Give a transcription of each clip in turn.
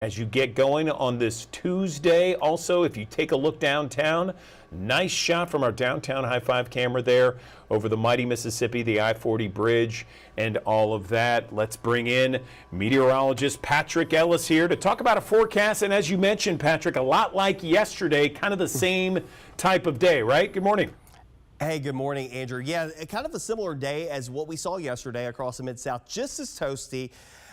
As you get going on this Tuesday, also, if you take a look downtown, nice shot from our downtown high five camera there over the mighty Mississippi, the I-40 bridge, and all of that. Let's bring in meteorologist Patrick Ellis here to talk about a forecast. And as you mentioned, Patrick, a lot like yesterday, kind of the same type of day, right? Good morning. Hey, good morning, Andrew. Yeah, kind of a similar day as what we saw yesterday across the Mid-South, just as toasty,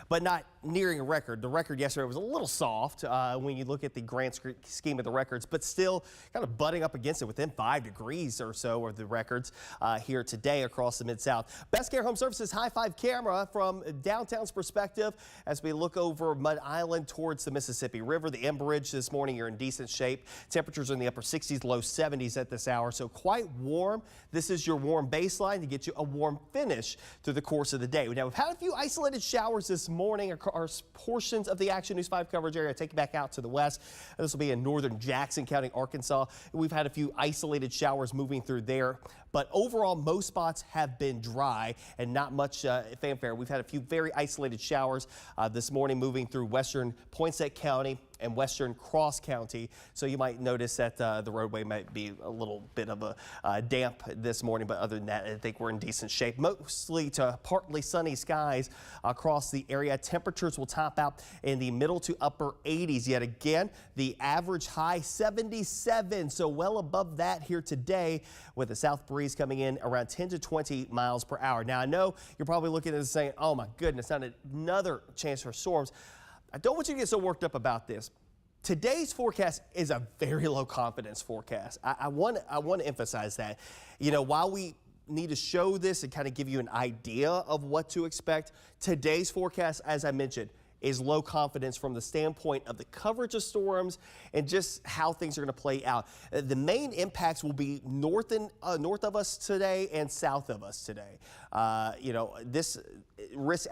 but not nearing a record. The record yesterday was a little soft when you look at the grand scheme of the records, but still kind of butting up against it within 5 degrees or so of the records here today across the Mid-South. Best Care Home Services high five camera from downtown's perspective as we look over Mud Island towards the Mississippi River. The Bridge this morning, you're in decent shape. Temperatures are in the upper 60s, low 70s at this hour, so quite warm. This is your warm baseline to get you a warm finish through the course of the day. Now, we've had a few isolated showers this morning across portions of the Action News 5 coverage area. Take it back out to the west. This will be in northern Jackson County, Arkansas. We've had a few isolated showers moving through there, but overall most spots have been dry and not much fanfare. We've had a few very isolated showers this morning moving through western Poinsett County and western Cross County. So you might notice that the roadway might be a little bit of a damp this morning, but other than that, I think we're in decent shape. Mostly to partly sunny skies across the area. Temperatures will top out in the middle to upper 80s yet again. The average high 77, so well above that here today with a south breeze coming in around 10 to 20 miles per hour. Now I know you're probably looking at this saying, oh my goodness, not another chance for storms. I don't want you to get so worked up about this. Today's forecast is a very low confidence forecast. I want to emphasize that. You know, while we need to show this and kind of give you an idea of what to expect, today's forecast, as I mentioned, is low confidence from the standpoint of the coverage of storms and just how things are going to play out. The main impacts will be north of us today and south of us today. You know, this risk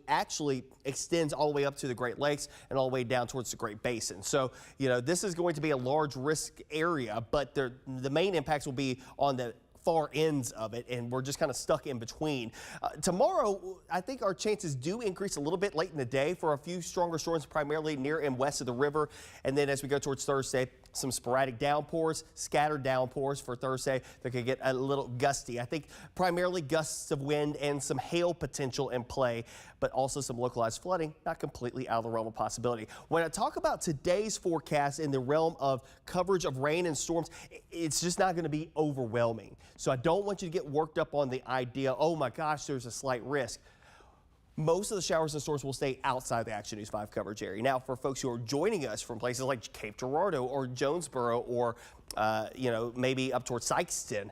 actually extends all the way up to the Great Lakes and all the way down towards the Great Basin. So, you know, this is going to be a large risk area, but the main impacts will be on the far ends of it, and we're just kind of stuck in between. Tomorrow, I think our chances do increase a little bit late in the day for a few stronger storms, primarily near and west of the river. And then as we go towards Thursday, some sporadic downpours, scattered downpours for Thursday that could get a little gusty. I think primarily gusts of wind and some hail potential in play, but also some localized flooding, not completely out of the realm of possibility. When I talk about today's forecast in the realm of coverage of rain and storms, it's just not going to be overwhelming. So I don't want you to get worked up on the idea, oh my gosh, there's a slight risk. Most of the showers and storms will stay outside the Action News 5 coverage area. Now, for folks who are joining us from places like Cape Girardeau or Jonesboro or, you know, maybe up towards Sykeston,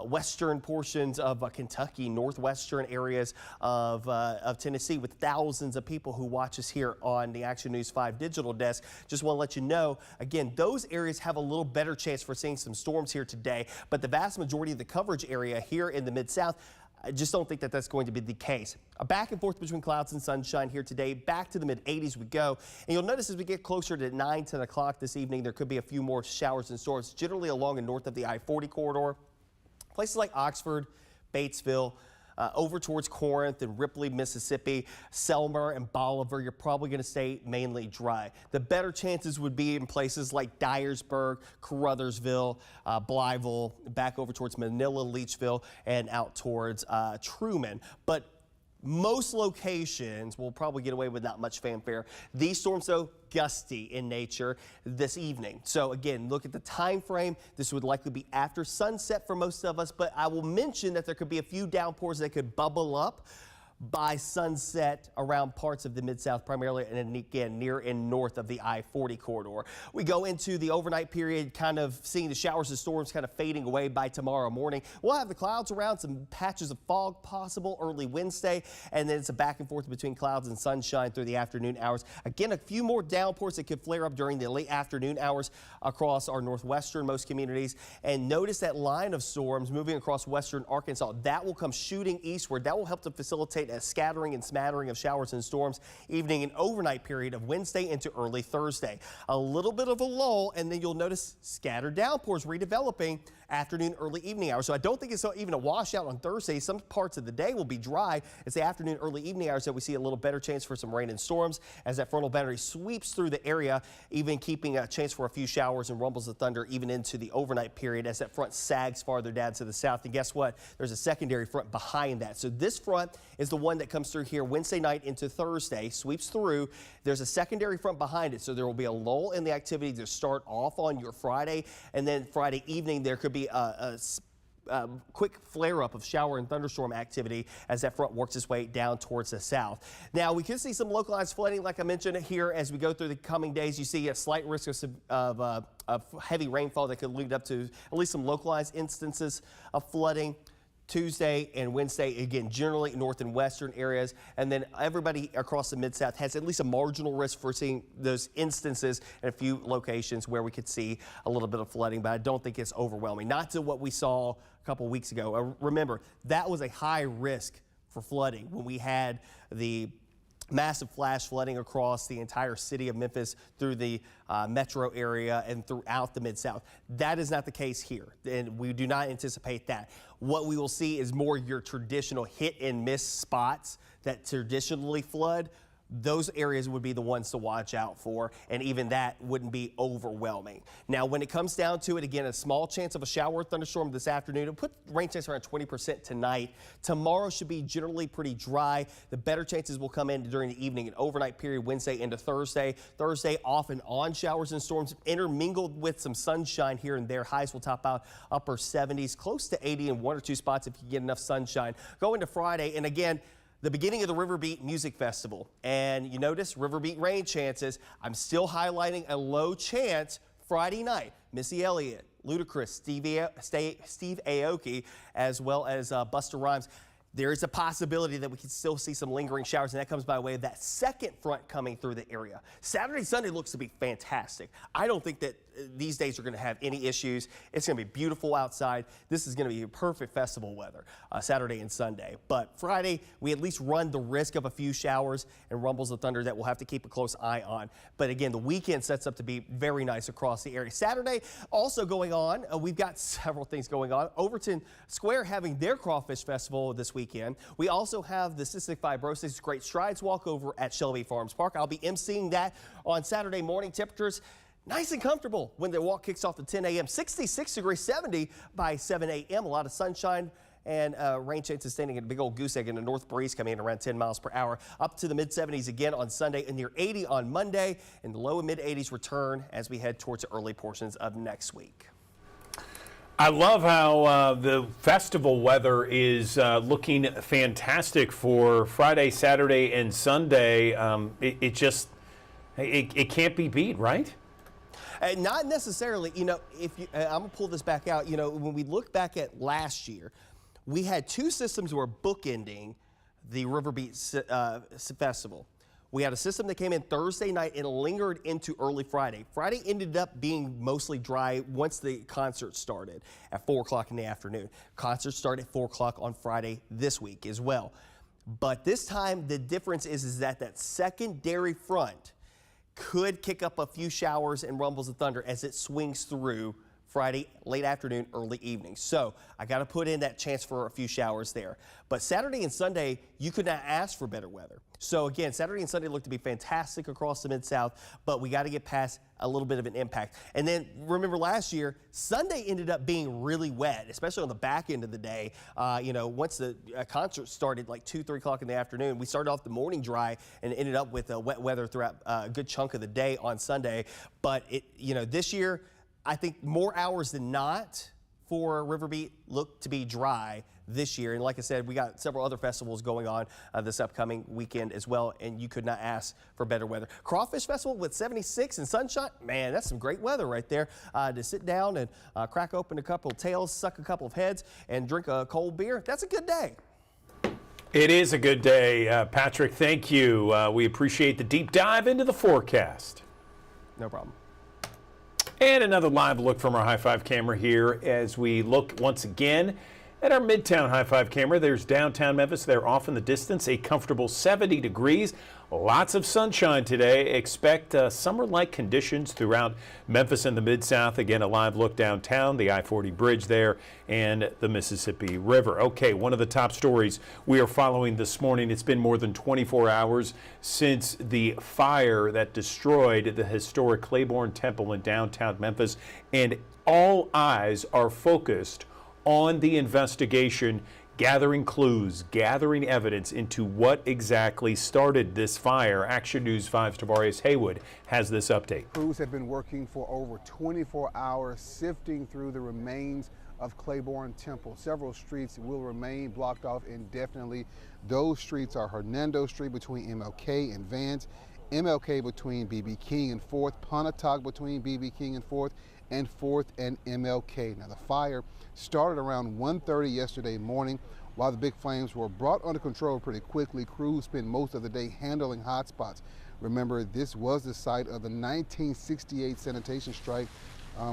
western portions of Kentucky, northwestern areas of Tennessee, with thousands of people who watch us here on the Action News 5 digital desk. Just want to let you know, again, those areas have a little better chance for seeing some storms here today, but the vast majority of the coverage area here in the Mid-South, I just don't think that that's going to be the case. A back and forth between clouds and sunshine here today. Back to the mid-80s we go. And you'll notice as we get closer to 9, 10 o'clock this evening, there could be a few more showers and storms, generally along and north of the I-40 corridor. Places like Oxford, Batesville, over towards Corinth and Ripley, Mississippi, Selmer and Bolivar, you're probably going to stay mainly dry. The better chances would be in places like Dyersburg, Caruthersville, Blytheville, back over towards Manila, Leachville, and out towards Truman. But most locations will probably get away with not much fanfare. These storms, though, gusty in nature this evening. So again, look at the time frame. This would likely be after sunset for most of us, but I will mention that there could be a few downpours that could bubble up by sunset around parts of the Mid-South primarily, and again near and north of the I-40 corridor. We go into the overnight period, kind of seeing the showers and storms kind of fading away by tomorrow morning. We'll have the clouds around, some patches of fog possible early Wednesday, and then it's a back and forth between clouds and sunshine through the afternoon hours. Again, a few more downpours that could flare up during the late afternoon hours across our northwesternmost communities. And notice that line of storms moving across western Arkansas. That will come shooting eastward. That will help to facilitate a scattering and smattering of showers and storms evening and overnight period of Wednesday into early Thursday. A little bit of a lull, and then you'll notice scattered downpours redeveloping afternoon, early evening hours. So I don't think it's even a washout on Thursday. Some parts of the day will be dry. It's the afternoon, early evening hours that we see a little better chance for some rain and storms as that frontal boundary sweeps through the area, even keeping a chance for a few showers and rumbles of thunder even into the overnight period as that front sags farther down to the south. And guess what? There's a secondary front behind that. So this front is the one that comes through here Wednesday night into Thursday, sweeps through. There's a secondary front behind it, so there will be a lull in the activity to start off on your Friday, and then Friday evening there could be a quick flare-up of shower and thunderstorm activity as that front works its way down towards the south. Now, we could see some localized flooding, like I mentioned here, as we go through the coming days. You see a slight risk of heavy rainfall that could lead up to at least some localized instances of flooding. Tuesday and Wednesday, again, generally north and western areas, and then everybody across the Mid-South has at least a marginal risk for seeing those instances in a few locations where we could see a little bit of flooding, but I don't think it's overwhelming. Not to what we saw a couple weeks ago. Remember, that was a high risk for flooding when we had the massive flash flooding across the entire city of Memphis through the metro area and throughout the Mid-South. That is not the case here, and we do not anticipate that. What we will see is more your traditional hit and miss spots that traditionally flood. Those areas would be the ones to watch out for, and even that wouldn't be overwhelming. Now, when it comes down to it, again, a small chance of a shower or thunderstorm this afternoon. It'll put rain chance around 20% tonight. Tomorrow should be generally pretty dry. The better chances will come in during the evening and overnight period, Wednesday into Thursday. Thursday, off and on showers and storms intermingled with some sunshine here and there. Highs will top out upper 70s, close to 80 in one or two spots if you get enough sunshine. Going to Friday, and again, the beginning of the Riverbeat Music Festival. And you notice Riverbeat rain chances. I'm still highlighting a low chance Friday night. Missy Elliott, Ludacris, Steve Aoki, as well as Busta Rhymes. There is a possibility that we can still see some lingering showers, and that comes by way of that second front coming through the area. Saturday, Sunday looks to be fantastic. I don't think that these days are going to have any issues. It's going to be beautiful outside. This is going to be perfect festival weather, Saturday and Sunday. But Friday, we at least run the risk of a few showers and rumbles of thunder that we'll have to keep a close eye on. But again, the weekend sets up to be very nice across the area. Saturday, also going on, we've got several things going on. Overton Square having their Crawfish Festival this weekend. We also have the Cystic Fibrosis Great Strides Walk over at Shelby Farms Park. I'll be emceeing that on Saturday morning. Temperatures nice and comfortable when the walk kicks off at 10 a.m. 66 degrees, 70 by 7 a.m. A lot of sunshine and rain chances standing at a big old goose egg and a north breeze coming in around 10 miles per hour. Up to the mid-70s again on Sunday and near 80 on Monday, and the low and mid-80s return as we head towards the early portions of next week. I love how the festival weather is looking fantastic for Friday, Saturday, and Sunday. It can't be beat, right? Not necessarily. You know, if you, I'm going to pull this back out. You know, when we look back at last year, we had two systems were bookending the Riverbeat Festival. We had a system that came in Thursday night and lingered into early Friday. Friday ended up being mostly dry once the concert started at 4 o'clock in the afternoon. Concerts start at 4 o'clock on Friday this week as well. But this time, the difference is that that secondary front could kick up a few showers and rumbles of thunder as it swings through Friday, late afternoon, early evening. So I got to put in that chance for a few showers there. But Saturday and Sunday, you could not ask for better weather. So again, Saturday and Sunday look to be fantastic across the Mid-South, but we got to get past a little bit of an impact. And then remember last year, Sunday ended up being really wet, especially on the back end of the day. You know, once the concert started like 2, 3 o'clock in the afternoon, we started off the morning dry and ended up with wet weather throughout a good chunk of the day on Sunday. But you know, this year, I think more hours than not for Riverbeat look to be dry this year. And like I said, we got several other festivals going on this upcoming weekend as well, and you could not ask for better weather. Crawfish Festival with 76 and sunshine, man, that's some great weather right there to sit down and crack open a couple of tails, suck a couple of heads, and drink a cold beer. That's a good day. It is a good day, Patrick. Thank you. We appreciate the deep dive into the forecast. No problem. And another live look from our high five camera here as we look once again At our Midtown High 5 camera, there's downtown Memphis. They're off in the distance, a comfortable 70 degrees. Lots of sunshine today. Expect summer-like conditions throughout Memphis and the Mid-South. Again, a live look downtown, the I-40 bridge there, and the Mississippi River. Okay, one of the top stories we are following this morning. It's been more than 24 hours since the fire that destroyed the historic Clayborn Temple in downtown Memphis, and all eyes are focused on the investigation, gathering clues, gathering evidence into what exactly started this fire. Action News 5's Tavarius Haywood has this update. Crews have been working for over 24 hours, sifting through the remains of Clayborn Temple. Several streets will remain blocked off indefinitely. Those streets are Hernando Street between MLK and Vance, MLK between BB King and 4th, Pontotoc between BB King and 4th, and 4th and MLK. Now, the fire started around 1:30 yesterday morning. While the big flames were brought under control pretty quickly, crews spent most of the day handling hotspots. Remember, this was the site of the 1968 sanitation strike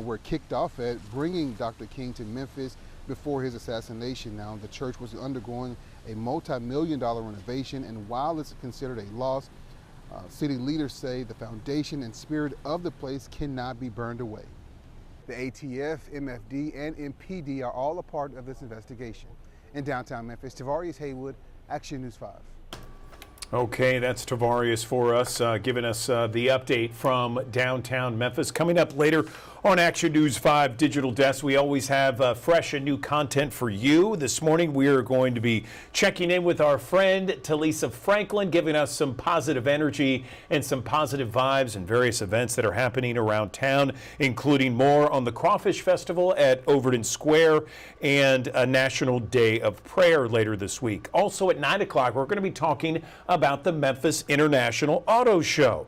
where it kicked off at, bringing Dr. King to Memphis before his assassination. Now, the church was undergoing a multi-million-dollar renovation, and while it's considered a loss, city leaders say the foundation and spirit of the place cannot be burned away. The ATF, MFD, and MPD are all a part of this investigation. In downtown Memphis, Tavarius Haywood, Action News 5. Okay, that's Tavarius for us, giving us the update from downtown Memphis. Coming up later on Action News 5 Digital Desk, we always have fresh and new content for you. This morning, we are going to be checking in with our friend Talisa Franklin, giving us some positive energy and some positive vibes and various events that are happening around town, including more on the Crawfish Festival at Overton Square and a National Day of Prayer later this week. Also at 9 o'clock, we're going to be talking about the Memphis International Auto Show.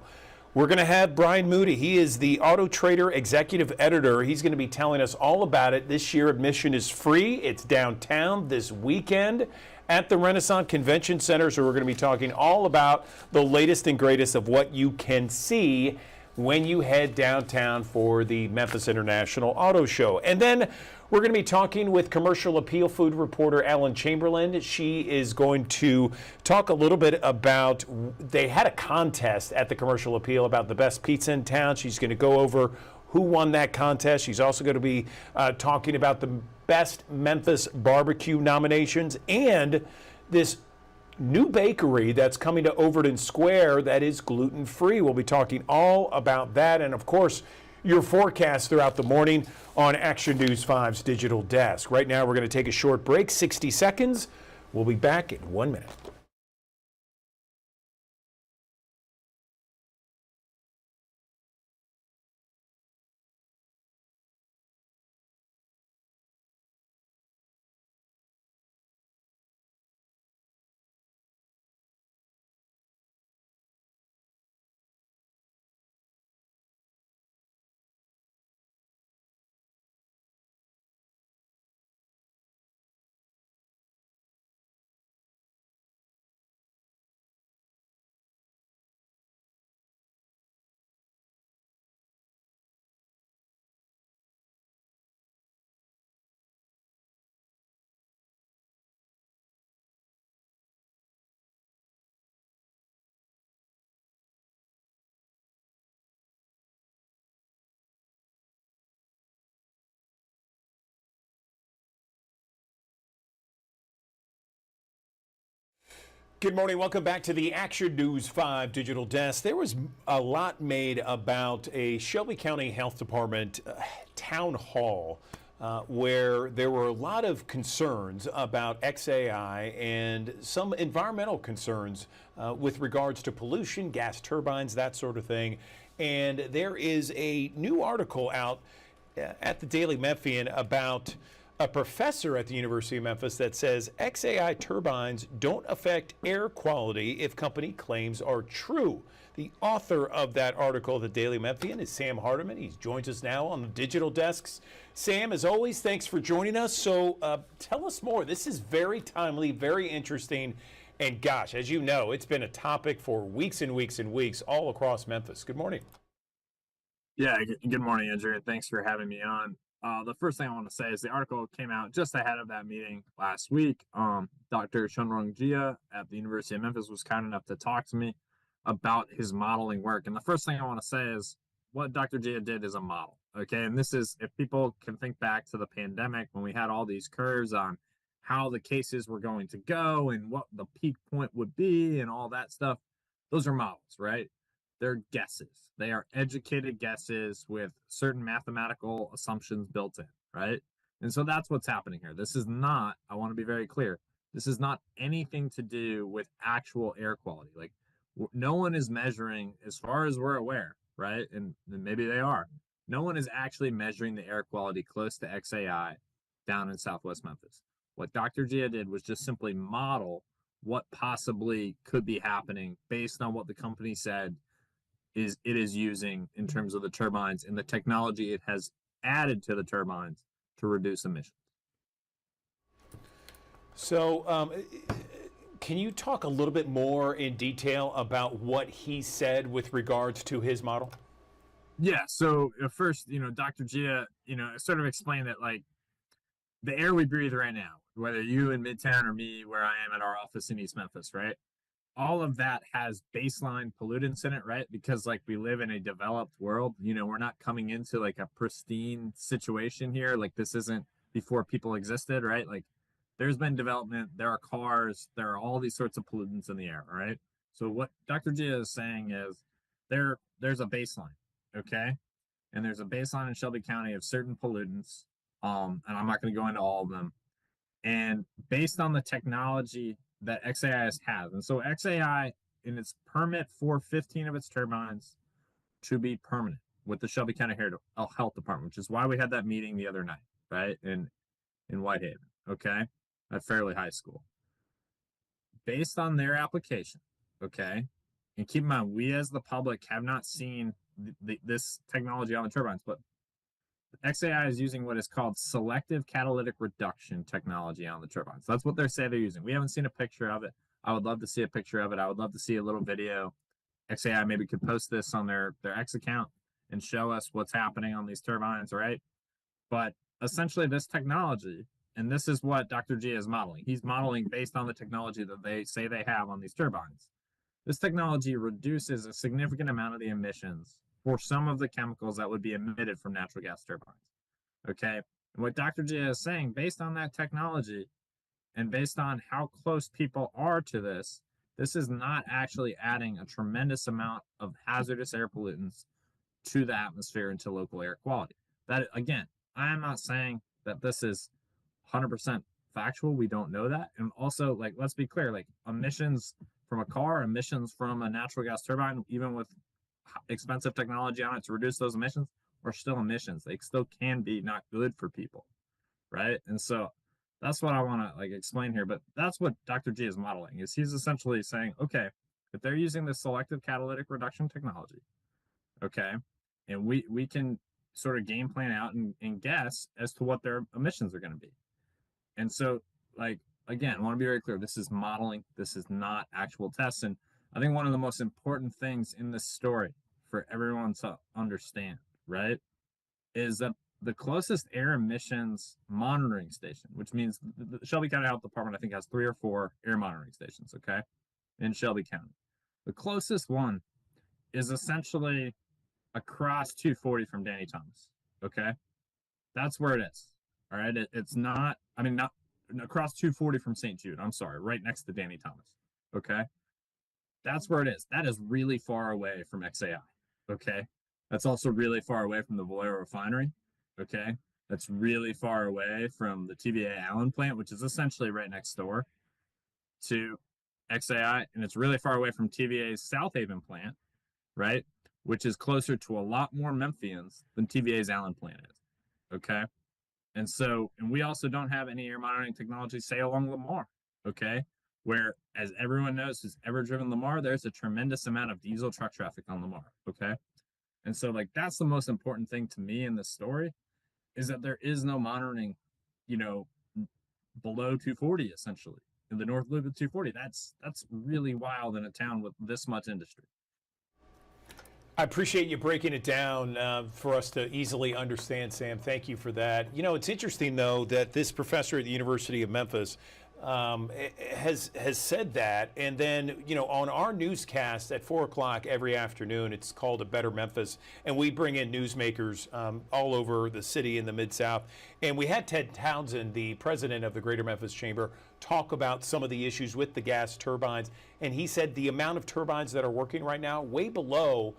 We're going to have Brian Moody. He is the Auto Trader Executive Editor. He's going to be telling us all about it. This year, admission is free. It's downtown this weekend at the Renaissance Convention Center. So we're going to be talking all about the latest and greatest of what you can see when you head downtown for the Memphis International Auto Show. And then we're going to be talking with Commercial Appeal food reporter Ellen Chamberlain. She is going to talk a little bit about, they had a contest at the Commercial Appeal about the best pizza in town. She's going to go over who won that contest. She's also going to be talking about the best Memphis barbecue nominations and this new bakery that's coming to Overton Square that is gluten-free. We'll be talking all about that, and of course, your forecast throughout the morning on Action News 5's Digital Desk. Right now, we're going to take a short break, 60 seconds. We'll be back in 1 minute. Good morning. Welcome back to the Action News 5 Digital Desk. There was a lot made about a Shelby County Health Department town hall where there were a lot of concerns about XAI and some environmental concerns with regards to pollution, gas turbines, that sort of thing. And there is a new article out at the Daily Memphian about a professor at the University of Memphis that says XAI turbines don't affect air quality if company claims are true. The author of that article, the Daily Memphian, is Sam Hardiman. He joins us now on the digital desks. Sam, as always, thanks for joining us. So tell us more. This is very timely, very interesting. And gosh, as you know, it's been a topic for weeks and weeks and weeks all across Memphis. Good morning. Yeah, good morning, Andrew, and thanks for having me on. The first thing I want to say is the article came out just ahead of that meeting last week. Dr. Chunrong Jia at the University of Memphis was kind enough to talk to me about his modeling work. And the first thing I want to say is what Dr. Jia did is a model. Okay. And this is, if people can think back to the pandemic when we had all these curves on how the cases were going to go and what the peak point would be and all that stuff, those are models, right? They're guesses. They are educated guesses with certain mathematical assumptions built in, right? And so that's what's happening here. This is not, I want to be very clear, this is not anything to do with actual air quality. Like, no one is measuring, as far as we're aware, right? And maybe they are. No one is actually measuring the air quality close to XAI down in Southwest Memphis. What Dr. Gia did was just simply model what possibly could be happening based on what the company said it is using in terms of the turbines and the technology it has added to the turbines to reduce emissions. So, can you talk a little bit more in detail about what he said with regards to his model? Yeah. So first, Dr. Gia, sort of explained that like the air we breathe right now, whether you in Midtown or me, where I am at our office in East Memphis, right? All of that has baseline pollutants in it, right? Because like we live in a developed world, we're not coming into like a pristine situation here. Like this isn't before people existed, right? Like there's been development, there are cars, there are all these sorts of pollutants in the air, right? So what Dr. Gia is saying is there's a baseline, okay? And there's a baseline in Shelby County of certain pollutants. And I'm not going to go into all of them. And based on the technology that XAI has. And so XAI in its permit for 15 of its turbines to be permanent with the Shelby County Health Department, which is why we had that meeting the other night, right? In Whitehaven, okay? At Fairleigh High School. Based on their application, okay? And keep in mind, we as the public have not seen this technology on the turbines, but XAI is using what is called selective catalytic reduction technology on the turbines. That's what they say they're using. We haven't seen a picture of it. I would love to see a picture of it. I would love to see a little video. XAI maybe could post this on their X account and show us what's happening on these turbines, right? But essentially this technology, and this is what Dr. G is modeling. He's modeling based on the technology that they say they have on these turbines. This technology reduces a significant amount of the emissions for some of the chemicals that would be emitted from natural gas turbines. Okay. And what Dr. G is saying, based on that technology and based on how close people are to this, this is not actually adding a tremendous amount of hazardous air pollutants to the atmosphere and to local air quality. That, again, I am not saying that this is 100% factual. We don't know that. And also, like, let's be clear, like emissions from a car, emissions from a natural gas turbine, even with expensive technology on it to reduce those emissions, are still emissions. They still can be not good for people, right? And so that's what I want to like explain here. But that's what Dr. G is modeling. Is he's essentially saying, okay, if they're using this selective catalytic reduction technology, okay, and we can sort of game plan out and guess as to what their emissions are going to be. And so, like, again, I want to be very clear. This is modeling. This is not actual tests. And I think one of the most important things in this story for everyone to understand, right, is that the closest air emissions monitoring station, which means the Shelby County Health Department, I think, has 3 or 4 air monitoring stations, okay, in Shelby County. The closest one is essentially across 240 from Danny Thomas, okay? That's where it is, all right? It's not, I mean, not across 240 from St. Jude, I'm sorry, right next to Danny Thomas, okay? That's where it is. That is really far away from XAI, okay? That's also really far away from the Valero refinery, okay? That's really far away from the TVA Allen plant, which is essentially right next door to XAI, and it's really far away from TVA's South Haven plant, right? Which is closer to a lot more Memphians than TVA's Allen plant is, okay? And so, and we also don't have any air monitoring technology, say, along Lamar, okay? Where, as everyone knows who's ever driven Lamar, there's a tremendous amount of diesel truck traffic on Lamar, okay? And so, like, that's the most important thing to me in this story, is that there is no monitoring, below 240, essentially, in the North Loop of 240. That's really wild in a town with this much industry. I appreciate you breaking it down for us to easily understand, Sam. Thank you for that. You know, it's interesting, though, that this professor at the University of Memphis has said that. And then, you know, on our newscast at 4 o'clock every afternoon, it's called A Better Memphis. And we bring in newsmakers all over the city in the Mid-South. And we had Ted Townsend, the president of the Greater Memphis Chamber, talk about some of the issues with the gas turbines. And he said the amount of turbines that are working right now, way below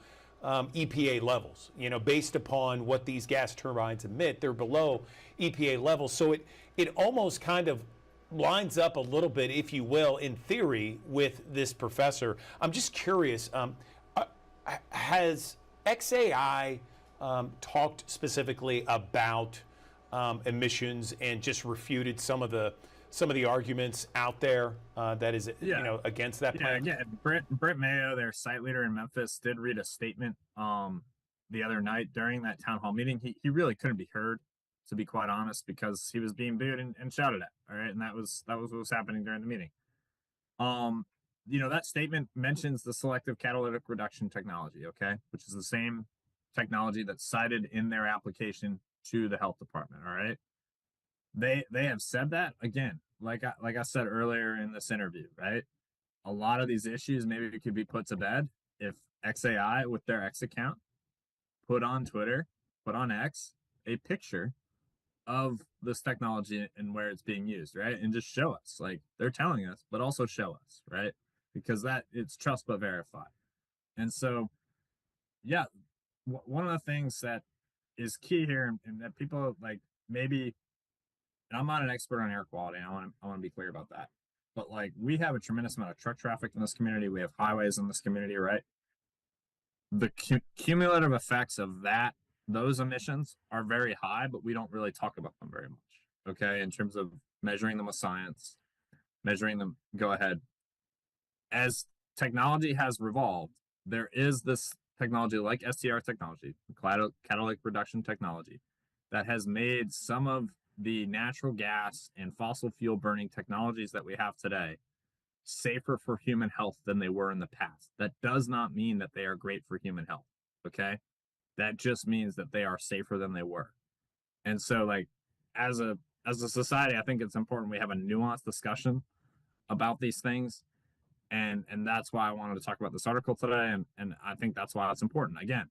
EPA levels, you know, based upon what these gas turbines emit, they're below EPA levels. So it almost kind of lines up a little bit, if you will, in theory with this professor. I'm just curious, has XAI talked specifically about emissions and just refuted some of the arguments out there that is, you know, against that plan? Yeah, Britt Mayo, their site leader in Memphis, did read a statement the other night during that town hall meeting. He really couldn't be heard, to be quite honest, because he was being booed and shouted at. All right, and that was what was happening during the meeting. You know, that statement mentions the selective catalytic reduction technology, okay, which is the same technology that's cited in their application to the health department. All right. They have said that again, like I said earlier in this interview, right? A lot of these issues maybe could be put to bed if XAI, with their X account, put on Twitter, put on X, a picture of this technology and where it's being used, right? And just show us, like they're telling us, but also show us, right? Because that it's trust but verify. And so, yeah, one of the things that is key here, and that people like maybe. And I'm not an expert on air quality. I want to be clear about that. But like, we have a tremendous amount of truck traffic in this community. We have highways in this community, right? The cumulative effects of those emissions are very high, but we don't really talk about them very much. Okay, in terms of measuring them with science, measuring them. Go ahead. As technology has revolved, there is this technology like STR technology, catalytic reduction technology, that has made some of the natural gas and fossil fuel burning technologies that we have today safer for human health than they were in the past. That does not mean that they are great for human health. Okay. That just means that they are safer than they were. And so, like, as a society, I think it's important we have a nuanced discussion about these things. And that's why I wanted to talk about this article today. And I think that's why it's important. Again,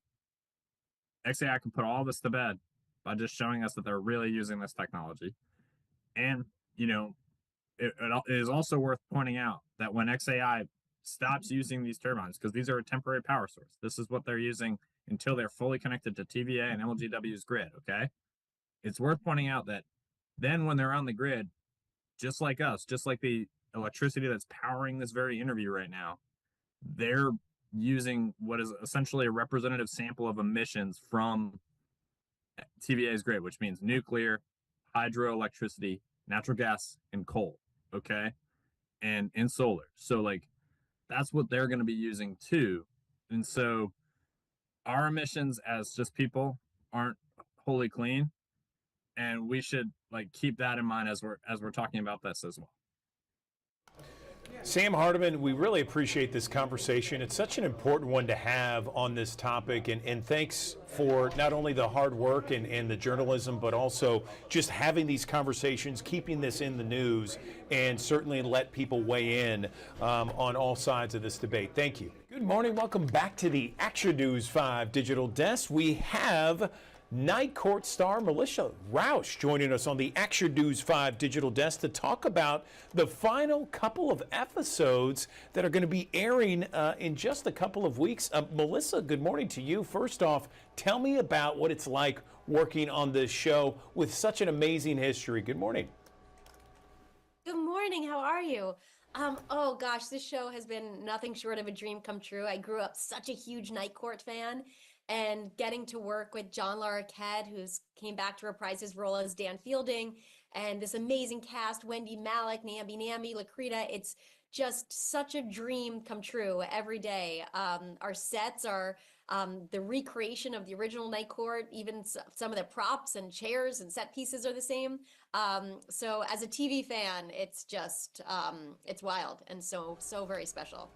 XAI can put all this to bed by just showing us that they're really using this technology. And, you know, it is also worth pointing out that when XAI stops using these turbines, because these are a temporary power source, this is what they're using until they're fully connected to TVA and LGW's grid, okay? It's worth pointing out that then when they're on the grid, just like us, just like the electricity that's powering this very interview right now, they're using what is essentially a representative sample of emissions from TVA's grid, which means nuclear, hydroelectricity, natural gas, and coal, okay? And solar. So, like, that's what they're going to be using too. And so our emissions as just people aren't wholly clean. And we should, like, keep that in mind as we're talking about this as well. Sam Hardiman, we really appreciate this conversation. It's such an important one to have on this topic, and thanks for not only the hard work and the journalism, but also just having these conversations, keeping this in the news, and certainly let people weigh in on all sides of this debate. Thank you. Good morning. Welcome back to the Action News 5 Digital Desk. We have Night Court star Melissa Rausch joining us on the Action News 5 Digital Desk to talk about the final couple of episodes that are going to be airing in just a couple of weeks. Melissa, good morning to you. First off, tell me about what it's like working on this show with such an amazing history. Good morning. Good morning. How are you? Oh gosh, this show has been nothing short of a dream come true. I grew up such a huge Night Court fan, and getting to work with John Larroquette, who's came back to reprise his role as Dan Fielding, and this amazing cast, Wendy Malick, Nambi, Lakrita, it's just such a dream come true every day. Our sets are the recreation of the original Night Court. Even some of the props and chairs and set pieces are the same. So as a TV fan, it's just, it's wild and so very special.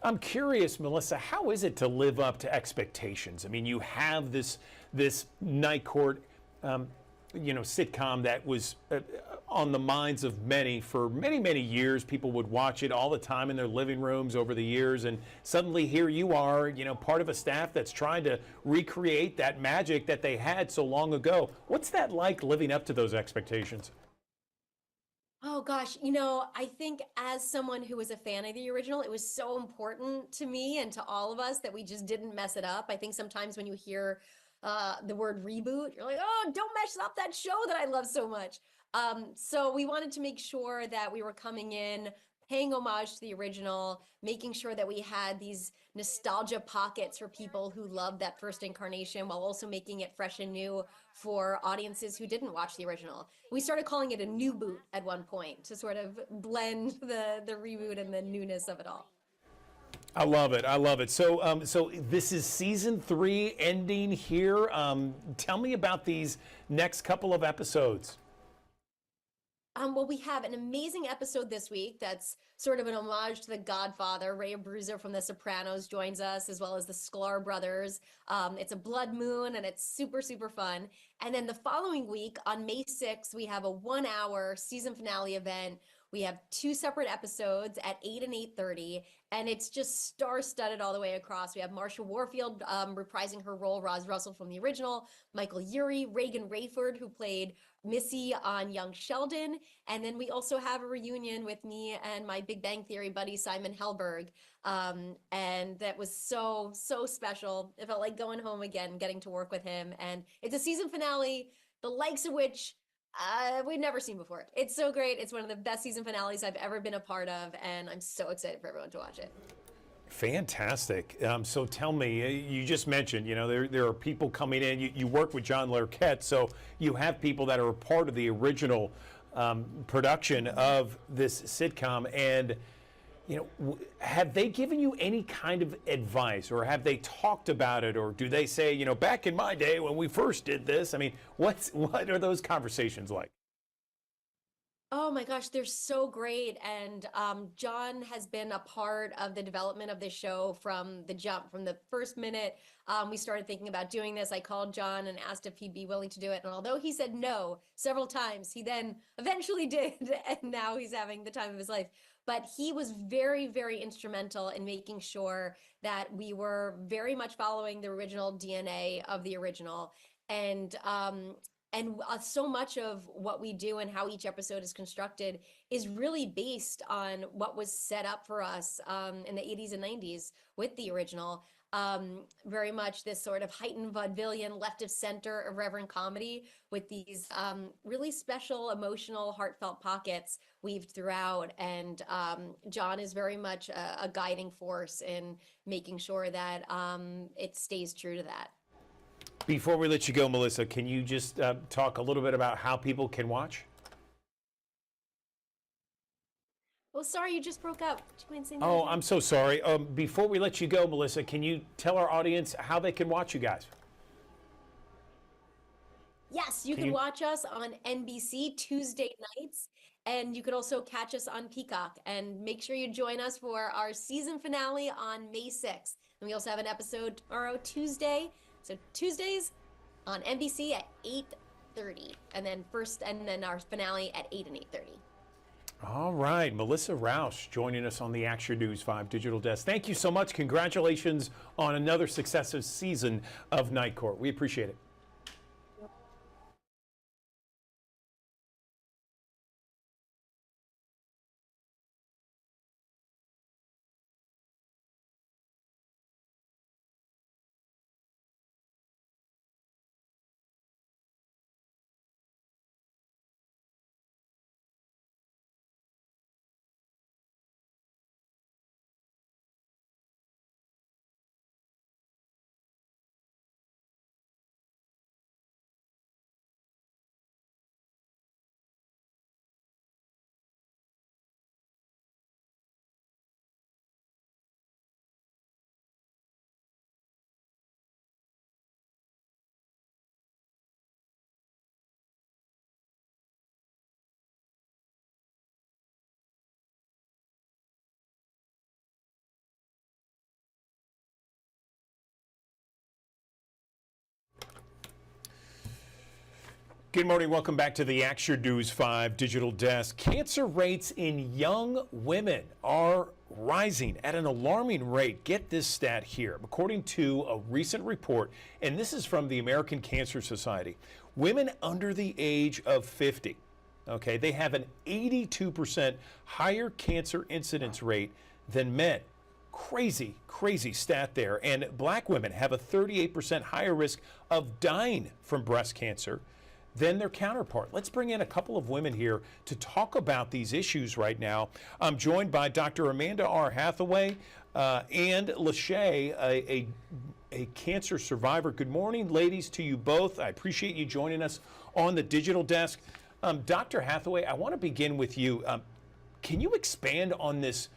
I'm curious, Melissa, how is it to live up to expectations? I mean, you have this night court, sitcom that was on the minds of many for many, many years. People would watch it all the time in their living rooms over the years, and suddenly here you are, part of a staff that's trying to recreate that magic that they had so long ago. What's that like, living up to those expectations? Oh gosh, I think as someone who was a fan of the original, it was so important to me and to all of us that we just didn't mess it up. I think sometimes when you hear the word reboot, you're like, oh, don't mess up that show that I love so much. So we wanted to make sure that we were coming in, paying homage to the original, making sure that we had these nostalgia pockets for people who loved that first incarnation while also making it fresh and new for audiences who didn't watch the original. We started calling it a new boot at one point to sort of blend the reboot and the newness of it all. I love it. I love it. So this is season 3 ending here. Tell me about these next couple of episodes. Well, we have an amazing episode this week that's sort of an homage to The Godfather. Ray Abruzzo from The Sopranos joins us, as well as the Sklar brothers. It's a blood moon, and it's super, super fun. And then the following week, on May 6th, we have a 1-hour season finale event. We have 2 separate episodes at 8 and 8:30, and it's just star-studded all the way across. We have Marsha Warfield reprising her role, Roz Russell from the original, Michael Urie, Reagan Rayford, who played Missy on Young Sheldon, and then we also have a reunion with me and my Big Bang Theory buddy, Simon Helberg, and that was so, so special. It felt like going home again, getting to work with him, and it's a season finale, the likes of which we've never seen before. It's so great. It's one of the best season finales I've ever been a part of, and I'm so excited for everyone to watch it. Fantastic. So tell me, you just mentioned, there are people coming in. You work with John Larroquette, so you have people that are a part of the original production of this sitcom. And, have they given you any kind of advice, or have they talked about it, or do they say, back in my day when we first did this? I mean, what are those conversations like? Oh my gosh, they're so great. And John has been a part of the development of this show from the jump, from the first minute we started thinking about doing this. I called John and asked if he'd be willing to do it. And although he said no several times, he then eventually did. And now he's having the time of his life. But he was very, very instrumental in making sure that we were very much following the original DNA of the original. And so much of what we do and how each episode is constructed is really based on what was set up for us in the 80s and 90s with the original. Very much this sort of heightened vaudevillian, left of center, irreverent comedy with these really special, emotional, heartfelt pockets weaved throughout. And John is very much a guiding force in making sure that it stays true to that. Before we let you go, Melissa, can you just talk a little bit about how people can watch? Oh, sorry, you just broke up. Do you mind saying that Oh, again? I'm so sorry. Before we let you go, Melissa, can you tell our audience how they can watch you guys? Yes, you Can can you- watch us on NBC Tuesday nights, and you could also catch us on Peacock. And make sure you join us for our season finale on May 6th. And we also have an episode tomorrow, Tuesday. So Tuesdays on NBC at 8:30, and then our finale at 8 and 8:30. All right, Melissa Rausch joining us on the Action News 5 Digital Desk. Thank you so much. Congratulations on another successive season of Night Court. We appreciate it. Good morning. Welcome back to the Action News 5 Digital Desk. Cancer rates in young women are rising at an alarming rate. Get this stat here. According to a recent report, and this is from the American Cancer Society, women under the age of 50, okay, they have an 82% higher cancer incidence rate than men. Crazy, crazy stat there. And black women have a 38% higher risk of dying from breast cancer than their counterpart. Let's bring in a couple of women here to talk about these issues right now. I'm joined by Dr. Amanda R. Hathaway and Lachey, a cancer survivor. Good morning, ladies, to you both. I appreciate you joining us on the digital desk. Dr. Hathaway, I want to begin with you. Can you expand on this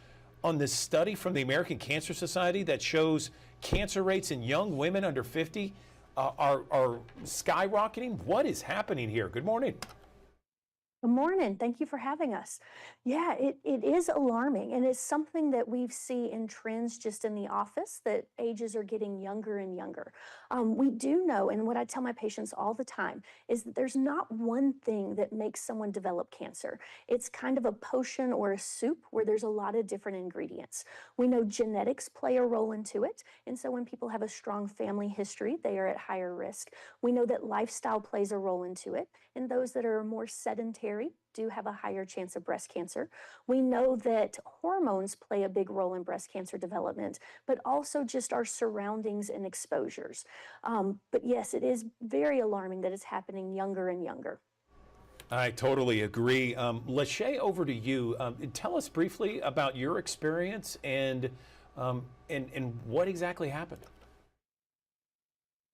study from the American Cancer Society that shows cancer rates in young women under 50 are skyrocketing? What is happening here? Good morning. Good morning. Thank you for having us. Yeah, it is alarming, and it's something that we see in trends just in the office, that ages are getting younger and younger. We do know, and what I tell my patients all the time, is that there's not one thing that makes someone develop cancer. It's kind of a potion or a soup where there's a lot of different ingredients. We know genetics play a role into it, and so when people have a strong family history, they are at higher risk. We know that lifestyle plays a role into it, and those that are more sedentary do have a higher chance of breast cancer. We know that hormones play a big role in breast cancer development, but also just our surroundings and exposures. But yes, it is very alarming that it's happening younger and younger. I totally agree. Lachey, over to you. Tell us briefly about your experience and what exactly happened.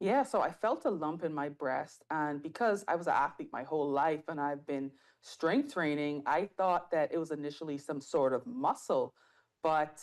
Yeah, so I felt a lump in my breast, and because I was an athlete my whole life and I've been strength training, I thought that it was initially some sort of muscle. But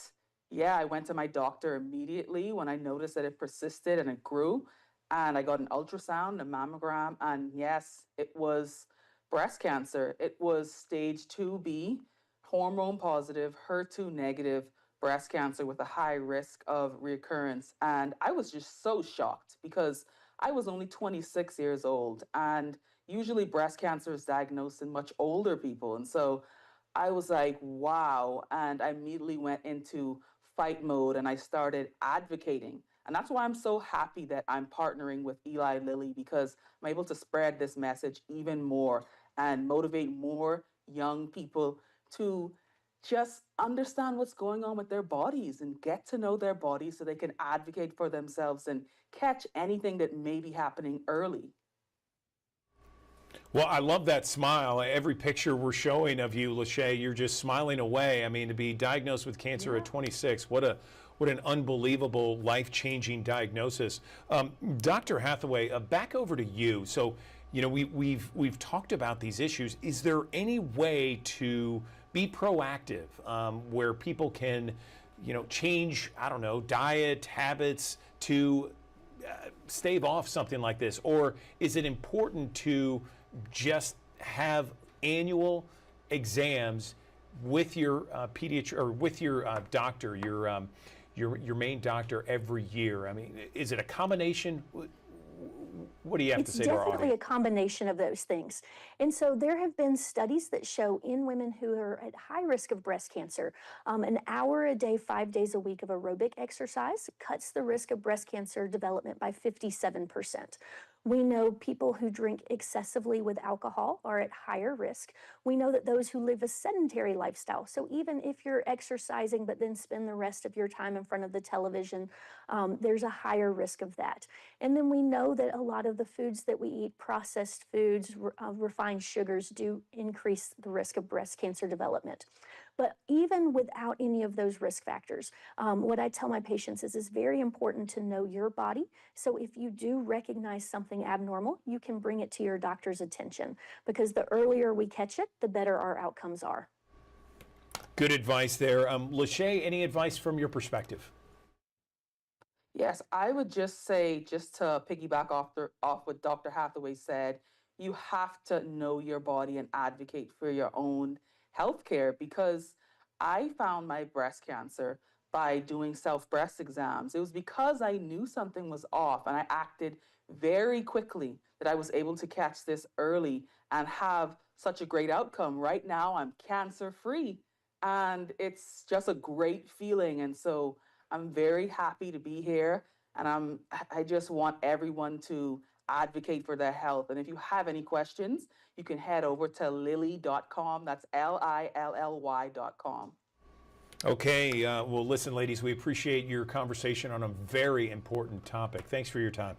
yeah, I went to my doctor immediately when I noticed that it persisted and it grew. And I got an ultrasound, a mammogram, and yes, it was breast cancer. It was stage 2B, hormone positive, HER2 negative breast cancer with a high risk of recurrence. And I was just so shocked because I was only 26 years old. And usually breast cancer is diagnosed in much older people. And so I was like, wow. And I immediately went into fight mode and I started advocating. And that's why I'm so happy that I'm partnering with Eli Lilly, because I'm able to spread this message even more and motivate more young people to just understand what's going on with their bodies and get to know their bodies so they can advocate for themselves and catch anything that may be happening early. Well, I love that smile. Every picture we're showing of you, Lachey, you're just smiling away. I mean, to be diagnosed with cancer at 26, what an unbelievable, life-changing diagnosis. Dr. Hathaway, back over to you. So, you know, we've talked about these issues. Is there any way to be proactive where people can, you know, change, I don't know, diet habits to stave off something like this? Or is it important to just have annual exams with your pediatrician or with your doctor, your main doctor every year? I mean, is it a combination? What do you have to say to our audience? It's definitely a combination of those things. And so there have been studies that show in women who are at high risk of breast cancer, an hour a day, 5 days a week of aerobic exercise cuts the risk of breast cancer development by 57%. We know people who drink excessively with alcohol are at higher risk. We know that those who live a sedentary lifestyle, so even if you're exercising but then spend the rest of your time in front of the television, there's a higher risk of that. And then we know that a lot of the foods that we eat, processed foods, refined sugars, do increase the risk of breast cancer development. But even without any of those risk factors, what I tell my patients is it's very important to know your body. So if you do recognize something abnormal, you can bring it to your doctor's attention, because the earlier we catch it, the better our outcomes are. Good advice there. Lachey, any advice from your perspective? Yes, I would just say, just to piggyback off what Dr. Hathaway said, you have to know your body and advocate for your own healthcare, because I found my breast cancer by doing self breast exams. It was because I knew something was off and I acted very quickly that I was able to catch this early and have such a great outcome. Right now, I'm cancer free, and it's just a great feeling. And so I'm very happy to be here, and I just want everyone to advocate for their health. And if you have any questions, you can head over to lilly.com. That's LILLY.com. Okay, well, listen, ladies, we appreciate your conversation on a very important topic. Thanks for your time.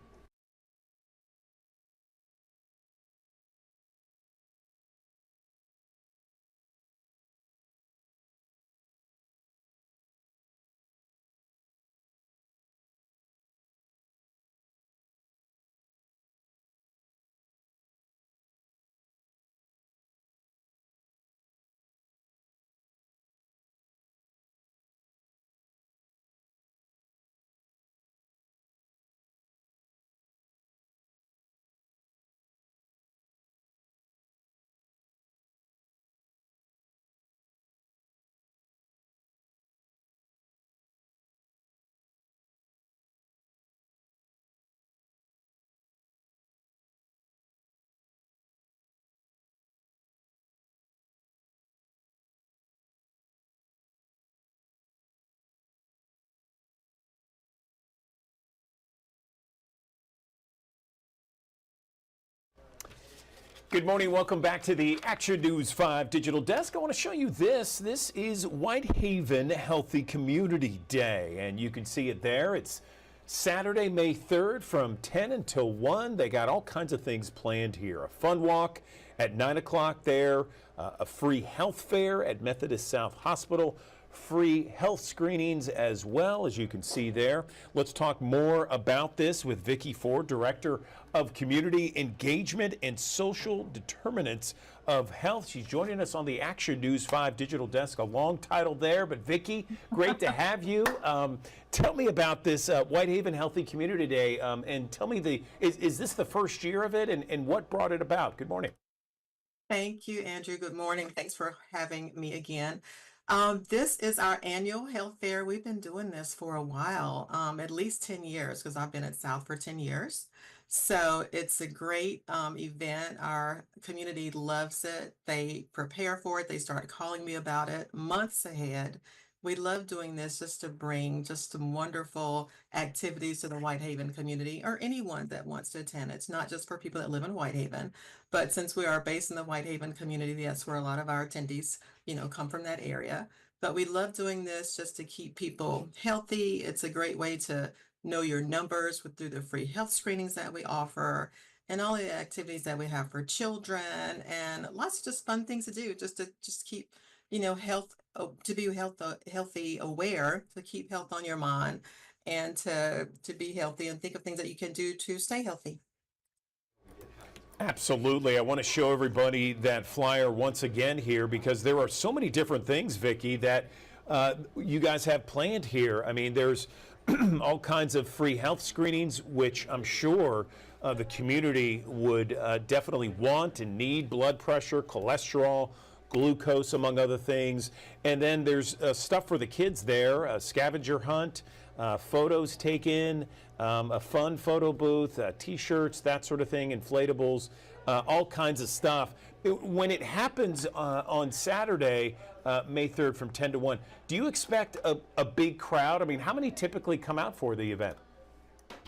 Good morning. Welcome back to the Action News 5 Digital Desk. I want to show you this. This is Whitehaven Healthy Community Day, and you can see it there. It's Saturday, May 3rd from 10 until 1. They got all kinds of things planned here. A fun walk at 9 o'clock there, a free health fair at Methodist South Hospital, free health screenings as well, as you can see there. Let's talk more about this with Vicki Ford, Director of Community Engagement and Social Determinants of Health. She's joining us on the Action News 5 Digital Desk. A long title there, but Vicki, great to have you. Tell me about this Whitehaven Healthy Community Day, and tell me, is this the first year of it, and what brought it about? Good morning. Thank you, Andrew. Good morning. Thanks for having me again. This is our annual health fair. We've been doing this for a while, at least 10 years, because I've been at South for 10 years. So it's a great event. Our community loves it. They prepare for it. They start calling me about it months ahead. We love doing this just to bring just some wonderful activities to the Whitehaven community or anyone that wants to attend. It's not just for people that live in Whitehaven, but since we are based in the Whitehaven community, that's where a lot of our attendees, come from that area. But we love doing this just to keep people healthy. It's a great way to know your numbers through the free health screenings that we offer and all the activities that we have for children and lots of just fun things to do just to keep health, to be healthy aware, to keep health on your mind and to be healthy and think of things that you can do to stay healthy. Absolutely. I want to show everybody that flyer once again here because there are so many different things, Vicki, that you guys have planned here. I mean, there's all kinds of free health screenings, which I'm sure the community would definitely want and need: blood pressure, cholesterol, glucose, among other things. And then there's stuff for the kids there, a scavenger hunt, photos taken, a fun photo booth, t-shirts, that sort of thing, inflatables, all kinds of stuff. When it happens on Saturday, May 3rd from 10 to 1, do you expect a big crowd? I mean, how many typically come out for the event?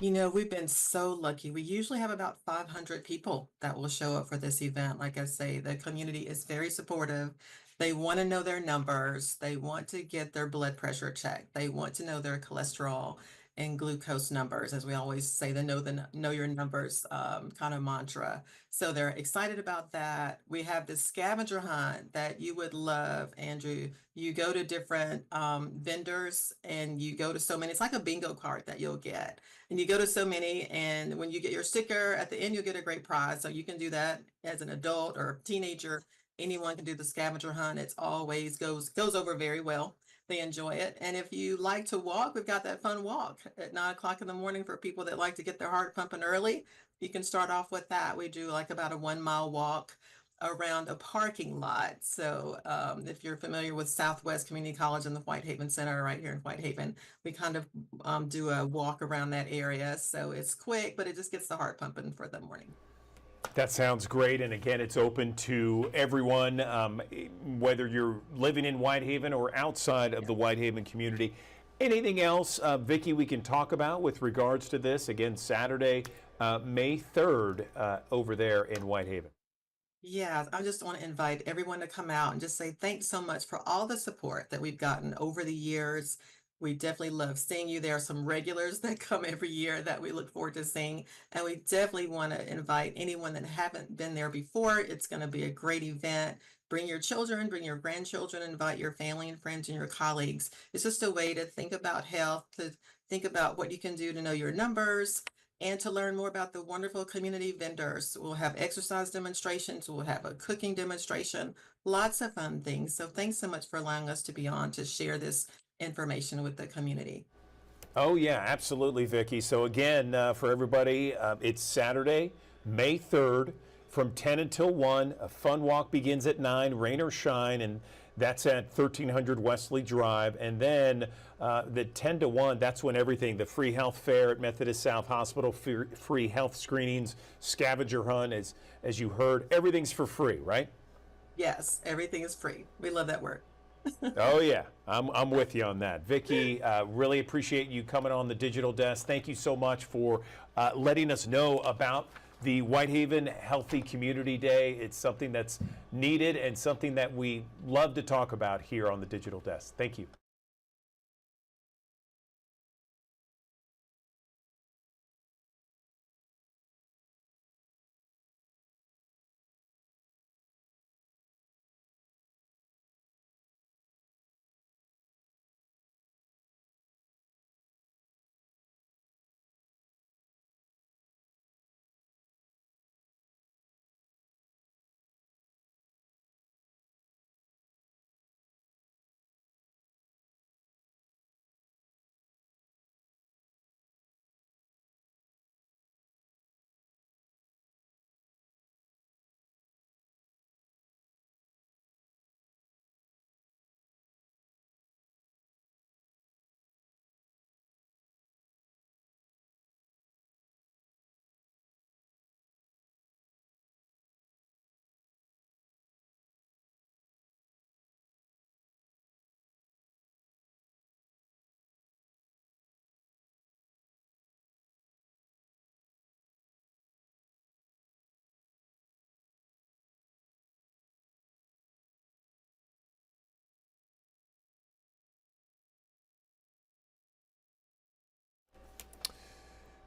We've been so lucky. We usually have about 500 people that will show up for this event. Like I say, the community is very supportive. They want to know their numbers. They want to get their blood pressure checked. They want to know their cholesterol and glucose numbers, as we always say, the know your numbers kind of mantra. So they're excited about that. We have this scavenger hunt that you would love, Andrew. You go to different vendors and you go to so many. It's like a bingo card that you'll get. And you go to so many, and when you get your sticker at the end, you'll get a great prize. So you can do that as an adult or teenager. Anyone can do the scavenger hunt. It's always goes over very well. They enjoy it. And if you like to walk, we've got that fun walk at 9 o'clock in the morning for people that like to get their heart pumping early. You can start off with that. We do like about a 1 mile walk around a parking lot. So if you're familiar with Southwest Community College and the Whitehaven Center right here in Whitehaven, we kind of do a walk around that area. So it's quick, but it just gets the heart pumping for the morning. That sounds great. And again, it's open to everyone, whether you're living in Whitehaven or outside of the Whitehaven community. Anything else, Vicki, we can talk about with regards to this? Again, Saturday, May 3rd, over there in Whitehaven. Yeah, I just want to invite everyone to come out and just say thanks so much for all the support that we've gotten over the years. We definitely love seeing you. There are some regulars that come every year that we look forward to seeing. And we definitely want to invite anyone that haven't been there before. It's going to be a great event. Bring your children, bring your grandchildren, invite your family and friends and your colleagues. It's just a way to think about health, to think about what you can do to know your numbers, and to learn more about the wonderful community vendors. We'll have exercise demonstrations, we'll have a cooking demonstration, lots of fun things. So thanks so much for allowing us to be on to share this information with the community. Oh, yeah, absolutely, Vicki. So again, for everybody, it's Saturday, May 3rd from 10 until 1. A fun walk begins at 9, rain or shine, and that's at 1300 Wesley Drive. And then the 10 to 1, that's when everything, the free health fair at Methodist South Hospital, free health screenings, scavenger hunt, as you heard, everything's for free, right? Yes, everything is free. We love that word. Oh, yeah, I'm with you on that. Vicki, really appreciate you coming on the digital desk. Thank you so much for letting us know about the Whitehaven Healthy Community Day. It's something that's needed and something that we love to talk about here on the digital desk. Thank you.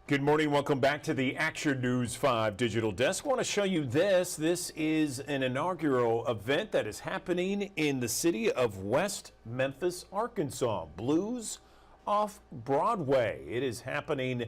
Good morning. Welcome back to the Action News 5 Digital Desk. I want to show you this. This is an inaugural event that is happening in the city of West Memphis, Arkansas. Blues off Broadway. It is happening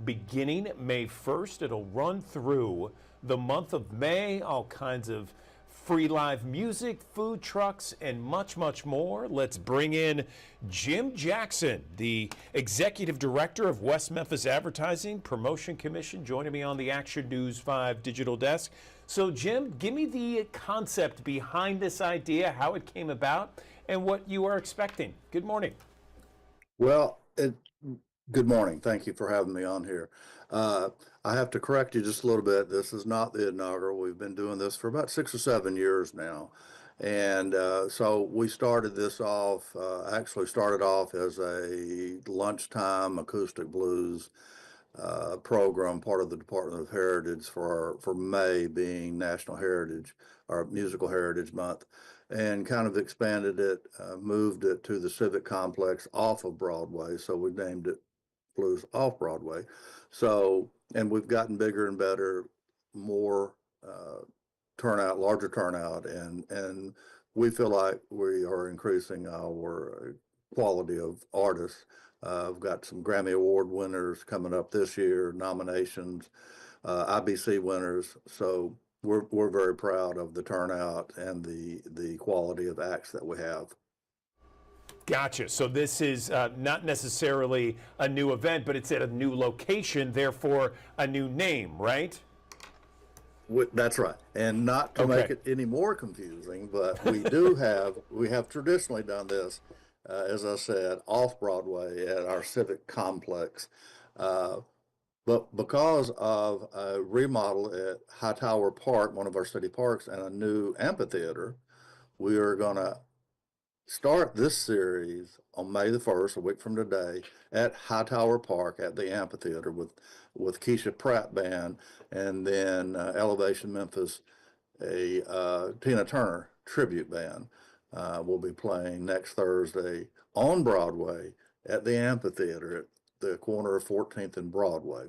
beginning May 1st. It'll run through the month of May. All kinds of free live music, food trucks, and much, much more. Let's bring in Jim Jackson, the Executive Director of West Memphis Advertising Promotion Commission, joining me on the Action News 5 Digital Desk. So, Jim, give me the concept behind this idea, how it came about, and what you are expecting. Good morning. Well, good morning. Thank you for having me on here. I have to correct you just a little bit. This is not the inaugural. We've been doing this for about 6 or 7 years now. And so we started this off, actually started off as a lunchtime acoustic blues program, part of the Department of Heritage for May being National Heritage or Musical Heritage Month, and kind of expanded it, moved it to the Civic Complex off of Broadway. So we named it Blues Off Broadway. So, and we've gotten bigger and better, more turnout, larger turnout, and we feel like we are increasing our quality of artists. We've got some Grammy Award winners coming up this year, nominations, IBC winners. So we're very proud of the turnout and the quality of acts that we have. Gotcha. So this is not necessarily a new event, but it's at a new location, therefore a new name, right? That's right. And not to make Okay. it any more confusing, but we have traditionally done this, as I said, off Broadway at our civic complex. Uh, but because of a remodel at Hightower Park, one of our city parks, and a new amphitheater, we are going to start this series on May the 1st, a week from today, at Hightower Park at the amphitheater with Keisha Pratt Band, and then Elevation Memphis, a Tina Turner tribute band, will be playing next Thursday on Broadway at the amphitheater at the corner of 14th and Broadway.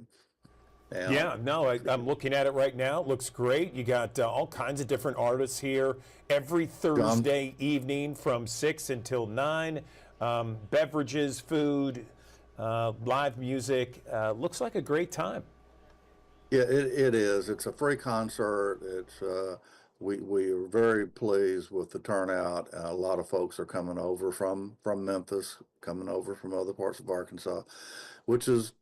Now, Yeah, no, I'm looking at it right now. It looks great. You got all kinds of different artists here every John, Thursday evening from 6 until 9. Beverages, food, live music. Looks like a great time. yeah, it is. It's a free concert. We are very pleased with the turnout. A lot of folks are coming over from Memphis, coming over from other parts of Arkansas, which is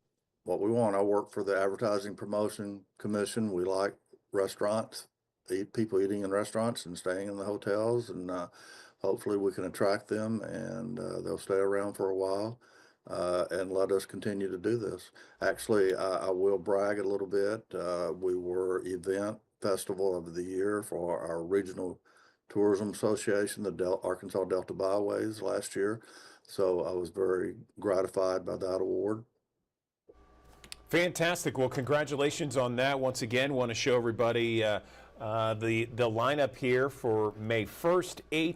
what we want. I work for the Advertising Promotion Commission. We like restaurants, people eating in restaurants and staying in the hotels, and hopefully we can attract them and they'll stay around for a while and let us continue to do this. Actually, I will brag a little bit. We were Event Festival of the Year for our Regional Tourism Association, the Arkansas Delta Byways last year. So I was very gratified by that award. Fantastic. Well, congratulations on that. Once again, want to show everybody the lineup here for May 1st, 8th,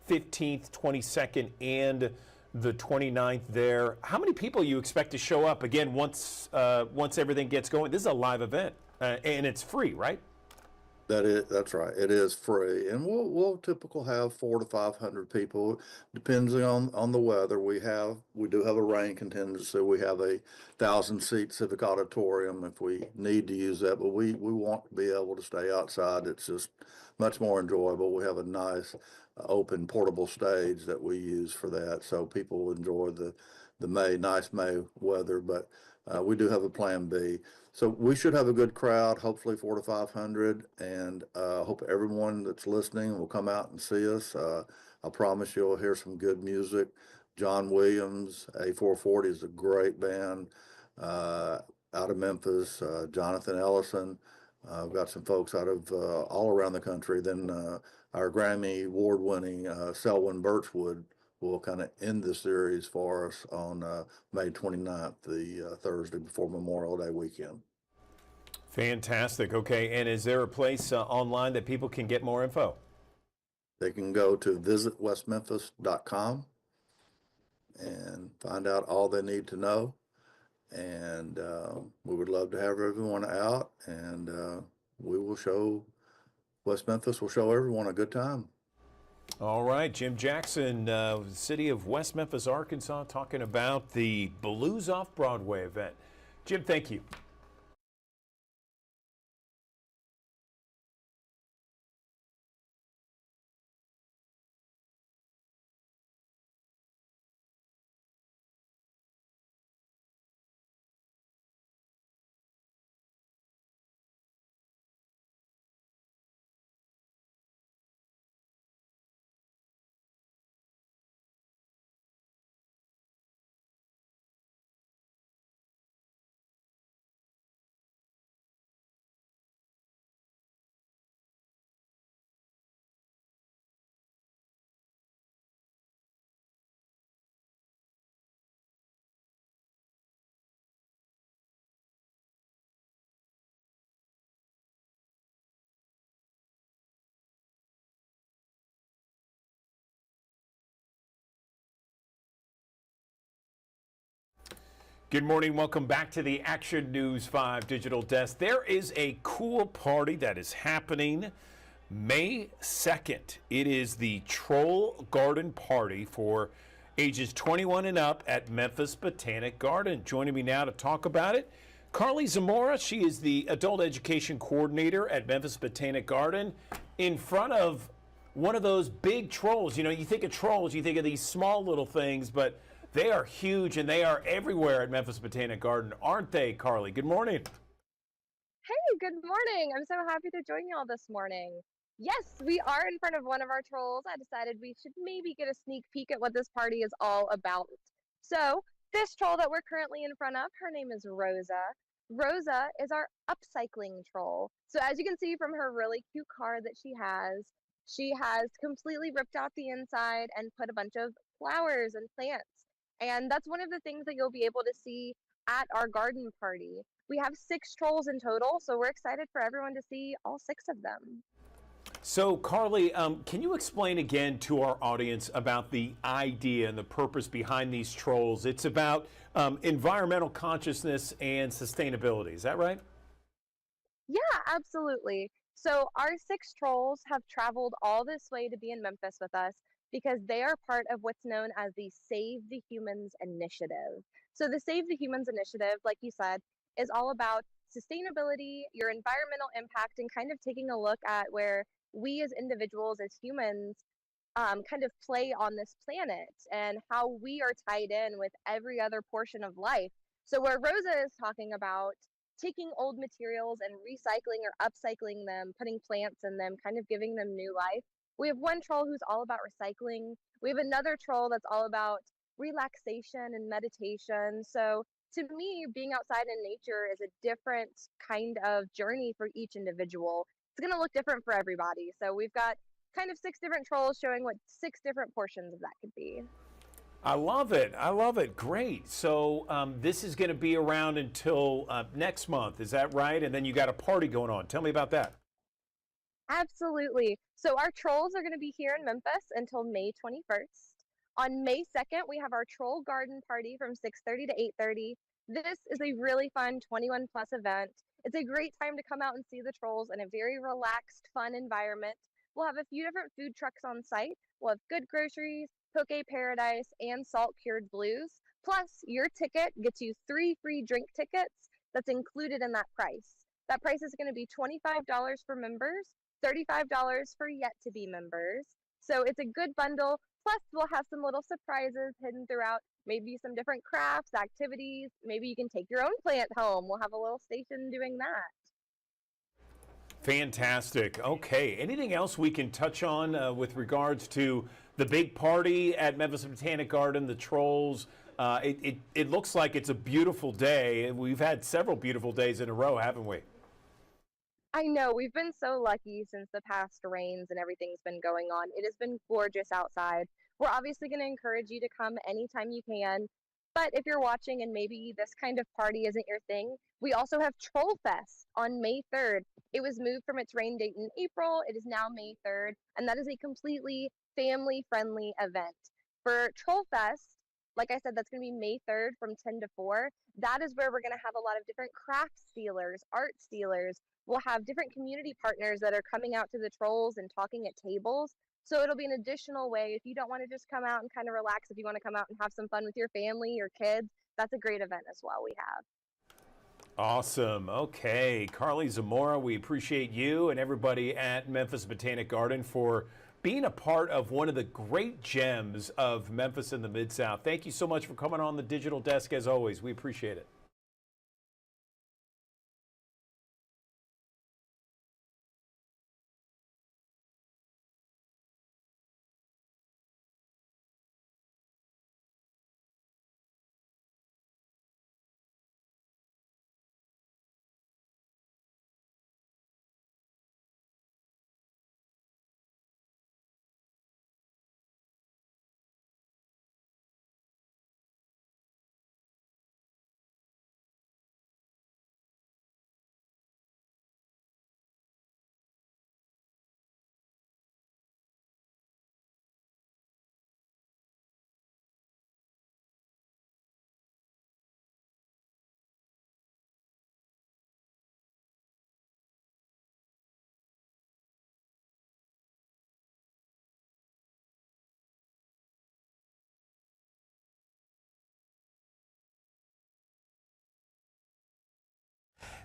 15th, 22nd, and the 29th there. How many people you expect to show up again once everything gets going? This is a live event, and it's free, right? That's right. It is free, and we'll typically have 400 to 500 people, depending on the weather. We do have a rain contingency. We have a 1,000-seat civic auditorium if we need to use that, but we want to be able to stay outside. It's just much more enjoyable. We have a nice open portable stage that we use for that, so people will enjoy the nice May weather. But we do have a plan B. So we should have a good crowd, hopefully 400 to 500, and hope everyone that's listening will come out and see us. I promise you'll hear some good music. John Williams, A440 is a great band out of Memphis. Jonathan Ellison. We've got some folks out of all around the country. Then our Grammy award-winning Selwyn Birchwood will kind of end the series for us on May 29th, the Thursday before Memorial Day weekend. Fantastic. Okay, and is there a place online that people can get more info? They can go to visitwestmemphis.com and find out all they need to know. And we would love to have everyone out, and West Memphis will show everyone a good time. All right, Jim Jackson, city of West Memphis, Arkansas, talking about the Blues Off Broadway event. Jim, thank you. Good morning. Welcome back to the Action News 5 Digital Desk. There is a cool party that is happening May 2nd. It is the Troll Garden Party for ages 21 and up at Memphis Botanic Garden. Joining me now to talk about it, Carly Zamora. She is the Adult Education Coordinator at Memphis Botanic Garden in front of one of those big trolls. You know, you think of trolls, you think of these small little things, but they are huge and they are everywhere at Memphis Botanic Garden, aren't they, Carly? Good morning. Hey, good morning. I'm so happy to join you all this morning. Yes, we are in front of one of our trolls. I decided we should maybe get a sneak peek at what this party is all about. So, this troll that we're currently in front of, her name is Rosa. Rosa is our upcycling troll. So, as you can see from her really cute car that she has completely ripped out the inside and put a bunch of flowers and plants. And that's one of the things that you'll be able to see at our garden party. We have 6 trolls in total, so we're excited for everyone to see all 6 of them. So, Carly, can you explain again to our audience about the idea and the purpose behind these trolls? It's about environmental consciousness and sustainability. Is that right? Yeah, absolutely. So our 6 trolls have traveled all this way to be in Memphis with us because they are part of what's known as the Save the Humans Initiative. So the Save the Humans Initiative, like you said, is all about sustainability, your environmental impact, and kind of taking a look at where we as individuals, as humans, kind of play on this planet and how we are tied in with every other portion of life. So, where Rosa is talking about taking old materials and recycling or upcycling them, putting plants in them, kind of giving them new life, we have one troll who's all about recycling. We have another troll that's all about relaxation and meditation. So, to me, being outside in nature is a different kind of journey for each individual. It's going to look different for everybody. So, we've got kind of 6 different trolls showing what 6 different portions of that could be. I love it. I love it. Great. So this is going to be around until next month. Is that right? And then you got a party going on. Tell me about that. Absolutely. So our trolls are going to be here in Memphis until May 21st. On May 2nd, we have our troll garden party from 6:30 to 8:30. This is a really fun 21 plus event. It's a great time to come out and see the trolls in a very relaxed, fun environment. We'll have a few different food trucks on site. We'll have good groceries, poke paradise, and salt cured blues. Plus, your ticket gets you 3 free drink tickets that's included in that price. That price is going to be $25 for members, $35 for yet to be members. So it's a good bundle. Plus, we'll have some little surprises hidden throughout, maybe some different crafts, activities. Maybe you can take your own plant home. We'll have a little station doing that. Fantastic. Okay. Anything else we can touch on with regards to the big party at Memphis Botanic Garden, the trolls? It looks like it's a beautiful day. We've had several beautiful days in a row, haven't we? I know, we've been so lucky since the past rains and everything's been going on. It has been gorgeous outside. We're obviously going to encourage you to come anytime you can. But if you're watching and maybe this kind of party isn't your thing, we also have Troll Fest on May 3rd. It was moved from its rain date in April. It is now May 3rd, and that is a completely family-friendly event. For Troll Fest, like I said, that's going to be May 3rd from 10 to 4. That is where we're going to have a lot of different crafts dealers, art dealers. We'll have different community partners that are coming out to the trolls and talking at tables. So it'll be an additional way if you don't want to just come out and kind of relax, if you want to come out and have some fun with your family, your kids, that's a great event as well we have. Awesome. Okay. Carly Zamora, we appreciate you and everybody at Memphis Botanic Garden for being a part of one of the great gems of Memphis in the Mid-South. Thank you so much for coming on the digital desk as always. We appreciate it.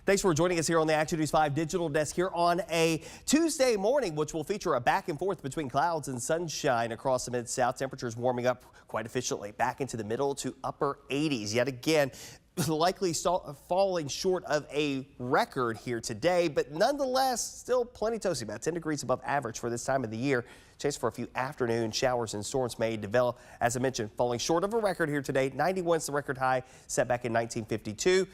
Thanks for joining us here on the Action News 5 Digital Desk here on a Tuesday morning, which will feature a back and forth between clouds and sunshine across the Mid-South. Temperatures warming up quite efficiently back into the middle to upper 80s. Yet again, likely falling short of a record here today, but nonetheless, still plenty toasty, about 10 degrees above average for this time of the year. Chance for a few afternoon showers and storms may develop. As I mentioned, falling short of a record here today. 91 is the record high set back in 1952.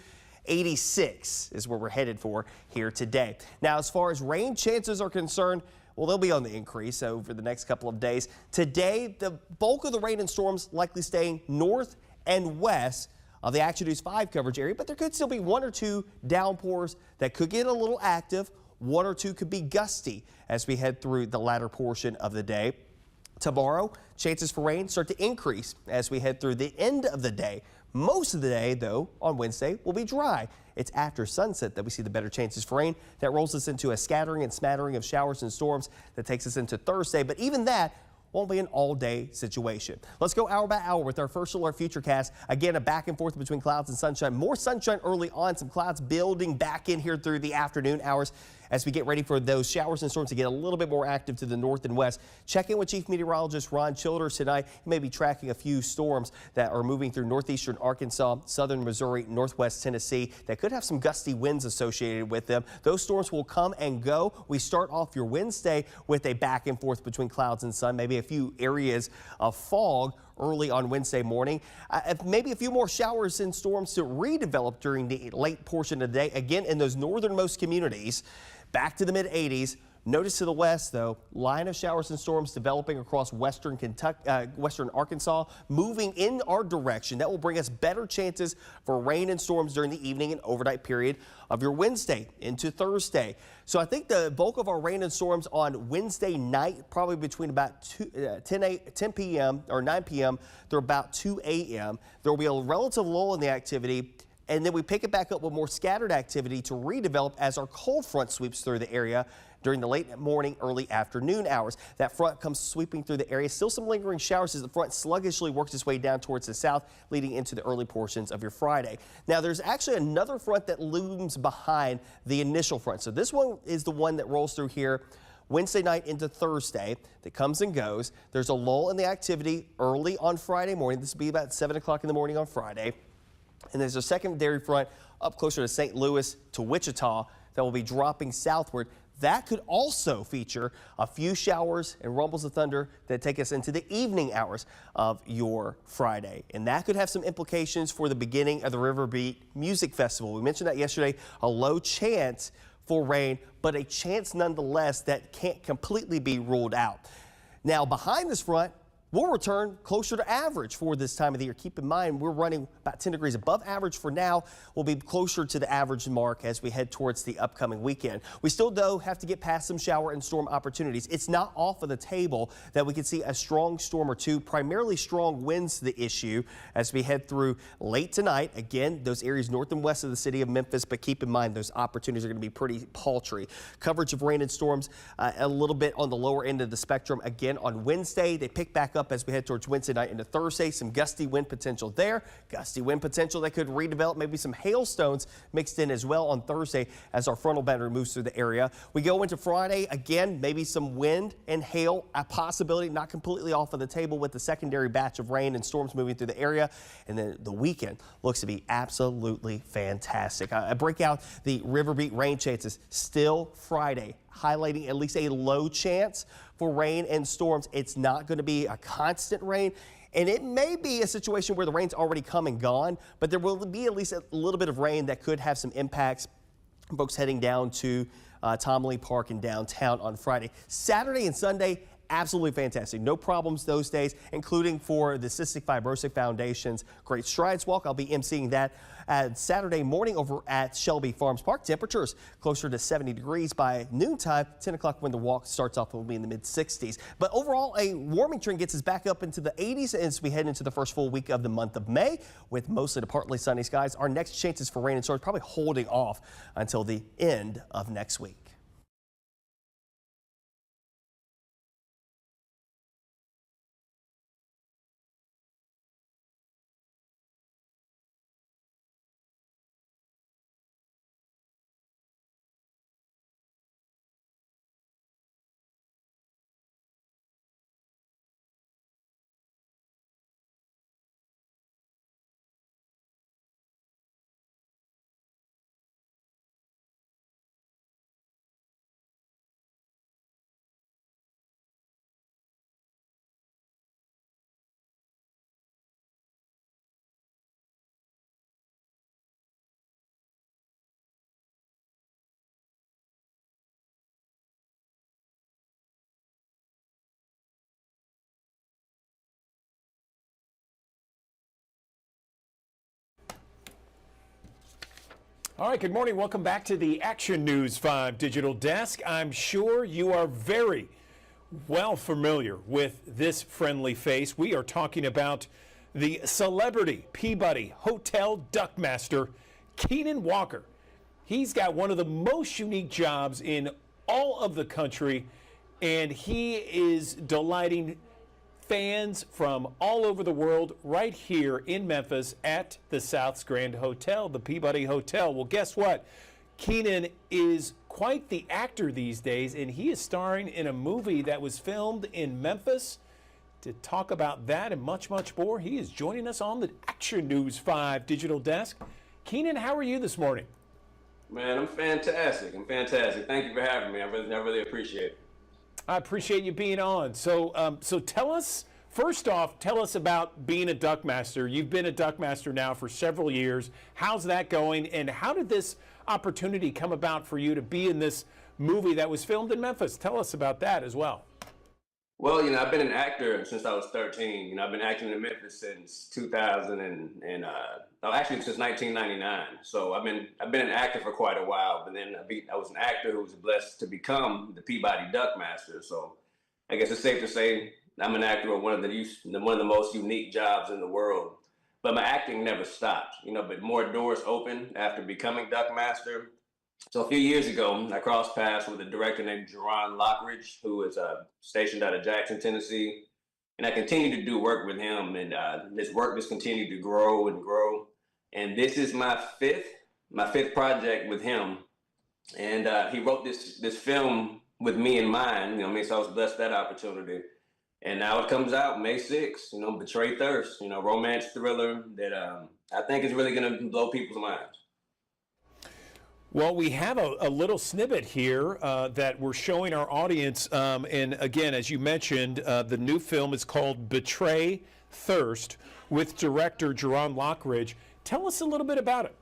86 is where we're headed for here today. Now, as far as rain chances are concerned, well, they'll be on the increase over the next couple of days. Today, the bulk of the rain and storms likely staying north and west of the Action News 5 coverage area, but there could still be one or two downpours that could get a little active. One or two could be gusty as we head through the latter portion of the day. Tomorrow, chances for rain start to increase as we head through the end of the day. Most of the day, though, on Wednesday will be dry. It's after sunset that we see the better chances for rain. That rolls us into a scattering and smattering of showers and storms that takes us into Thursday. But even that won't be an all-day situation. Let's go hour by hour with our first alert futurecast. Again, a back and forth between clouds and sunshine. More sunshine early on, some clouds building back in here through the afternoon hours as we get ready for those showers and storms to get a little bit more active to the north and west. Check in with Chief Meteorologist Ron Childers tonight. He may be tracking a few storms that are moving through northeastern Arkansas, southern Missouri, northwest Tennessee that could have some gusty winds associated with them. Those storms will come and go. We start off your Wednesday with a back and forth between clouds and sun, maybe a few areas of fog early on Wednesday morning. Maybe a few more showers and storms to redevelop during the late portion of the day. Again, in those northernmost communities, back to the mid 80s. Notice to the west, though, line of showers and storms developing across western western Arkansas, moving in our direction. That will bring us better chances for rain and storms during the evening and overnight period of your Wednesday into Thursday. So I think the bulk of our rain and storms on Wednesday night, probably between about 10 p.m. or 9 p.m. through about 2 a.m. There will be a relative lull in the activity. And then we pick it back up with more scattered activity to redevelop as our cold front sweeps through the area during the late morning, early afternoon hours. That front comes sweeping through the area. Still some lingering showers as the front sluggishly works its way down towards the south, leading into the early portions of your Friday. Now, there's actually another front that looms behind the initial front. So this one is the one that rolls through here Wednesday night into Thursday that comes and goes. There's a lull in the activity early on Friday morning. This will be about 7 o'clock in the morning on Friday. And there's a secondary front up closer to St. Louis to Wichita that will be dropping southward. That could also feature a few showers and rumbles of thunder that take us into the evening hours of your Friday. And that could have some implications for the beginning of the Riverbeat Music Festival. We mentioned that yesterday, a low chance for rain, but a chance nonetheless that can't completely be ruled out. Now, behind this front, we'll return closer to average for this time of the year. Keep in mind, we're running about 10 degrees above average for now. We'll be closer to the average mark as we head towards the upcoming weekend. We still, though, have to get past some shower and storm opportunities. It's not off of the table that we could see a strong storm or two, primarily strong winds the issue as we head through late tonight. Again, those areas north and west of the city of Memphis, but keep in mind those opportunities are going to be pretty paltry. Coverage of rain and storms a little bit on the lower end of the spectrum. Again, on Wednesday, they pick back up as we head towards Wednesday night into Thursday. Some gusty wind potential there. Gusty wind potential that could redevelop, maybe some hailstones mixed in as well on Thursday as our frontal boundary moves through the area. We go into Friday, again, maybe some wind and hail, a possibility, not completely off of the table with the secondary batch of rain and storms moving through the area. And then the weekend looks to be absolutely fantastic. I break out the Riverbeat rain chances still Friday, highlighting at least a low chance for rain and storms. It's not going to be a constant rain, and it may be a situation where the rain's already come and gone, but there will be at least a little bit of rain that could have some impacts. Folks heading down to Tom Lee Park in downtown on Friday. Saturday and Sunday, absolutely fantastic. No problems those days, including for the Cystic Fibrosis Foundation's Great Strides Walk. I'll be emceeing that Saturday morning over at Shelby Farms Park. Temperatures closer to 70 degrees by noontime. 10 o'clock when the walk starts off, will be in the mid 60s. But overall, a warming trend gets us back up into the 80s as we head into the first full week of the month of May with mostly to partly sunny skies. Our next chances for rain and storms probably holding off until the end of next week. All right, good morning. Welcome back to the Action News 5 Digital Desk. I'm sure you are very well familiar with this friendly face. We are talking about the celebrity Peabody Hotel Duckmaster, Keenan Walker. He's got one of the most unique jobs in all of the country, and he is delighting fans from all over the world right here in Memphis at the South's Grand Hotel, the Peabody Hotel. Well, guess what? Keenan is quite the actor these days, and he is starring in a movie that was filmed in Memphis. To talk about that and much, much more, he is joining us on the Action News 5 Digital Desk. Keenan, how are you this morning? Man, I'm fantastic. Thank you for having me. I really appreciate it. I appreciate you being on. So tell us, first off, tell us about being a Duckmaster. You've been a Duckmaster now for several years. How's that going? And how did this opportunity come about for you to be in this movie that was filmed in Memphis? Tell us about that as well. Well, I've been an actor since I was 13. I've been acting in Memphis since 2000 actually since 1999. So I've been an actor for quite a while. But then I was an actor who was blessed to become the Peabody Duckmaster. So I guess it's safe to say I'm an actor of one of the most unique jobs in the world. But my acting never stopped. But more doors opened after becoming Duckmaster. So a few years ago, I crossed paths with a director named Jerron Lockridge, who is stationed out of Jackson, Tennessee. And I continued to do work with him, and this work just continued to grow and grow. And this is my fifth project with him. And he wrote this film with me in mind, so I was blessed with that opportunity. And now it comes out May 6th, Betray Thirst, romance thriller that I think is really going to blow people's minds. Well, we have a little snippet here that we're showing our audience. And again, as you mentioned, the new film is called Betray Thirst with director Jerron Lockridge. Tell us a little bit about it.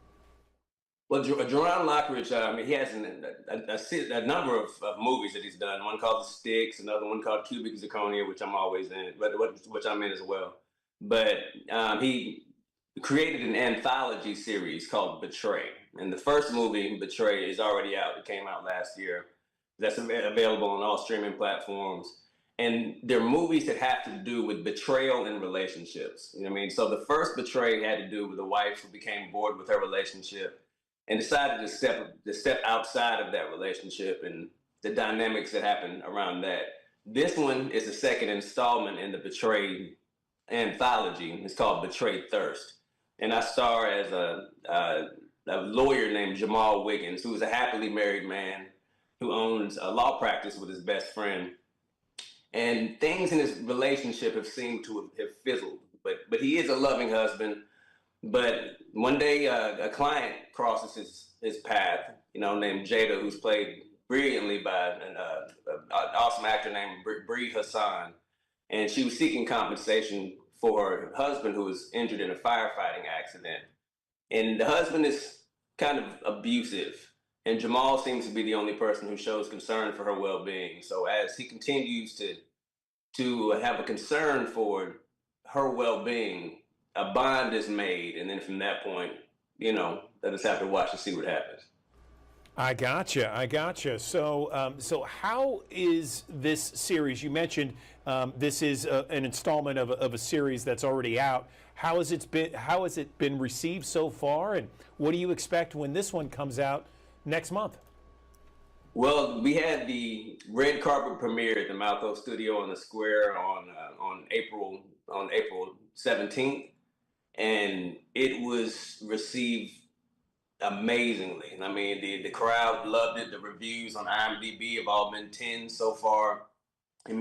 Well, Jerron Lockridge, he has a number of movies that he's done. One called The Sticks, another one called Cubic Zirconia, which I'm always in, which I'm in as well. But he created an anthology series called Betray. And the first movie, Betray, is already out. It came out last year. That's available on all streaming platforms. And they're movies that have to do with betrayal in relationships. So the first Betray had to do with a wife who became bored with her relationship and decided to step outside of that relationship and the dynamics that happen around that. This one is the second installment in the Betray anthology. It's called Betray Thirst. And I star as a lawyer named Jamal Wiggins, who is a happily married man who owns a law practice with his best friend. And things in his relationship have seemed to have fizzled, but he is a loving husband. But one day a client crosses his path, named Jada, who's played brilliantly by an awesome actor named Bree Hassan. And she was seeking compensation for her husband, who was injured in a firefighting accident. And the husband is kind of abusive, and Jamal seems to be the only person who shows concern for her well-being. So as he continues to have a concern for her well-being, a bond is made, and then from that point, they just have to watch and see what happens. I gotcha. So how is this series? You mentioned this is an installment of a series that's already out. How has it been received so far, and what do you expect when this one comes out next month? Well, we had the red carpet premiere at the Malco Studio on the Square on April 17th, and it was received amazingly. The crowd loved it. The reviews on IMDb have all been 10 so far. I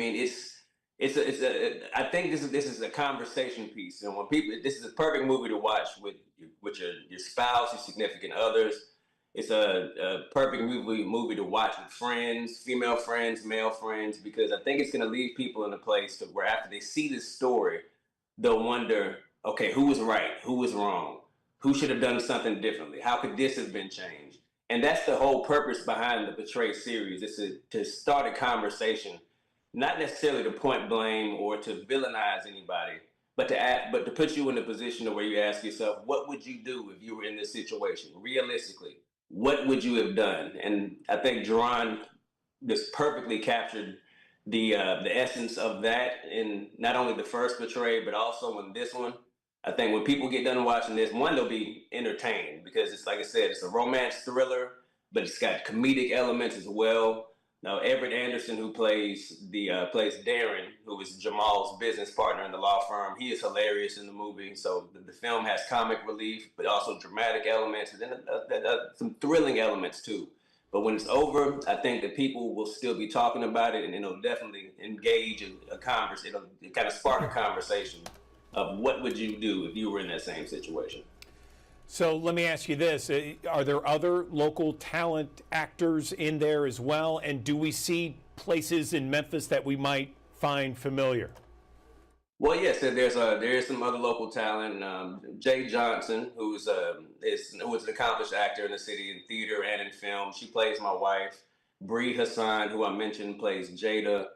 think this is a conversation piece, and this is a perfect movie to watch with your spouse, your significant others. It's a perfect movie to watch with friends, female friends, male friends, because I think it's going to leave people in a place where after they see this story, they'll wonder, okay, who was right? Who was wrong? Who should have done something differently? How could this have been changed? And that's the whole purpose behind the Betray series, is to start a conversation, not necessarily to point blame or to villainize anybody, but to put you in a position where you ask yourself, what would you do if you were in this situation? Realistically, what would you have done? And I think Jerron just perfectly captured the essence of that in not only the first portray, but also in this one. I think when people get done watching this, one, they'll be entertained because it's like I said, it's a romance thriller, but it's got comedic elements as well. Now, Everett Anderson, who plays Darren, who is Jamal's business partner in the law firm, he is hilarious in the movie. So the film has comic relief, but also dramatic elements, and then some thrilling elements too. But when it's over, I think that people will still be talking about it, and it'll definitely engage in a conversation. It'll kind of spark a conversation of what would you do if you were in that same situation. So let me ask you this. Are there other local talent actors in there as well? And do we see places in Memphis that we might find familiar? Well, yes, there is some other local talent. Jay Johnson, who is an accomplished actor in the city in theater and in film. She plays my wife. Bree Hassan, who I mentioned, plays Jada.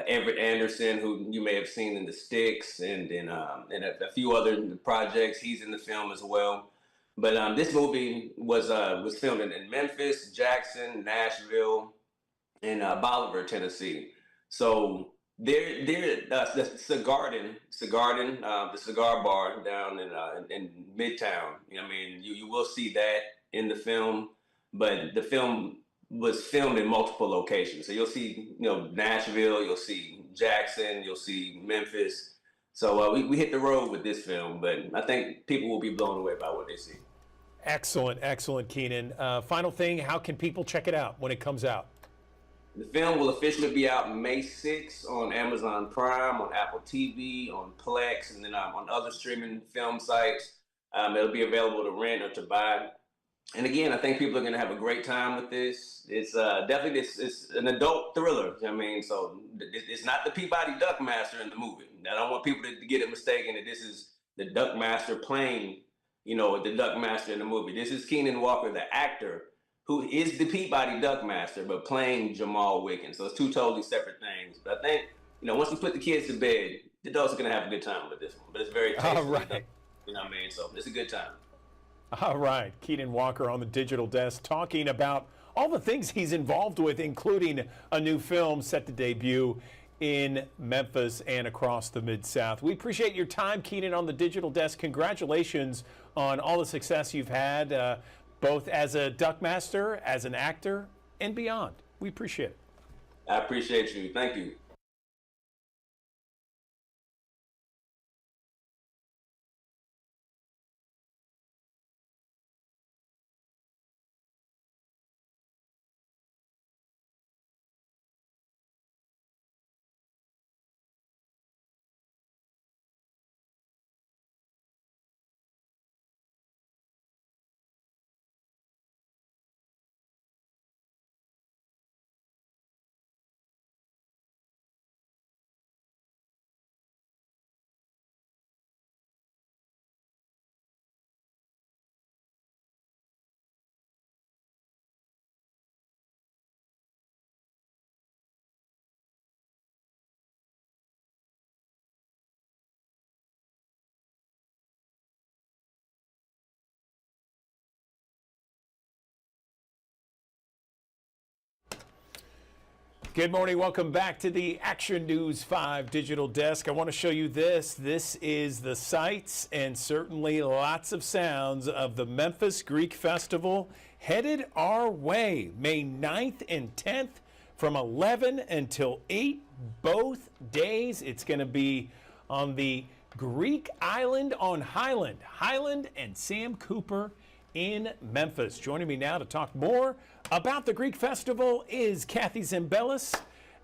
Everett Anderson, who you may have seen in The Sticks and in a few other projects. He's in the film as well. But this movie was filmed in Memphis, Jackson, Nashville, and Bolivar, Tennessee. So the cigar bar down in Midtown. I mean, you will see that in the film, but the film was filmed in multiple locations. So you'll see, Nashville, you'll see Jackson, you'll see Memphis. So we hit the road with this film, but I think people will be blown away by what they see. Excellent, excellent, Keenan. Final thing, how can people check it out when it comes out? The film will officially be out May 6th on Amazon Prime, on Apple TV, on Plex, and then on other streaming film sites. It'll be available to rent or to buy. And again, I think people are going to have a great time with this. It's definitely it's an adult thriller. I mean, so it's not the Peabody Duckmaster in the movie. I don't want people to get it mistaken that this is the Duckmaster playing, the Duckmaster in the movie. This is Keenan Walker, the actor, who is the Peabody Duckmaster, but playing Jamal Wiggins. So it's two totally separate things. But I think, once we put the kids to bed, the adults are going to have a good time with this one. But it's very tasty. All right. You know what I mean? So it's a good time. All right. Keenan Walker on the digital desk talking about all the things he's involved with, including a new film set to debut in Memphis and across the Mid-South. We appreciate your time, Keenan, on the digital desk. Congratulations on all the success you've had, both as a Duckmaster, as an actor, and beyond. We appreciate it. I appreciate you. Thank you. Good morning. Welcome back to the Action News 5 digital desk. I want to show you this. This is the sights and certainly lots of sounds of the Memphis Greek Festival headed our way May 9th and 10th from 11 until 8 both days. It's going to be on the Greek island on Highland and Sam Cooper in Memphis. Joining me now to talk more about the Greek Festival is Kathy Zimbelis.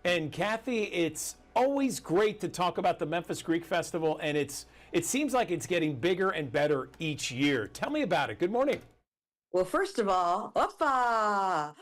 And Kathy, it's always great to talk about the Memphis Greek Festival, and it seems like it's getting bigger and better each year. Tell me about it. Good morning. Well, first of all, oppa!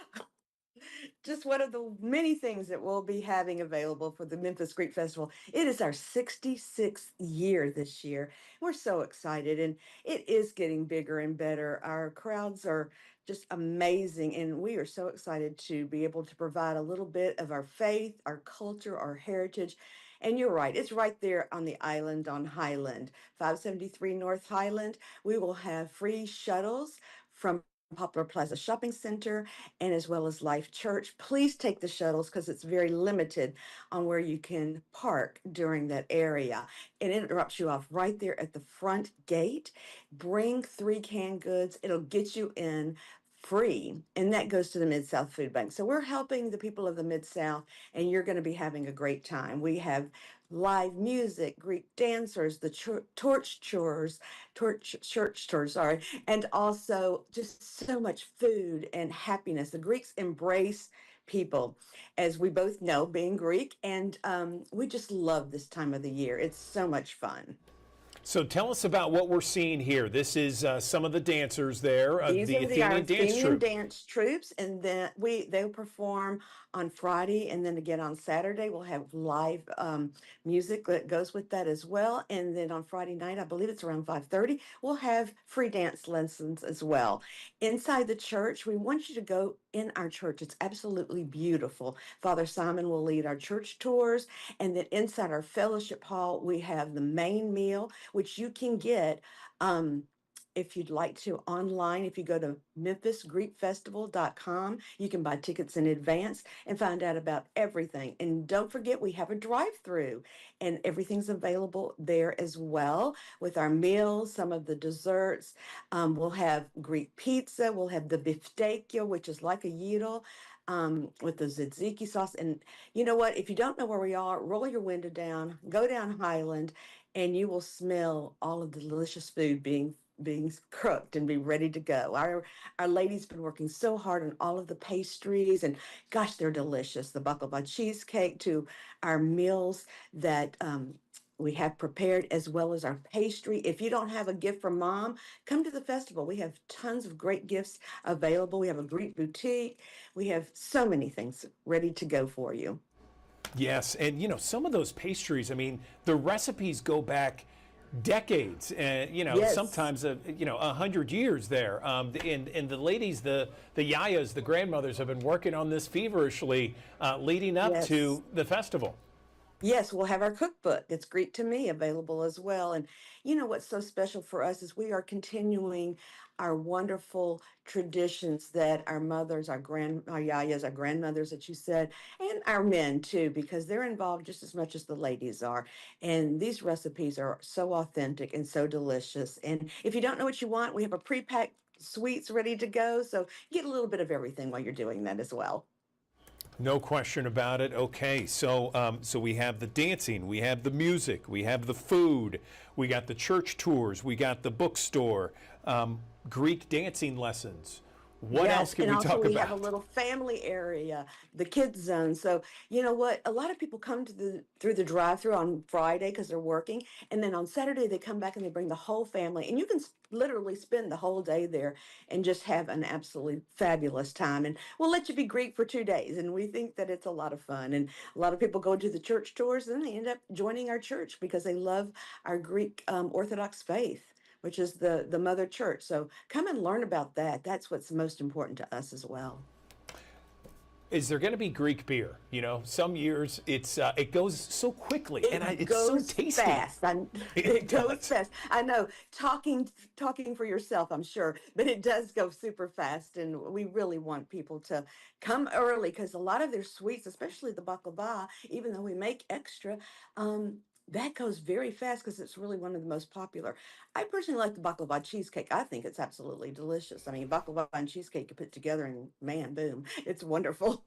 Just one of the many things that we'll be having available for the Memphis Greek Festival. It is our 66th year this year. We're so excited, and it is getting bigger and better. Our crowds are just amazing, and we are so excited to be able to provide a little bit of our faith, our culture, our heritage. And you're right, it's right there on the island on Highland, 573 North Highland. We will have free shuttles from Poplar Plaza Shopping Center, and as well as Life Church. Please take the shuttles because it's very limited on where you can park during that area. And it drops you off right there at the front gate. Bring 3 canned goods. It'll get you in free, and that goes to the Mid-South Food Bank. So we're helping the people of the Mid-South, and you're going to be having a great time. We have live music, Greek dancers, the church tours, sorry, and also just so much food and happiness. The Greeks embrace people, as we both know, being Greek, and we just love this time of the year. It's so much fun. So tell us about what we're seeing here. This is some of the dancers there, These the are Athenian dance Athenian troupe. dance troops, and then they'll perform on Friday, and then again on Saturday we'll have live music that goes with that as well. And then on Friday night, I believe it's around 5:30, we'll have free dance lessons as well. Inside the church, we want you to go in our church. It's absolutely beautiful. Father Simon will lead our church tours, and then inside our fellowship hall, we have the main meal, which you can get if you'd like to online. If you go to memphisgreekfestival.com, you can buy tickets in advance and find out about everything. And don't forget, we have a drive-through, and everything's available there as well with our meals, some of the desserts. We'll have Greek pizza. We'll have the biftekia, which is like a gyro, with the tzatziki sauce. And you know what? If you don't know where we are, roll your window down, go down Highland, and you will smell all of the delicious food being cooked and be ready to go. Our lady's been working so hard on all of the pastries, and gosh, they're delicious. The baklava cheesecake, to our meals that we have prepared, as well as our pastry. If you don't have a gift from mom, come to the festival. We have tons of great gifts available. We have a Greek boutique. We have so many things ready to go for you. Yes, and you know, some of those pastries, I mean, the recipes go back decades, and you know, Yes. sometimes 100 years there. And the ladies, the yayas, the grandmothers, have been working on this feverishly leading up Yes. to the festival. Yes, we'll have our cookbook. It's Greek to Me available as well. And you know what's so special for us is we are continuing our wonderful traditions that our mothers, our yayas, our grandmothers that you said, and our men too, because they're involved just as much as the ladies are. And these recipes are so authentic and so delicious. And if you don't know what you want, we have a pre-packed sweets ready to go. So get a little bit of everything while you're doing that as well. No question about it. Okay, so we have the dancing, we have the music, we have the food, we got the church tours, we got the bookstore, Greek dancing lessons. What Yes, else can and we also talk we about? have a little family area, the kids zone. So you know what? A lot of people come to through the drive-through on Friday because they're working, and then on Saturday they come back and they bring the whole family, and you can literally spend the whole day there and just have an absolutely fabulous time. And we'll let you be Greek for 2 days, and we think that it's a lot of fun. And a lot of people go to the church tours, and they end up joining our church because they love our Greek Orthodox faith, which is the mother church. So come and learn about that. That's what's most important to us as well. Is there going to be Greek beer? You know, some years it goes so quickly, and It it's so goes tasty. fast. It It goes does. fast. I know, talking for yourself, I'm sure, but it does go super fast. And we really want people to come early because a lot of their sweets, especially the baklava, even though we make extra, that goes very fast because it's really one of the most popular. I personally like the baklava cheesecake. I think it's absolutely delicious. I mean, baklava and cheesecake you put together, and man, boom, it's wonderful.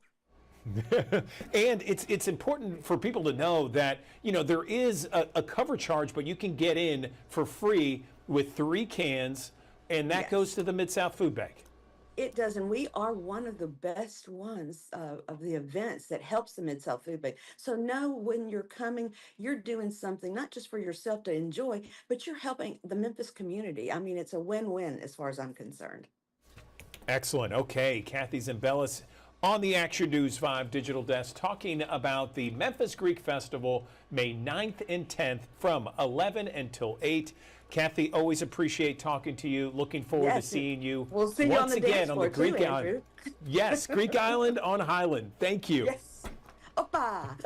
And it's important for people to know that, you know, there is a cover charge, but you can get in for free with 3 cans, and that goes Yes. to the Mid-South Food Bank. It does, and we are one of the best ones of the events that helps the Mid-South Food Bank. So know when you're coming, you're doing something not just for yourself to enjoy, but you're helping the Memphis community. I mean, it's a win-win as far as I'm concerned. Excellent. Okay, Kathy Zimbelis on the Action News 5 digital desk talking about the Memphis Greek Festival, May 9th and 10th from 11 until 8. Kathy, always appreciate talking to you. Looking forward to Yes, seeing you we'll see you on once the again dance on the floor too, Greek Island. Andrew. Yes, Greek Island on Highland. Thank you. Yes. Opa.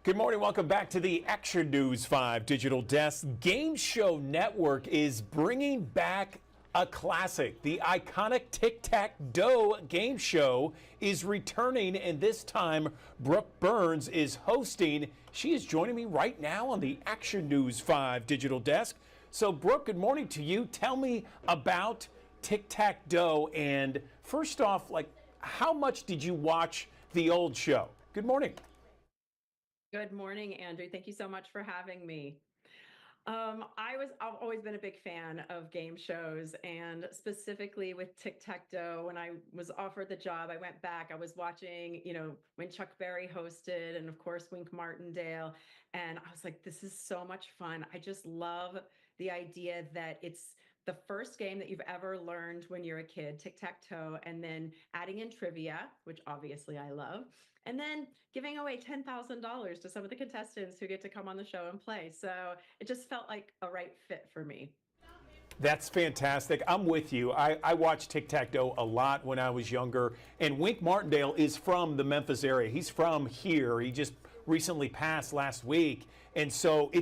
Good morning. Welcome back to the Action News 5 Digital Desk. Game Show Network is bringing back a classic. The iconic Tic Tac Dough game show is returning, and this time Brooke Burns is hosting. She is joining me right now on the Action News 5 Digital Desk. So, Brooke, good morning to you. Tell me about Tic Tac Dough, and first off, how much did you watch the old show? Good morning. Good morning, Andrew. Thank you so much for having me. I've always been a big fan of game shows, and specifically with Tic Tac Dough. When I was offered the job, I went back. I was watching, when Chuck Berry hosted, and of course Wink Martindale, and I was like, this is so much fun. I just love the idea that it's the first game that you've ever learned when you're a kid, tic tac toe, and then adding in trivia, which obviously I love, and then giving away $10,000 to some of the contestants who get to come on the show and play. So it just felt like a right fit for me. That's fantastic. I'm with you. I watched Tic Tac Dough a lot when I was younger, and Wink Martindale is from the Memphis area. He's from here. He just recently passed last week, and so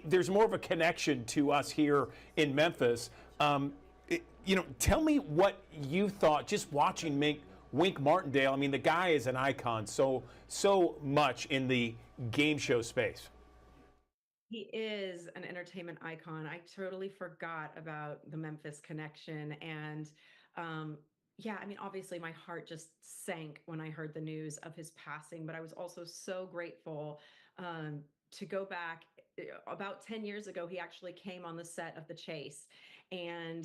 there's more of a connection to us here in Memphis. Tell me what you thought just watching Wink Martindale. I mean, the guy is an icon so much in the game show space. He is an entertainment icon. I totally forgot about the Memphis connection. And obviously my heart just sank when I heard the news of his passing, but I was also so grateful to go back. About 10 years ago, he actually came on the set of The Chase and,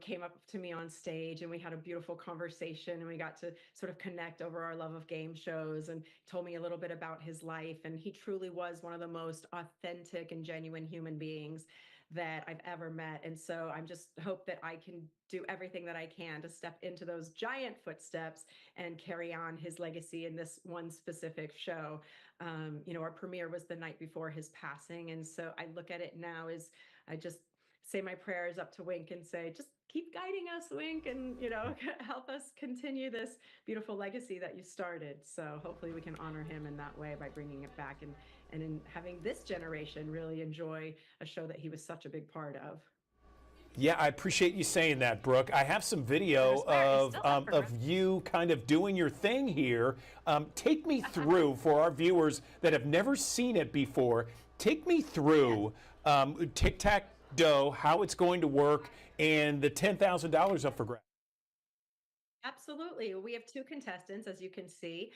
came up to me on stage, and we had a beautiful conversation, and we got to sort of connect over our love of game shows, and told me a little bit about his life. And he truly was one of the most authentic and genuine human beings that I've ever met. And so I just hope that I can do everything that I can to step into those giant footsteps and carry on his legacy in this one specific show. Our premiere was the night before his passing. And so I look at it now as I just say my prayers up to Wink and say, just keep guiding us, Wink, and, help us continue this beautiful legacy that you started. So hopefully we can honor him in that way by bringing it back and in having this generation really enjoy a show that he was such a big part of. Yeah, I appreciate you saying that, Brooke. I have some video of you kind of doing your thing here. Take me through, for our viewers that have never seen it before, take me through Tic Tac Dough, how it's going to work, and the $10,000 up for grabs. Absolutely. We have two contestants, as you can see,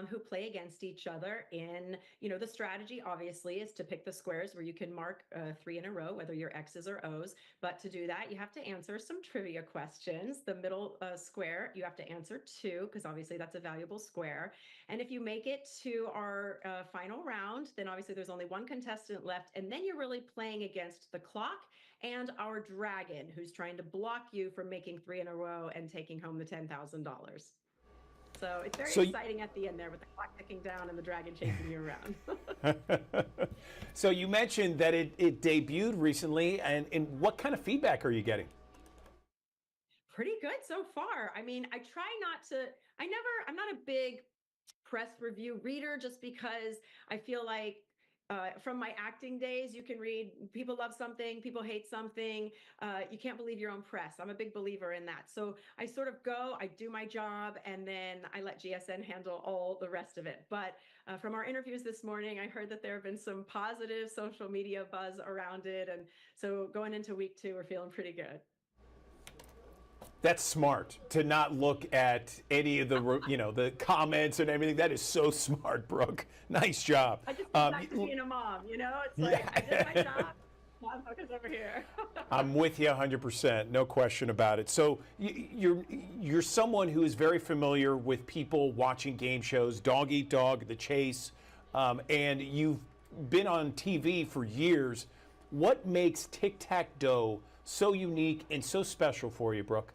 who play against each other in, the strategy obviously is to pick the squares where you can mark 3 in a row, whether you're X's or O's. But to do that, you have to answer some trivia questions. The middle square, you have to answer 2, because obviously that's a valuable square. And if you make it to our final round, then obviously there's only one contestant left. And then you're really playing against the clock and our dragon, who's trying to block you from making 3 in a row and taking home the $10,000. So it's very exciting at the end there with the clock ticking down and the dragon chasing you around. So you mentioned that it debuted recently, and what kind of feedback are you getting? Pretty good so far. I mean, I try not to, I'm not a big press review reader, just because I feel like from my acting days, you can read people love something, people hate something. You can't believe your own press. I'm a big believer in that. So I sort of go, I do my job, and then I let GSN handle all the rest of it. But from our interviews this morning, I heard that there have been some positive social media buzz around it. And so going into week 2, we're feeling pretty good. That's smart to not look at any of the, the comments and everything. That is so smart, Brooke. Nice job. I just go back to being a mom, It's like, I did my job. Now focus over here. I'm with you 100%, no question about it. So you're someone who is very familiar with people watching game shows, Dog Eat Dog, The Chase, and you've been on TV for years. What makes Tic Tac Dough so unique and so special for you, Brooke?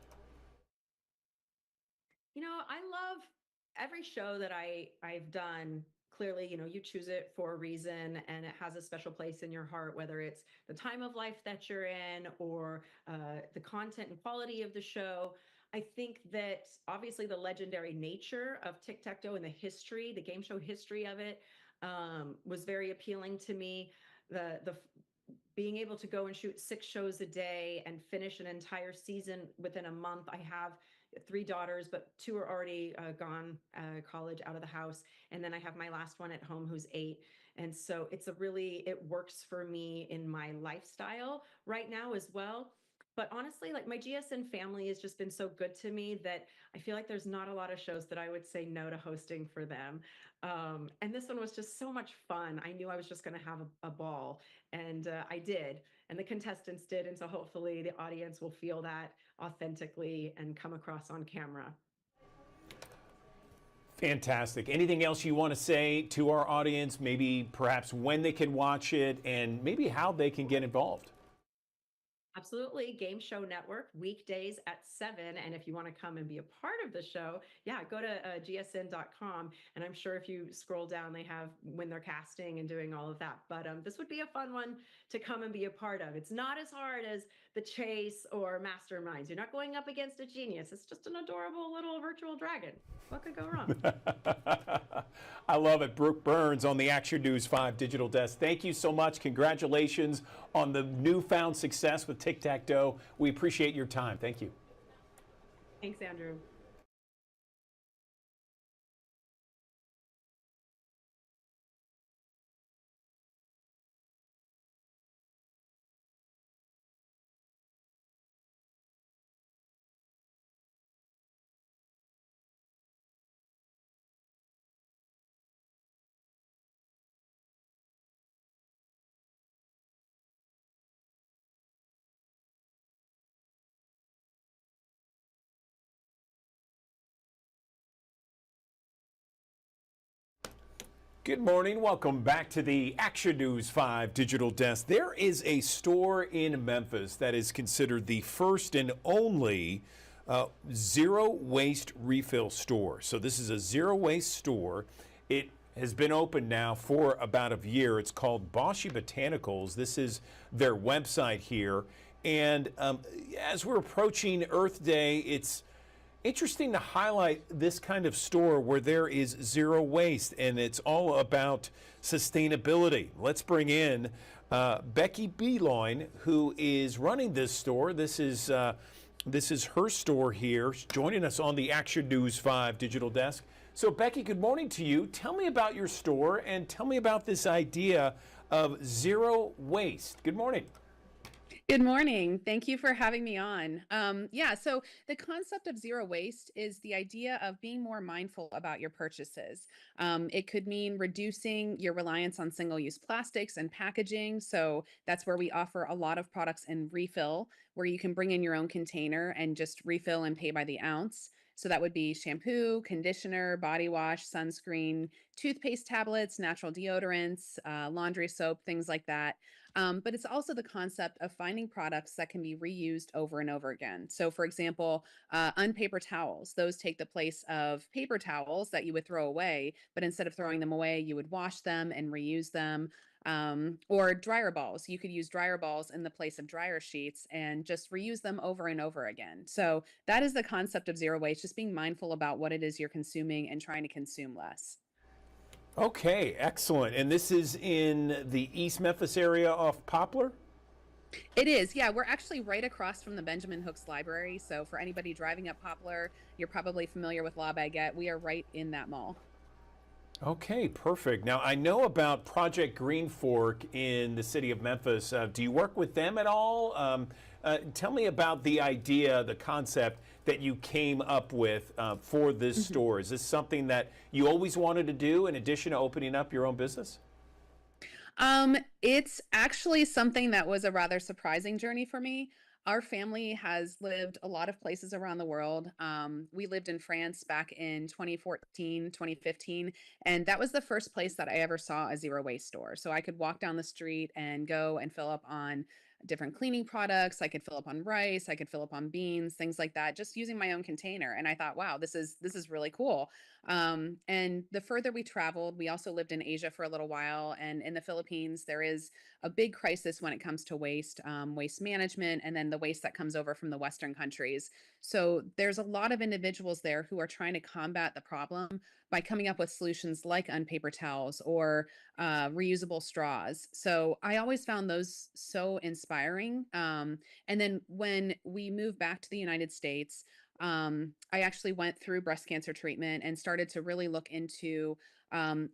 I love every show that I've done. Clearly, you choose it for a reason, and it has a special place in your heart, whether it's the time of life that you're in or the content and quality of the show. I think that obviously the legendary nature of Tic Tac Dough and the history, the game show history of it, was very appealing to me. The being able to go and shoot 6 shows a day and finish an entire season within a month. I have 3 daughters, but 2 are already gone college, out of the house, and then I have my last one at home who's 8. And so it works for me in my lifestyle right now as well. But honestly, like, my GSN family has just been so good to me that I feel like there's not a lot of shows that I would say no to hosting for them. And this one was just so much fun. I knew I was just going to have a ball, and I did, and the contestants did. And so hopefully the audience will feel that authentically and come across on camera. Fantastic. Anything else you want to say to our audience? Maybe perhaps when they can watch it and maybe how they can get involved? Absolutely. Game Show Network, weekdays at 7. And if you want to come and be a part of the show, yeah, go to gsn.com. And I'm sure if you scroll down, they have when they're casting and doing all of that. But this would be a fun one to come and be a part of. It's not as hard as The Chase or Masterminds. You're not going up against a genius. It's just an adorable little virtual dragon. What could go wrong? I love it. Brooke Burns on the Action News 5 Digital Desk. Thank you so much. Congratulations on the newfound success with Tic Tac Dough. We appreciate your time. Thank you. Thanks, Andrew. Good morning. Welcome back to the Action News 5 Digital Desk. There is a store in Memphis that is considered the first and only zero waste refill store. So this is a zero waste store. It has been open now for about a year. It's called Boschi Botanicals. This is their website here. And as we're approaching Earth Day, it's interesting to highlight this kind of store where there is zero waste and it's all about sustainability. Let's bring in Becky Beloin, who is running this store. This is her store here. She's joining us on the Action News 5 Digital Desk. So Becky, good morning to you. Tell me about your store and tell me about this idea of zero waste. Good morning. Good morning. Thank you for having me on. So the concept of zero waste is the idea of being more mindful about your purchases. It could mean reducing your reliance on single-use plastics and packaging. So that's where we offer a lot of products in refill, where you can bring in your own container and just refill and pay by the ounce. So that would be shampoo, conditioner, body wash, sunscreen, toothpaste tablets, natural deodorants, laundry soap, things like that. But it's also the concept of finding products that can be reused over and over again. So for example, unpaper towels, those take the place of paper towels that you would throw away, but instead of throwing them away, you would wash them and reuse them. Or dryer balls. You could use dryer balls in the place of dryer sheets and just reuse them over and over again. So that is the concept of zero waste, just being mindful about what it is you're consuming and trying to consume less. Okay, excellent. And this is in the East Memphis area off Poplar? It is, yeah. We're actually right across from the Benjamin Hooks Library. So for anybody driving up Poplar, you're probably familiar with La Baguette. We are right in that mall. Okay, perfect. Now, I know about Project Green Fork in the city of Memphis. Do you work with them at all? Tell me about the idea, the concept that you came up with for this store. Is this something that you always wanted to do in addition to opening up your own business? It's actually something that was a rather surprising journey for me. Our family has lived a lot of places around the world. We lived in France back in 2014, 2015, and that was the first place that I ever saw a zero waste store. So I could walk down the street and go and fill up on different cleaning products. I could fill up on rice. I could fill up on beans, things like that, just using my own container. And I thought, wow, this is really cool. And the further we traveled, we also lived in Asia for a little while. And in the Philippines, there is a big crisis when it comes to waste, waste management, and then the waste that comes over from the Western countries. So there's a lot of individuals there who are trying to combat the problem by coming up with solutions like unpaper towels or reusable straws. So I always found those so inspiring. And then when we moved back to the United States, I actually went through breast cancer treatment and started to really look into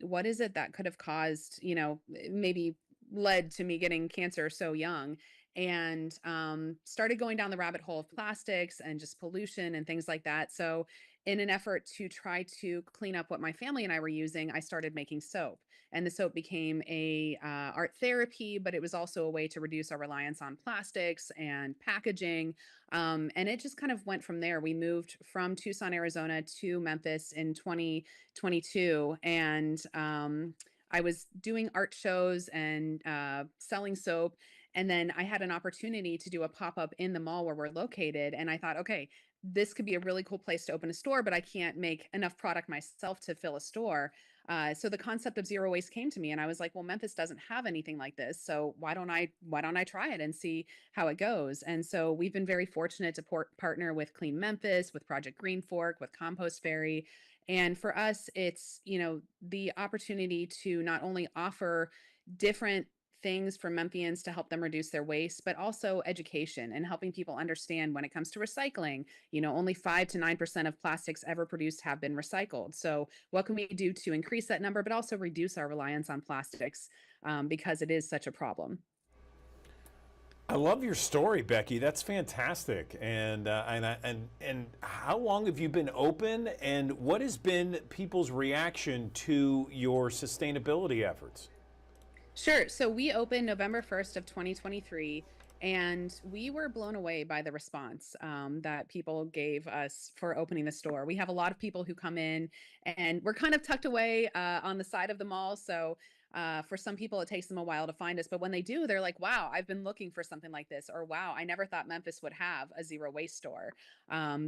what is it that could have caused, maybe led to me getting cancer so young, and started going down the rabbit hole of plastics and just pollution and things like that. So in an effort to try to clean up what my family and I were using, I started making soap, and the soap became a art therapy, but it was also a way to reduce our reliance on plastics and packaging. And it just kind of went from there. We moved from Tucson, Arizona to Memphis in 2022. And I was doing art shows and selling soap. And then I had an opportunity to do a pop up in the mall where we're located. And I thought, okay, this could be a really cool place to open a store, but I can't make enough product myself to fill a store. So the concept of zero waste came to me, and I was like, well, Memphis doesn't have anything like this, so why don't I try it and see how it goes? And so we've been very fortunate to partner with Clean Memphis, with Project Green Fork, with Compost Fairy. And for us, it's, the opportunity to not only offer different things for Memphians to help them reduce their waste, but also education and helping people understand when it comes to recycling. Only 5 to 9% of plastics ever produced have been recycled. So what can we do to increase that number, but also reduce our reliance on plastics, because it is such a problem? I love your story, Becky. That's fantastic. And how long have you been open, and what has been people's reaction to your sustainability efforts? Sure. So we opened November 1st of 2023, and we were blown away by the response that people gave us for opening the store. We have a lot of people who come in, and we're kind of tucked away on the side of the mall. So for some people, it takes them a while to find us. But when they do, they're like, wow, I've been looking for something like this. Or wow, I never thought Memphis would have a zero waste store.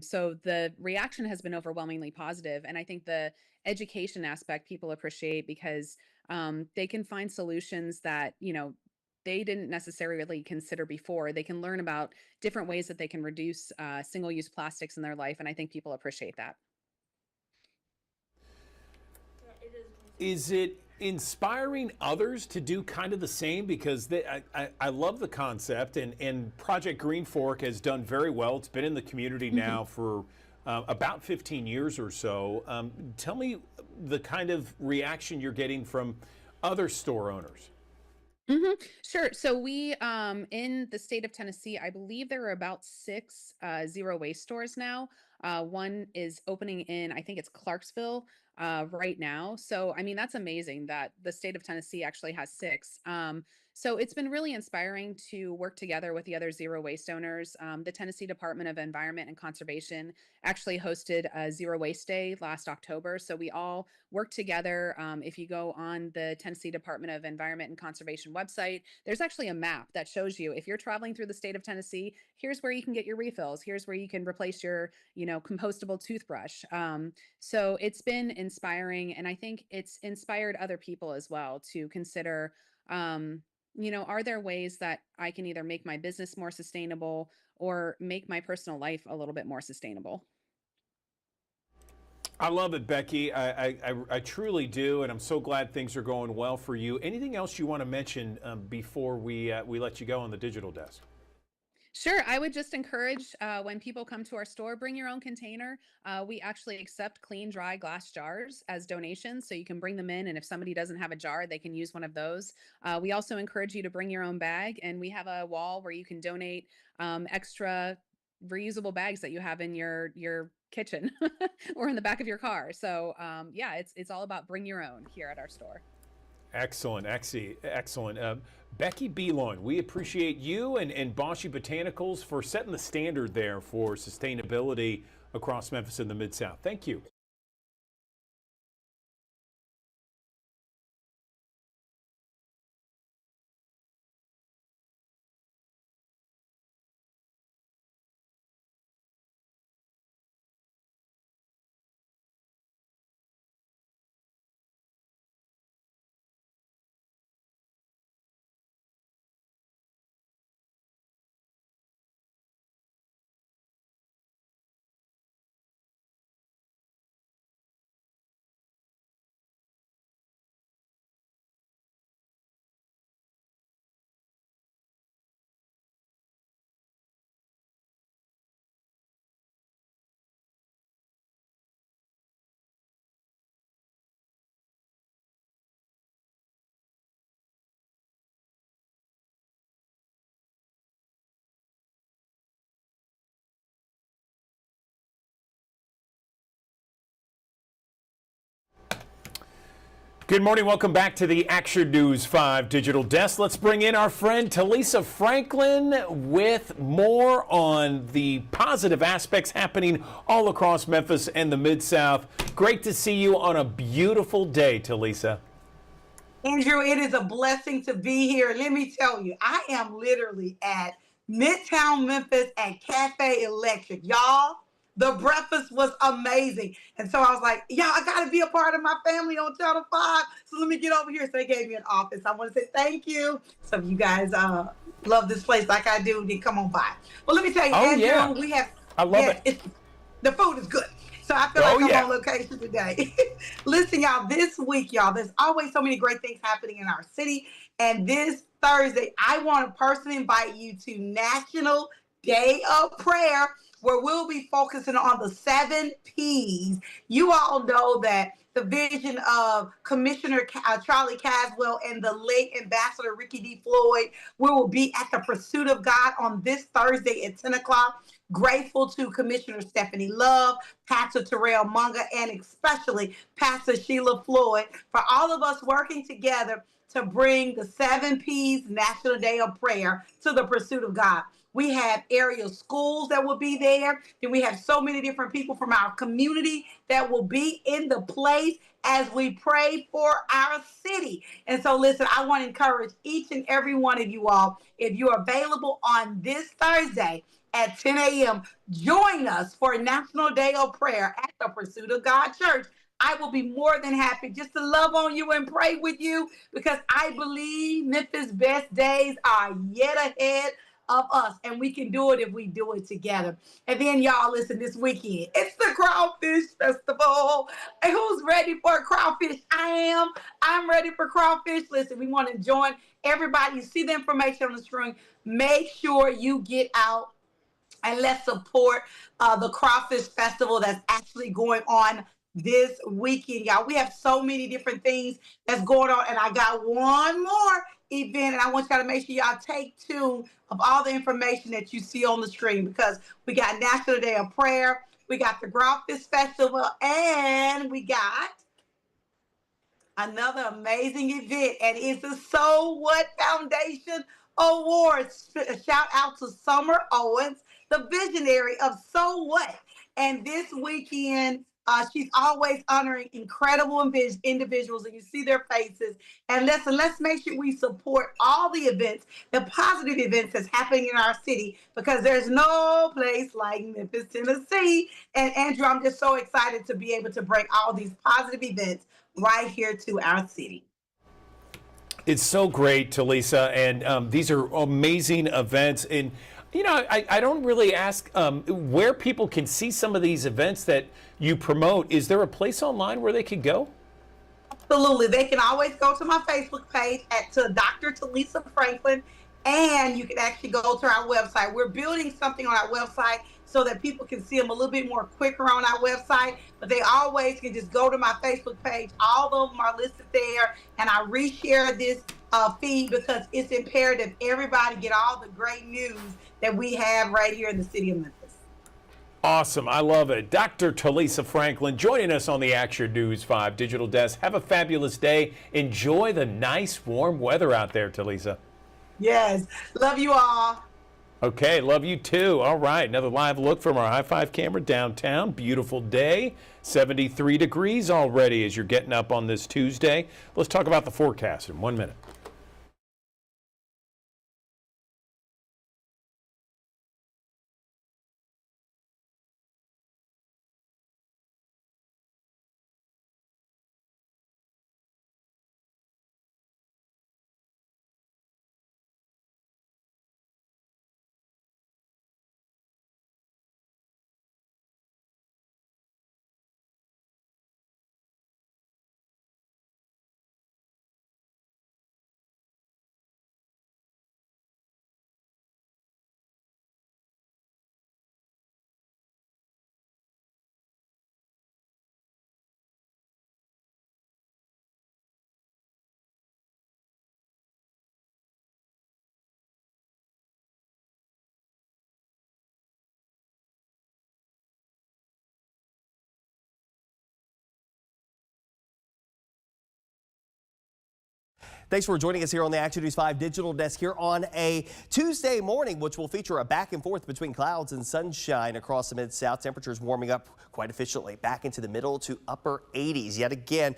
So the reaction has been overwhelmingly positive. And I think the education aspect people appreciate, because they can find solutions that, they didn't necessarily consider before. They can learn about different ways that they can reduce single-use plastics in their life. And I think people appreciate that. Is it inspiring others to do kind of the same? Because I love the concept, and Project Green Fork has done very well. It's been in the community now for about 15 years or so. Tell me the kind of reaction you're getting from other store owners. Sure. So we, in the state of Tennessee, I believe there are about 6 zero waste stores now. One is opening in, I think it's Clarksville, right now. So, I mean, that's amazing that the state of Tennessee actually has 6. So it's been really inspiring to work together with the other zero waste owners. The Tennessee Department of Environment and Conservation actually hosted a zero waste day last October. So we all worked together. If you go on the Tennessee Department of Environment and Conservation website, there's actually a map that shows you, if you're traveling through the state of Tennessee, here's where you can get your refills. Here's where you can replace your, compostable toothbrush. So it's been inspiring, and I think it's inspired other people as well to consider, are there ways that I can either make my business more sustainable or make my personal life a little bit more sustainable? I love it, Becky. I truly do, and I'm so glad things are going well for you. Anything else you want to mention before we let you go on the digital desk? Sure. I would just encourage, when people come to our store, bring your own container. We actually accept clean, dry glass jars as donations, so you can bring them in. And if somebody doesn't have a jar, they can use one of those. We also encourage you to bring your own bag, and we have a wall where you can donate extra reusable bags that you have in your kitchen or in the back of your car. So yeah, it's all about bring your own here at our store. Excellent, excellent. Becky Beeloin, we appreciate you and Boschi Botanicals for setting the standard there for sustainability across Memphis and the Mid-South. Thank you. Good morning. Welcome back to the Action News 5 Digital Desk. Let's bring in our friend Talisa Franklin with more on the positive aspects happening all across Memphis and the Mid-South. Great to see you on a beautiful day, Talisa. Andrew, it is a blessing to be here. Let me tell you, I am literally at Midtown Memphis at Cafe Electric. Y'all, the breakfast was amazing. And so I was like, y'all, I got to be a part of my family on Channel 5. So let me get over here. So they gave me an office. I want to say thank you. So if you guys love this place like I do, then come on by. Well, let me tell you, Andrew, we have. I love it. The food is good. So I feel like I'm on location today. Listen, y'all, this week, y'all, there's always so many great things happening in our city. And this Thursday, I want to personally invite you to National Day of Prayer, where we'll be focusing on the 7 P's. You all know that the vision of Commissioner Charlie Caswell and the late Ambassador Ricky D. Floyd, we will be at the Pursuit of God on this Thursday at 10 o'clock. Grateful to Commissioner Stephanie Love, Pastor Terrell Munga, and especially Pastor Sheila Floyd for all of us working together to bring the 7 P's National Day of Prayer to the Pursuit of God. We have area schools that will be there. Then we have so many different people from our community that will be in the place as we pray for our city. And so, listen, I want to encourage each and every one of you all, if you're available on this Thursday at 10 a.m., join us for National Day of Prayer at the Pursuit of God Church. I will be more than happy just to love on you and pray with you, because I believe Memphis' best days are yet ahead of us, and we can do it if we do it together. And then, y'all, listen, this weekend, it's the Crawfish Festival. And who's ready for crawfish? I am. I'm ready for crawfish. Listen, we want to join everybody. You see the information on the screen. Make sure you get out and let's support the Crawfish Festival that's actually going on this weekend, y'all. We have so many different things that's going on, and I got one more event, and I want y'all to make sure y'all take tune of all the information that you see on the screen, because we got National Day of Prayer, we got the Crawfish Festival, and we got another amazing event, and it's the So What Foundation Awards. Shout out to Summer Owens, the visionary of So What. And this weekend, she's always honoring incredible individuals, and you see their faces. And listen, let's make sure we support all the events, the positive events that's happening in our city, because there's no place like Memphis, Tennessee. And Andrew, I'm just so excited to be able to bring all these positive events right here to our city. It's so great, Talisa, and these are amazing events. And you know, I don't really ask where people can see some of these events that you promote. Is there a place online where they could go? Absolutely. They can always go to my Facebook page to Dr. Talisa Franklin, and you can actually go to our website. We're building something on our website so that people can see them a little bit more quicker on our website, but they always can just go to my Facebook page. All of them are listed there, and I reshare this feed because it's imperative everybody get all the great news that we have right here in the city of Memphis. Awesome. I love it. Dr. Talisa Franklin joining us on the Action News 5 Digital Desk. Have a fabulous day. Enjoy the nice warm weather out there, Talisa. Yes. Love you all. Okay, love you too. All right, another live look from our High Five camera downtown. Beautiful day, 73 degrees already as you're getting up on this Tuesday. Let's talk about the forecast in 1 minute. Thanks for joining us here on the Action News 5 digital desk here on a Tuesday morning, which will feature a back and forth between clouds and sunshine across the Mid-South. Temperatures warming up quite efficiently back into the middle to upper 80s. Yet again,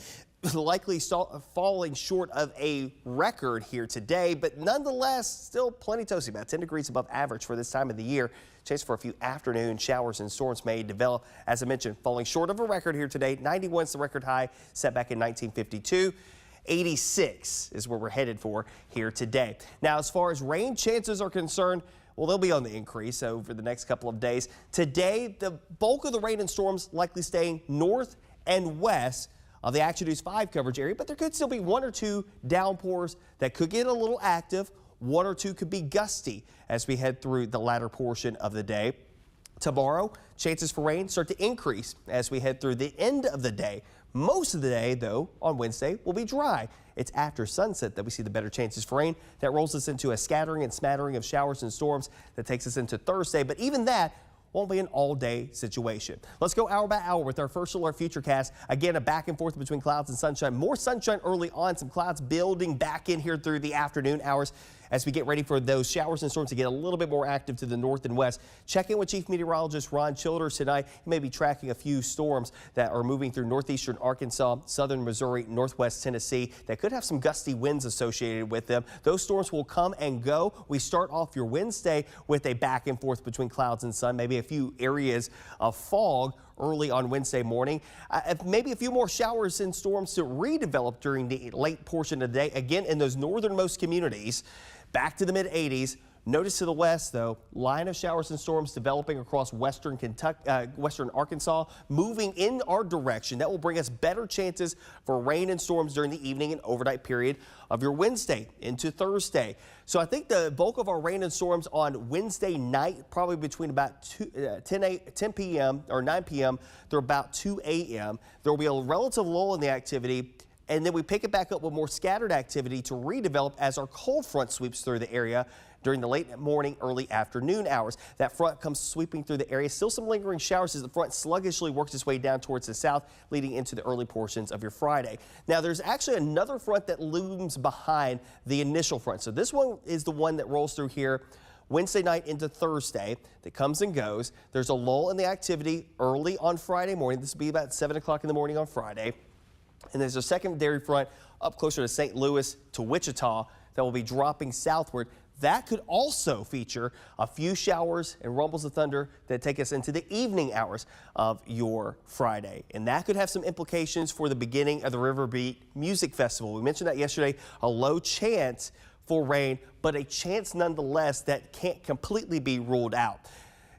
likely falling short of a record here today, but nonetheless, still plenty toasty, about 10 degrees above average for this time of the year. Chance for a few afternoon showers and storms may develop. As I mentioned, falling short of a record here today. 91 is the record high set back in 1952. 86 is where we're headed for here today. Now, as far as rain chances are concerned, well, they'll be on the increase over the next couple of days. Today, the bulk of the rain and storms likely staying north and west of the Action News 5 coverage area, but there could still be one or two downpours that could get a little active. One or two could be gusty as we head through the latter portion of the day. Tomorrow, chances for rain start to increase as we head through the end of the day. Most of the day, though, on Wednesday will be dry. It's after sunset that we see the better chances for rain. That rolls us into a scattering and smattering of showers and storms that takes us into Thursday. But even that won't be an all-day situation. Let's go hour by hour with our first alert futurecast. Again, a back and forth between clouds and sunshine. More sunshine early on, some clouds building back in here through the afternoon hours as we get ready for those showers and storms to get a little bit more active to the north and west. Check in with Chief Meteorologist Ron Childers tonight. He may be tracking a few storms that are moving through northeastern Arkansas, southern Missouri, northwest Tennessee that could have some gusty winds associated with them. Those storms will come and go. We start off your Wednesday with a back and forth between clouds and sun, maybe a few areas of fog early on Wednesday morning. Maybe a few more showers and storms to redevelop during the late portion of the day. Again, in those northernmost communities, back to the mid 80s. Notice to the west, though, line of showers and storms developing across western Kentucky, western Arkansas, moving in our direction. That will bring us better chances for rain and storms during the evening and overnight period of your Wednesday into Thursday. So I think the bulk of our rain and storms on Wednesday night, probably between about 10 p.m. or 9 p.m. through about 2 a.m. There will be a relative lull in the activity. And then we pick it back up with more scattered activity to redevelop as our cold front sweeps through the area during the late morning, early afternoon hours. That front comes sweeping through the area. Still some lingering showers as the front sluggishly works its way down towards the south, leading into the early portions of your Friday. Now, there's actually another front that looms behind the initial front. So this one is the one that rolls through here Wednesday night into Thursday that comes and goes. There's a lull in the activity early on Friday morning. This will be about 7 o'clock in the morning on Friday. And there's a secondary front up closer to St. Louis to Wichita that will be dropping southward. That could also feature a few showers and rumbles of thunder that take us into the evening hours of your Friday. And that could have some implications for the beginning of the Riverbeat Music Festival. We mentioned that yesterday, a low chance for rain, but a chance nonetheless that can't completely be ruled out.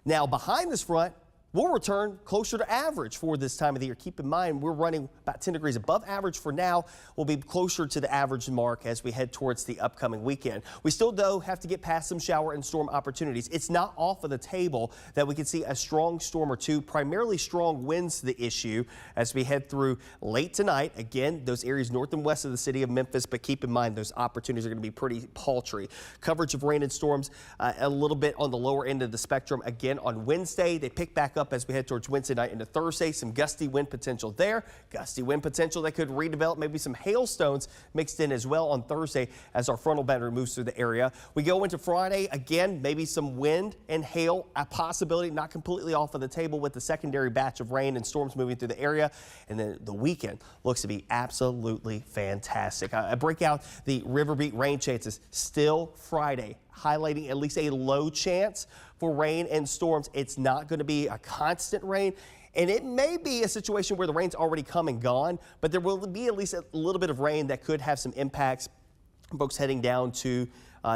Now, behind this front, we'll return closer to average for this time of the year. Keep in mind, we're running about 10 degrees above average for now. We'll be closer to the average mark as we head towards the upcoming weekend. We still, though, have to get past some shower and storm opportunities. It's not off of the table that we could see a strong storm or two, primarily strong winds the issue as we head through late tonight. Again, those areas north and west of the city of Memphis, but keep in mind those opportunities are going to be pretty paltry. Coverage of rain and storms a little bit on the lower end of the spectrum. Again, on Wednesday, they pick back up as we head towards Wednesday night into Thursday. Some gusty wind potential there. Gusty wind potential that could redevelop, maybe some hailstones mixed in as well on Thursday as our frontal boundary moves through the area. We go into Friday, again, maybe some wind and hail, a possibility, not completely off of the table with the secondary batch of rain and storms moving through the area. And then the weekend looks to be absolutely fantastic. I break out the Riverbeat rain chances still Friday, highlighting at least a low chance for rain and storms. It's not going to be a constant rain, and it may be a situation where the rain's already come and gone, but there will be at least a little bit of rain that could have some impacts. Folks heading down to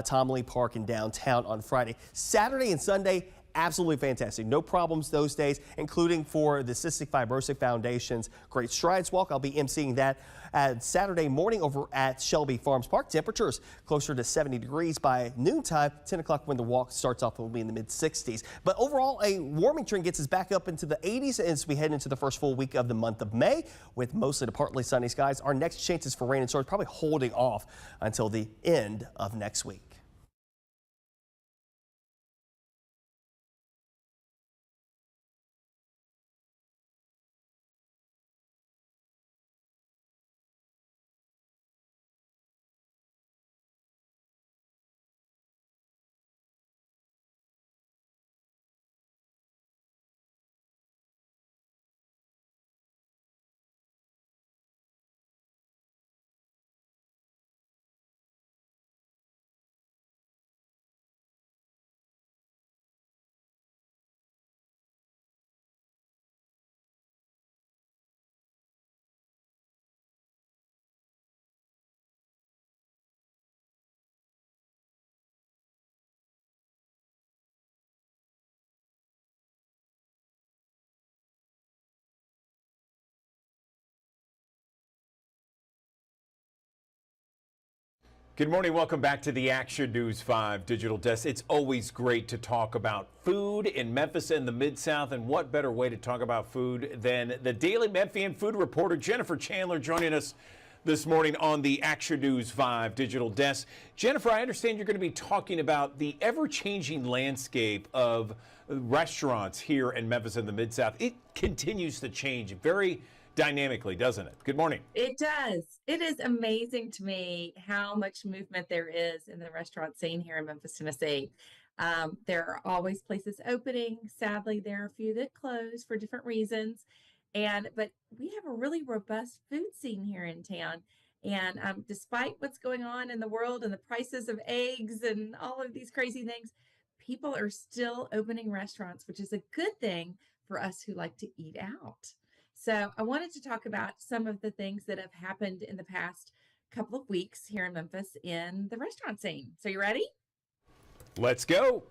Tom Lee Park in downtown on Friday. Saturday and Sunday, absolutely fantastic. No problems those days, including for the Cystic Fibrosis Foundation's Great Strides Walk. I'll be emceeing that Saturday morning over at Shelby Farms Park. Temperatures closer to 70 degrees by noontime. 10 o'clock when the walk starts off, it will be in the mid-60s. But overall, a warming trend gets us back up into the 80s as we head into the first full week of the month of May with mostly to partly sunny skies. Our next chances for rain and storms probably holding off until the end of next week. Good morning. Welcome back to the Action News 5 Digital Desk. It's always great to talk about food in Memphis and the Mid-South, and what better way to talk about food than the Daily Memphian food reporter Jennifer Chandler joining us this morning on the Action News 5 Digital Desk. Jennifer, I understand you're going to be talking about the ever-changing landscape of restaurants here in Memphis and the Mid-South. It continues to change very dynamically, doesn't it? Good morning. It does. It is amazing to me how much movement there is in the restaurant scene here in Memphis, Tennessee. There are always places opening. Sadly, there are a few that close for different reasons. But we have a really robust food scene here in town. And despite what's going on in the world and the prices of eggs and all of these crazy things, people are still opening restaurants, which is a good thing for us who like to eat out. So I wanted to talk about some of the things that have happened in the past couple of weeks here in Memphis in the restaurant scene. So you ready? Let's go.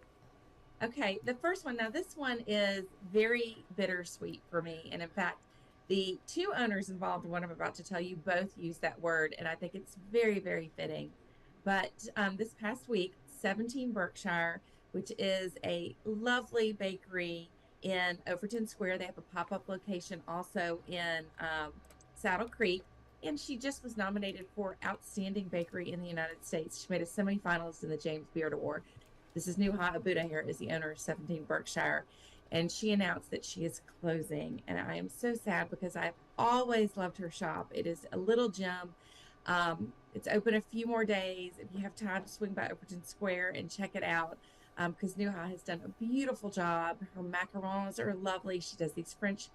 Okay, the first one. Now this one is very bittersweet for me. And in fact, the two owners involved in what I'm about to tell you both use that word. And I think it's very, very fitting. But this past week, 17 Berkshire, which is a lovely bakery in Overton Square. They have a pop-up location also in Saddle Creek, and she just was nominated for Outstanding Bakery in the United States. She made a semifinalist in the James Beard Award. This is Nuha Abuda here, is the owner of 17 Berkshire, and she announced that she is closing, and I am so sad because I've always loved her shop. It is a little gem. It's open a few more days. If you have time to swing by Overton Square and check it out, because Nuha has done a beautiful job. Her macarons are lovely. She does these French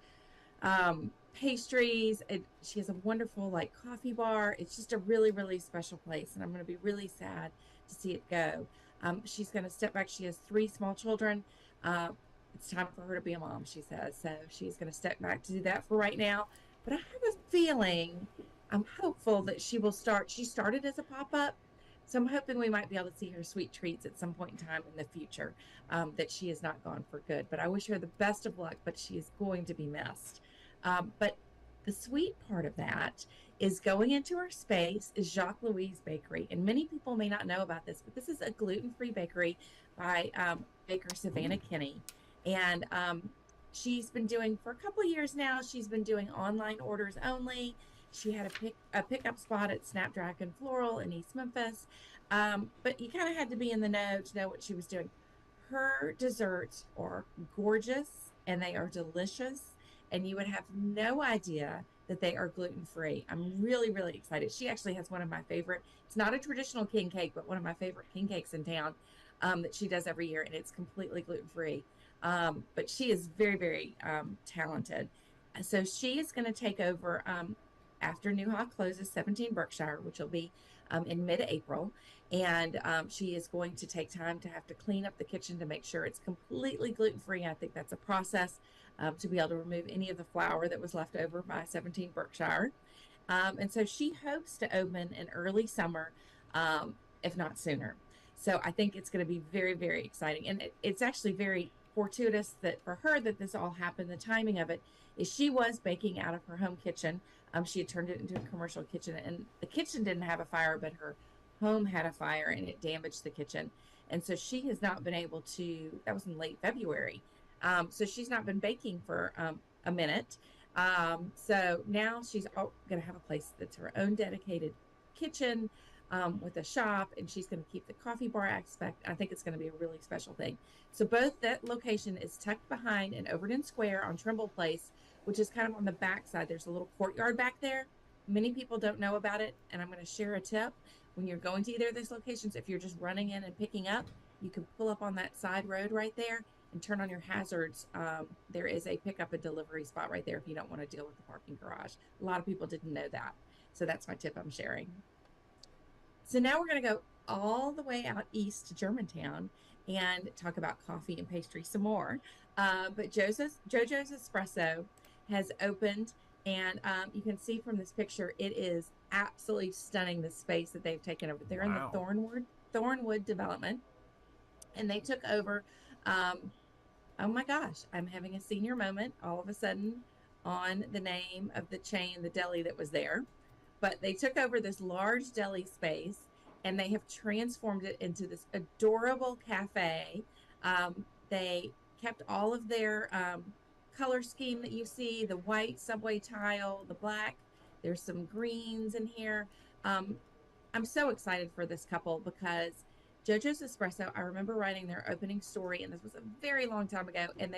pastries. She has a wonderful coffee bar. It's just a really, really special place, and I'm going to be really sad to see it go. She's going to step back. She has 3 small children. It's time for her to be a mom, she says. So she's going to step back to do that for right now. But I have a feeling, I'm hopeful that she will start. She started as a pop-up. So I'm hoping we might be able to see her sweet treats at some point in time in the future, that she is not gone for good. But I wish her the best of luck, but she is going to be missed. But the sweet part of that is going into her space is Jacques Louis Bakery. And many people may not know about this, but this is a gluten-free bakery by baker Savannah Kinney. And she's been doing, for a couple of years now, she's been doing online orders only. She had a pickup spot at Snapdragon Floral in East Memphis, but you kind of had to be in the know to know what she was doing. Her desserts are gorgeous and they are delicious, and you would have no idea that they are gluten-free. I'm really, really excited. She actually has one of my favorite, it's not a traditional king cake, but one of my favorite king cakes in town that she does every year, and it's completely gluten-free. But she is very, very talented. So she is going to take over after Nuha closes 17 Berkshire, which will be in mid-April. And she is going to take time to have to clean up the kitchen to make sure it's completely gluten-free. I think that's a process to be able to remove any of the flour that was left over by 17 Berkshire. And so she hopes to open in early summer, if not sooner. So I think it's going to be very, very exciting. And it's actually very fortuitous that for her that this all happened. The timing of it is she was baking out of her home kitchen. She had turned it into a commercial kitchen, and the kitchen didn't have a fire, but her home had a fire and it damaged the kitchen. And so she has not been able to, that was in late February. So she's not been baking for a minute. So now she's going to have a place that's her own dedicated kitchen with a shop, and she's going to keep the coffee bar aspect. I think it's going to be a really special thing. So both that location is tucked behind in Overton Square on Trimble Place, which is kind of on the back side. There's a little courtyard back there. Many people don't know about it, and I'm going to share a tip. When you're going to either of those locations, if you're just running in and picking up, you can pull up on that side road right there and turn on your hazards. There is a pickup and delivery spot right there if you don't want to deal with the parking garage. A lot of people didn't know that. So that's my tip I'm sharing. So now we're going to go all the way out east to Germantown and talk about coffee and pastry some more. But JoJo's Espresso has opened, and you can see from this picture, it is absolutely stunning, the space that they've taken over. They're in the Thornwood development, and they took over, oh my gosh, I'm having a senior moment all of a sudden on the name of the chain, the deli that was there. But they took over this large deli space, and they have transformed it into this adorable cafe. They kept all of their color scheme that you see, the white subway tile, the black. There's some greens in here. I'm so excited for this couple because JoJo's Espresso, I remember writing their opening story, and this was a very long time ago, and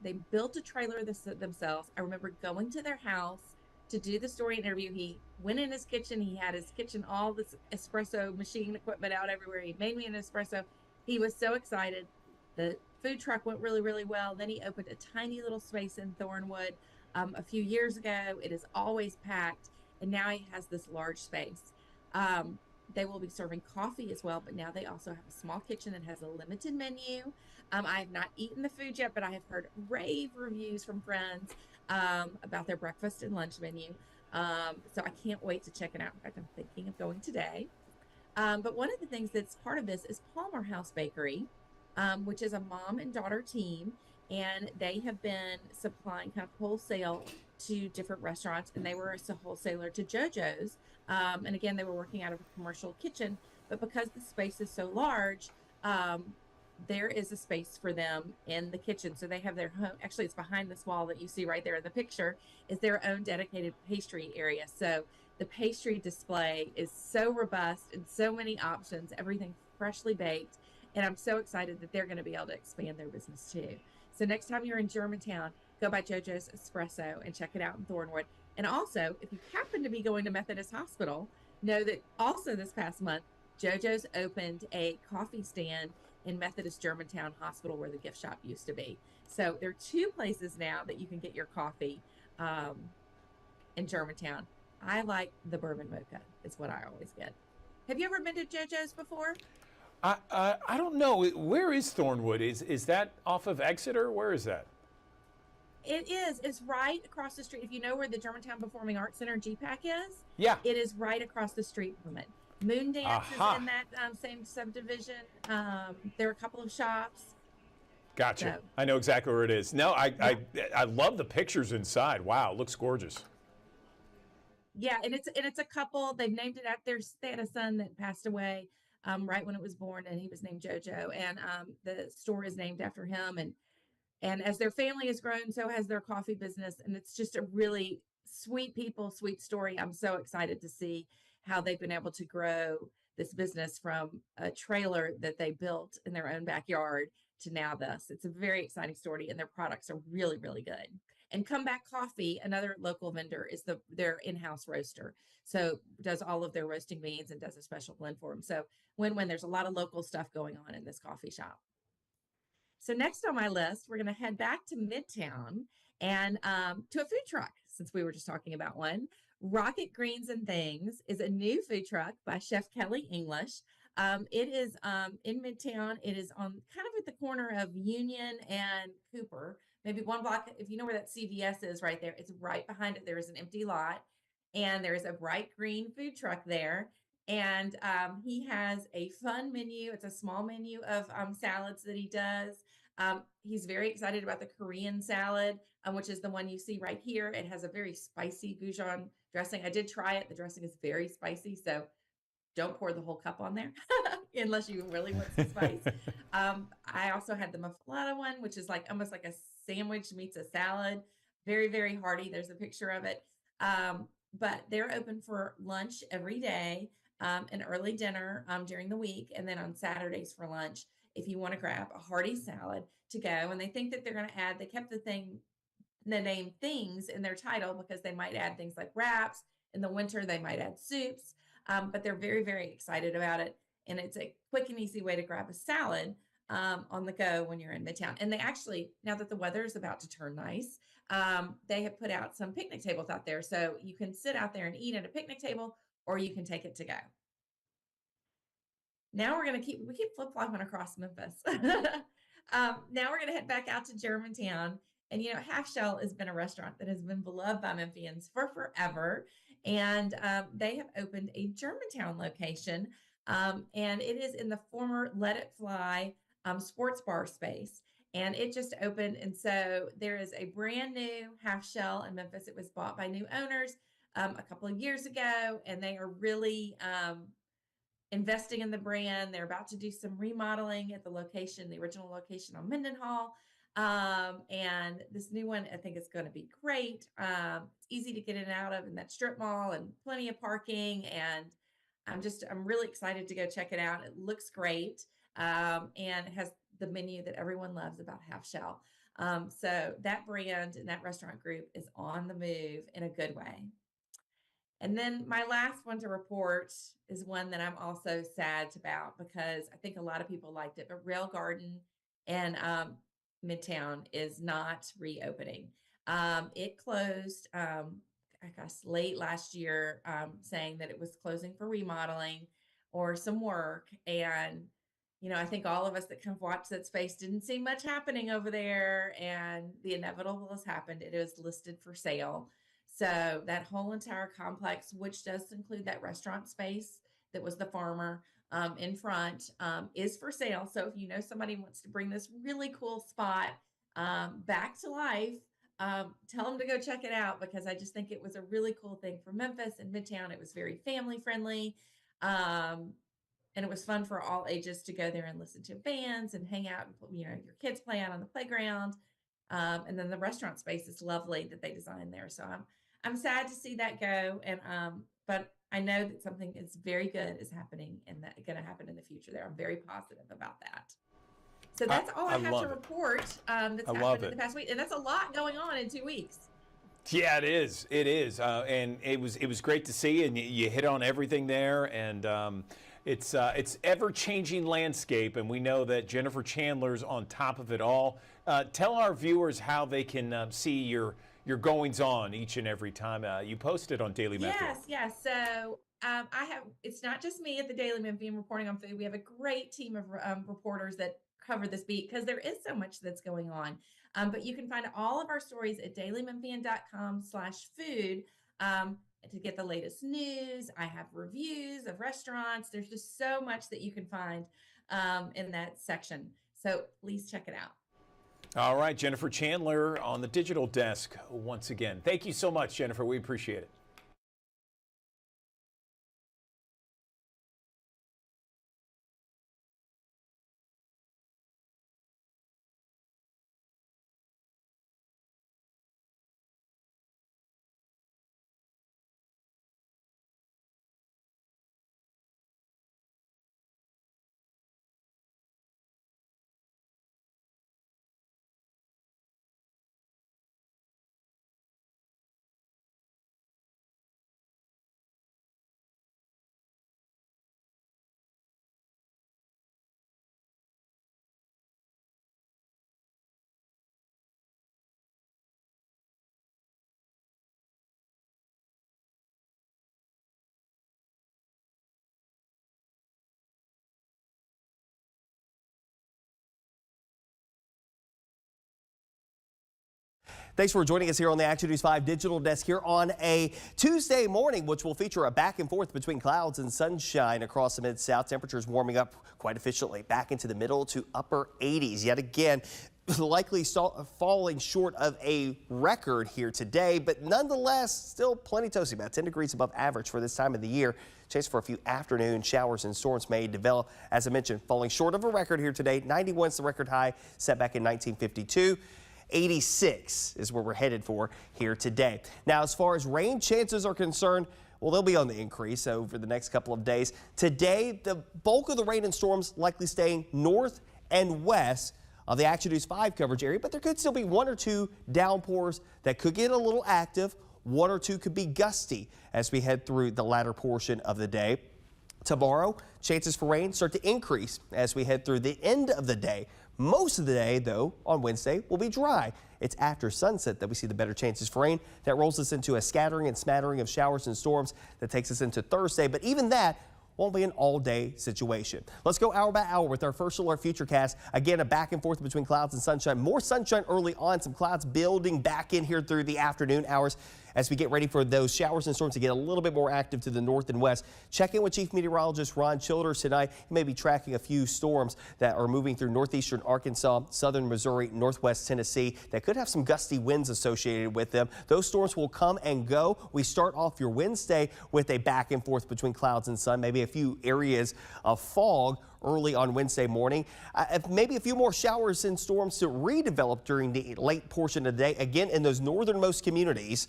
they built a trailer themselves. I remember going to their house to do the story interview. He went in his kitchen. He had his kitchen, all this espresso machine equipment out everywhere. He made me an espresso. He was so excited. The food truck went really, really well. Then he opened a tiny little space in Thornwood a few years ago. It is always packed, and now he has this large space. They will be serving coffee as well, but now they also have a small kitchen that has a limited menu. I have not eaten the food yet, but I have heard rave reviews from friends about their breakfast and lunch menu. So I can't wait to check it out. In fact, I'm thinking of going today. But one of the things that's part of this is Palmer House Bakery, which is a mom and daughter team, and they have been supplying kind of wholesale to different restaurants, and they were a wholesaler to JoJo's. And again, they were working out of a commercial kitchen, but because the space is so large, there is a space for them in the kitchen. So they have their home, actually it's behind this wall that you see right there in the picture, is their own dedicated pastry area. So the pastry display is so robust and so many options, everything freshly baked. And I'm so excited that they're going to be able to expand their business too. So next time you're in Germantown, go by JoJo's Espresso and check it out in Thornwood. And also, if you happen to be going to Methodist Hospital, know that also this past month, JoJo's opened a coffee stand in Methodist Germantown Hospital where the gift shop used to be. So there are two places now that you can get your coffee in Germantown. I like the bourbon mocha. It's what I always get. Have you ever been to JoJo's before? I don't know. Where is Thornwood? Is that off of Exeter? Where is that? It is. It's right across the street. If you know where the Germantown Performing Arts Center GPAC is, yeah, it is right across the street from it. Moon Dance is in that same subdivision. There are a couple of shops. Gotcha. So. I know exactly where it is. No, I love the pictures inside. Wow, it looks gorgeous. Yeah, and it's a couple. They've named it after. They had a son that passed away right when it was born, and he was named JoJo, and the store is named after him. And as their family has grown, so has their coffee business. And it's just a really sweet people, sweet story. I'm so excited to see how they've been able to grow this business from a trailer that they built in their own backyard to now this. It's a very exciting story, and their products are really, really good. And Comeback Coffee, another local vendor, is their in-house roaster. So does all of their roasting beans and does a special blend for them. So when there's a lot of local stuff going on in this coffee shop. So next on my list, we're going to head back to Midtown and to a food truck, since we were just talking about one. Rocket Greens and Things is a new food truck by Chef Kelly English. It is in Midtown. It is on kind of at the corner of Union and Cooper, maybe one block. If you know where that CVS is right there, it's right behind it. There is an empty lot, and there is a bright green food truck there. And he has a fun menu. It's a small menu of salads that he does. He's very excited about the Korean salad, which is the one you see right here. It has a very spicy Goujon dressing. I did try it. The dressing is very spicy, so don't pour the whole cup on there unless you really want some spice. I also had the muffaletta one, which is like almost like a sandwich meets a salad. Very, very hearty. There's a picture of it. But they're open for lunch every day, an early dinner during the week, and then on Saturdays for lunch if you want to grab a hearty salad to go. And they think that they're going to add, they kept the name things in their title because they might add things like wraps. In the winter, they might add soups, but they're very, very excited about it. And it's a quick and easy way to grab a salad on the go when you're in Midtown. And they actually, now that the weather is about to turn nice, they have put out some picnic tables out there. So you can sit out there and eat at a picnic table, or you can take it to go. Now we're going to keep flip-flopping across Memphis. Now we're going to head back out to Germantown. And, you know, Half Shell has been a restaurant that has been beloved by Memphians for forever. And they have opened a Germantown location. And it is in the former Let It Fly sports bar space. And it just opened. And so there is a brand new Half Shell in Memphis. It was bought by new owners a couple of years ago. And they are really investing in the brand. They're about to do some remodeling at the location, the original location on Mendenhall. And this new one, I think is going to be great. It's easy to get in and out of in that strip mall and plenty of parking. And I'm really excited to go check it out. It looks great. And it has the menu that everyone loves about half shell. So that brand and that restaurant group is on the move in a good way. And then my last one to report is one that I'm also sad about because I think a lot of people liked it, but Rail Garden and Midtown is not reopening. It closed, I guess, late last year, saying that it was closing for remodeling or some work. And, I think all of us that kind of watched that space didn't see much happening over there. And the inevitable has happened. It is listed for sale. So that whole entire complex, which does include that restaurant space that was the farmer in front, is for sale. So if you know somebody wants to bring this really cool spot back to life, tell them to go check it out because I just think it was a really cool thing for Memphis and Midtown. It was very family friendly. And it was fun for all ages to go there and listen to bands and hang out and, your kids play out on the playground. And then the restaurant space is lovely that they designed there. So I'm sad to see that go. And, but I know that something is very good is happening and that going to happen in the future there. I'm very positive about that. So that's all I have to report. That's happened in the past week. And that's a lot going on in 2 weeks. Yeah, it is. It is. And it was great to see, and you hit on everything there. And it's ever-changing landscape, and we know that Jennifer Chandler's on top of it all. Tell our viewers how they can see your goings-on each and every time you post it on Daily Memphian. Yes. So it's not just me at the Daily Memphian reporting on food. We have a great team of reporters that cover this beat because there is so much that's going on. But you can find all of our stories at dailymemphian.com/food. To get the latest news. I have reviews of restaurants. There's just so much that you can find in that section. So please check it out. All right, Jennifer Chandler on the digital desk once again. Thank you so much, Jennifer. We appreciate it. Thanks for joining us here on the Action News 5 digital desk here on a Tuesday morning, which will feature a back and forth between clouds and sunshine across the Mid-South. Temperatures warming up quite efficiently back into the middle to upper 80s. Yet again, likely falling short of a record here today, but nonetheless, still plenty toasty, about 10 degrees above average for this time of the year. Chance for a few afternoon showers and storms may develop. As I mentioned, falling short of a record here today. 91 is the record high set back in 1952. 86 is where we're headed for here today. Now, as far as rain chances are concerned, well, they'll be on the increase over the next couple of days. Today, the bulk of the rain and storms likely staying north and west of the Action News 5 coverage area, but there could still be one or two downpours that could get a little active. One or two could be gusty as we head through the latter portion of the day. Tomorrow, chances for rain start to increase as we head through the end of the day. Most of the day, though, on Wednesday will be dry. It's after sunset that we see the better chances for rain. That rolls us into a scattering and smattering of showers and storms that takes us into Thursday. But even that won't be an all-day situation. Let's go hour by hour with our first alert futurecast. Again, a back and forth between clouds and sunshine. More sunshine early on, some clouds building back in here through the afternoon hours. as we get ready for those showers and storms to get a little bit more active to the north and west. Check in with Chief Meteorologist Ron Childers tonight. He may be tracking a few storms that are moving through northeastern Arkansas, southern Missouri, northwest Tennessee that could have some gusty winds associated with them. Those storms will come and go. We start off your Wednesday with a back and forth between clouds and sun, maybe a few areas of fog early on Wednesday morning. Maybe a few more showers and storms to redevelop during the late portion of the day. Again, in those northernmost communities,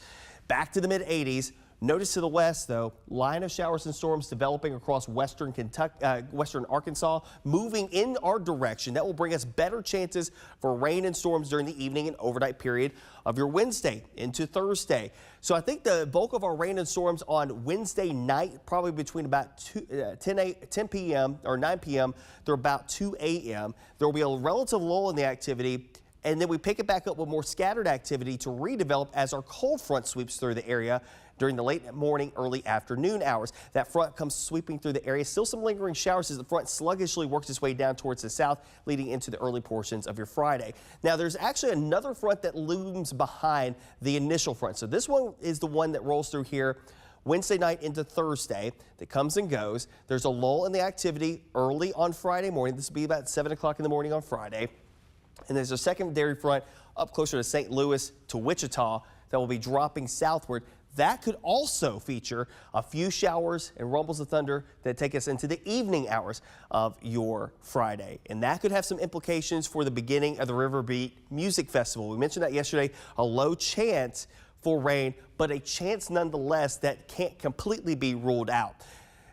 back to the mid 80s. Notice to the west, though, line of showers and storms developing across western Kentucky, western Arkansas, moving in our direction. That will bring us better chances for rain and storms during the evening and overnight period of your Wednesday into Thursday. So I think the bulk of our rain and storms on Wednesday night, probably between about 10 p.m. or 9 p.m. through about 2 a.m. There will be a relative lull in the activity. And then we pick it back up with more scattered activity to redevelop as our cold front sweeps through the area during the late morning, early afternoon hours. That front comes sweeping through the area. Still some lingering showers as the front sluggishly works its way down towards the south, leading into the early portions of your Friday. Now, there's actually another front that looms behind the initial front. So this one is the one that rolls through here Wednesday night into Thursday that comes and goes. There's a lull in the activity early on Friday morning. This will be about 7 o'clock in the morning on Friday. And there's a secondary front up closer to St. Louis to Wichita that will be dropping southward. That could also feature a few showers and rumbles of thunder that take us into the evening hours of your Friday. And that could have some implications for the beginning of the Riverbeat Music Festival. We mentioned that yesterday, a low chance for rain, but a chance nonetheless that can't completely be ruled out.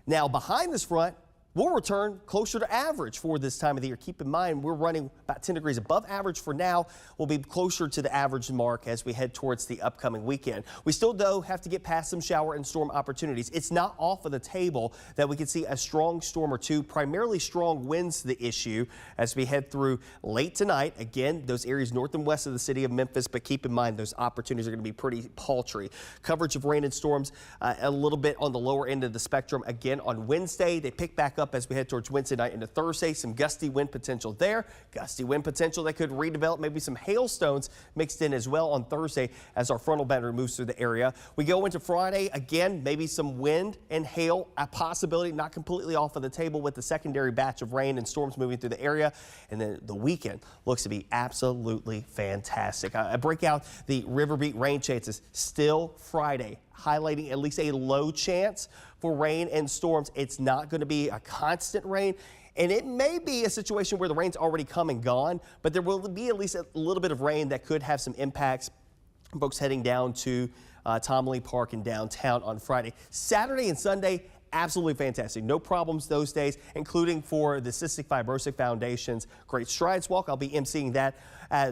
Now, behind this front, we'll return closer to average for this time of the year. Keep in mind, we're running about 10 degrees above average for now. We'll be closer to the average mark as we head towards the upcoming weekend. We still, though, have to get past some shower and storm opportunities. It's not off of the table that we could see a strong storm or two, primarily strong winds the issue as we head through late tonight. Again, those areas north and west of the city of Memphis, but keep in mind those opportunities are going to be pretty paltry. Coverage of rain and storms a little bit on the lower end of the spectrum. Again, on Wednesday, they pick back up as we head towards Wednesday night into Thursday. Some gusty wind potential there. Gusty wind potential that could redevelop, maybe some hailstones mixed in as well on Thursday as our frontal boundary moves through the area. We go into Friday, again, maybe some wind and hail, a possibility, not completely off of the table with the secondary batch of rain and storms moving through the area. And then the weekend looks to be absolutely fantastic. I break out the Riverbeat rain chances still Friday, highlighting at least a low chance for rain and storms. It's not going to be a constant rain, and it may be a situation where the rain's already come and gone, but there will be at least a little bit of rain that could have some impacts. Folks heading down to Tom Lee Park in downtown on Friday. Saturday and Sunday, absolutely fantastic. No problems those days, including for the Cystic Fibrosis Foundation's Great Strides Walk. I'll be emceeing that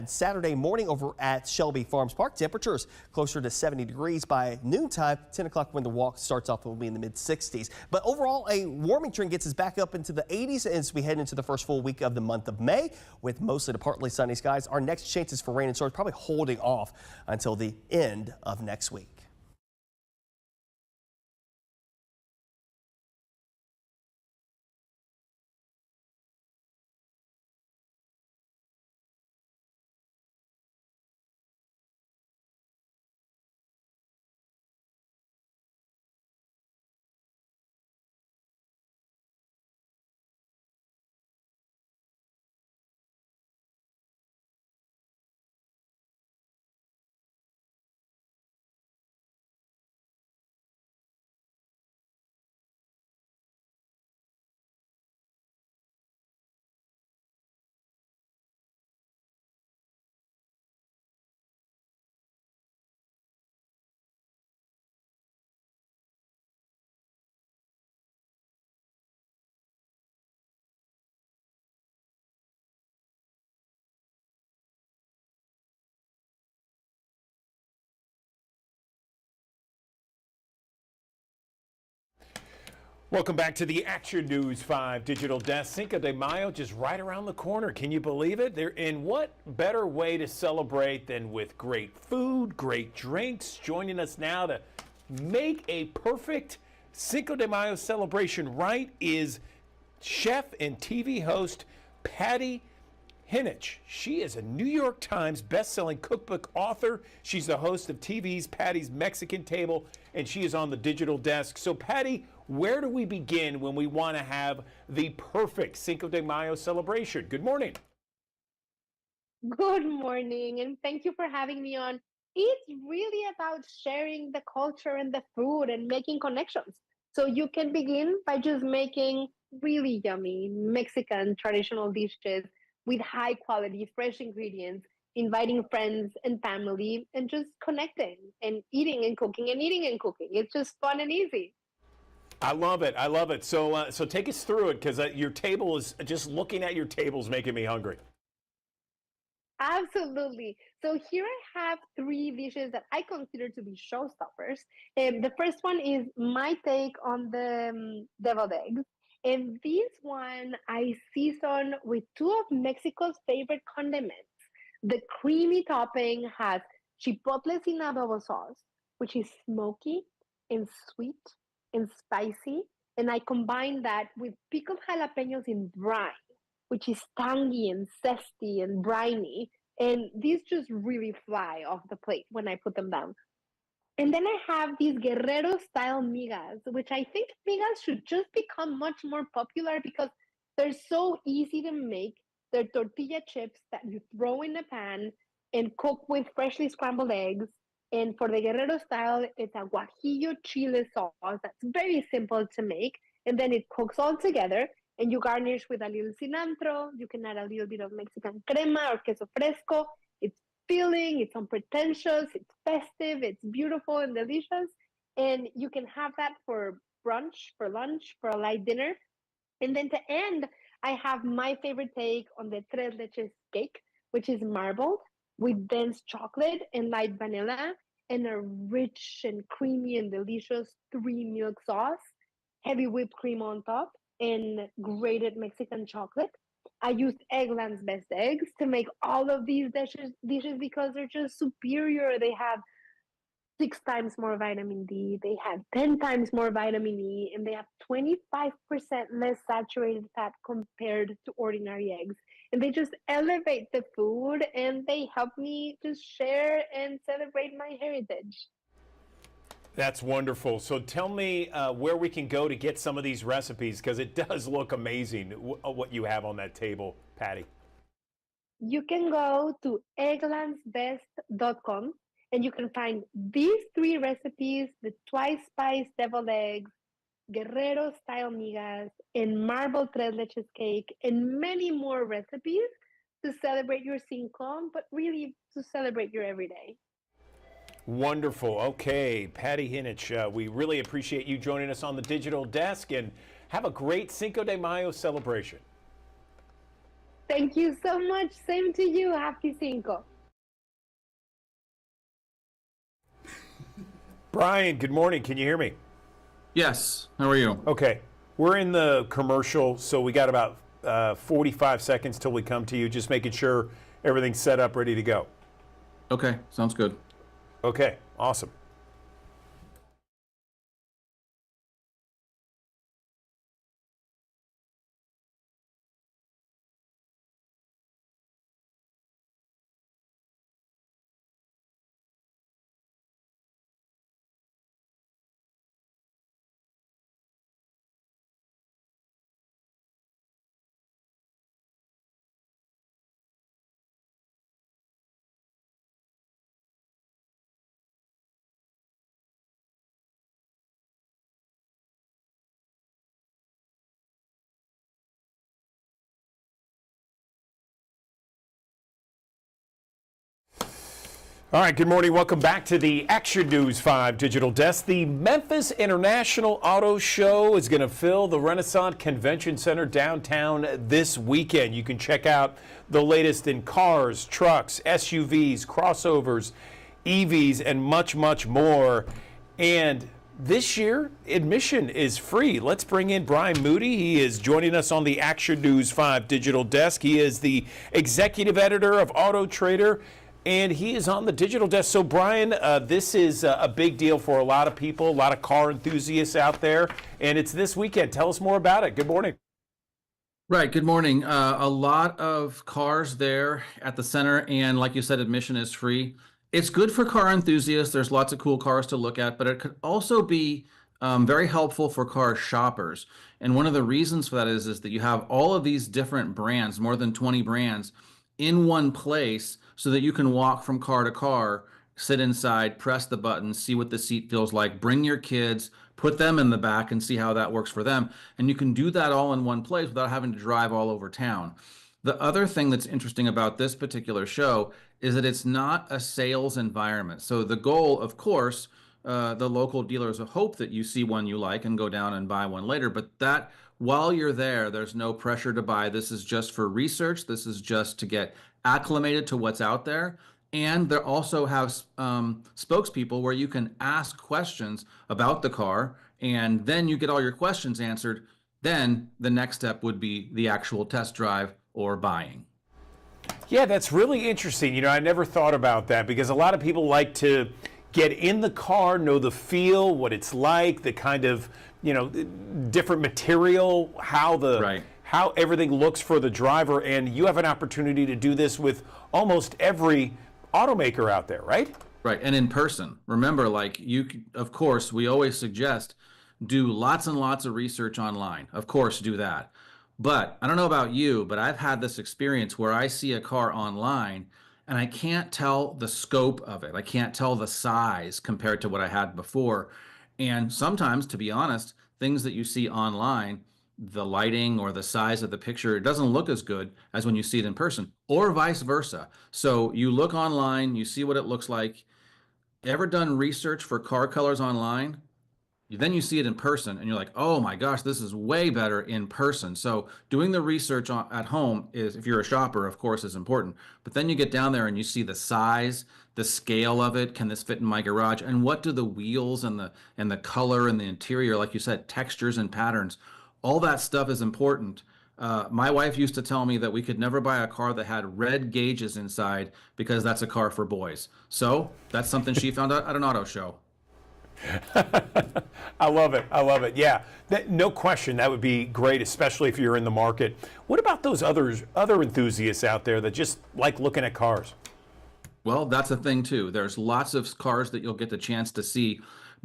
Saturday morning over at Shelby Farms Park. Temperatures closer to 70 degrees by noontime. 10 o'clock when the walk starts off, will be in the mid 60s. But overall, a warming trend gets us back up into the 80s as we head into the first full week of the month of May with mostly to partly sunny skies. Our next chances for rain and storms probably holding off until the end of next week. Welcome back to the Action News 5 Digital Desk. Cinco de Mayo just right around the corner. Can you believe it? In what better way to celebrate than with great food, great drinks? Joining us now to make a perfect Cinco de Mayo celebration right is chef and TV host Peabody Hinich. She is a New York Times best-selling cookbook author. She's the host of TV's Patty's Mexican Table, and she is on the digital desk. So, Patty, where do we begin when we want to have the perfect Cinco de Mayo celebration? Good morning. Good morning, and thank you for having me on. It's really about sharing the culture and the food and making connections. So you can begin by just making really yummy Mexican traditional dishes with high quality, fresh ingredients, inviting friends and family, and just connecting and eating and cooking and eating and cooking. It's just fun and easy. I love it. I love it. So, so take us through it, because your table is just looking at your table is making me hungry. Absolutely. So here I have three dishes that I consider to be showstoppers. The first one is my take on the deviled eggs. And this one I season with two of Mexico's favorite condiments. The creamy topping has chipotle sin adobo sauce, which is smoky and sweet and spicy. And I combine that with pickled jalapenos in brine, which is tangy and zesty and briny. And these just really fly off the plate when I put them down. And then I have these Guerrero style migas, which I think migas should just become much more popular because they're so easy to make. They're tortilla chips that you throw in a pan and cook with freshly scrambled eggs. And for the Guerrero style, it's a guajillo chile sauce that's very simple to make. And then it cooks all together. And you garnish with a little cilantro. You can add a little bit of Mexican crema or queso fresco. It's filling, it's unpretentious, it's festive, it's beautiful and delicious. And you can have that for brunch, for lunch, for a light dinner. And then to end, I have my favorite take on the tres leches cake, which is marbled with dense chocolate and light vanilla and a rich and creamy and delicious 3 milk sauce, heavy whipped cream on top, and grated Mexican chocolate. I used Eggland's best eggs to make all of these dishes because they're just superior. They have 6 times more vitamin D, they have 10 times more vitamin E, and they have 25% less saturated fat compared to ordinary eggs. And they just elevate the food and they help me just share and celebrate my heritage. That's wonderful. So tell me where we can go to get some of these recipes, because it does look amazing what you have on that table, Patty. You can go to egglandsbest.com and you can find these three recipes, the twice spiced deviled eggs, Guerrero style migas, and marble tres leches cake, and many more recipes to celebrate your Cinco, but really to celebrate your everyday. Wonderful. Okay, Patty Hinich, we really appreciate you joining us on the digital desk, and have a great Cinco de Mayo celebration. Thank you so much. Same to you. Happy Cinco. Brian, good morning. Can you hear me? Yes. How are you? Okay. We're in the commercial, so we got about 45 seconds till we come to you, just making sure everything's set up, ready to go. Okay. Sounds good. Okay. Awesome. All right, good morning. Welcome back to the Action News 5 Digital Desk. The Memphis International Auto Show is going to fill the Renaissance Convention Center downtown this weekend. You can check out the latest in cars, trucks, SUVs, crossovers, EVs, and much, much more. And this year, admission is free. Let's bring in Brian Moody. He is joining us on the Action News 5 Digital Desk. He is the executive editor of Auto Trader, and he is on the digital desk. So, Brian, this is a big deal for a lot of people, a lot of car enthusiasts out there, and it's this weekend. Tell us more about it. Good morning. Right. Good morning. A lot of cars there at the center, and like you said, admission is free. It's good for car enthusiasts. There's lots of cool cars to look at, but it could also be very helpful for car shoppers. And one of the reasons for that is that you have all of these different brands, more than 20 brands, in one place, so that you can walk from car to car, sit inside, press the button, see what the seat feels like, bring your kids, put them in the back, and see how that works for them. And you can do that all in one place without having to drive all over town. The other thing that's interesting about this particular show is that it's not a sales environment. So the goal, of course, the local dealers hope that you see one you like and go down and buy one later. But that while you're there, there's no pressure to buy. This is just for research. This is just to get acclimated to what's out there. And they also have spokespeople where you can ask questions about the car, and then you get all your questions answered. Then the next step would be the actual test drive or buying. Yeah, that's really interesting. You know, I never thought about that because a lot of people like to get in the car, know the feel, what it's like, the kind of, you know, different material, how everything looks for the driver. And you have an opportunity to do this with almost every automaker out there, right? Right, and in person. Remember, like of course, we always suggest do lots and lots of research online. Of course, do that. But I don't know about you, but I've had this experience where I see a car online and I can't tell the scope of it. I can't tell the size compared to what I had before. And sometimes, to be honest, things that you see online, the lighting or the size of the picture, it doesn't look as good as when you see it in person, or vice versa. So you look online, you see what it looks like. Ever done research for car colors online? Then you see it in person and you're like, oh my gosh, this is way better in person. So doing the research at home is, if you're a shopper, of course, is important. But then you get down there and you see the size, the scale of it. Can this fit in my garage? And what do the wheels and the color and the interior, like you said, textures and patterns, all that stuff is important. My wife used to tell me that we could never buy a car that had red gauges inside because that's a car for boys. So that's something she found out at an auto show. I love it. I love it. Yeah, no question. That would be great, especially if you're in the market. What about those other enthusiasts out there that just like looking at cars? Well, that's a thing too. There's lots of cars that you'll get the chance to see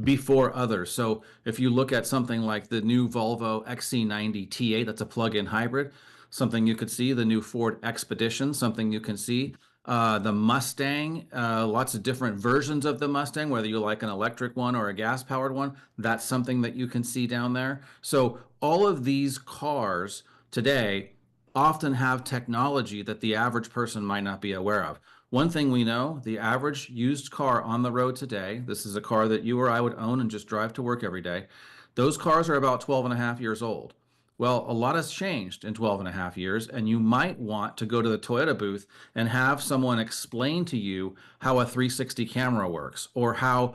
before others. So if you look at something like the new Volvo XC90 T8, that's a plug-in hybrid, something you could see. The new Ford Expedition, something you can see. The Mustang, lots of different versions of the Mustang, whether you like an electric one or a gas-powered one, that's something that you can see down there. So all of these cars today often have technology that the average person might not be aware of. One thing we know, the average used car on the road today, this is a car that you or I would own and just drive to work every day, those cars are about 12 and a half years old. Well, a lot has changed in 12 and a half years, and you might want to go to the Toyota booth and have someone explain to you how a 360 camera works, or how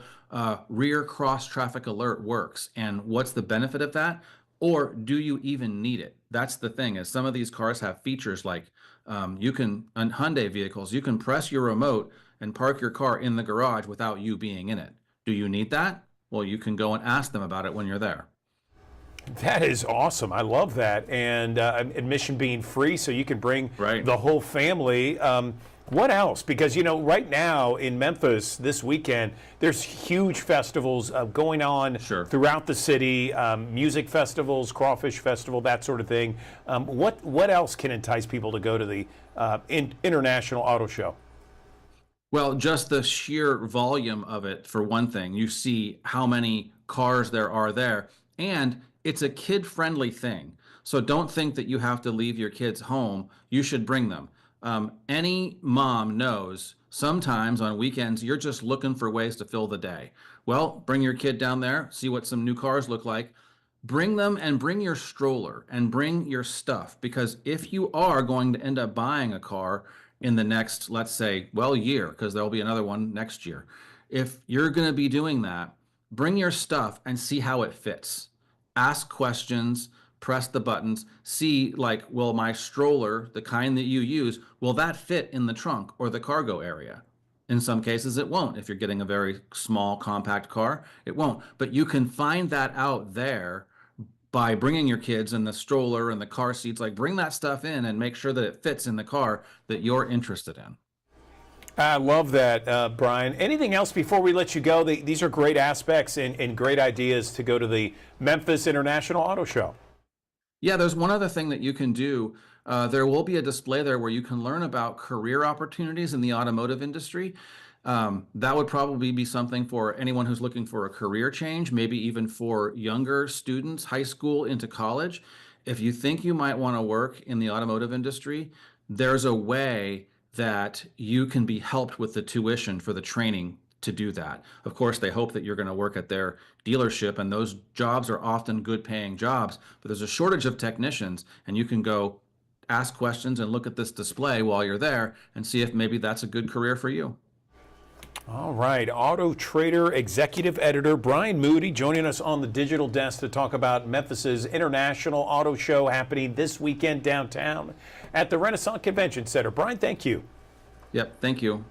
rear cross traffic alert works, and what's the benefit of that, or do you even need it? That's the thing, is some of these cars have features like on Hyundai vehicles, you can press your remote and park your car in the garage without you being in it. Do you need that? Well, you can go and ask them about it when you're there. That is awesome. I love that. And admission being free, so you can bring the whole family. What else? Because, you know, right now in Memphis this weekend, there's huge festivals going on throughout the city, music festivals, crawfish festival, that sort of thing. What else can entice people to go to the International Auto Show? Well, just the sheer volume of it, for one thing. You see how many cars there are there. And it's a kid-friendly thing. So don't think that you have to leave your kids home. You should bring them. Any mom knows sometimes on weekends you're just looking for ways to fill the day. Well, bring your kid down there, see what some new cars look like. Bring them and bring your stroller and bring your stuff, because if you are going to end up buying a car in the next, let's say, year, because there'll be another one next year. If you're going to be doing that, bring your stuff and see how it fits. Ask questions, press the buttons, see, like, will my stroller, the kind that you use, will that fit in the trunk or the cargo area? In some cases, it won't. If you're getting a very small, compact car, it won't. But you can find that out there by bringing your kids in the stroller and the car seats. Like, bring that stuff in and make sure that it fits in the car that you're interested in. I love that, Brian. Anything else before we let you go? These are great aspects and great ideas to go to the Memphis International Auto Show. Yeah, there's one other thing that you can do. There will be a display there where you can learn about career opportunities in the automotive industry. That would probably be something for anyone who's looking for a career change, maybe even for younger students, high school into college. If you think you might want to work in the automotive industry, there's a way that you can be helped with the tuition for the training to do that. Of course, they hope that you're going to work at their dealership, and those jobs are often good paying jobs, but there's a shortage of technicians, and you can go ask questions and look at this display while you're there and see if maybe that's a good career for you. All right, Auto Trader Executive Editor Brian Moody joining us on the digital desk to talk about Memphis's International Auto Show happening this weekend downtown at the Renaissance Convention Center. Brian, thank you. Yep, thank you.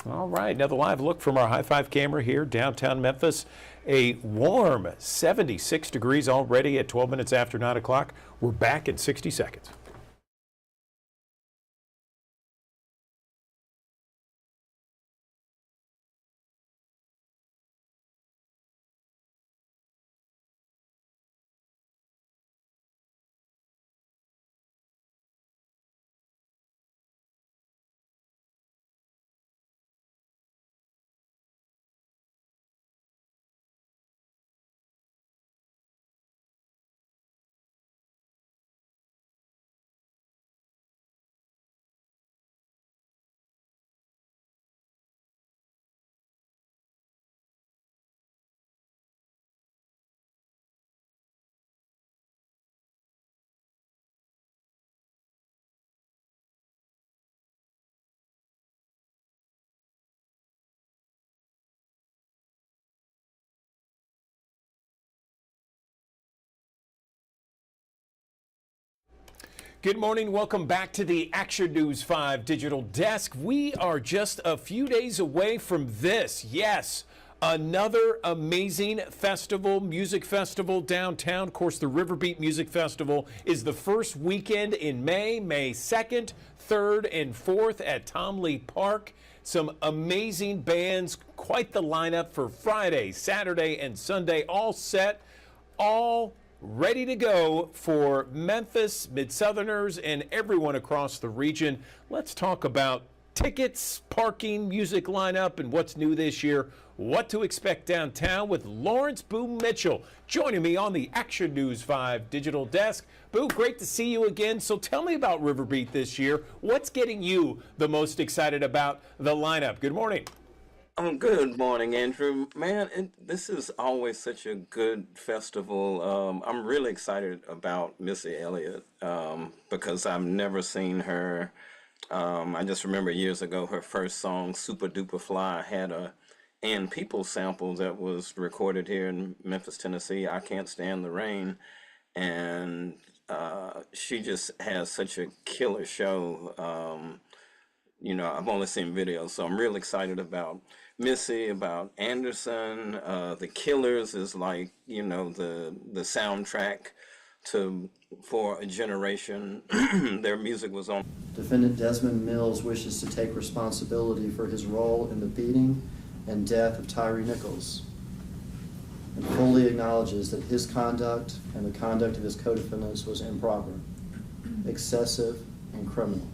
All right, another live look from our High Five camera here downtown Memphis. A warm 76 degrees already at 12 minutes after 9 o'clock. We're back in 60 seconds. Good morning. Welcome back to the Action News 5 digital desk. We are just a few days away from this. Yes, another amazing festival, music festival downtown. Of course, the Riverbeat Music Festival is the first weekend in May 2nd, 3rd, and 4th at Tom Lee Park. Some amazing bands, quite the lineup for Friday, Saturday, and Sunday, all set, all ready to go for Memphis, Mid-Southerners, and everyone across the region. Let's talk about tickets, parking, music lineup, and what's new this year, what to expect downtown with Lawrence Boo Mitchell joining me on the Action News 5 digital desk. Boo, great to see you again. So tell me about Riverbeat this year. What's getting you the most excited about the lineup? Good morning. Good morning, Andrew. Man, this is always such a good festival. I'm really excited about Missy Elliott because I've never seen her. I just remember years ago her first song, Super Duper Fly, had a And People sample that was recorded here in Memphis, Tennessee, I Can't Stand the Rain. And she just has such a killer show. You know, I've only seen videos, so I'm real excited about Missy, about Anderson. The Killers is like, you know, the soundtrack for a generation. Their music was on. Defendant Desmond Mills wishes to take responsibility for his role in the beating and death of Tyre Nichols and fully acknowledges that his conduct and the conduct of his co-defendants was improper, excessive, and criminal.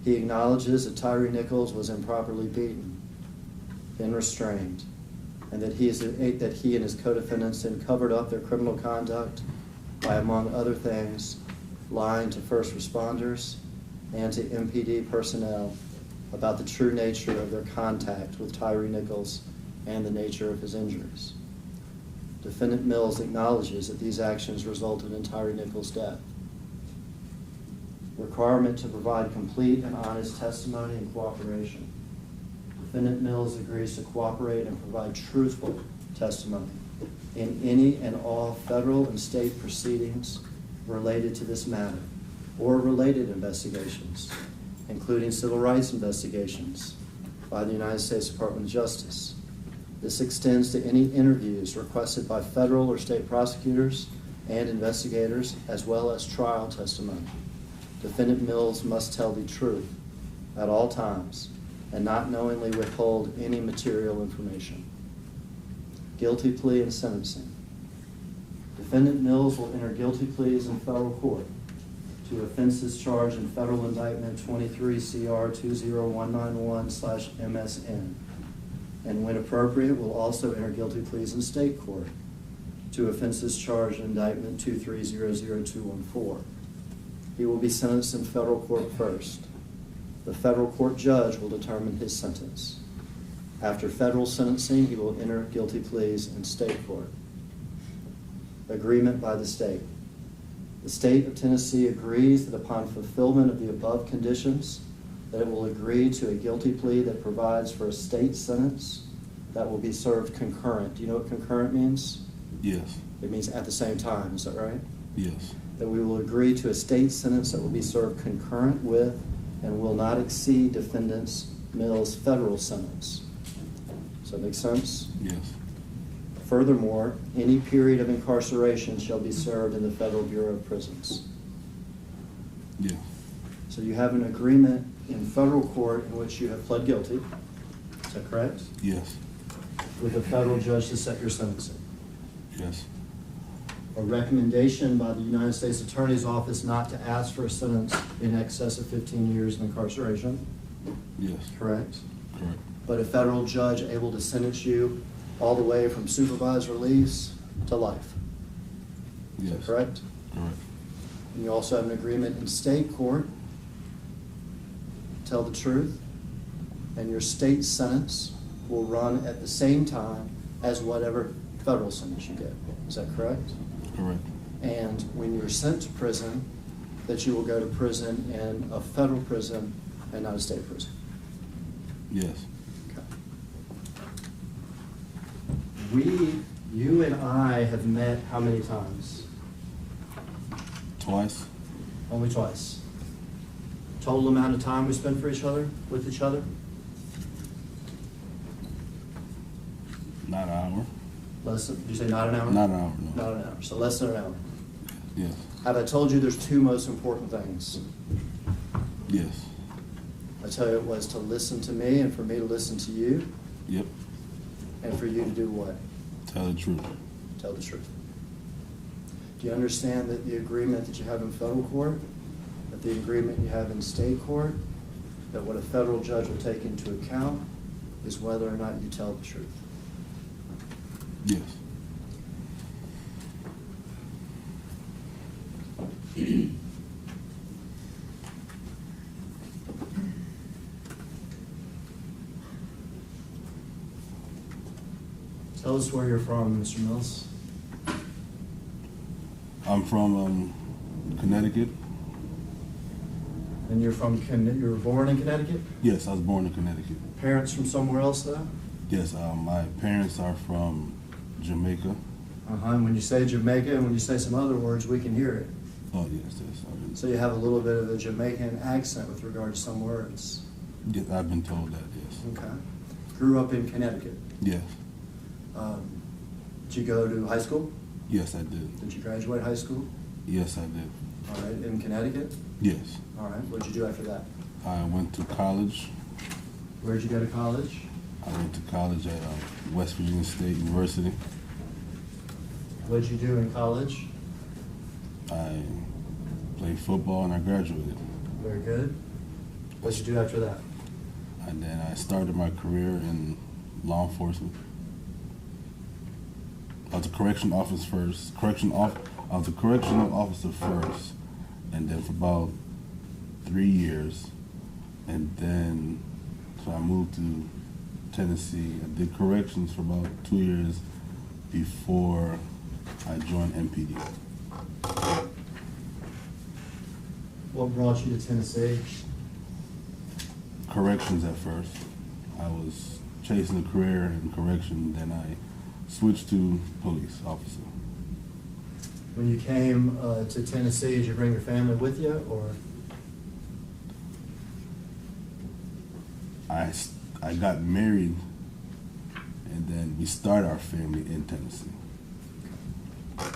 He acknowledges that Tyre Nichols was improperly beaten, then restrained, and that he and his co-defendants then covered up their criminal conduct by, among other things, lying to first responders and to MPD personnel about the true nature of their contact with Tyre Nichols and the nature of his injuries. Defendant Mills acknowledges that these actions resulted in Tyre Nichols' death. Requirement to provide complete and honest testimony and cooperation. Defendant Mills agrees to cooperate and provide truthful testimony in any and all federal and state proceedings related to this matter or related investigations, including civil rights investigations by the United States Department of Justice. This extends to any interviews requested by federal or state prosecutors and investigators, as well as trial testimony. Defendant Mills must tell the truth at all times and not knowingly withhold any material information. Guilty plea and sentencing. Defendant Mills will enter guilty pleas in federal court to offenses charged in Federal Indictment 23 CR 20191/MSN, and when appropriate will also enter guilty pleas in state court to offenses charged in Indictment 2300214. He will be sentenced in federal court first. The federal court judge will determine his sentence. After federal sentencing, he will enter guilty pleas in state court. Agreement by the state. The state of Tennessee agrees that upon fulfillment of the above conditions, that it will agree to a guilty plea that provides for a state sentence that will be served concurrent. Do you know what concurrent means? Yes. It means at the same time, is that right? Yes. That we will agree to a state sentence that will be served concurrent with and will not exceed defendant Mills' federal sentence. Does that make sense? Yes. Furthermore, any period of incarceration shall be served in the Federal Bureau of Prisons. Yeah. So you have an agreement in federal court in which you have pled guilty. Is that correct? Yes. With a federal judge to set your sentencing. Yes. A recommendation by the United States Attorney's Office not to ask for a sentence in excess of 15 years of incarceration. Yes. Correct? Correct. But a federal judge able to sentence you all the way from supervised release to life. Yes. Correct? Correct. And you also have an agreement in state court. Tell the truth. And your state sentence will run at the same time as whatever federal sentence you get. Is that correct? Correct. And when you're sent to prison, that you will go to prison in a federal prison and not a state prison. Yes. You and I have met how many times? Twice. Only twice. Total amount of time we spent with each other? Not an hour. Less than, did you say not an hour? Not an hour, no. Not an hour, so less than an hour. Yes. Have I told you there's two most important things? Yes. I tell you it was to listen to me and for me to listen to you. Yep. And for you to do what? Tell the truth. Tell the truth. Do you understand that the agreement that you have in federal court, that the agreement you have in state court, that what a federal judge will take into account is whether or not you tell the truth? Yes. Tell us where you're from, Mr. Mills. I'm from Connecticut. And you're you were born in Connecticut? Yes, I was born in Connecticut. Parents from somewhere else, though? Yes, my parents are from Jamaica. And when you say Jamaica and when you say some other words, we can hear it. Oh, yes, yes. So you have a little bit of a Jamaican accent with regard to some words. Yes, I've been told that, yes. Okay. Grew up in Connecticut. Yes. Did you go to high school? Yes, I did. Did you graduate high school? Yes, I did. All right, in Connecticut? Yes. All right, what did you do after that? I went to college. Where did you go to college? I went to college at West Virginia State University. What did you do in college? I played football and I graduated. Very good. What did you do after that? And then I started my career in law enforcement. I was a correctional officer first. I was a correctional officer first, and then for about 3 years, and then so I moved to Tennessee. I did corrections for about 2 years before I joined MPD. What brought you to Tennessee? Corrections at first. I was chasing a career in correction, then I switched to police officer. When you came to Tennessee, did you bring your family with you, or? I got married, and then we started our family in Tennessee.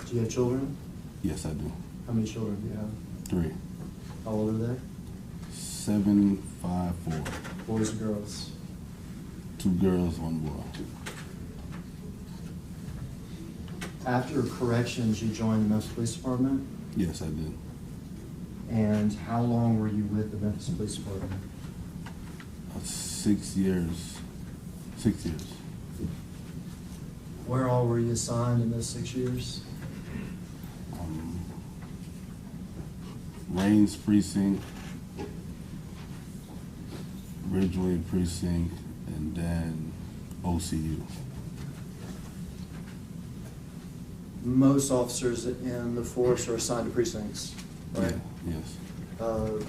Do you have children? Yes, I do. How many children do you have? 3. How old are they? 7, 5, 4. Boys and girls? 2 girls, 1 boy. After corrections, you joined the Memphis Police Department? Yes, I did. And how long were you with the Memphis Police Department? 6 years. 6 years. Where all were you assigned in those 6 years? Rains Precinct, Ridgeway Precinct, and then OCU. Most officers in the force are assigned to precincts, right? Yes.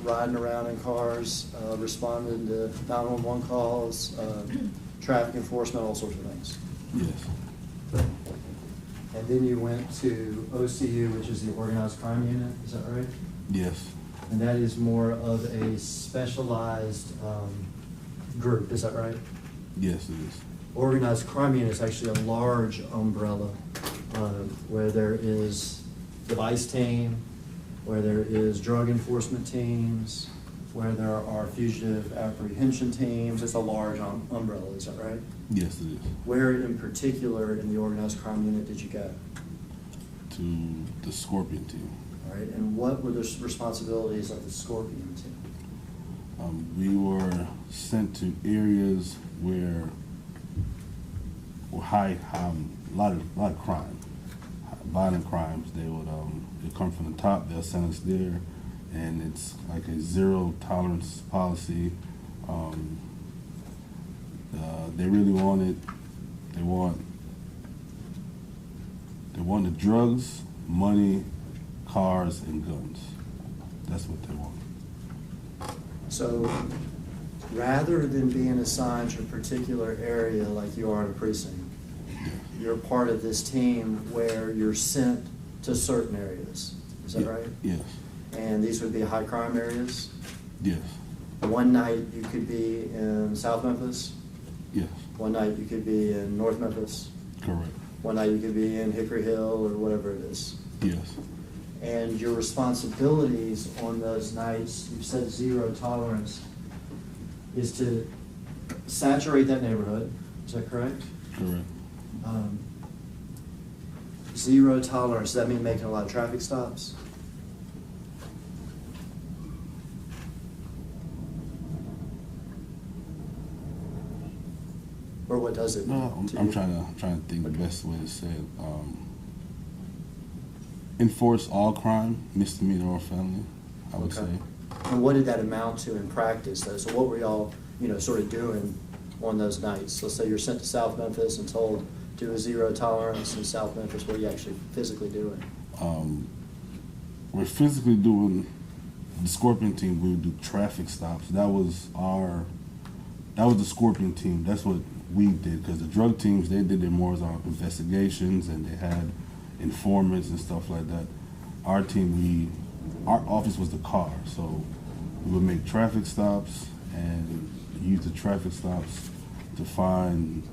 Riding around in cars, responding to 911 calls, traffic enforcement, all sorts of things. Yes. And then you went to OCU, which is the Organized Crime Unit, is that right? Yes. And that is more of a specialized group, is that right? Yes, it is. Organized Crime Unit is actually a large umbrella where there is device team, where there is drug enforcement teams, where there are fugitive apprehension teams. It's a large umbrella, is that right? Yes, it is. Where in particular in the Organized Crime Unit did you go? To the Scorpion Team. All right, and what were the responsibilities of the Scorpion Team? We were sent to areas where a lot of crime, violent crimes. They come from the top. They'll send us there, and it's like a zero tolerance policy. They really want it. They want the drugs, money, cars, and guns. That's what they want. So rather than being assigned to a particular area like you are in a precinct, you're part of this team where you're sent to certain areas. Is that right? Yes. And these would be high crime areas? Yes. One night you could be in South Memphis? Yes. One night you could be in North Memphis? Correct. One night you could be in Hickory Hill or whatever it is? Yes. And your responsibilities on those nights, you've said zero tolerance, is to saturate that neighborhood. Is that correct? Correct. Zero tolerance, does that mean making a lot of traffic stops? Or what does it mean? No, I'm trying to think the best way to say it. Enforce all crime, misdemeanor or felony, I would say. And what did that amount to in practice, though? So what were y'all, sort of doing on those nights? Let's say you're sent to South Memphis and told do a zero tolerance in South Memphis. What are you actually physically doing? We're physically doing the Scorpion Team. We would do traffic stops. That was the Scorpion Team. That's what we did, because the drug teams, they did their more as our investigations, and they had informants and stuff like that. Our team, our office was the car, so we would make traffic stops and use the traffic stops to find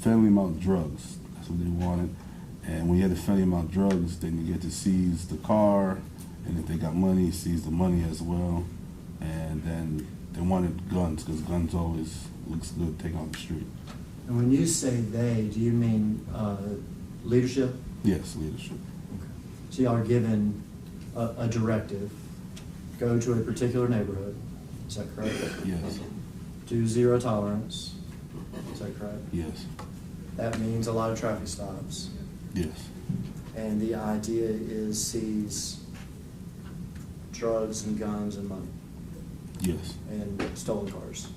family amount of drugs. That's what they wanted. And when you had the family amount of drugs, then you get to seize the car, and if they got money, seize the money as well. And then they wanted guns, because guns always looks good taken off the street. And when you say they, do you mean leadership? Yes, leadership. Okay. So y'all are given a directive, go to a particular neighborhood, is that correct? Yes. Do zero tolerance, is that correct? Yes. That means a lot of traffic stops. Yes. And the idea is seize drugs and guns and money. Yes. And stolen cars.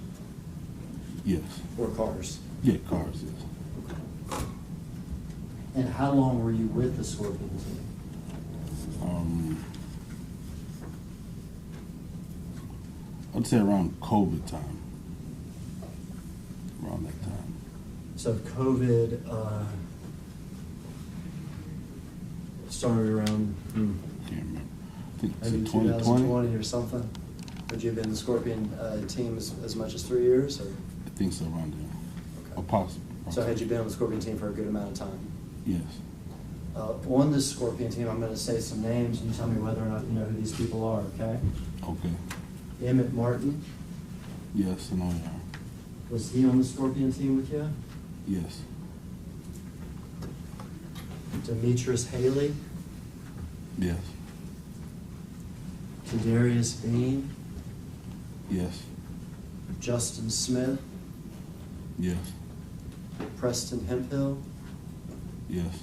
Yes. Or cars. Yeah, cars, yes. And how long were you with the Scorpion Team? I'd say around COVID time. Around that time. So COVID started around, Can't remember. I think maybe it's 2020. 2020 or something? Would you have been in the Scorpion team as much as 3 years? Or? I think so, around there. Or possible. So had you been on the Scorpion team for a good amount of time? Yes. On this Scorpion team, I'm going to say some names, and you tell me whether or not you know who these people are, okay? Okay. Emmett Martin, Yes, I know you are. was he on the Scorpion team with you? Yes. Demetrius Haley, Yes. Kadarius Bean, Yes. Justin Smith, Yes. Preston Hemphill, Yes.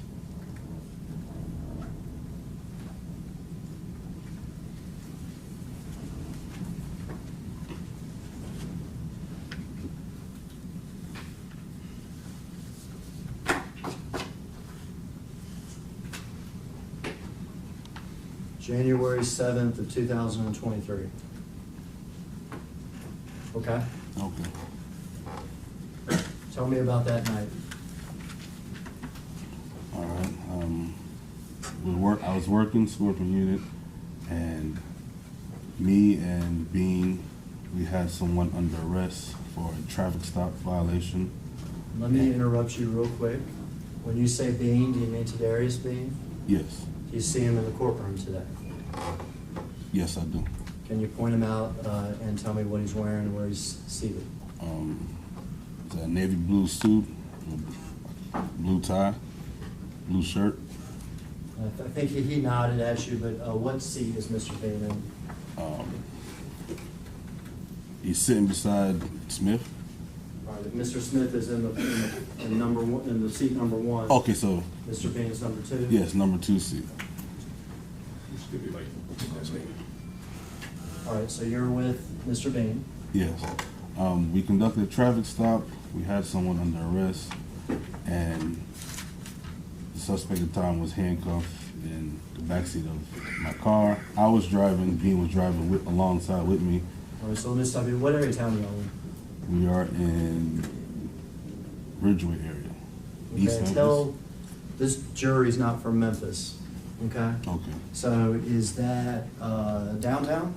January 7th of 2023. Okay? Okay. Tell me about that night. All right. I was working Scorpion unit, and me and Bean, we had someone under arrest for a traffic stop violation. Let me interrupt you real quick. When you say Bean, do you mean Kadarius Bean? Yes. Do you see him in the courtroom today? Yes, I do. Can you point him out and tell me what he's wearing and where he's seated? It's a navy blue suit, blue tie, blue shirt. I think he nodded at you, but what seat is Mr. Bean in? He's sitting beside Smith. All right, if Mr. Smith is in number one, in the seat number one. Okay, so. Mr. Bean is number two? Yes, number 2 seat. All right, so you're with Mr. Bean. Yes. We conducted a traffic stop. We had someone under arrest, and the suspect at the time was handcuffed in the backseat of my car. I was driving. Bean was driving alongside with me. All right, so let me stop you. What area of town are you in? We are in Ridgeway area. East Memphis. Tell this jury's not from Memphis. Okay. Okay. So is that downtown?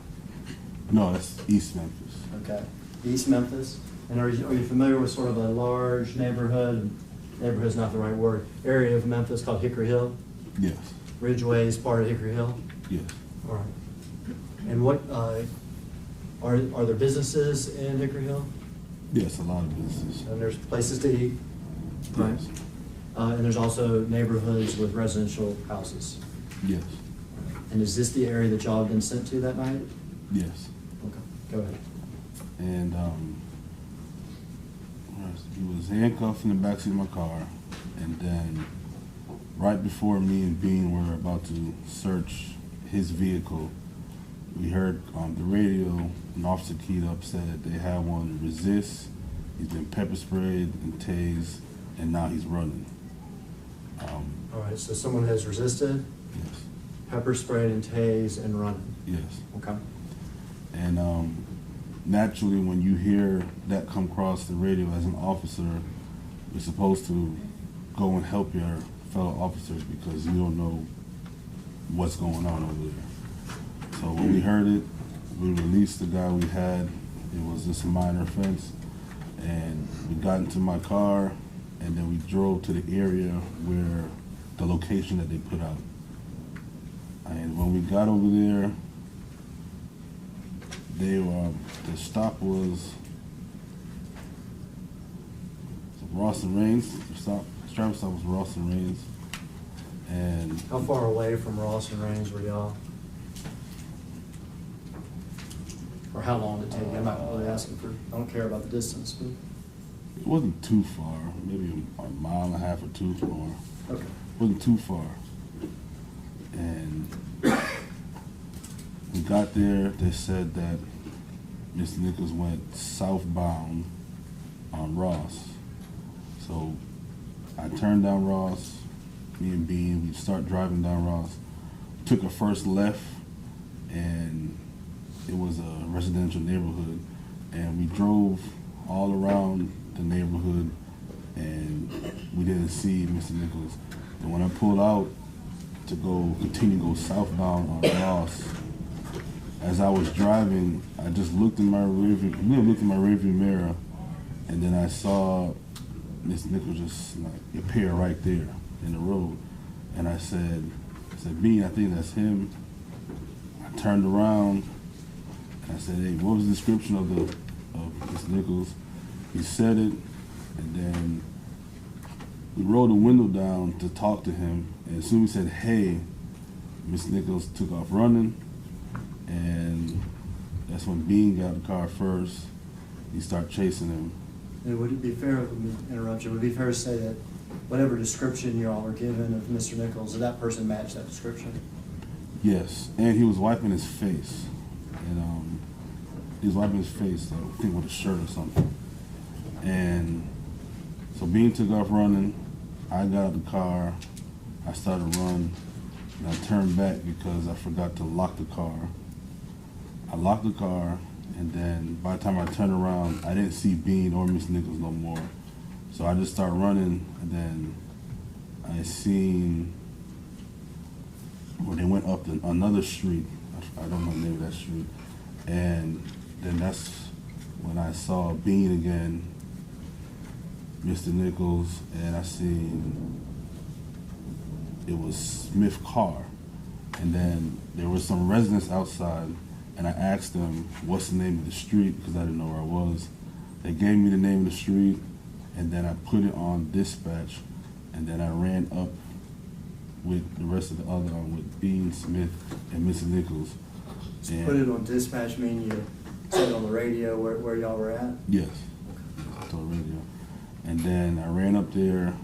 No, that's East Memphis. Okay. East Memphis. And are you familiar with sort of a large neighborhood? Neighborhood's not the right word. Area of Memphis called Hickory Hill? Yes. Ridgeway is part of Hickory Hill? Yes. All right. And what are there businesses in Hickory Hill? Yes, a lot of businesses. And there's places to eat? Yes. Right. And there's also neighborhoods with residential houses? Yes. And is this the area that y'all have been sent to that night? Yes. Okay, go ahead. And he was handcuffed in the backseat of my car, and then right before me and Bean were about to search his vehicle, we heard on the radio an officer keyed up said they had one resist. He's been pepper sprayed and tased, and now he's running. All right, so someone has resisted, Yes. pepper sprayed and tased and running. Yes. Okay. And naturally, when you hear that come across the radio as an officer, you're supposed to go and help your fellow officers because you don't know what's going on over there. So when we heard it, we released the guy we had. It was just a minor offense. And we got into my car, and then we drove to the area where the location that they put out. And when we got over there, the stop was Ross and Rains. The traffic stop was Ross and Rains. And How far away from Ross and Rains were y'all? Or how long did it take you? I'm not really asking for, I don't care about the distance, but. it wasn't too far, maybe a mile and a half or two more. Okay. It wasn't too far. And we got there, they said that Mr. Nichols went southbound on Ross. So I turned down Ross, me and Bean, we start driving down Ross, took a first left, and it was a residential neighborhood, and we drove all around the neighborhood, and we didn't see Mr. Nichols. And when I pulled out to continue to go southbound on Ross, as I was driving, I just looked in my rearview mirror, and then I saw Mr. Nichols just like appear right there in the road. And I said, Bean, I think that's him. I turned around and I said, hey, what was the description of Mr. Nichols? He said it, and then we rolled the window down to talk to him. And as soon as he said, hey, Mr. Nichols took off running, and that's when Bean got the car first. He started chasing him. And would it be fair, let me interrupt you, would it be fair to say that whatever description you all were given of Mr. Nichols, did that person match that description? Yes, and he was wiping his face. And he was wiping his face, I think with a shirt or something. And so Bean took off running. I got out of the car. I started to run. And I turned back because I forgot to lock the car. I locked the car, and then by the time I turned around, I didn't see Bean or Mr. Nichols no more. So I just started running, and then I seen where they went up another street. I don't know the name of that street. And then that's when I saw Bean again, Mr. Nichols, and I seen it was Smith's car. And then there was some residents outside, and I asked them, what's the name of the street, because I didn't know where I was. They gave me the name of the street, and then I put it on dispatch, and then I ran up with the rest of the other, with Bean, Smith, and Mr. Nichols. So put it on dispatch, mean you said on the radio where y'all were at? Yes, on the radio. And then I ran up there,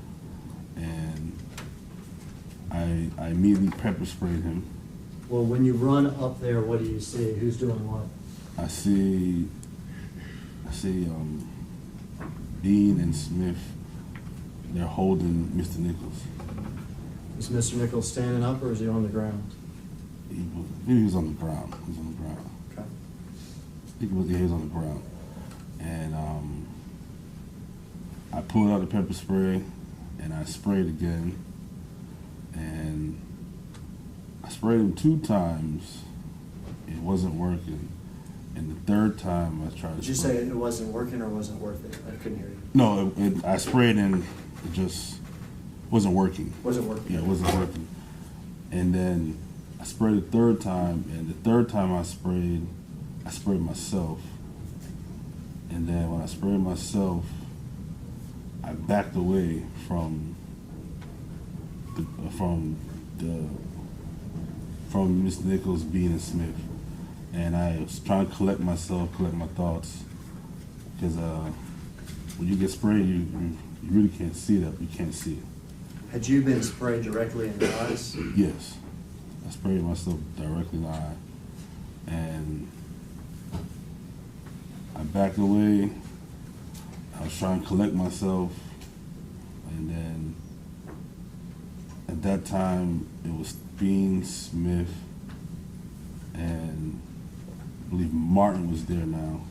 and I immediately pepper sprayed him. Well, when you run up there, what do you see? Who's doing what? I see Dean and Smith. They're holding Mr. Nichols. Is Mr. Nichols standing up or is he on the ground? He was on the ground. He was on the ground. Okay. I think he was on the ground. And I pulled out the pepper spray and I sprayed again. And I sprayed him 2 times. It wasn't working. And the 3rd time I tried to Did you say it wasn't working or wasn't worth it? I couldn't hear you. No, I sprayed and it just wasn't working. Wasn't working? Yeah, it wasn't working. And then I sprayed the 3rd time, and the 3rd time I sprayed myself. And then when I sprayed myself, I backed away from Mr. Nichols, Bean, and Smith. And I was trying to collect myself, collect my thoughts, because when you get sprayed, you really can't see that. You can't see it. Had you been sprayed directly in the eyes? Yes, I sprayed myself directly in the eye, and I backed away. I was trying to collect myself, and then at that time it was Bean, Smith, and I believe Martin was there now.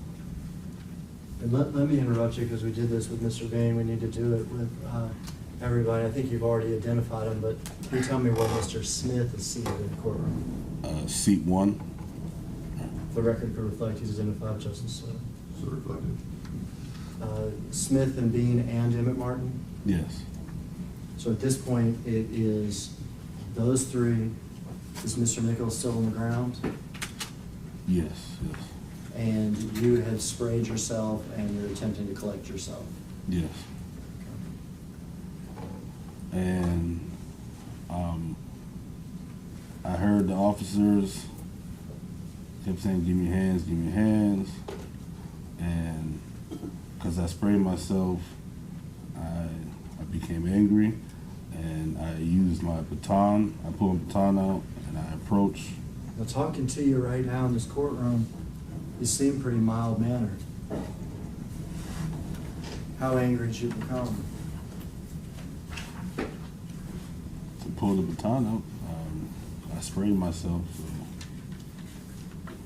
And let me interrupt you because we did this with Mr. Bain. We need to do it with everybody. I think you've already identified him, but can you tell me where Mr. Smith is seated in the courtroom? Seat 1. The record could reflect he's identified, Justice. So reflected. Smith and Bean and Emmett Martin? Yes. So at this point, it is those 3. Is Mr. Nichols still on the ground? Yes, yes. And you had sprayed yourself and you're attempting to collect yourself? Yes. And I heard the officers kept saying, give me your hands, give me your hands. And because I sprayed myself, I became angry and I used my baton. I pulled my baton out and I approached. Now, talking to you right now in this courtroom, you seem pretty mild-mannered. How angry did you become? To pull the baton out, I sprayed myself, so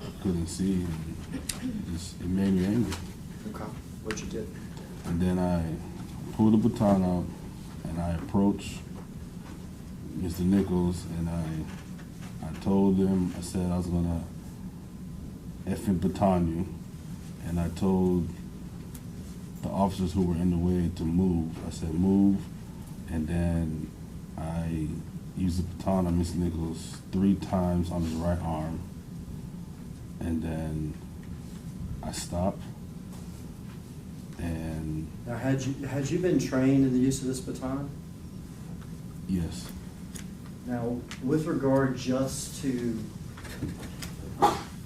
I couldn't see, and it made me angry. Okay, what you did? And then I pulled the baton out, and I approached Mr. Nichols, and I told him, I said I was gonna effing baton you, and I told the officers who were in the way to move. I said move, and then I used the baton on Mr. Nichols 3 times on his right arm, and then I stopped. And Now, had you been trained in the use of this baton? yes, Now, with regard just to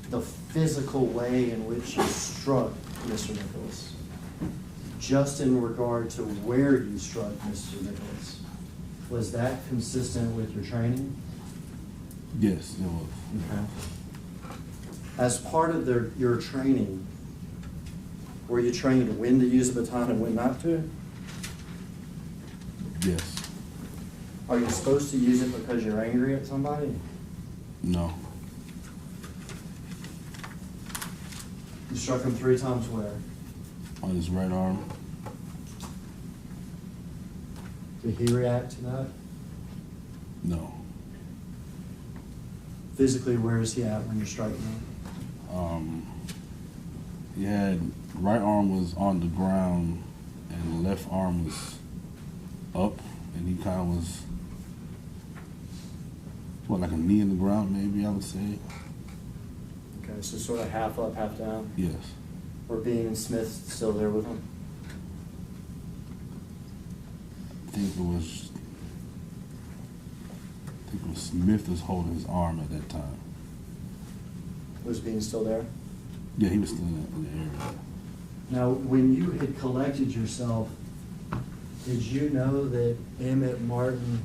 the physical way in which you struck Mr. Nichols, just in regard to where you struck Mr. Nichols, was that consistent with your training? yes, it was. Okay. As part of your training, were you trained when to use a baton and when not to? Yes. Are you supposed to use it because you're angry at somebody? No. You struck him 3 times where? On his right arm. Did he react to that? No. Physically, where is he at when you're striking him? He had right arm was on the ground and the left arm was up, and he kind of was like a knee in the ground, maybe I would say. Okay, so sort of half up, half down. Yes. Were Bean and Smith still there with him? I think it was Smith was holding his arm at that time. Was Bean still there? Yeah, he was still in the area. Now, when you had collected yourself, did you know that Emmett Martin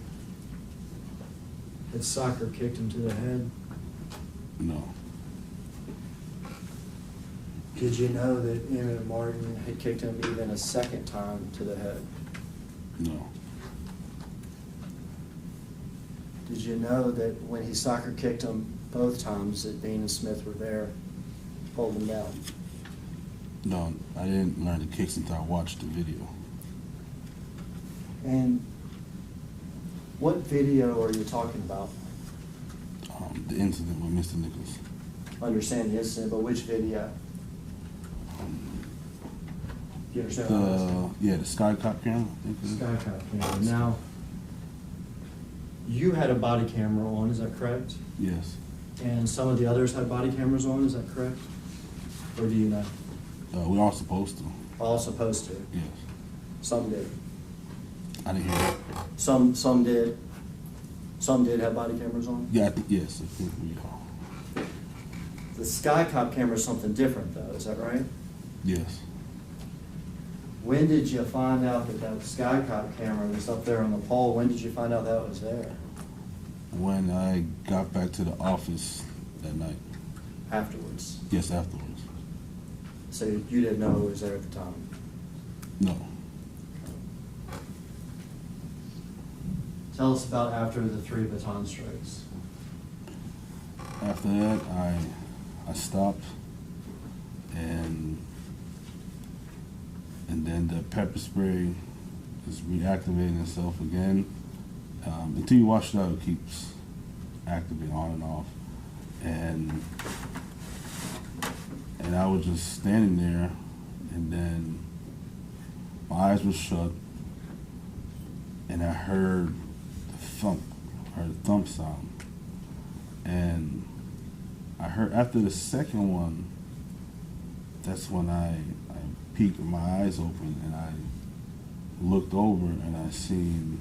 had soccer kicked him to the head? No. Did you know that Emmett Martin had kicked him even a second time to the head? No. Did you know that when he soccer kicked him both times that Bean and Smith were there holding him down? No, I didn't learn the kicks until I watched the video. And what video are you talking about? The incident with Mr. Nichols. I understand the incident, but which video? Do you understand what I'm asking? Yeah, the Sky Cop camera, I think it is. Sky Cop camera. Now, you had a body camera on, is that correct? Yes. And some of the others had body cameras on, is that correct? Or do you know? We're all supposed to. All supposed to? Yes. Some did. I didn't hear it. Some did. Some did have body cameras on? Yeah, yes, I think we all. The Sky Cop camera is something different though, is that right? Yes. When did you find out that that Sky Cop camera was up there on the pole? When did you find out that was there? When I got back to the office that night. Afterwards? Yes, afterwards. So you didn't know it was there at the time? No. Tell us about after the 3 baton strikes. After that, I stopped, and then the pepper spray is reactivating itself again. Until you wash it out, it keeps activating on and off. And I was just standing there, and then my eyes were shut, and I heard the thump sound. And I heard after the second one, that's when I peeked with my eyes open, and I looked over, and I seen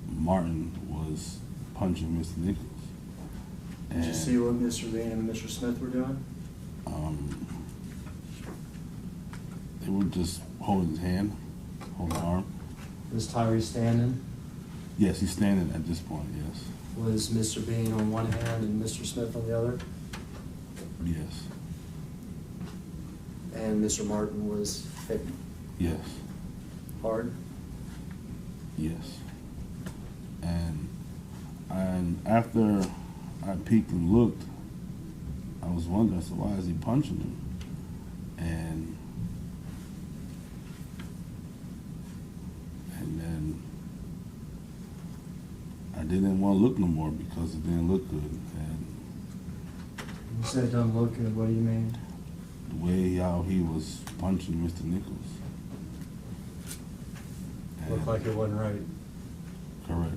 Martin was punching Mr. Nichols. Did you see what Mr. Bean and Mr. Smith were doing? They were just holding his hand, holding the arm. Was Tyre standing? Yes, he's standing at this point, yes. Was Mr. Bean on one hand and Mr. Smith on the other? Yes. And Mr. Martin was hit Yes. hard? Yes. And after I peeked and looked, I was wondering, so why is he punching him? And then I didn't want to look no more because it didn't look good. And You said it doesn't look good, what do you mean? the way how he was punching Mr. Nichols. Looked like it wasn't right. Correct.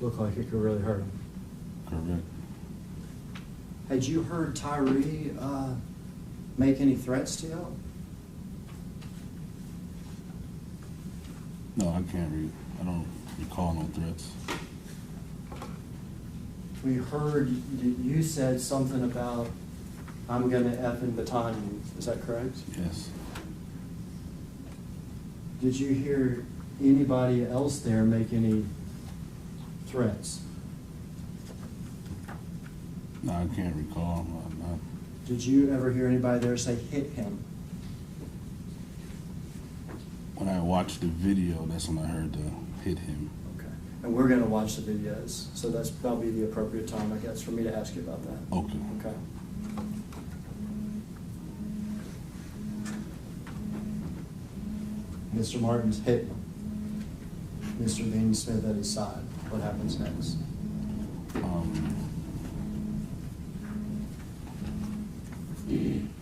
looked like it could really hurt him. Correct. Had you heard Tyre make any threats to y'all? No, I don't recall no threats. We heard that you said something about, I'm gonna effing baton you. Is that correct? Yes. Did you hear anybody else there make any threats? No, I can't recall. No. Did you ever hear anybody there say hit him? When I watched the video, that's when I heard the hit him. Okay. And we're gonna watch the videos, so that'll be the appropriate time, I guess, for me to ask you about that. Okay. Okay. Mr. Martin's hit Mr. Bean Smith at his side. What happens next?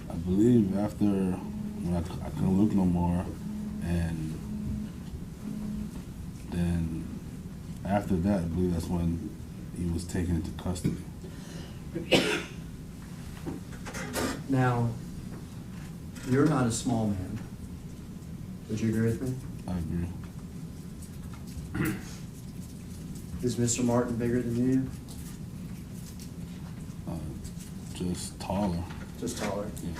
I believe after when I couldn't look no more, and then after that, I believe that's when he was taken into custody. Now, you're not a small man. Would you agree with me? I agree. Is Mr. Martin bigger than you? Just taller. Just taller? Yes.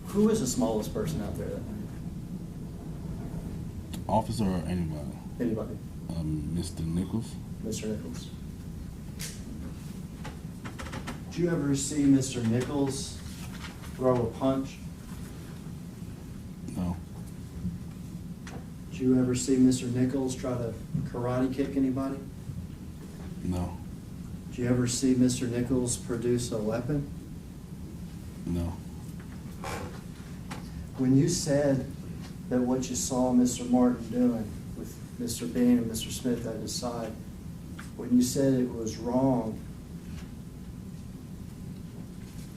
Who is the smallest person out there that night? Officer or anybody? Anybody? Mr. Nichols. Mr. Nichols. Did you ever see Mr. Nichols throw a punch? No. Did you ever see Mr. Nichols try to karate kick anybody? No. Did you ever see Mr. Nichols produce a weapon? No. When you said that what you saw Mr. Martin doing with Mr. Bean and Mr. Smith at his side, when you said it was wrong,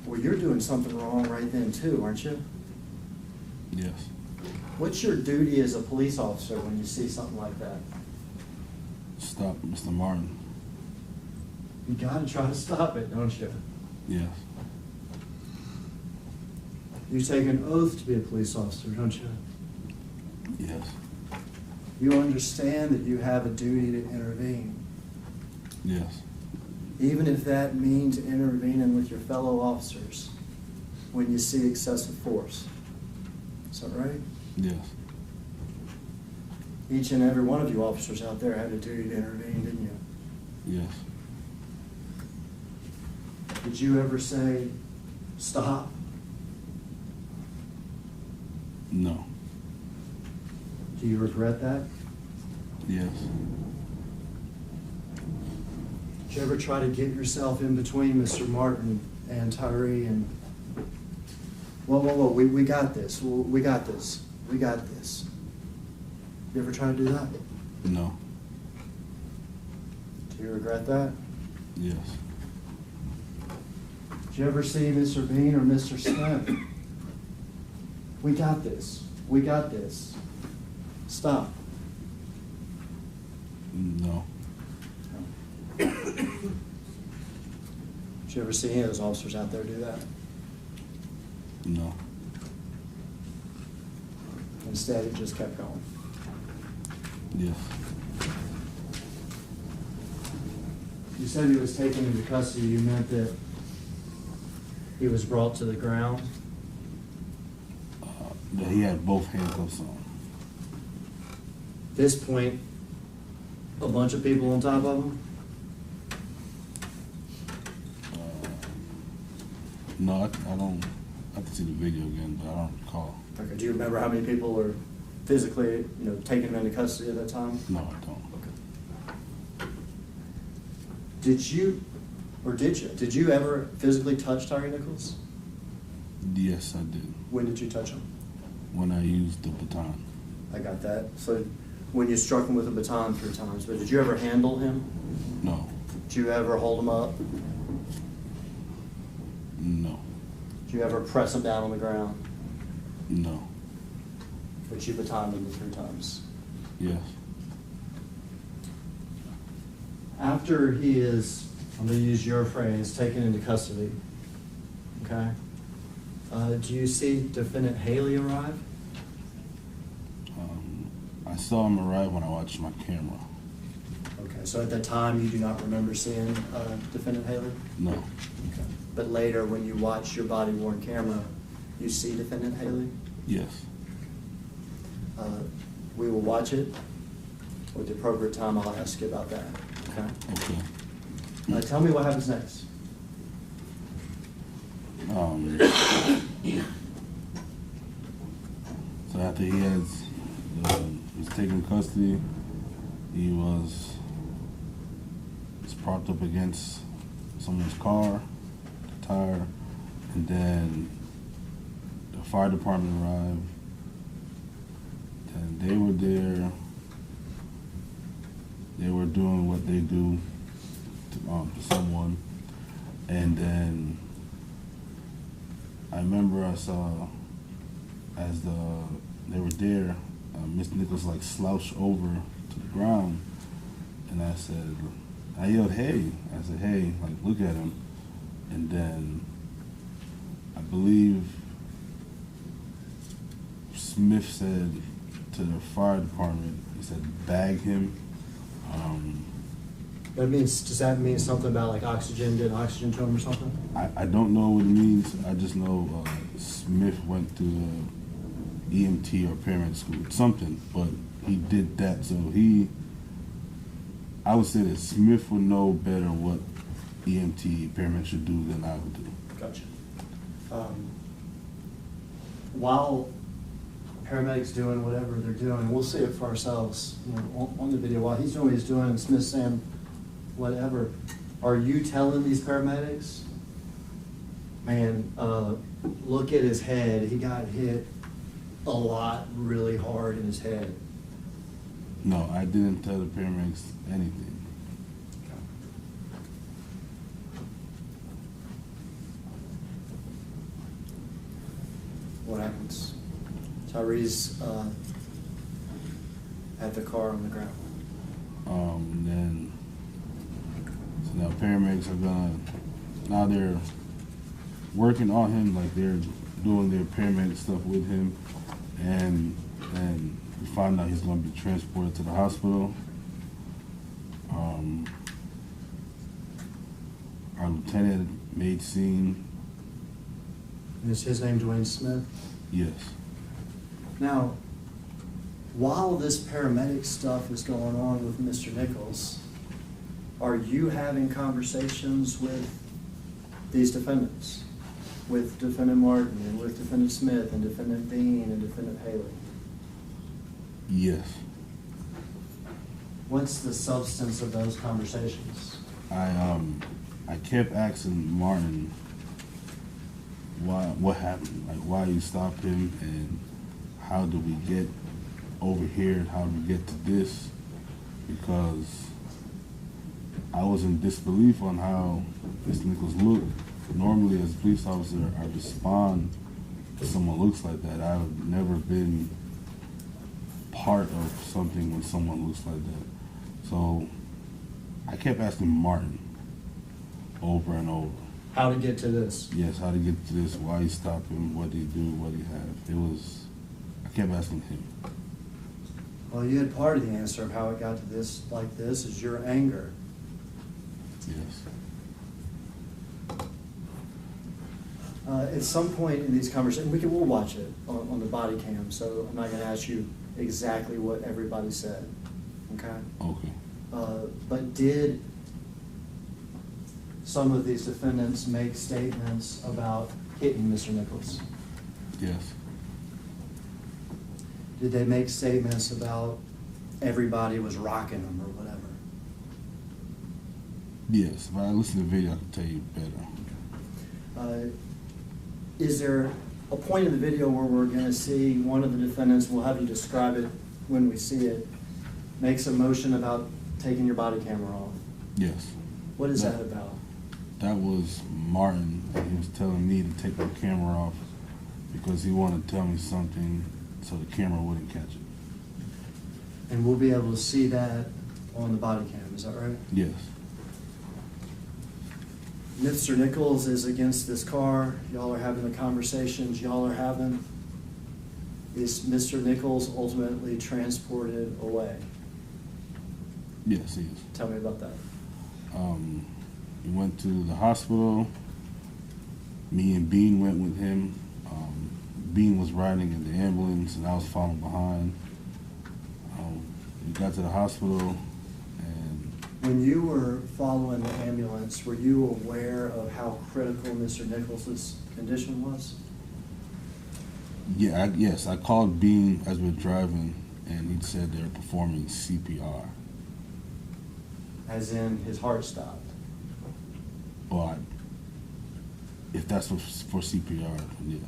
well, you're doing something wrong right then too, aren't you? Yes. What's your duty as a police officer when you see something like that? Stop Mr. Martin. You gotta try to stop it, don't you? Yes. You take an oath to be a police officer, don't you? Yes. You understand that you have a duty to intervene, Yes. even if that means intervening with your fellow officers when you see excessive force. Is that right? Yes. Each and every one of you officers out there had a duty to intervene, didn't you? Yes. Did you ever say, stop? No. Do you regret that? Yes. Did you ever try to get yourself in between Mr. Martin and Tyre and, whoa, we got this, we got this, we got this. You ever try to do that? No. Do you regret that? Yes. Did you ever see Mr. Bean or Mr. Smith? We got this, we got this. Stop. No. Did you ever see any of those officers out there do that? No. Instead, it just kept going. Yes. You said he was taken into custody. You meant that he was brought to the ground? That he had both handcuffs on. This point, a bunch of people on top of him? No, I don't. I have to see the video again, but I don't recall. Okay, do you remember how many people were physically, taking him into custody at that time? No, I don't. Did you ever physically touch Tyre Nichols? Yes, I did. When did you touch him? When I used the baton. I got that. So when you struck him with a baton 3 times, but did you ever handle him? No. Did you ever hold him up? No. Did you ever press him down on the ground? No. But you batoned him 3 times. Yes. After he is, I'm going to use your phrase, taken into custody, okay? Do you see Defendant Haley arrive? I saw him arrive when I watched my camera. Okay, so at that time you do not remember seeing Defendant Haley? No. Okay. But later, when you watch your body-worn camera, you see Defendant Haley? Yes. We will watch it. With the appropriate time, I'll ask you about that, okay? Okay. Tell me what happens next. So after he was taken in custody, he was propped up against someone's car, the tire, and then the fire department arrived. And they were there. They were doing what they do to someone, and then I remember I saw as they were there, Miss Nichols like slouched over to the ground, and I yelled, "Hey!" I said, "Hey!" Like, look at him, and then I believe Smith said to the fire department, he said, "Bag him." That means, does that mean something about like oxygen, did oxygen to him or something? I don't know what it means. I just know Smith went to EMT or paramedic school, something, but he did that. So I would say that Smith would know better what EMT paramedic should do than I would do. Gotcha. While paramedics doing whatever they're doing, we'll see it for ourselves, you know, on the video. While he's doing what he's doing and Smith's saying whatever, are you telling these paramedics, man, look at his head, he got hit a lot really hard in his head? No, I didn't tell the paramedics anything. What happens? Tyree's at the car on the ground. Then, so now paramedics are now they're working on him, like they're doing their paramedic stuff with him, and we find out he's gonna be transported to the hospital. Our lieutenant made scene. Is his name Dwayne Smith? Yes. Now, while this paramedic stuff is going on with Mr. Nichols, are you having conversations with these defendants? With Defendant Martin and with Defendant Smith and Defendant Dean and Defendant Haley? Yes. What's the substance of those conversations? I kept asking Martin what happened, like why you stopped him, and how did we get over here, how did we get to this, because I was in disbelief on how Mr. Nichols looked. Normally as a police officer, I respond to someone who looks like that. I've never been part of something when someone looks like that. So I kept asking Martin over and over. How to get to this? Yes, how to get to this, why he stopped him, what did he do, what did he have. I kept asking him. Well, you had part of the answer of how it got to this, like this, is your anger. Yes. At some point in these conversations, we'll watch it on the body cam, so I'm not gonna ask you exactly what everybody said, okay? Okay. But did some of these defendants make statements about hitting Mr. Nichols? Yes. Did they make statements about everybody was rocking them or whatever? Yes, if I listen to the video, I can tell you better. Is there a point in the video where we're going to see one of the defendants, we'll have you describe it when we see it, makes a motion about taking your body camera off? Yes. What is that about? That was Martin, and he was telling me to take my camera off because he wanted to tell me something so the camera wouldn't catch it. And we'll be able to see that on the body cam, is that right? Yes. Mr. Nichols is against this car. Y'all are having the conversations y'all are having. Is Mr. Nichols ultimately transported away? Yes, he is. Tell me about that. He went to the hospital. Me and Bean went with him. Bean was riding in the ambulance and I was following behind. We got to the hospital and When you were following the ambulance, were you aware of how critical Mr. Nichols' condition was? yeah, yes, I called Bean as we were driving and he said they were performing CPR. As in his heart stopped? But if that's for CPR, yes.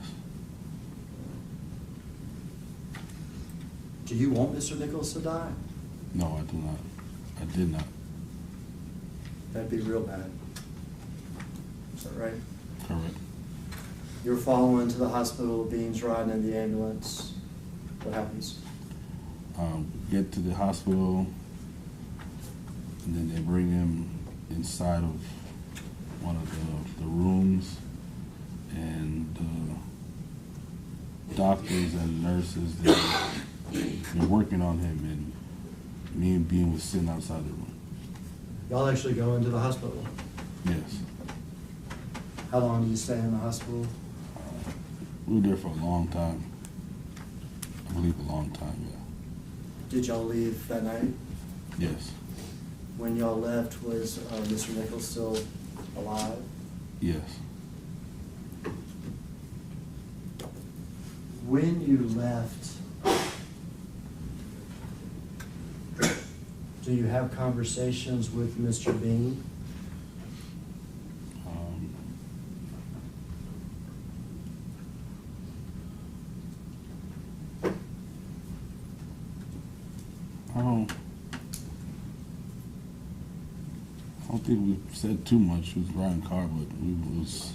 Do you want Mr. Nichols to die? No, I do not. I did not. That'd be real bad. Is that right? Correct. You're following to the hospital, Bean's riding in the ambulance. What happens? Get to the hospital, and then they bring him inside of one of the rooms, and the doctors and nurses, they're working on him, and me and Bean was sitting outside the room. Y'all actually go into the hospital? Yes. How long did you stay in the hospital? We were there for a long time. I believe a long time, yeah. Did y'all leave that night? Yes. When y'all left, was Mr. Nichols still alive? Yes. When you left, do you have conversations with Mr. Bean? I don't think we said too much. We was riding car, but we was.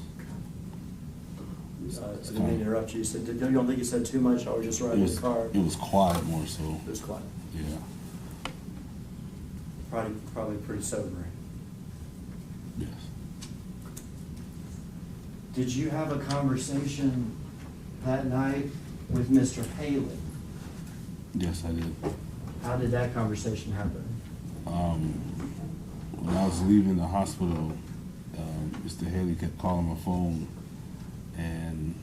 I didn't mean to interrupt you. You said, you don't think you said too much, or just riding the car? It was quiet more so. It was quiet. Yeah. Probably pretty sobering. Yes. Did you have a conversation that night with Mr. Haley? Yes, I did. How did that conversation happen? When I was leaving the hospital, Mr. Haley kept calling my phone, and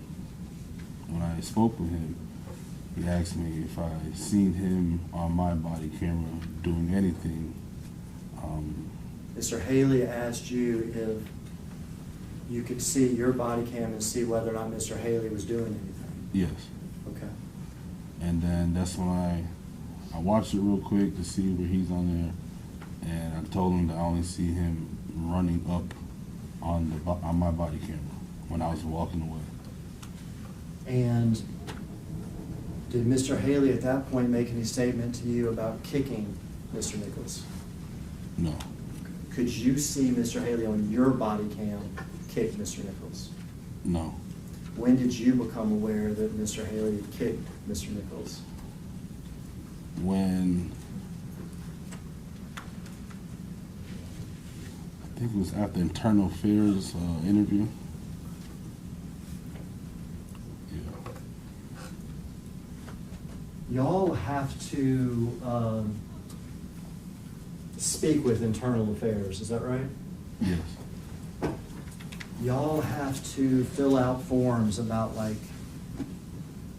when I spoke with him, he asked me if I seen him on my body camera doing anything. Mr. Haley asked you if you could see your body cam and see whether or not Mr. Haley was doing anything. Yes. Okay. And then that's when I watched it real quick to see where he's on there, and I told him that I only see him running up on my body camera when I was walking away. And did Mr. Haley at that point make any statement to you about kicking Mr. Nichols? No. Could you see Mr. Haley on your body cam kick Mr. Nichols? No. When did you become aware that Mr. Haley kicked Mr. Nichols? When I think it was after internal affairs interview. Y'all have to speak with internal affairs, is that right? Yes. Y'all have to fill out forms about like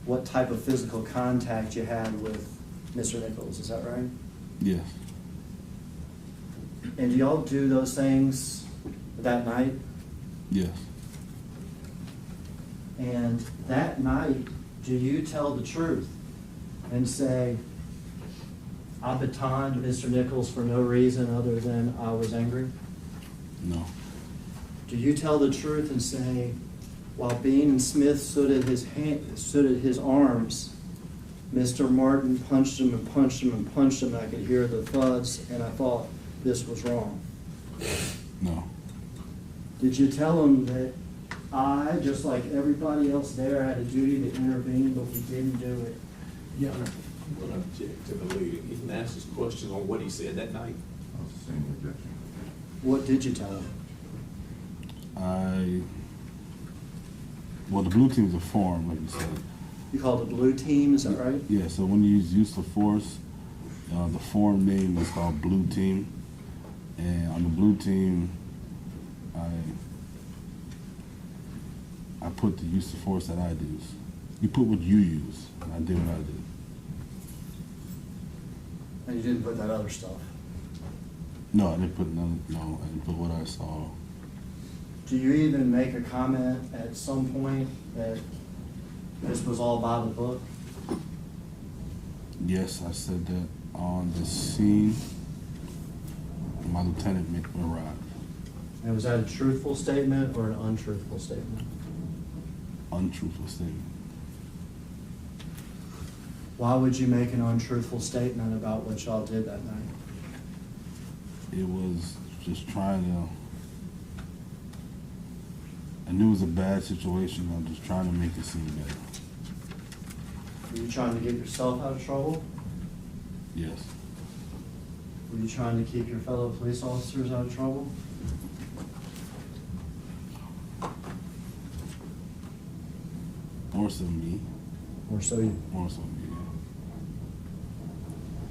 what type of physical contact you had with Mr. Nichols, is that right? Yes. And do y'all do those things that night? Yes. And that night, do you tell the truth and say, I batoned Mr. Nichols for no reason other than I was angry? No. Do you tell the truth and say, while Bean and Smith stood at his arms, Mr. Martin punched him and punched him and punched him, and I could hear the thuds, and I thought this was wrong? No. Did you tell him that I, just like everybody else there, had a duty to intervene, but we didn't do it? Yeah. will object to the leading. He can ask his questions on what he said that night. I'll sustain the objection. What did you tell him? Well, the blue team is a form, like you said. You called it blue team, is that right? Yeah, so when you use of force, the form name is called blue team. And on the blue team, I put the use of force that I use. You put what you use, and I did what I did. And you didn't put that other stuff? No, I didn't put none. No, I didn't put what I saw. Do you even make a comment at some point that this was all by the book? Yes, I said that on the scene. My lieutenant arrived. And was that a truthful statement or an untruthful statement? Untruthful statement. Why would you make an untruthful statement about what y'all did that night? It was just trying to. I knew it was a bad situation. I'm just trying to make it seem better. Were you trying to get yourself out of trouble? Yes. Were you trying to keep your fellow police officers out of trouble? More so me. More so you? More so me, yeah.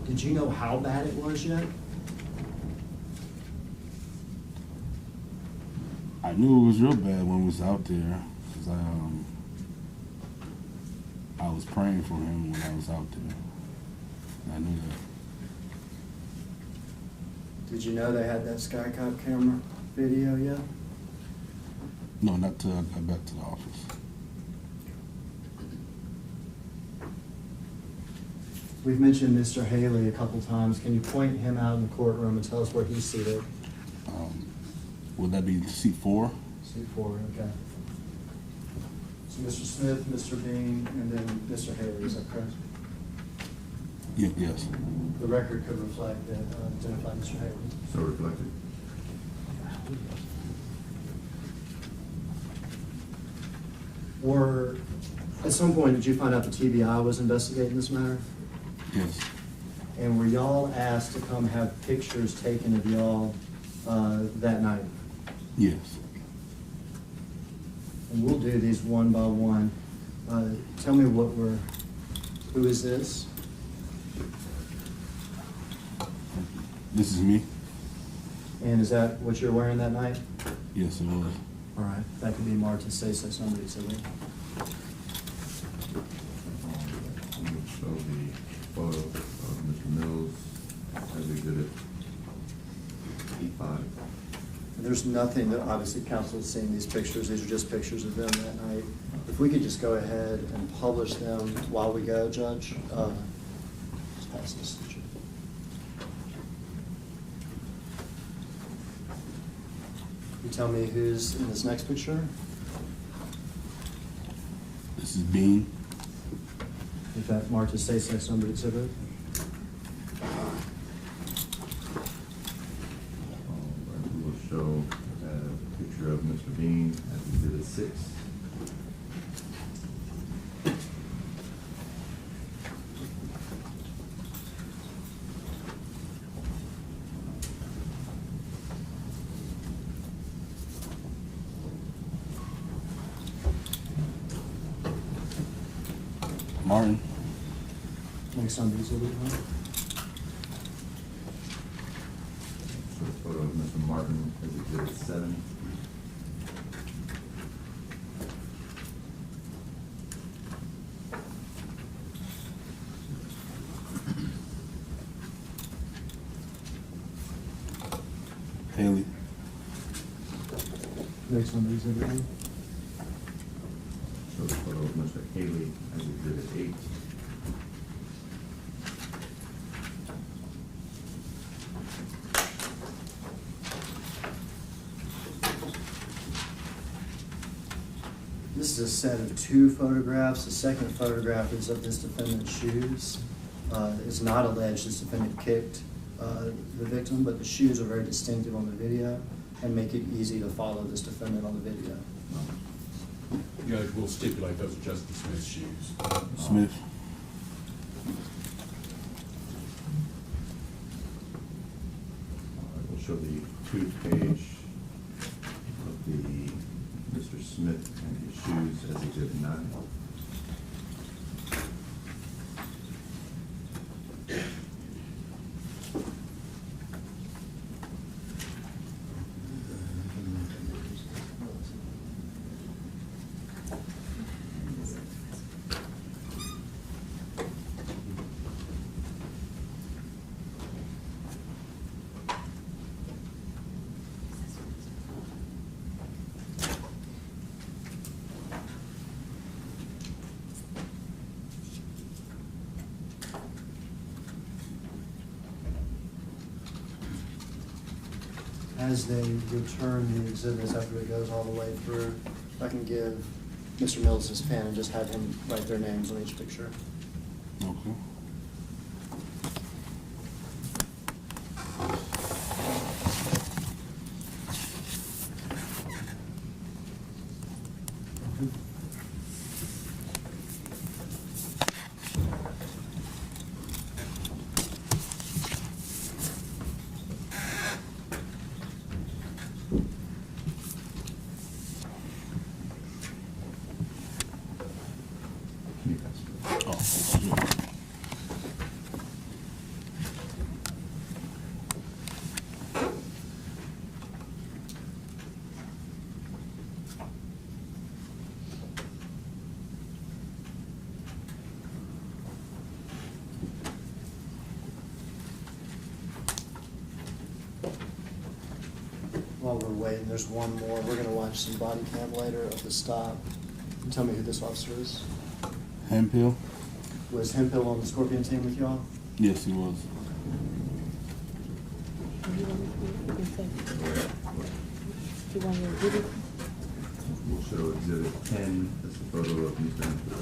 Did you know how bad it was yet? I knew it was real bad when we was out there, because I was praying for him when I was out there. I knew that. Did you know they had that Skycop camera video yet? No, not till I got back to the office. We've mentioned Mr. Haley a couple times. Can you point him out in the courtroom and tell us where he's seated? Would that be seat 4? Seat 4, okay. So Mr. Smith, Mr. Bean, and then Mr. Haley, is that correct? Yeah, yes. The record could reflect that, identify Mr. Haley. So reflected. Or, at some point, did you find out the TBI was investigating this matter? Yes. And were y'all asked to come have pictures taken of y'all that night? Yes. And we'll do these one by one. Tell me who is this? This is me? And is that what you're wearing that night? Yes, it was. All right, that could be Marta Say somebody said it. I'm going to show the photo of Mr. Mills as exhibit E5. There's nothing that, obviously, council has seen these pictures. These are just pictures of them that night. If we could just go ahead and publish them while we go, Judge. Just pass this. You tell me who's in this next picture? This is Bean. Is that Marta Say number exhibit? We will show a picture of Mr. Bean as exhibit 6. Martin. Next on the exhibit, huh? So a photo of Mr. Martin as exhibit 7. Haley. Next on the exhibit, huh? So a photo of Mr. Haley as exhibit 8. This is a set of 2 photographs. The second photograph is of this defendant's shoes. It's not alleged this defendant kicked the victim, but the shoes are very distinctive on the video and make it easy to follow this defendant on the video. Judge, we'll stipulate those are Justice Smith's shoes. Smith. show the tooth page of the Mr. Smith and his shoes as Exhibit 9. As they return the exhibits after it goes all the way through, I can give Mr. Mills his pen and just have him write their names on each picture. Okay. While we're waiting, there's one more. We're gonna watch some body cam later of the stop. Tell me who this officer is. Hempill? Was Hempill on the Scorpion team with y'all? Yes, he was. We'll show Exhibit 10. That's the photo of Mr. Hemphill.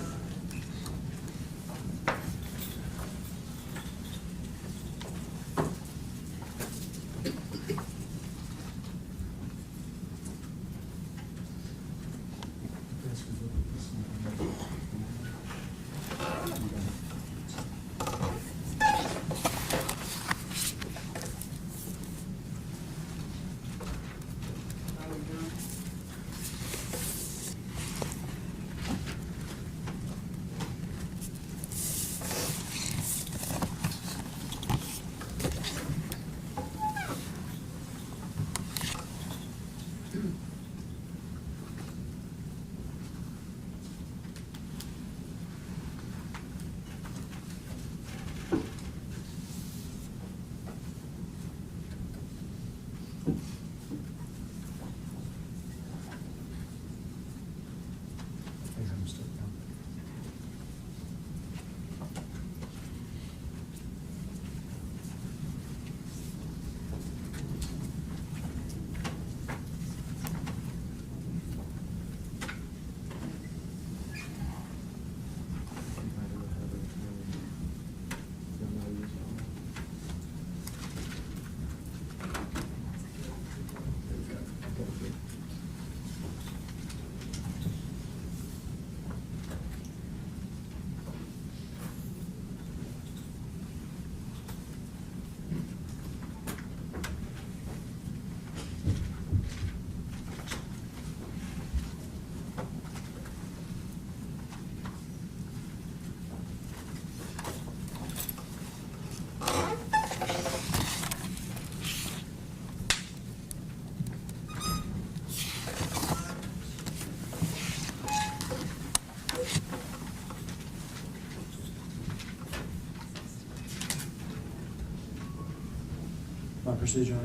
My procedure.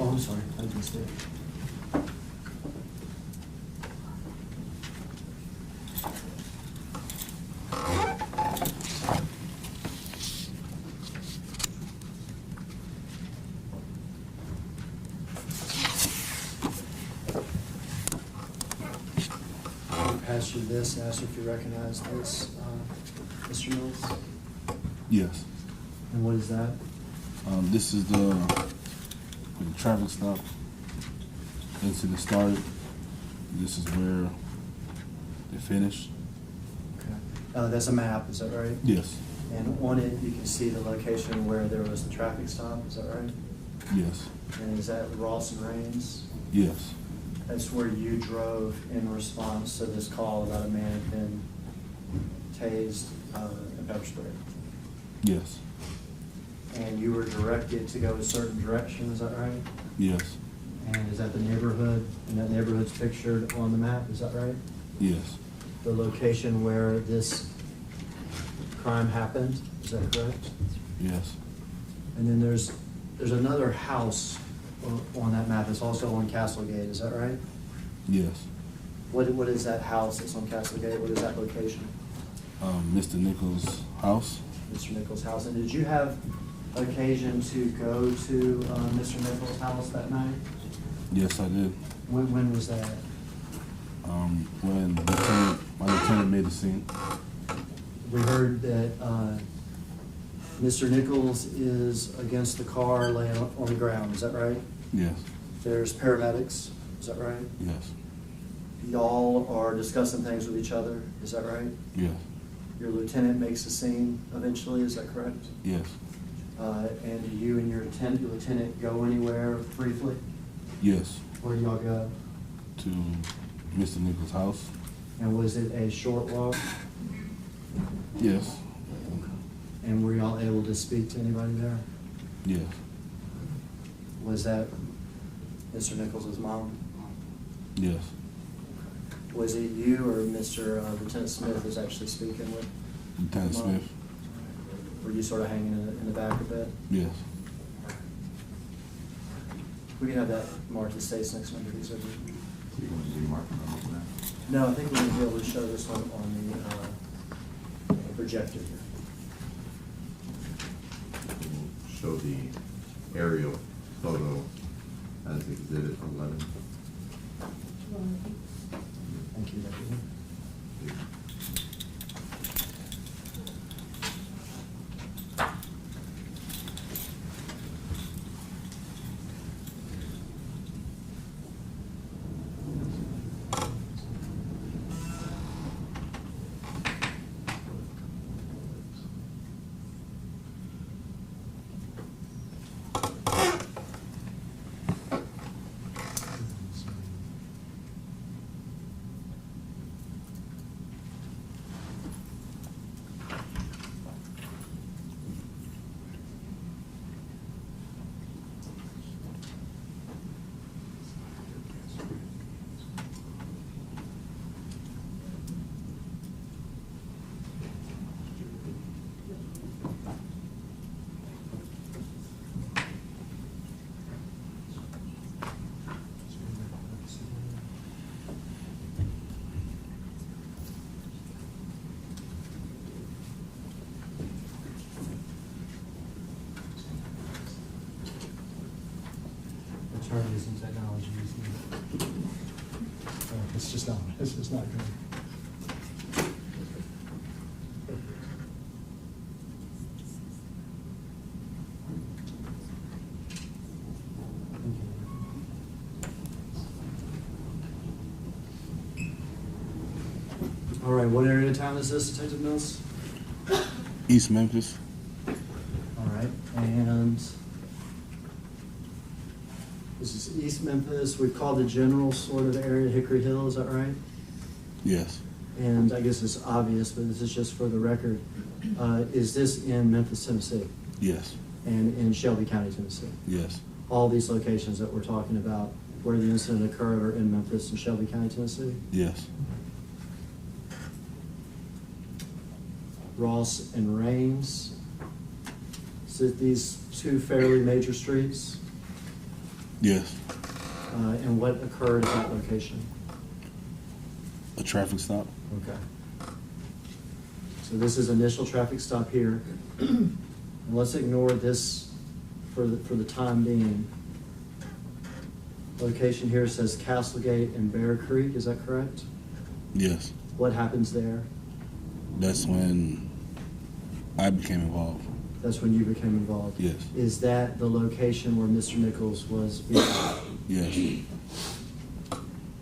Oh, I'm sorry. I didn't see it. Pass you this and ask if you recognize this, Mr. Mills. Yes. And what is that? This is the traffic stop. Incident started. This is where they finished. Okay. That's a map, is that right? Yes. And on it, you can see the location where there was the traffic stop, is that right? Yes. And is that Ross and Rains? Yes. That's where you drove in response to this call about a man had been tased and pepper sprayed. Yes. And you were directed to go a certain direction, is that right? Yes. And is that the neighborhood? And that neighborhood's pictured on the map, is that right? Yes. The location where this crime happened, is that correct? Yes. And then there's another house on that map, it's also on Castlegate, is that right? Yes. What is that house that's on Castlegate, what is that location? Mr. Nichols' house. Mr. Nichols' house, and did you have occasion to go to Mr. Nichols' house that night? Yes, I did. When was that? When my lieutenant made the scene. We heard that Mr. Nichols is against the car laying on the ground, is that right? Yes. There's paramedics, is that right? Yes. Y'all are discussing things with each other, is that right? Yes. Your lieutenant makes a scene eventually, is that correct? Yes. And do you and your lieutenant go anywhere briefly? Yes. Where do y'all go? To Mr. Nichols' house. And was it a short walk? Yes. And were y'all able to speak to anybody there? Yes. Was that Mr. Nichols' mom? Yes. Was it you or Mr. Lieutenant Smith was actually speaking with? Lieutenant Mom? Smith. Were you sort of hanging in the back a bit? Yes. We can have that marked as states next under these over. You want to be marking on this now? No, I think we're gonna be able to show this one on the projector here. We'll show the aerial photo as exhibit 11. Thank you, Dr. Lee. Try using technology. It's just not good. All right, what area of town is this, Detective Mills? East Memphis. All right, and this is East Memphis. We've called the general sort of area Hickory Hill, is that right? Yes. And I guess it's obvious, but this is just for the record. Is this in Memphis, Tennessee? Yes. And in Shelby County, Tennessee? Yes. All these locations that we're talking about where the incident occurred are in Memphis and Shelby County, Tennessee? Yes. Ross and Rains. Is it these two fairly major streets? Yes. And what occurred at that location? A traffic stop. Okay. So this is initial traffic stop here. And let's ignore this for the time being. Location here says Castlegate and Bear Creek, is that correct? Yes. What happens there? That's when I became involved. That's when you became involved? Yes. Is that the location where Mr. Nichols was being? Yes.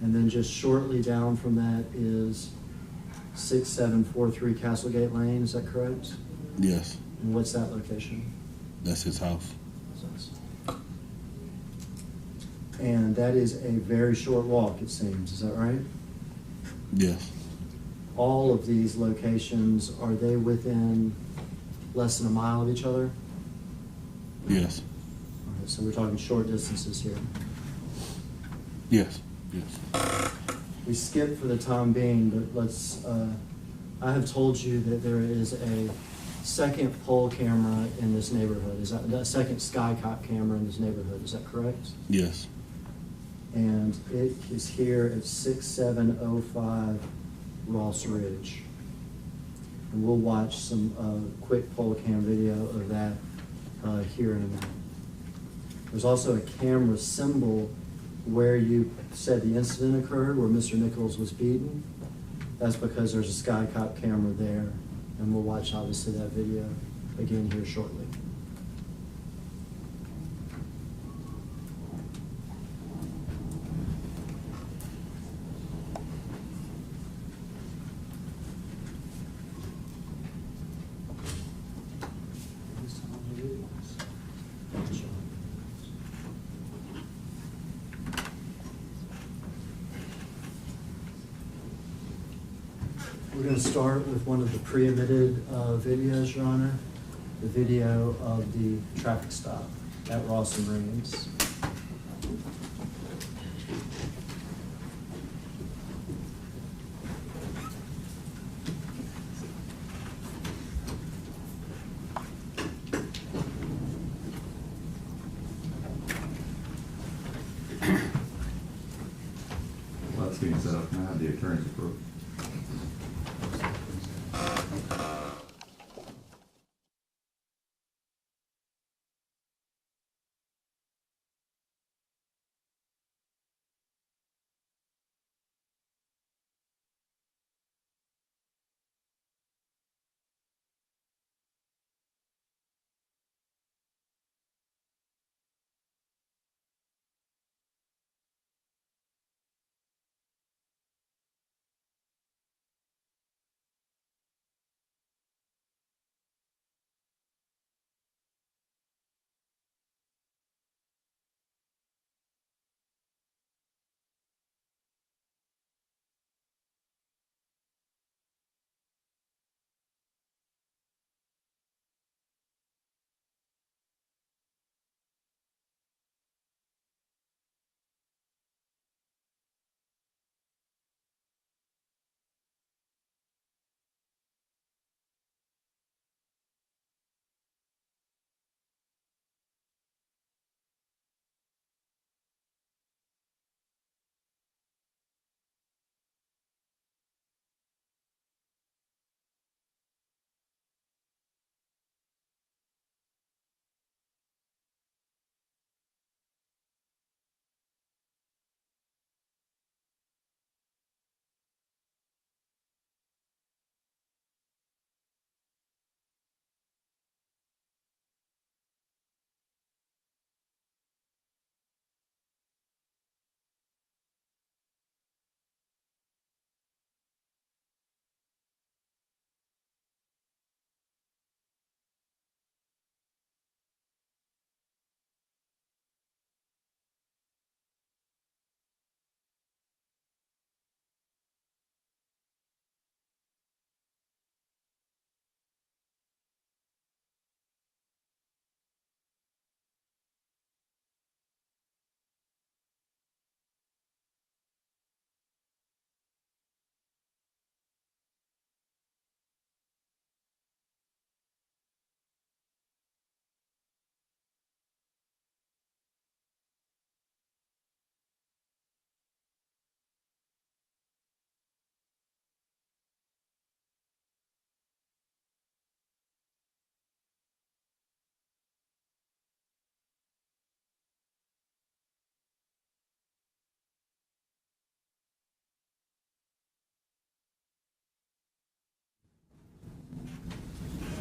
And then just shortly down from that is 6743 Castlegate Lane, is that correct? Yes. And what's that location? That's his house. And that is a very short walk, it seems. Is that right? Yes. All of these locations, are they within less than a mile of each other? Yes. All right, so we're talking short distances here. Yes. Yes. We skip for the time being, but let's, I have told you that there is a second pole camera in this neighborhood. Is that second skycop camera in this neighborhood? Is that correct? Yes. And it is here at 6705 Ross Ridge. And we'll watch some quick pole cam video of that here in a minute. There's also a camera symbol where you said the incident occurred, where Mr. Nichols was beaten. That's because there's a skycop camera there, and we'll watch obviously that video again here shortly. We're going to start with one of the pre-emitted videos, Your Honor, the video of the traffic stop at Ross and Rains. Well, that's getting set up now. The attorney's approved.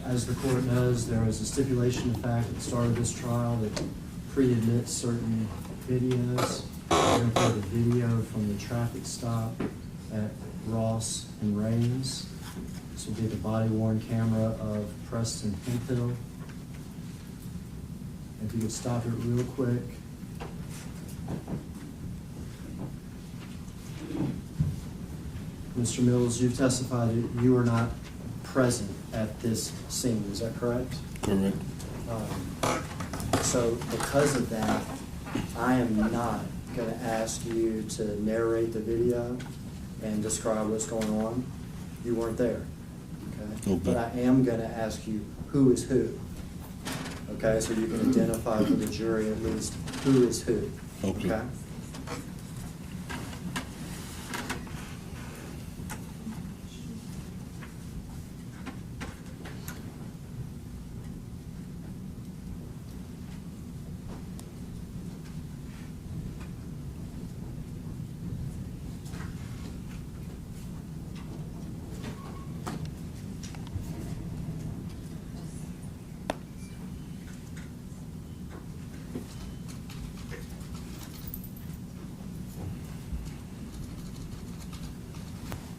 As the court knows, there was a stipulation of fact at the start of this trial that pre-admits certain videos. We're going to play the video from the traffic stop at Ross and Rains. This will be the body-worn camera of Preston Hemphill. If you could stop it real quick. Mr. Mills, you've testified that you were not present at this scene, is that correct? Correct. So because of that, I am not going to ask you to narrate the video and describe what's going on. You weren't there, okay? Okay. But I am going to ask you who is who, okay? So you can identify for the jury at least who is who, Okay.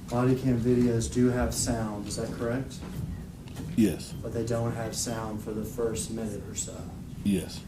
Body cam videos do have sound, is that correct? Yes. But they don't have sound for the first minute or so. Yes.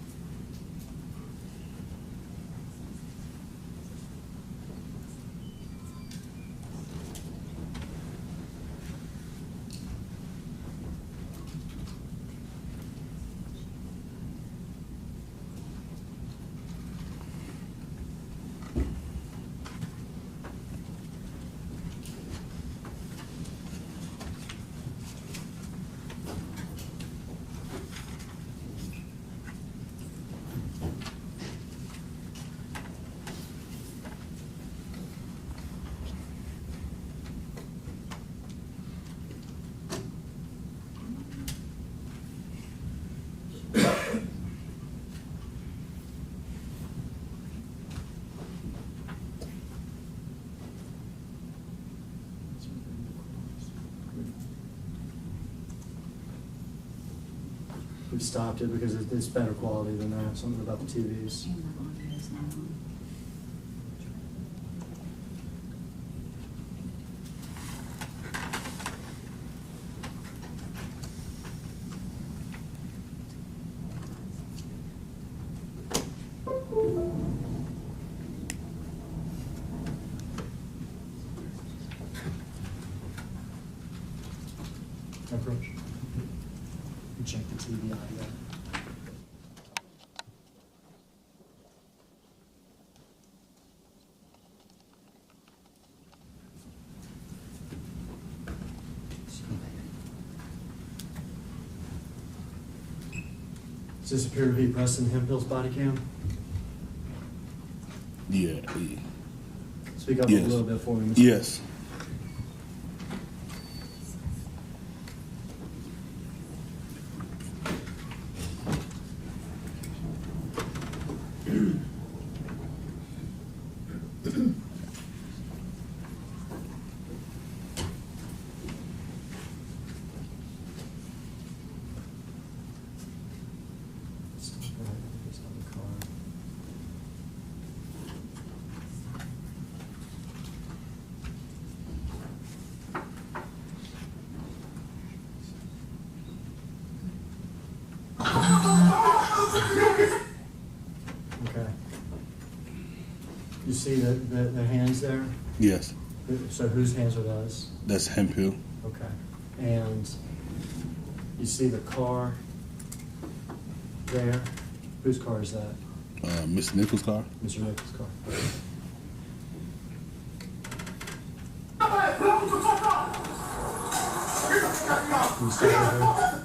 We stopped it because it's better quality than that, something about the TVs. Approach. You check the TV audio. Does this appear to be Preston Hemphill's body cam? Yeah. Speak up Yes. a little bit for me, Mr. Yes. Okay. You see the hands there? Yes. So whose hands are those? That's Hemphill. Okay. And you see the car there? Whose car is that? Mr. Nichols' car. Mr. Nichols' car. Can you stay right there?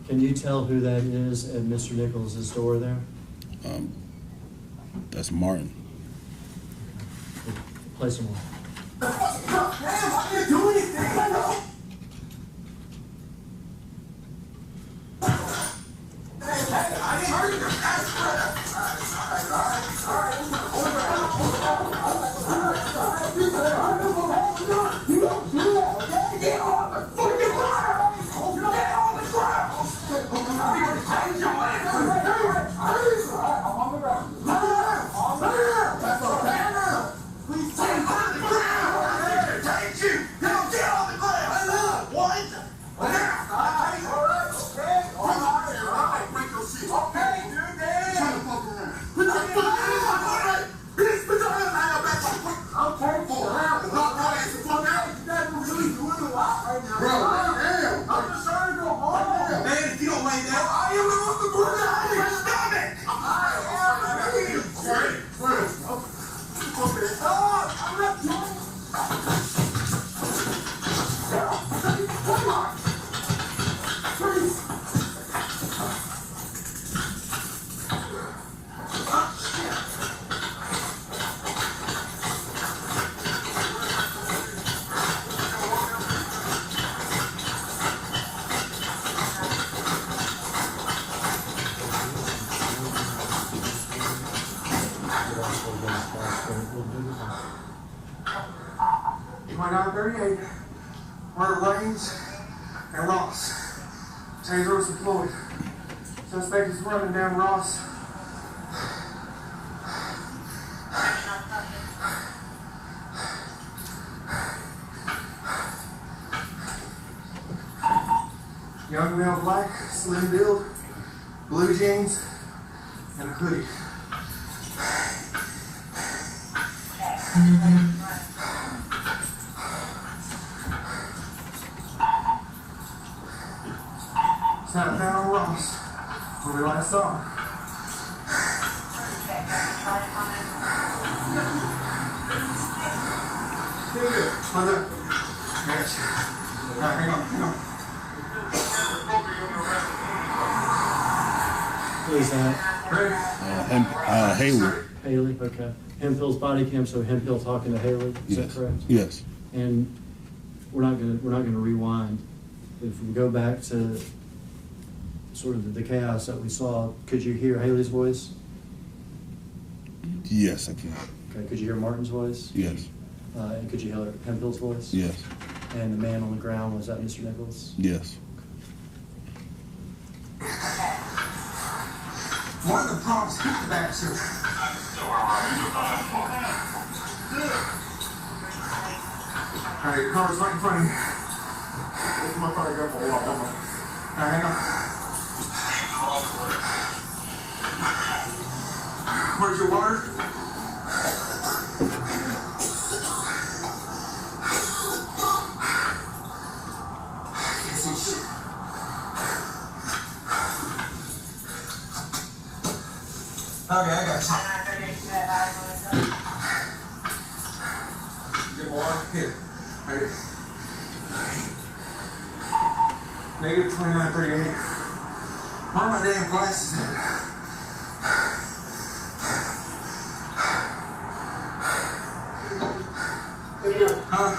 Can you tell who that is at Mr. Nichols' door there? That's Martin. Place him on. 2938, murder Raines and Ross. Tasers deployed. Suspect is running down Ross. Young male, black, slim build, blue jeans, and a hoodie. Sat down on Ross when we last saw him. Good. Mother. Yes. All right, hang on. Who is that? Haley. Haley, okay. Hemphill's body cam, so Hemphill talking to Haley, is that correct? Yes. And we're not gonna rewind. If we go back to sort of the chaos that we saw, could you hear Haley's voice? Yes, I can. Okay, could you hear Martin's voice? Yes. And could you hear Hemphill's voice? Yes. And the man on the ground, was that Mr. Nichols? Yes. One of the props hit the back seat. Alright, your car's right in front of you. This is my car, go for a while. Alright, hang on. Where's your water? Can't see shit. Okay, I got you. Get water? Here. Right here. Negative 2938. Where are my damn glasses at? Huh?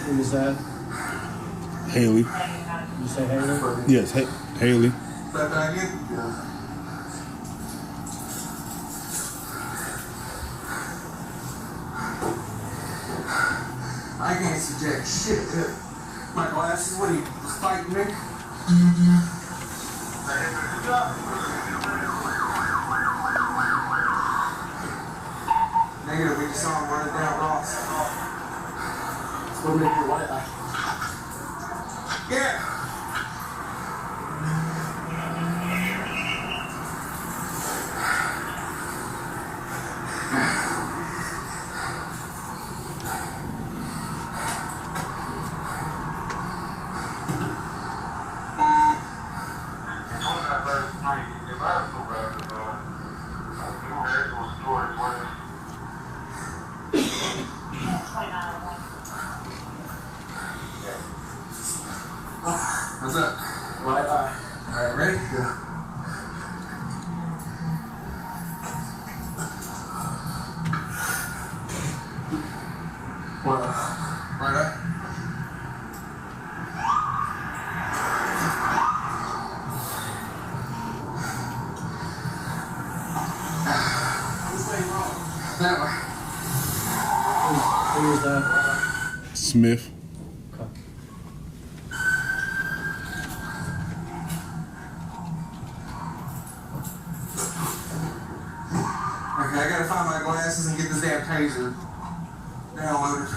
Who was that? Haley. Did you say Haley? Yes, Haley. That back in? Yeah. I can't see jack shit. My glasses, what are you, fighting me? Negative, we just saw him running down Ross. What did your white eye? Yeah. How's that? Right eye. All right, ready? Yeah. What? Right eye. That way. Who was that? Smith. Okay, I gotta find my glasses and get this damn taser downloaded.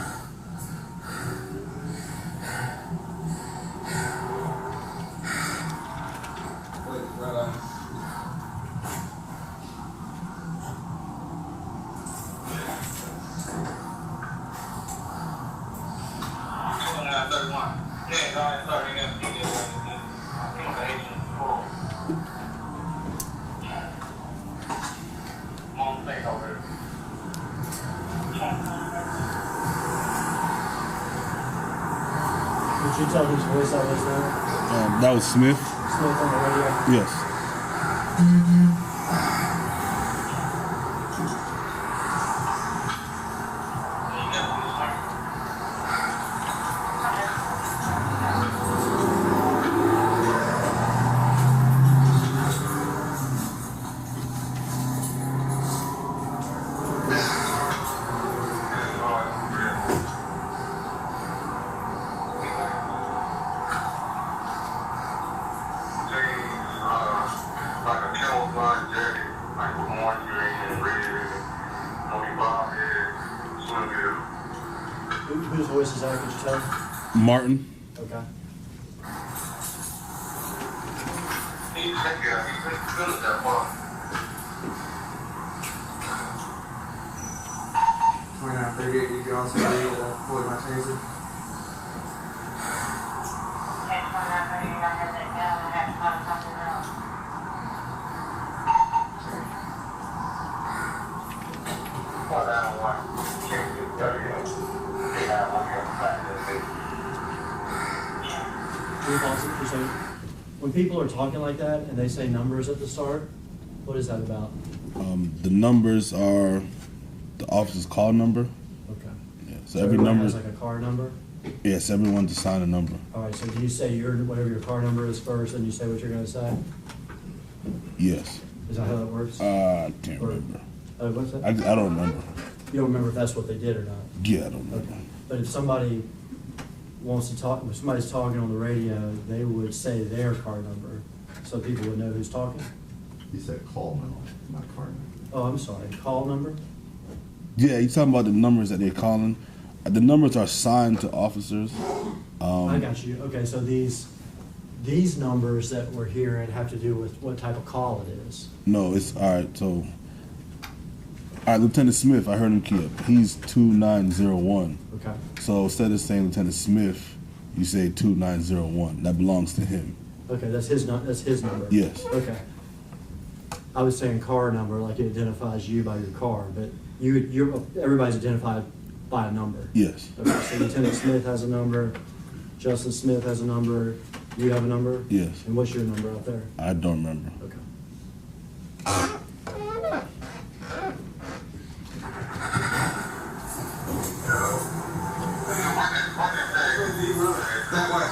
Could you tell whose voice that was now? That was Smith. Smith on the radio? Yes. Whose voice is that? Could you tell? Martin. Okay. You can also read Floyd Martinez. When people are talking like that and they say numbers at the start, what is that about? The numbers are the officer's call number. Okay. Yeah, so every number has like a car number? Yes, everyone's assigned a number. All right, so do you say whatever your car number is first, and you say what you're going to say? Yes. Is that how that works? I can't remember. What's that? I don't remember. You don't remember if that's what they did or not? Yeah, I don't remember. Okay. But if somebody wants to talk, if somebody's talking on the radio, they would say their car number so people would know who's talking? He said call number, not car number. Oh, I'm sorry, call number? Yeah, you're talking about the numbers that they're calling. The numbers are assigned to officers. I got you. Okay, so these numbers that we're hearing have to do with what type of call it is. No, it's all right. So, all right, Lieutenant Smith, I heard him key up. He's 2901. Okay. So instead of saying Lieutenant Smith, you say 2901. That belongs to him. Okay, that's his number. Yes. Okay. I was saying car number, like it identifies you by your car, but everybody's identified by a number. Yes. Okay, so Lieutenant Smith has a number, Justice Smith has a number, you have a number? Yes. And what's your number out there? I don't remember. Okay. That way.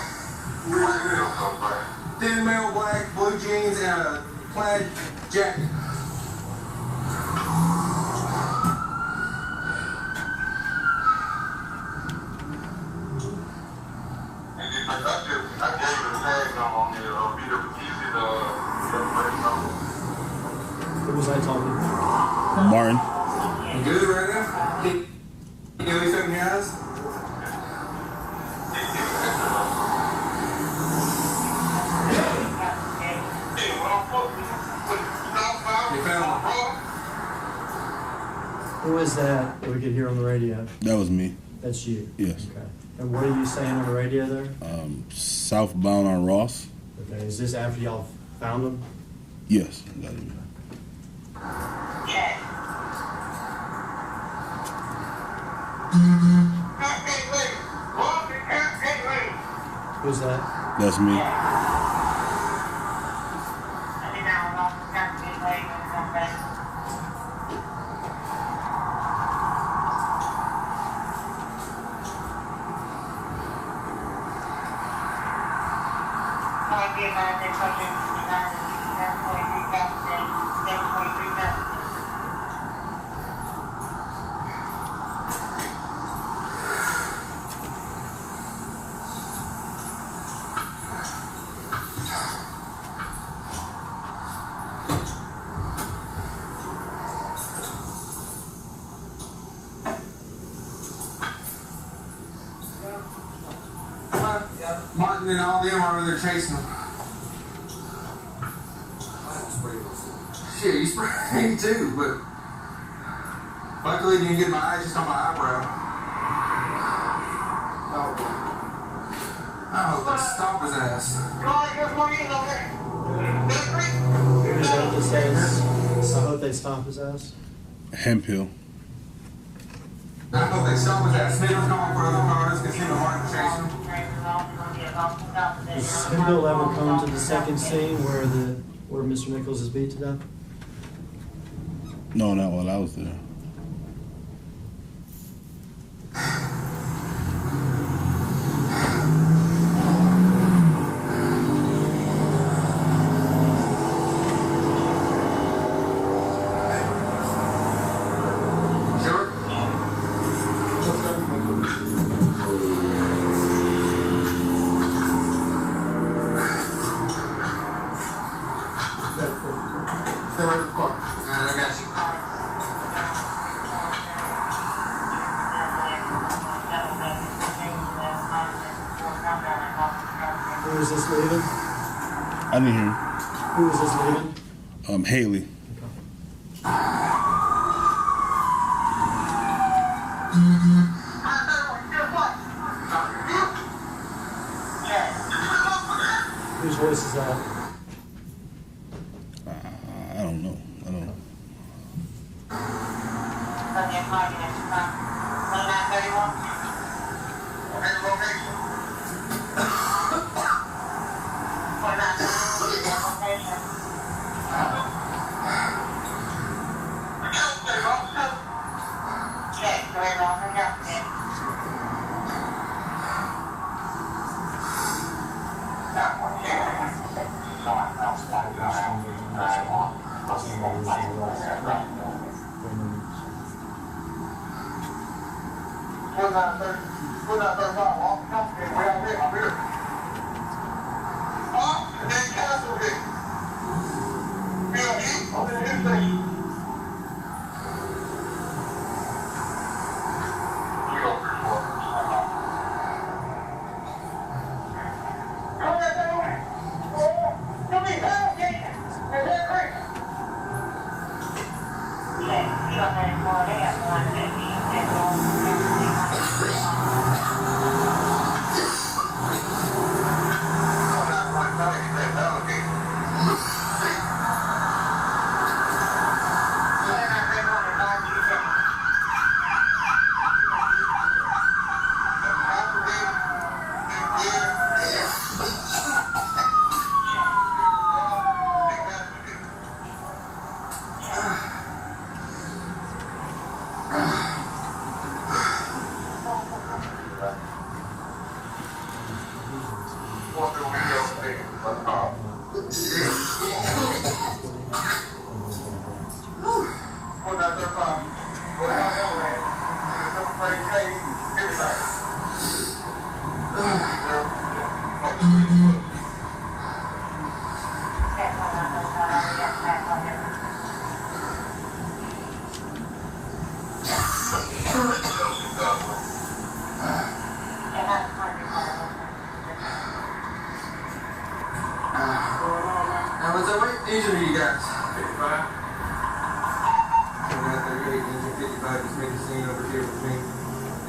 Thin male black, blue jeans, and a plaid jacket. Who was I talking to? Martin. You good right now? Can you give me something in your eyes? Who is that we could hear on the radio? That was me. That's you? Yes. Okay. And what are you saying on the radio there? Southbound on Ross. Okay, is this after y'all found him? Yes. Who's that? That's me. Martin and all them are over there chasing them. Shit, you sprayed me too, but luckily you didn't get my eyes just on my eyebrow. I Oh, they stomp his ass. Is that what it says? I hope they stomp his ass. Hemp Hill. I hope they stomp his ass. Smith was calling for other cars because him and Martin were chasing. Does Hemp ever come to the second scene where Mr. Nichols is beat to death? No, not while I was there. Who is this leaving? I didn't hear. Who is this leaving? Haley. Whose voice is that? I don't know. Engine you guys? 55. 38, engine 55, just make a scene over here with me.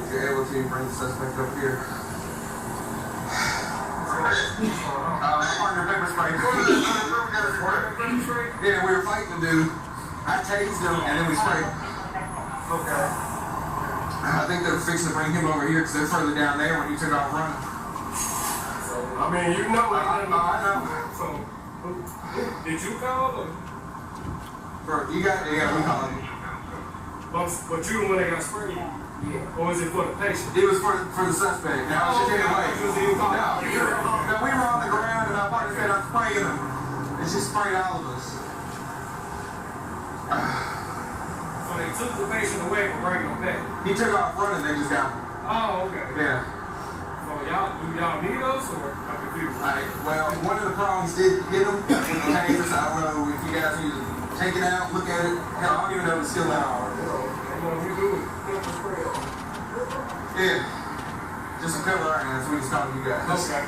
If you're able to, bring the suspect up here. Partner pepper spray. Yeah, we were fighting the dude. I tased him and then we sprayed him. Okay. I think they're fixing to bring him over here because they're further down there when he took off running. So, I mean, you know it. I know. So, did you call or? Bro, we called you. But you the one that got sprayed? Yeah. Or was it for the patient? It was for the suspect. Now, she didn't wait. No, we were on the ground and our partner said, I'm spraying him. And she sprayed all of us. So they took the patient away and bringing him back? He took off running, they just got him. Oh, okay. Yeah. So y'all need us or I'm confused? Well, one of the prongs did hit him. Tasers, I don't know if you guys need to take it out, look at it. Hell, I don't even know if it's still out. We do it. Yeah. Just to cover our hands, we just talking to you guys. Okay.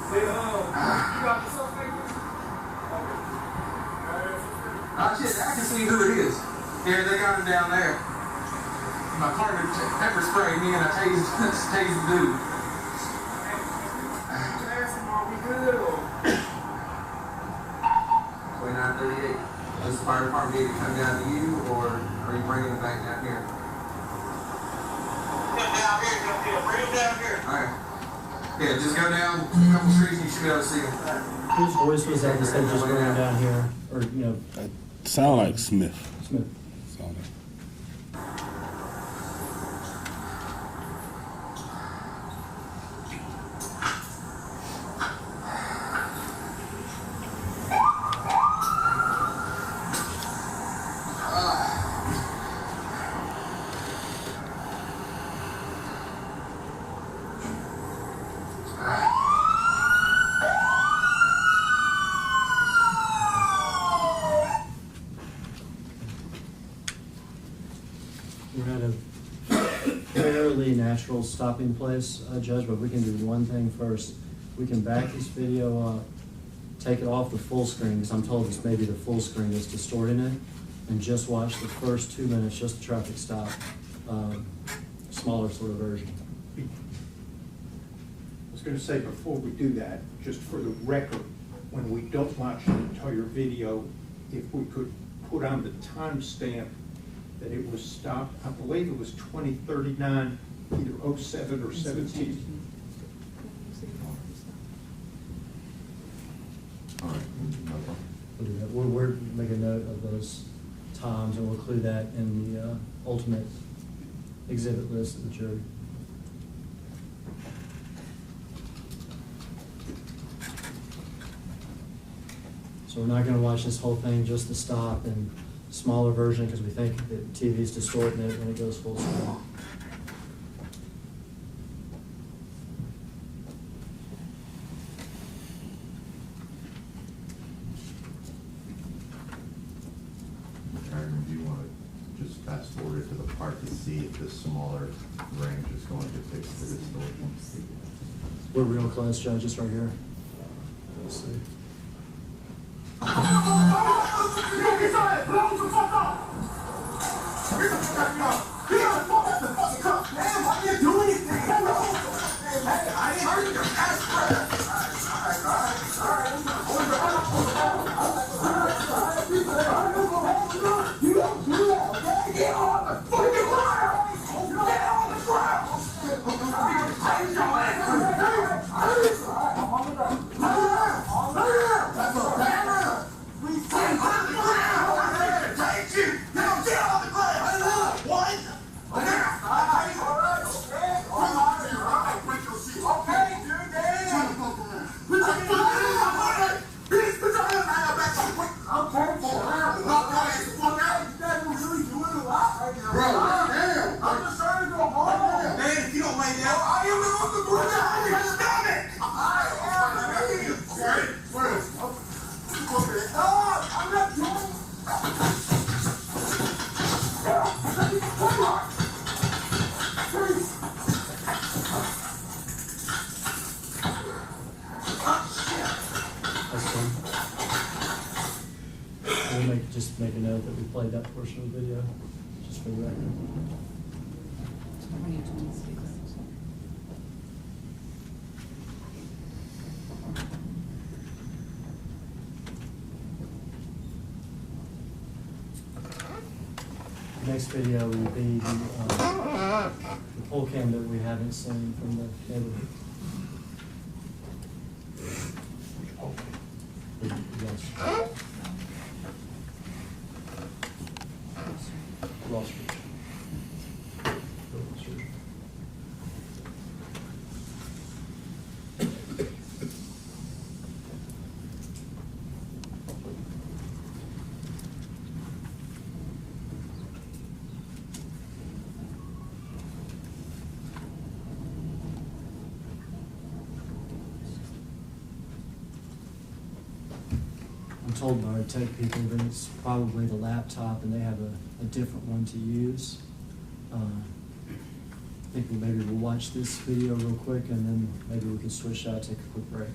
You got the suspect? Okay. I can see who it is. Yeah, they got him down there. My partner pepper sprayed me and I tased the dude. fire department need to come down to you, or are you bringing them back down here? Come down here, bring them down here. All right. Yeah, just go down a couple streets and you should be able to see them. Whose voice was that said just bring him down here? Or, you know, Sound like Smith. Smith. Sound like. We're at a fairly natural stopping place, Judge, but we can do one thing first. We can back this video up, take it off the full screen, because I'm told it's maybe the full screen that's distorting it, and just watch the first 2 minutes, just the traffic stop, smaller sort of version. I was going to say, before we do that, just for the record, when we don't watch the entire video, if we could put on the timestamp that it was stopped, I believe it was 2039, either 07 or 17. All right, no problem. We'll do that. We're make a note of those times, and we'll include that in the ultimate exhibit list of the jury. So we're not going to watch this whole thing, just the stop and smaller version, because we think that TV is distorting it when it goes full screen. Aaron, do you want to just fast forward to the part to see if this smaller range is going to fix the distortion? We're real close, Judge, just right here. Let's see. Just make a note that we played that portion of the video, just for the record. The next video will be the pole cam that we haven't seen from the neighborhood. Yes. Wall Street. I'm told by our tech people that it's probably the laptop and they have a different one to use. I think maybe we'll watch this video real quick and then maybe we can switch out, take a quick break.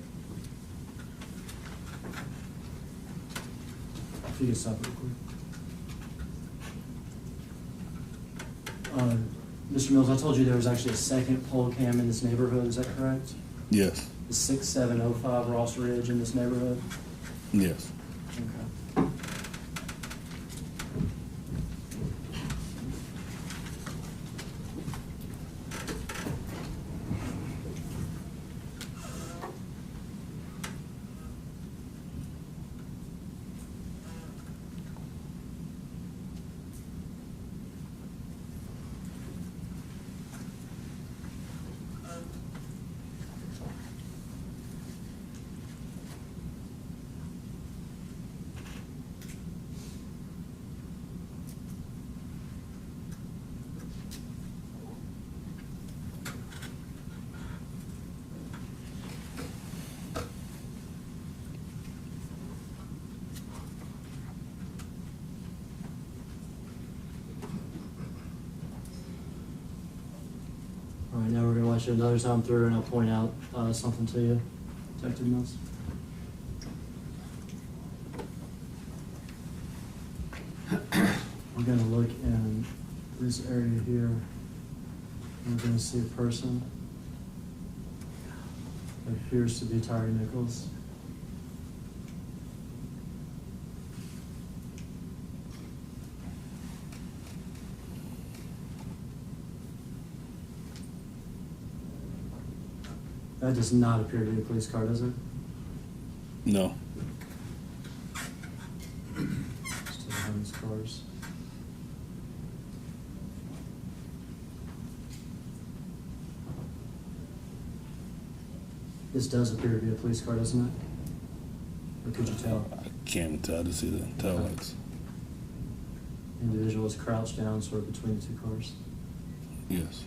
If you can stop real quick. Mr. Mills, I told you there was actually a second pole cam in this neighborhood, is that correct? Yes. The 6705 Ross Ridge in this neighborhood? Yes. Okay. you another time through and I'll point out something to you, Detective Mills. We're going to look in this area here. We're going to see a person. It appears to be Tyre Nichols. That does not appear to be a police car, does it? No. Still behind these cars. This does appear to be a police car, doesn't it? Or could you tell? I can't tell to see the tail lights. Individual is crouched down sort of between the two cars. Yes.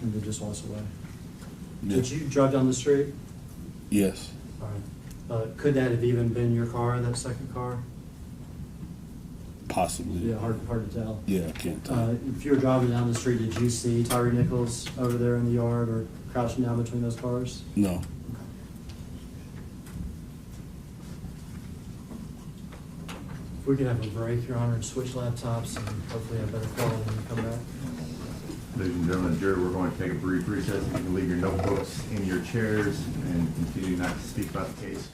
And then just walks away. Yeah. Did you drive down the street? Yes. All right. Could that have even been your car, that second car? Possibly. Yeah, hard to tell. Yeah, I can't tell. If you were driving down the street, did you see Tyre Nichols over there in the yard or crouching down between those cars? No. If we could have a break, Your Honor, and switch laptops and hopefully have better quality when we come back. Ladies and gentlemen, jury, we're going to take a brief recess. You can leave your notebooks in your chairs and continue not to speak about the case.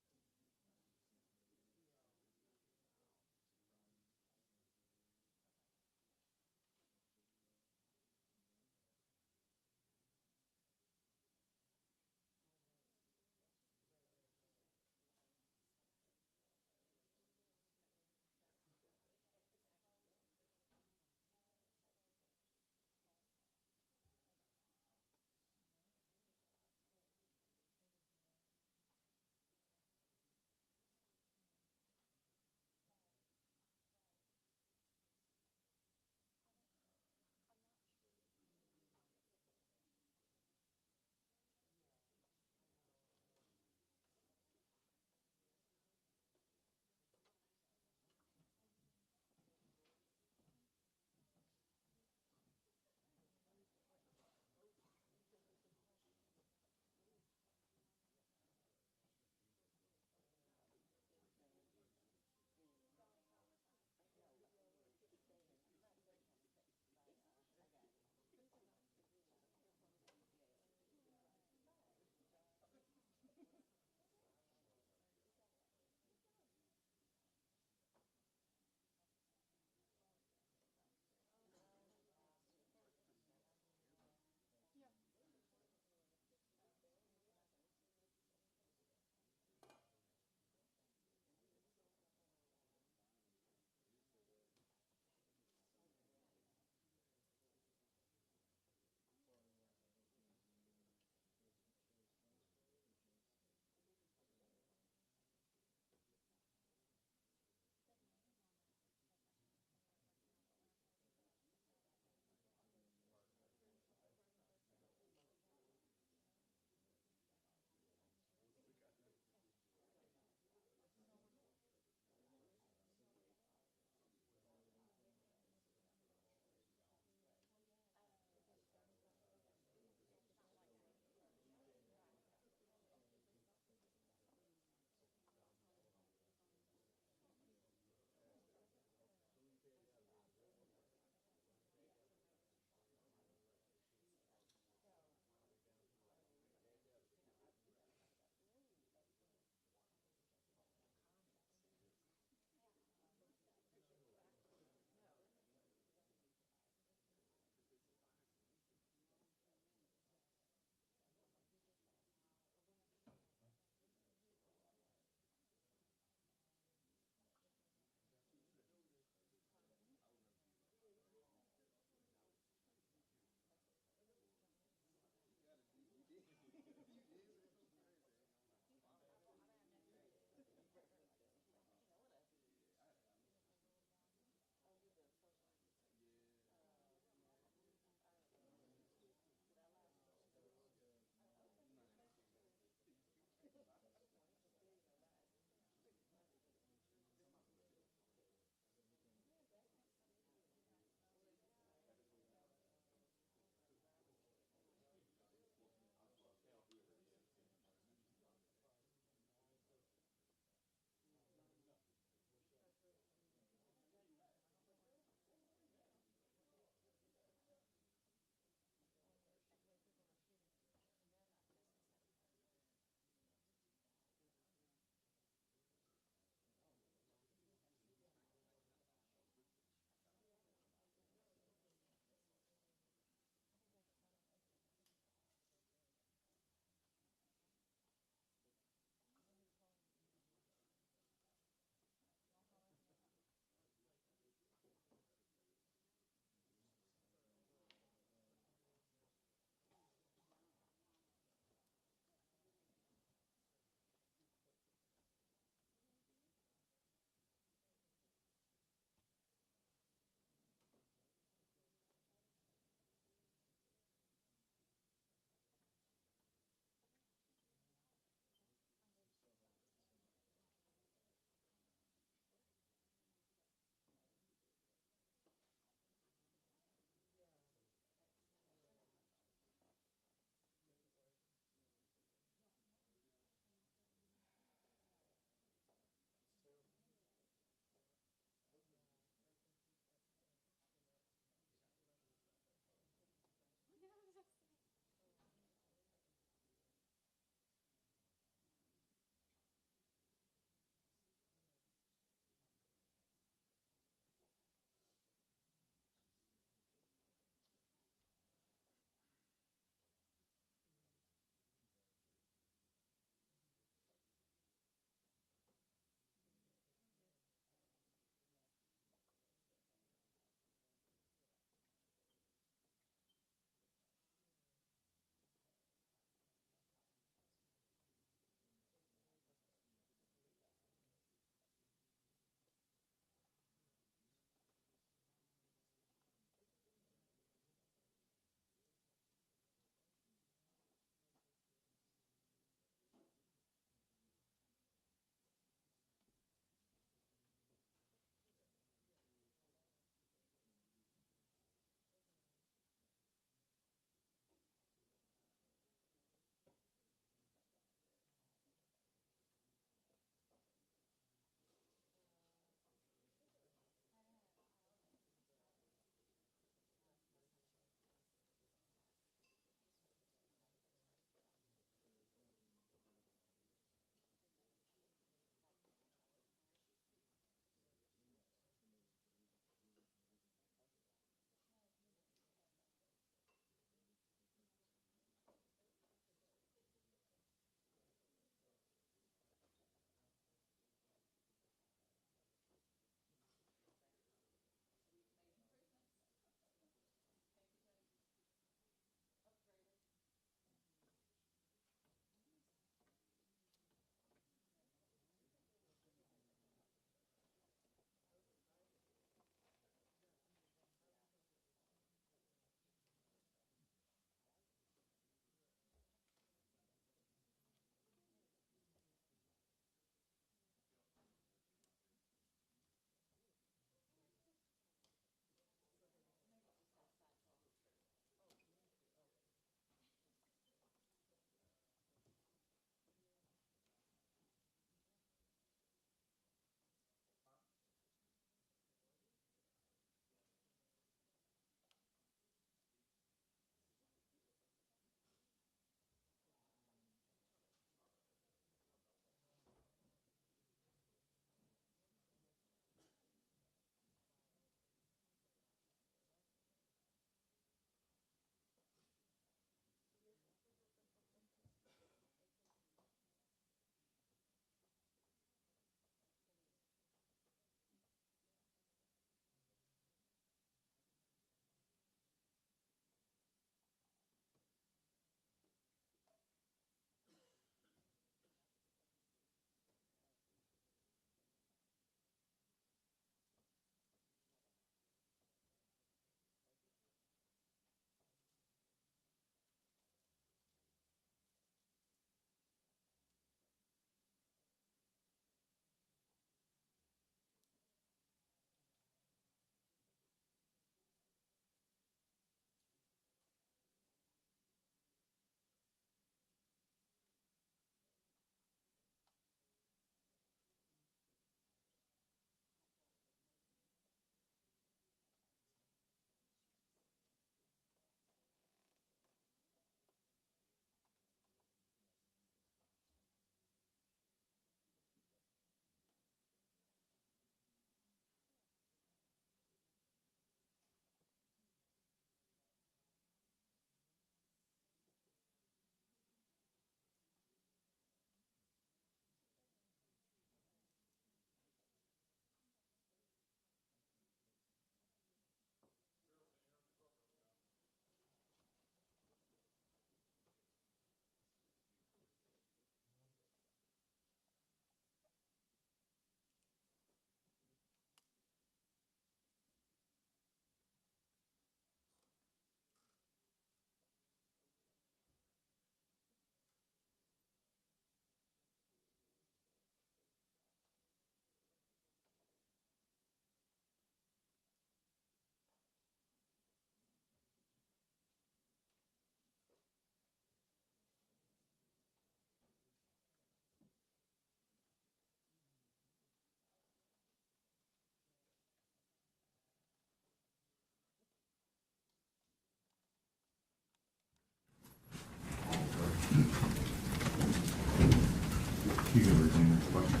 You can resume your question.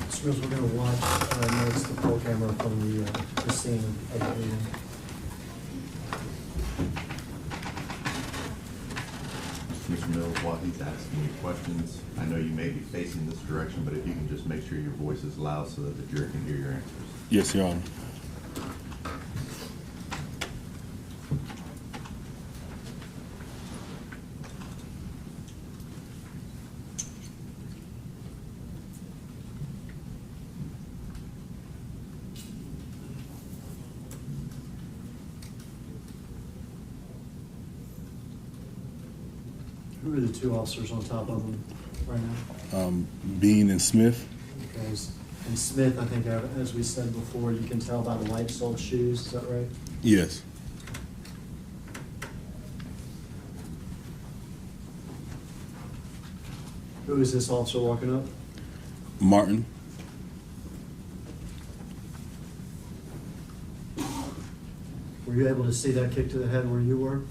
Mr. Mills, we're going to watch next the poll camera from the scene of the meeting. Mr. Mills, while he's asking you questions, I know you may be facing this direction, but if you can just make sure your voice is loud so that the jury can hear your answers. Yes, Your Honor. Who are the two officers on top of them right now? Bean and Smith. Okay, and Smith, I think, as we said before, you can tell by the white soled shoes, is that right? Yes. Who is this officer walking up? Martin. Were you able to see that kick to the head where you were,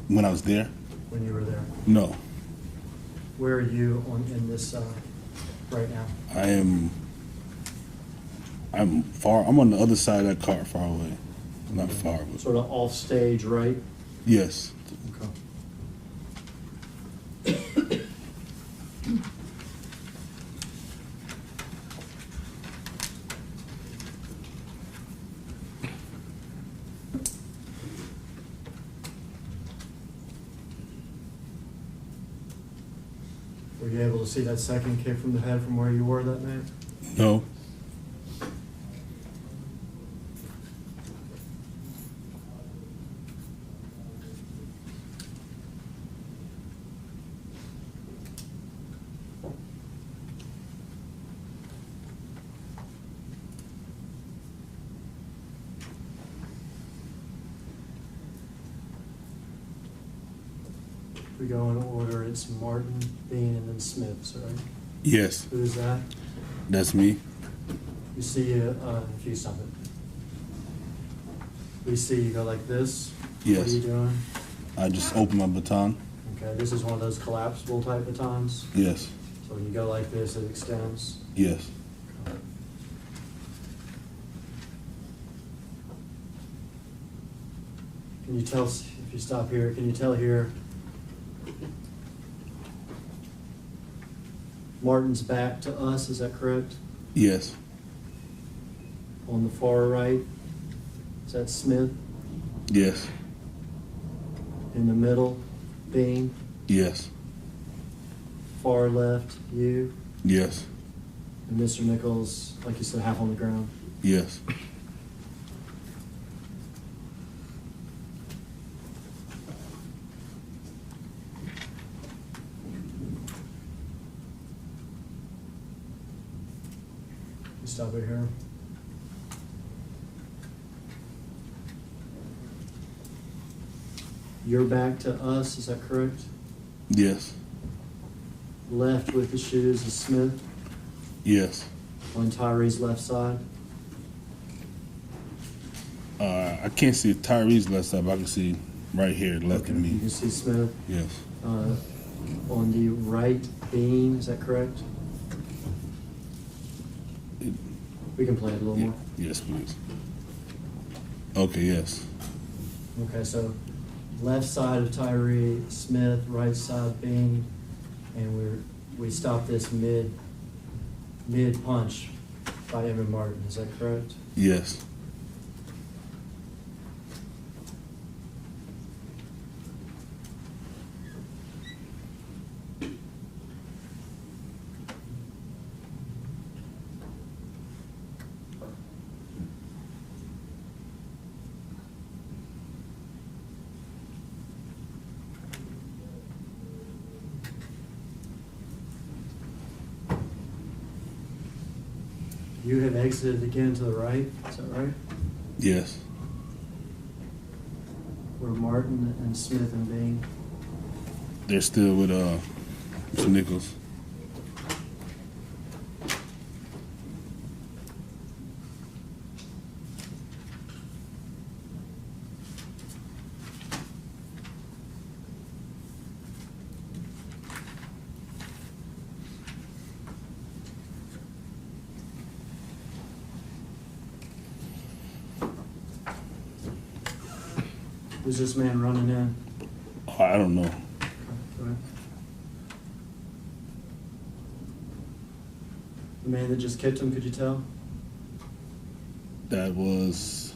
When I was there? when you were there? No. Where are you in this right now? I'm far. I'm on the other side of that car, far away. Not far, but Sort of off stage, right? yes. Okay. Were you able to see that second kick from the head from where you were that night? No. We go in order, it's Martin, Bean, and then Smith, is that right? Yes. Who is that? That's me. You see, if you stop it. We see you go like this. What Yes. are you doing? I just opened my baton. Okay, this is one of those collapsible type batons. Yes. So when you go like this, it extends. Yes. Can you tell, if you stop here, can you tell here? Martin's back to us, is that correct? Yes. On the far right, is that Smith? Yes. In the middle, Bean? Yes. Far left, you? Yes. And Mr. Nichols, like you said, half on the ground? Yes. You stop it here. You're back to us, is that correct? Yes. Left with the shoes is Smith, Yes. on Tyree's left side. I can't see Tyree's left side, but I can see right here, left of You me. can see Smith. Yes. On the right, Bean, is that correct? We can play it a little more. Yes, please. Okay, yes. Okay, so left side of Tyree, Smith, right side Bean, and we stop this mid punch by Emmett Martin, is that correct? Yes. You have exited again to the right, is that right? Yes. Where Martin and Smith and Bean. They're still with Mr. Nichols. Was this man running in? I don't know. Go ahead. The man that just kicked him, could you tell? That was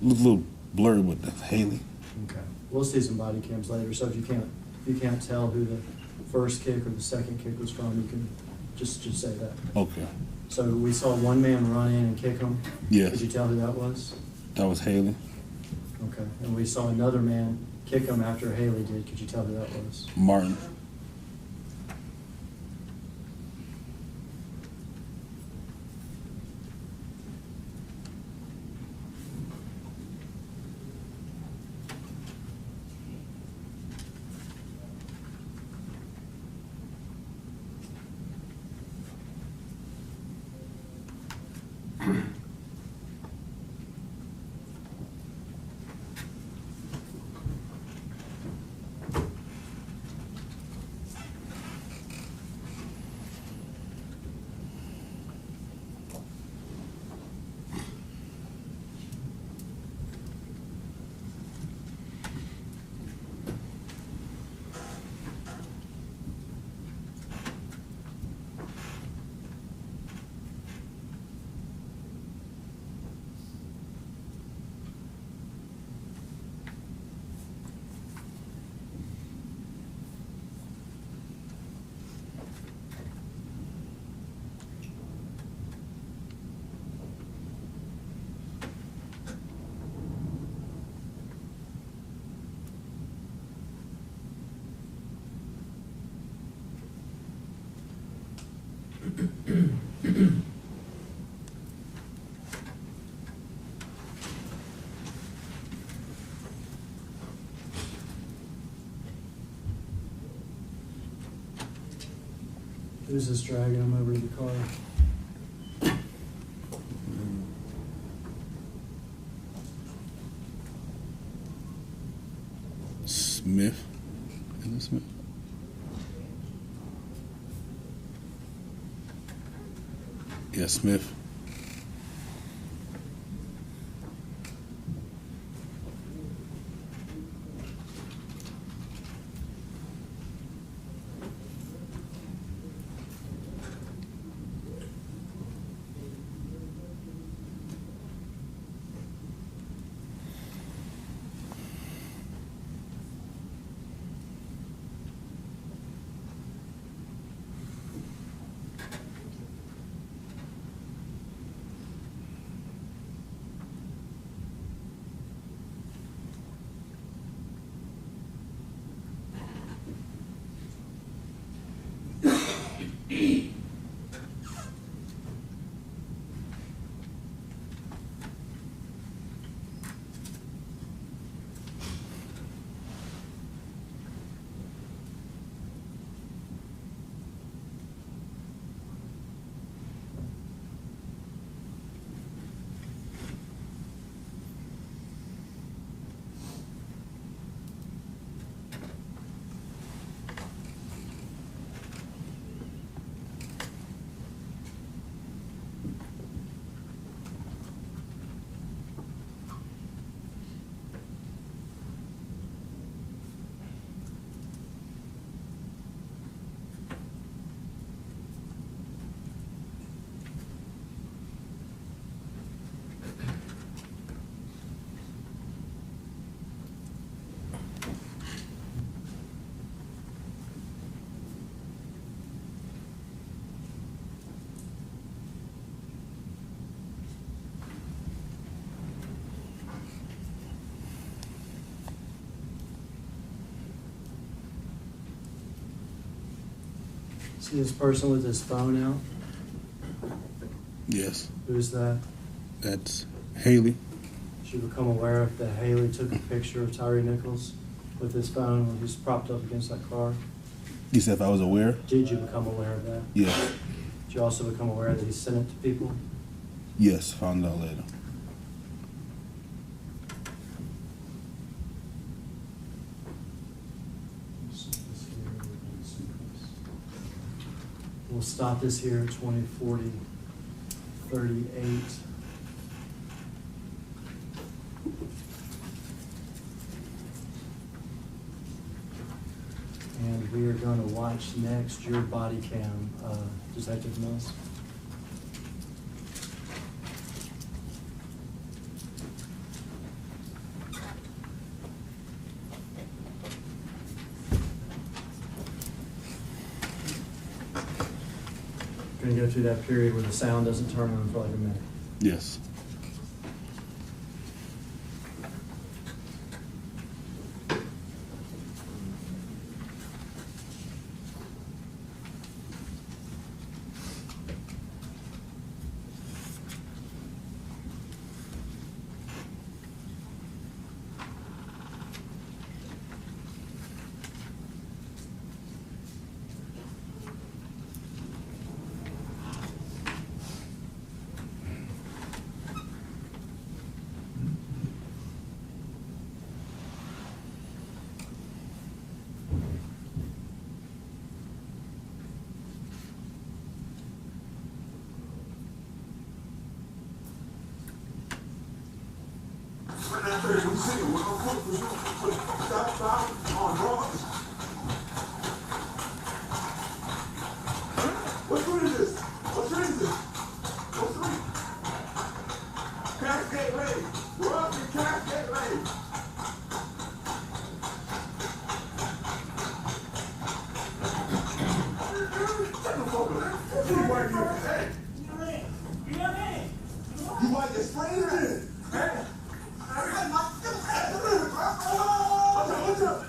a little blurry with the Haley. Okay. We'll see some body cams later, so if you can't tell who the first kick or the second kick was from, you can just say that. Okay. So we saw one man run in and kick him. Yes. Could you tell who that was? That was Haley. Okay. And we saw another man kick him after Haley did. Could you tell who that was? Martin. Who's this dragging him over to the car? Smith. Isn't it Smith? Yeah, Smith. See this person with his phone out? Yes. Who's that? That's Haley. Did you become aware of that Haley took a picture of Tyre Nichols with his phone when he's propped up against that car? You said if I was aware? Did you become aware of that? Yes. Did you also become aware that he sent it to people? Yes, found out later. We'll stop this here at 2040, 38. launch next your body cam, Detective Mills? Gonna go through that period where the sound doesn't turn on for like a minute. Yes. What fruit is this? What fruit is this? What fruit? Cascade Lane. We're up in Cascade Lane. You might get sprayed in it. What's up?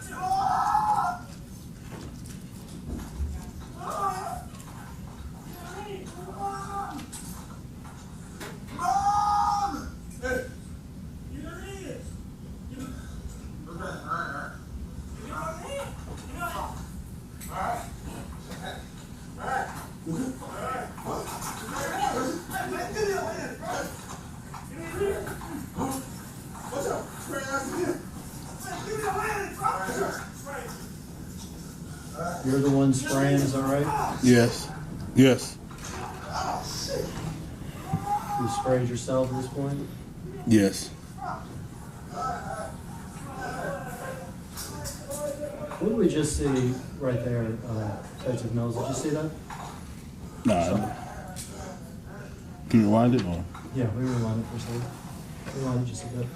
You're the one spraying, is that right? Yes. Yes. You sprayed yourself at this point? Yes. What did we just see right there, Detective Mills? Did you see that? Nah. Can you rewind it or? Yeah, we rewind it for a second. Rewind it just a bit.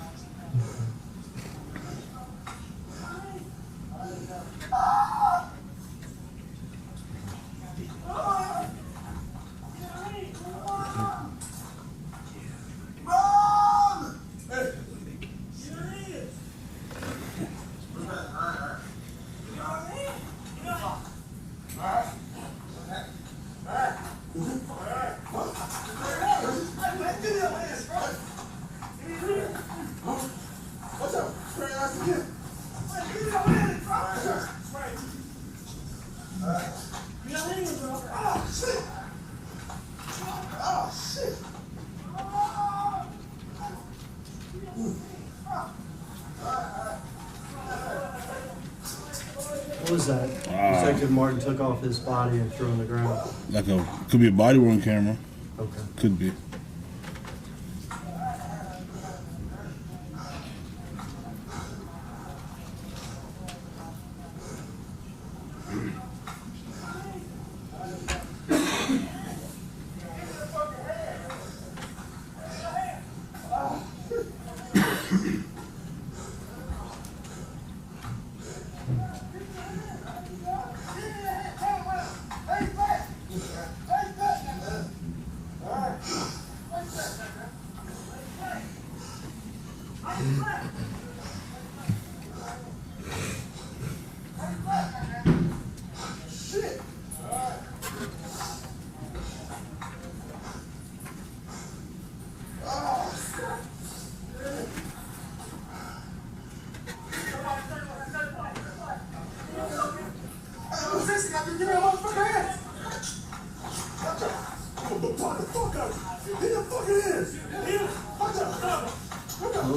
What was that? Detective Martin took off his body and threw on the ground. Like could be a body worn camera. Okay. Could be.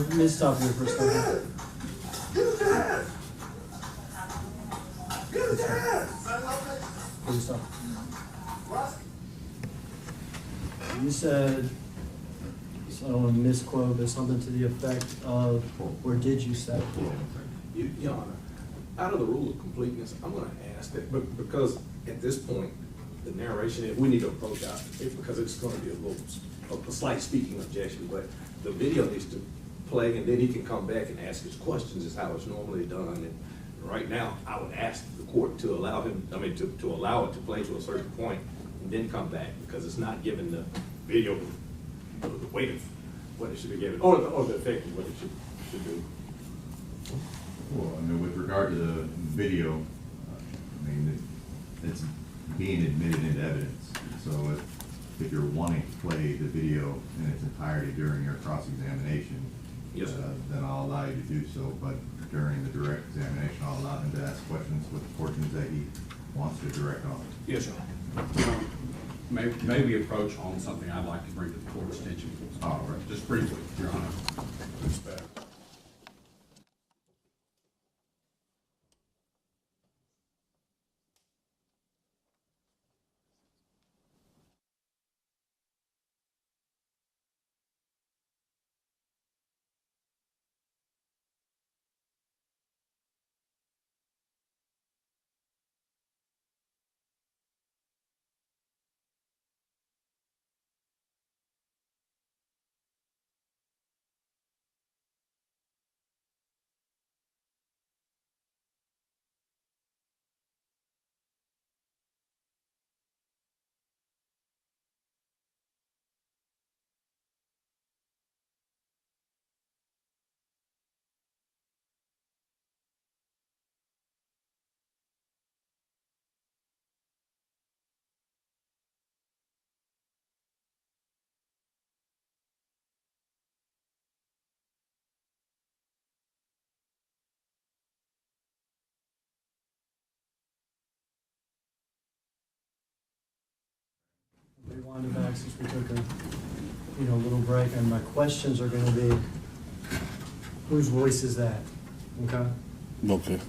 Let me stop here for a second. Please stop. You said, so I don't want to misquote, but something to the effect of, where did you say? Your Honor, out of the rule of completeness, I'm gonna ask that, but because at this point, the narration, if we need to approach out, it's because it's gonna be a slight speaking objection, but the video needs to play, and then he can come back and ask his questions, is how it's normally done. And right now, I would ask the court to allow him, to allow it to play to a certain point, and then come back, because it's not giving the video the weight of what it should be given, or the effect of what it should do. Well, I mean, with regard to the video, it's being admitted into evidence. So if you're wanting to play the video in its entirety during your cross-examination, yes, then I'll allow you to do so. But during the direct examination, I'll allow him to ask questions with the portions that he wants to direct on. Yes, sir. Maybe approach on something I'd like to bring to the court's attention. All right. Just briefly, Your Honor. Respect. Rewind it back since we took a little break, and my questions are going to be, whose voice is that? Okay. Okay.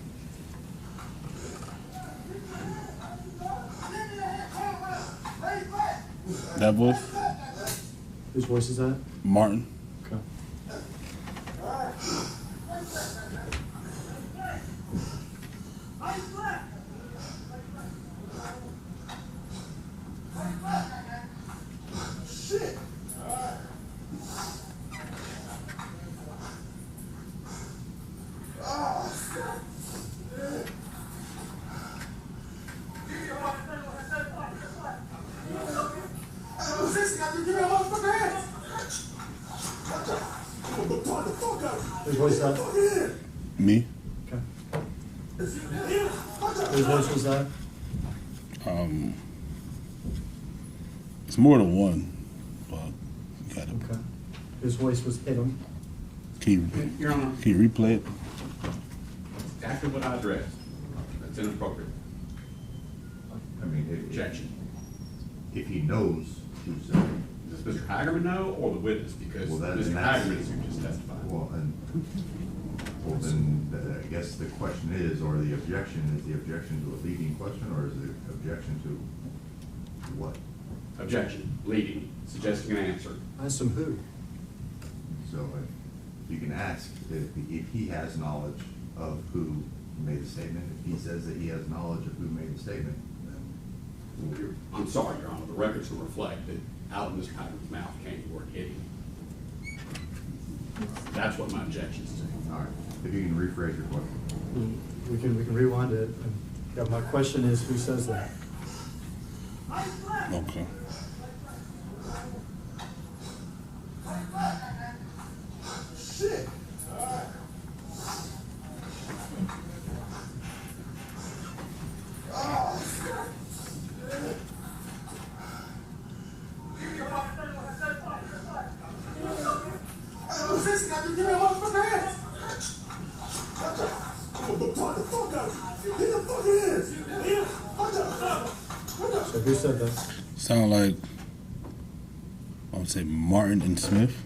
That voice? Whose voice is that? Martin. Okay. Whose voice is that? Me. Okay. Whose voice was that? It's more than one, but you gotta. Okay. Whose voice was him? Can Your Honor. you replay it? Exactly what I addressed. That's inappropriate. I mean, Objection. if he knows who's there. Does Mr. Hagerman know or the witness? Because Well, Mr. Hagerman is who just testified. Well, then I guess the question is, or the objection, is the objection to a leading question, or is the objection to what? Objection, leading, suggesting an answer. Ask him who. So you can ask if he has knowledge of who made the statement. If he says that he has knowledge of who made the statement, then. I'm sorry, Your Honor, the records will reflect that out of Mr. Hagerman's mouth came the word hitting. That's what my objection is to. All right, if you can rephrase your question. We can rewind it. Yeah, my question is, who says that? Okay. Shit. So who said that? Sound like, I would say Martin and Smith.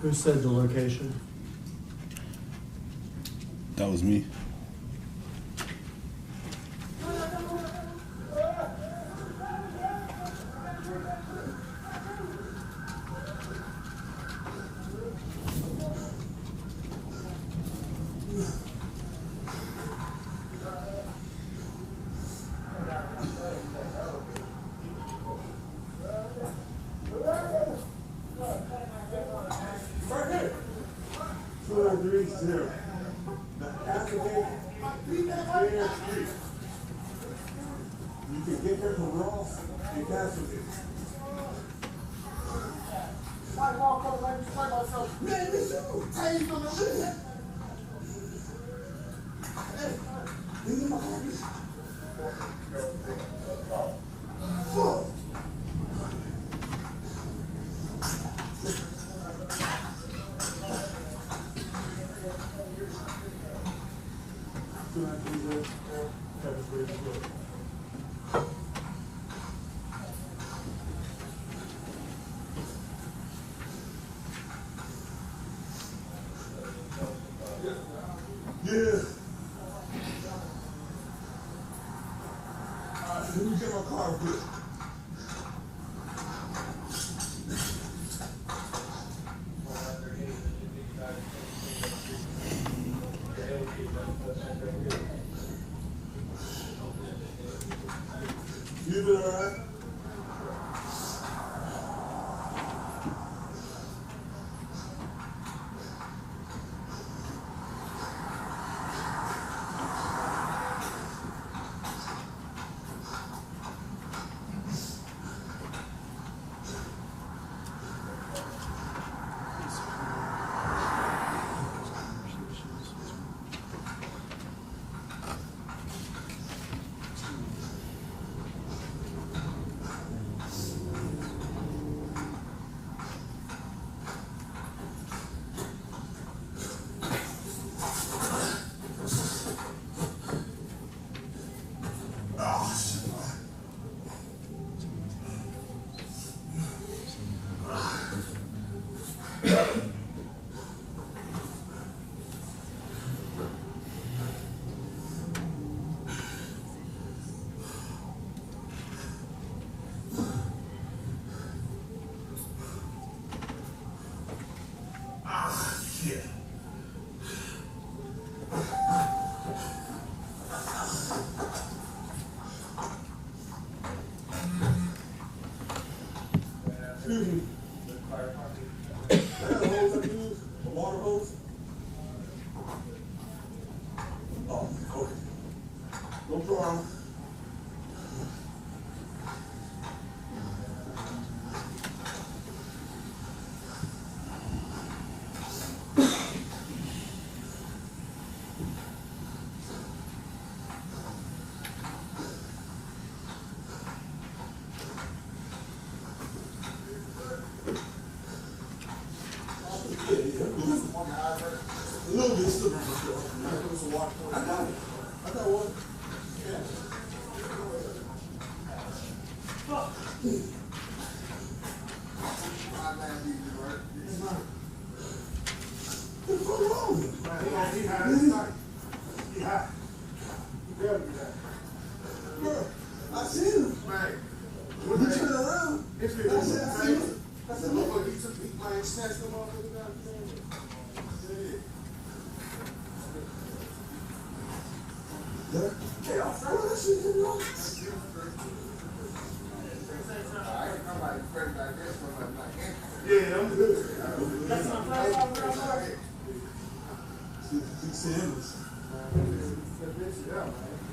Who said the location? That was me. You can get her to Ross and Castleton. I walk up and I myself, man, this you. Hey, you gonna do that? Hey, these are my habits. Fuck. Yeah. Let me get my car quick. You been all right? Excuse me. That hose I use, a water hose? Oh, okay. No problem. A little bit slippery for sure. Give us a water. I got it. I got one. Yeah. Fuck. What's wrong with him? He high. He gotta be high. Bro, I seen him. When he turned around, I said, look, he took me, man, snatched him off of the goddamn. Hey, I'll throw that shit in your yeah, I'm good. That's my flag.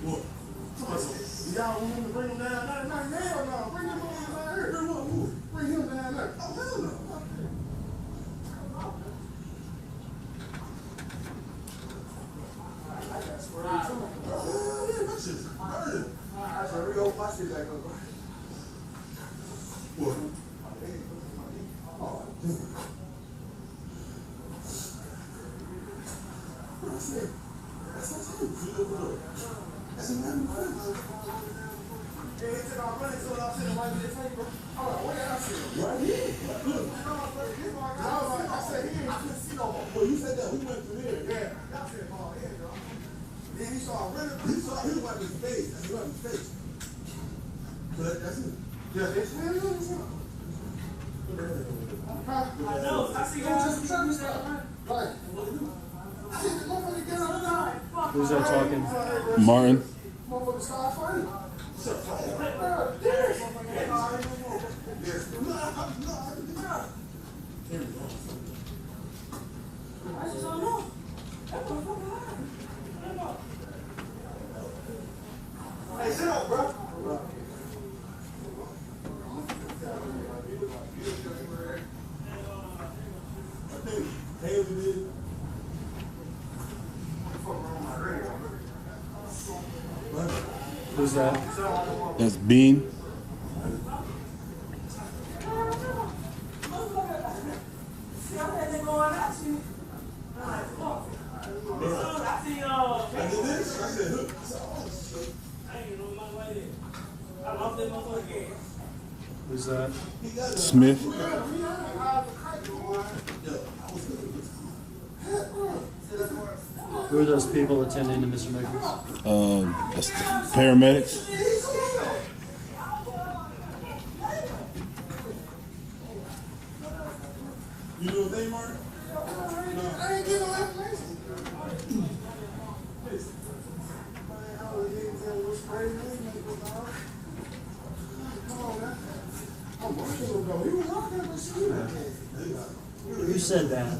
What? Y'all want him to bring him down there? No, hell no. Bring him over down here. Bring him down there. Oh, hell no. I got sprayed too. Oh, yeah, that shit's burning. I said, real my shit back up. What? Oh, dude. I said, that's him. That's him. Yeah, he took our money, so I'm sitting right here. Hold on, where did I see him? Right here. Look. I said, said he ain't couldn't see no more. Well, you said that we went through here. Yeah. Y'all said, oh, here, bro. Then he saw he wiped his face. He wiped his face. But that's it. Yeah, it's I know. I see that. Right. Who's that talking? Martin. Hey, sit up, bro. Who's that? That's Bean. Who's that? Smith. Who are those people attending to Mr. Nichols? That's the paramedics. You know what they Mark? No. I ain't getting no information. Who said that?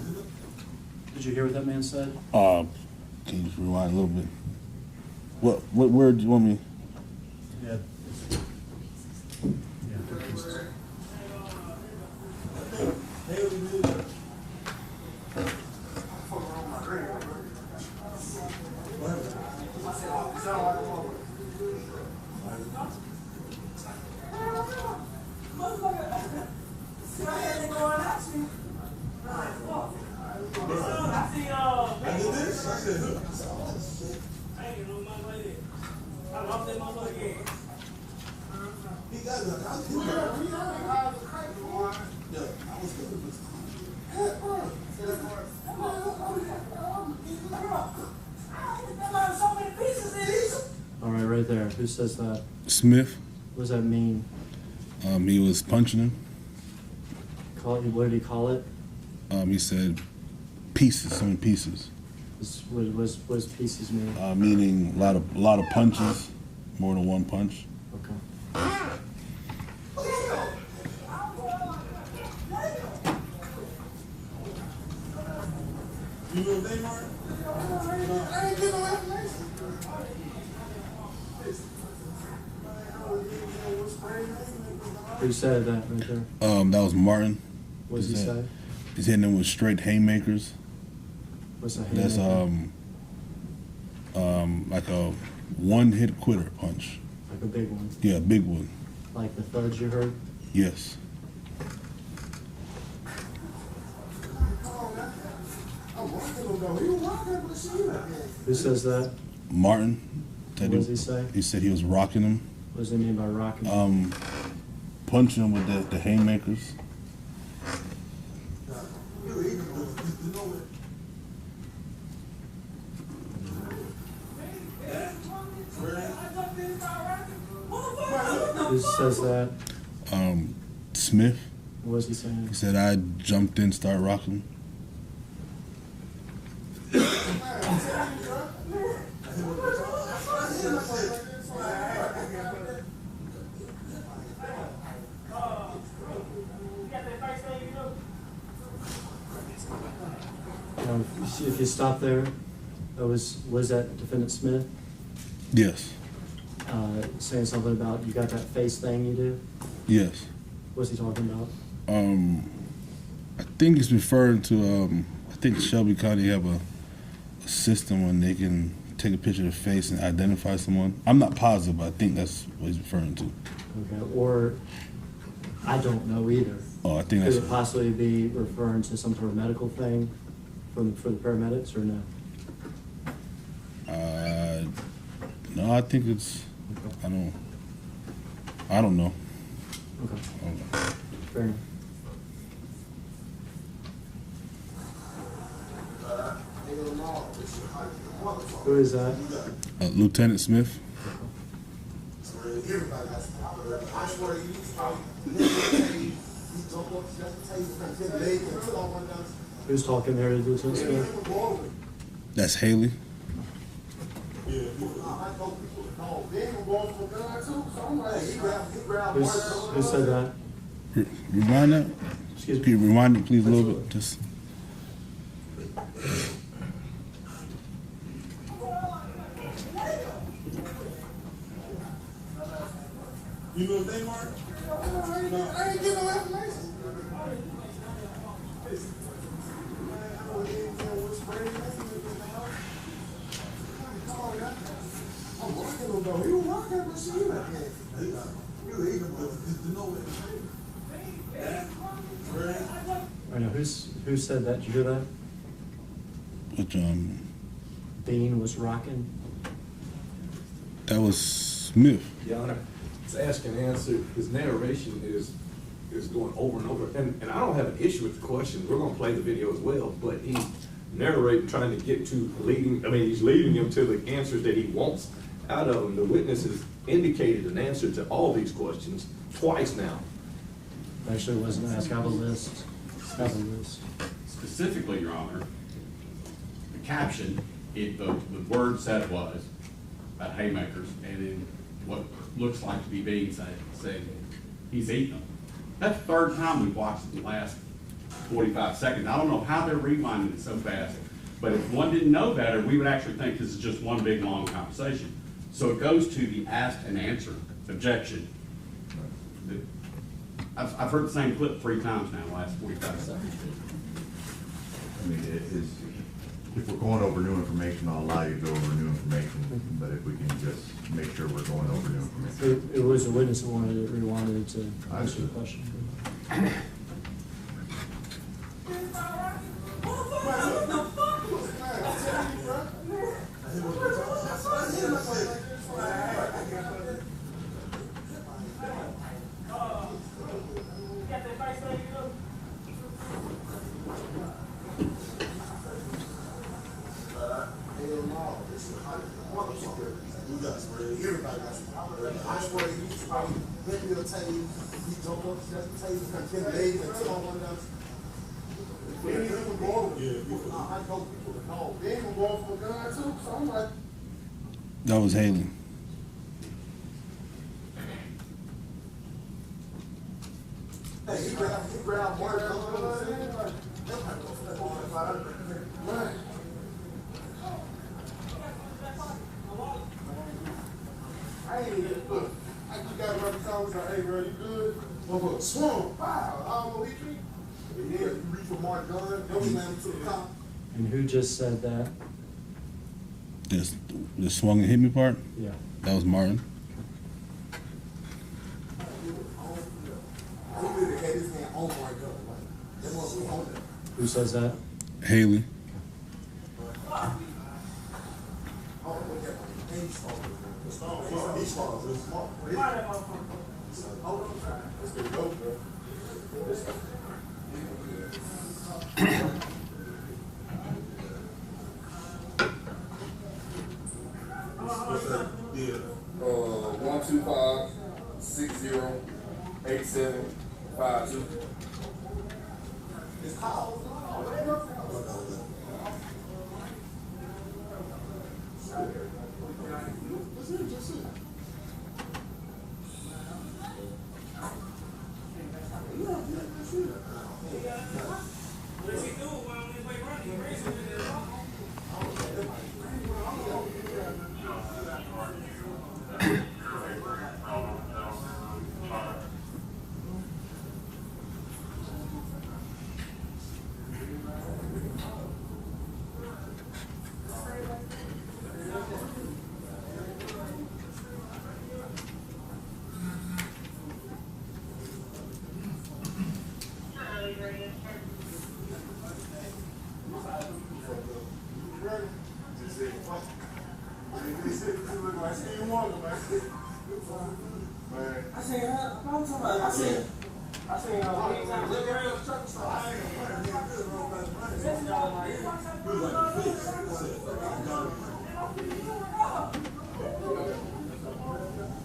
Did you hear what that man said? Can you just rewind a little bit? What word do you want me? Yeah. All right, right there. Who says that? Smith. What does that mean? He was punching him. What did he call it? He said pieces, so many pieces. What does pieces mean? Meaning a lot of punches, more than one punch. Okay. You know what they Mark? I ain't getting no information. Who said that right there? That was Martin. What does he say? He's hitting them with straight haymakers. What's a haymaker? That's like a one-hit quitter punch. Like a big one? Yeah, a big one. Like the thuds you heard? Yes. Who says that? Martin. What does he say? He said he was rocking him. What does he mean by rocking him? Punching him with the haymakers. Who says that? Smith. What was he saying? He said I jumped in, started rocking him. If you stop there, was that Defendant Smith? Yes. Saying something about you got that face thing you do? Yes. What's he talking about? I think he's referring to, I think Shelby County have a system when they can take a picture of the face and identify someone. I'm not positive, but I think that's what he's referring to. Okay, or I don't know either. Oh, I think that's. Could it possibly be referring to some sort of medical thing for the paramedics or no? No, I think it's. Okay. I don't know. Okay. I don't know. Fair enough. Who is that? Lieutenant Smith. Who's talking there? Lieutenant Smith? That's Haley. Who said that? Rewind that. Excuse me. Can you rewind it, please, a little bit? Just. You know what they mark? No, I ain't getting no information. I know who said that. Did you hear that? Which Bean was rocking. that was Smith. Your Honor, it's ask and answer. His narration is going over and over. And I don't have an issue with the question. We're gonna play the video as well, but he's narrating, trying to get to he's leading him to the answers that he wants out of him. The witness has indicated an answer to all these questions twice now. Actually, wasn't asked. I have a list. Specifically, Your Honor, the caption, the word said was about haymakers, and then what looks like to be being said he's eating them. That's the third time we've watched it in the last 45 seconds. I don't know how they're rewinding it so fast, but if one didn't know better, we would actually think this is just one big long conversation. So it goes to the ask and answer objection. I've heard the same clip 3 times now in the last 45 seconds. I mean, if we're going over new information, I'll allow you to go over new information, but if we can just make sure we're going over new information. It was a witness that wanted to answer the question. That was Haley. And who just said that? The swung and hit me part? Yeah. That was Martin. Who says that? Haley. Yeah. 125-60-8752. It's called.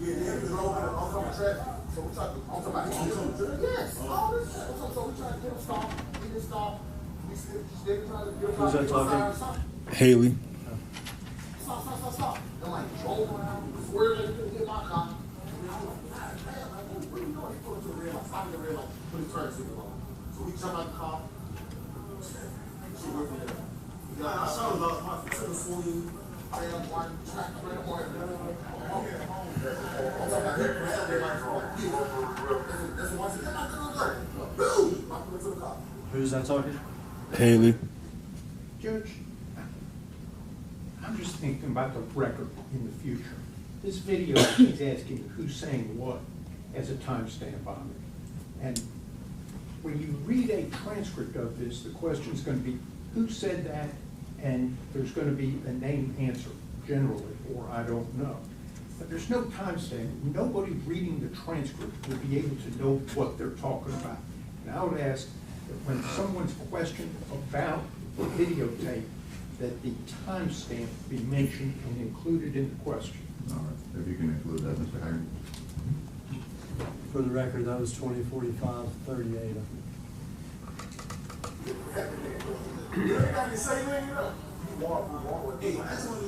Yeah, oncoming traffic. So we try to, oncoming traffic. Yes, all this. So we try to get him stopped. He didn't stop. We still trying to get him. Who's that talking? Haley. Stop. And like drove around, swerved like he couldn't get my car. And I was like, God damn, like, what are you doing? He pulled to the red light, stopped at the red light, put his turn signal on. So we jumped out the car. She went from there. I saw my to the 40, damn one, track, red one. Who's that talking? Haley. Judge, I'm just thinking about the record in the future. This video is asking who's saying what as a timestamp on it. And when you read a transcript of this, the question's going to be, who said that? And there's going to be a name answer, generally, or I don't know. But there's no timestamp. Nobody reading the transcript will be able to know what they're talking about. And I would ask that when someone's questioned about the videotape, that the timestamp be mentioned and included in the question. All right, if you can include that, Mr. Hager. For the record, that was 2045-38, I think. Everybody say you ain't up. Hey, I just want to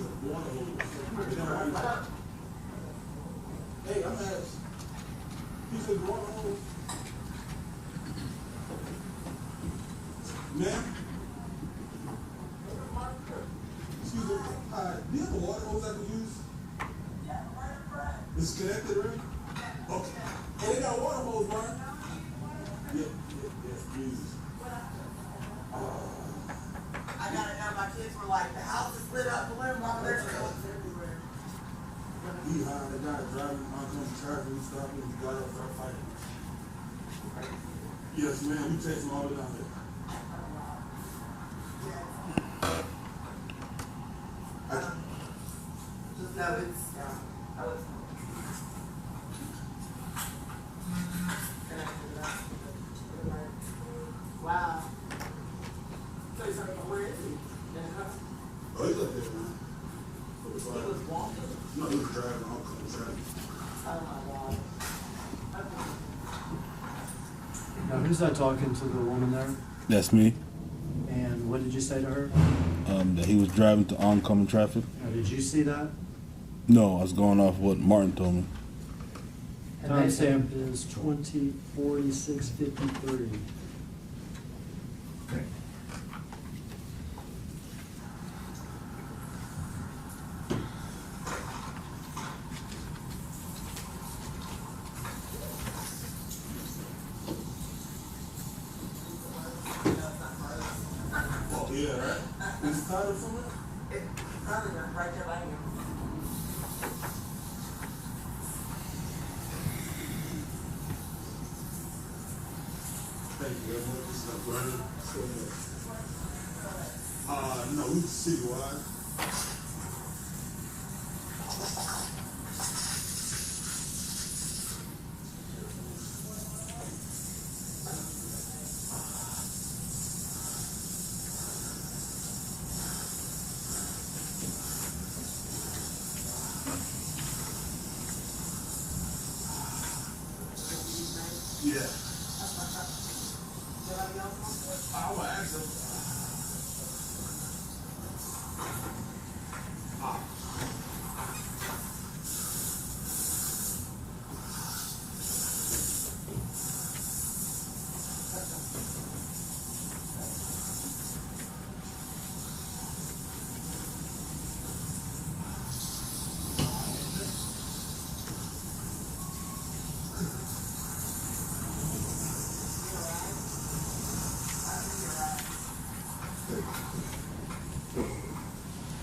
Hey, I'm asked. He said, go on home. Ma'am? Excuse me. Do you have a water hose I can use? It's connected, right? Okay. Hey, they got a water hose, right? Yes, please. I got it now. My kids were like, the house is split up, balloon, mama, there's coats everywhere. We hired a guy driving oncoming traffic, we stopped and we got up, started fighting. Yes, ma'am, we text them all down there. Just know it's, wow. Say something, where is he? Oh, he's up there, man. He was walking. No, he was driving oncoming traffic. Oh my God. Now, who's that talking to the woman there? That's me. And what did you say to her? That he was driving to oncoming traffic. Now, did you see that? No, I was going off what Martin told me. Timestamp is 2046:53. Oh, yeah, right? Is it tired somewhere? Right there by him. Thank you very much. This is a burner. No, we citywide. Yeah. I will ask him.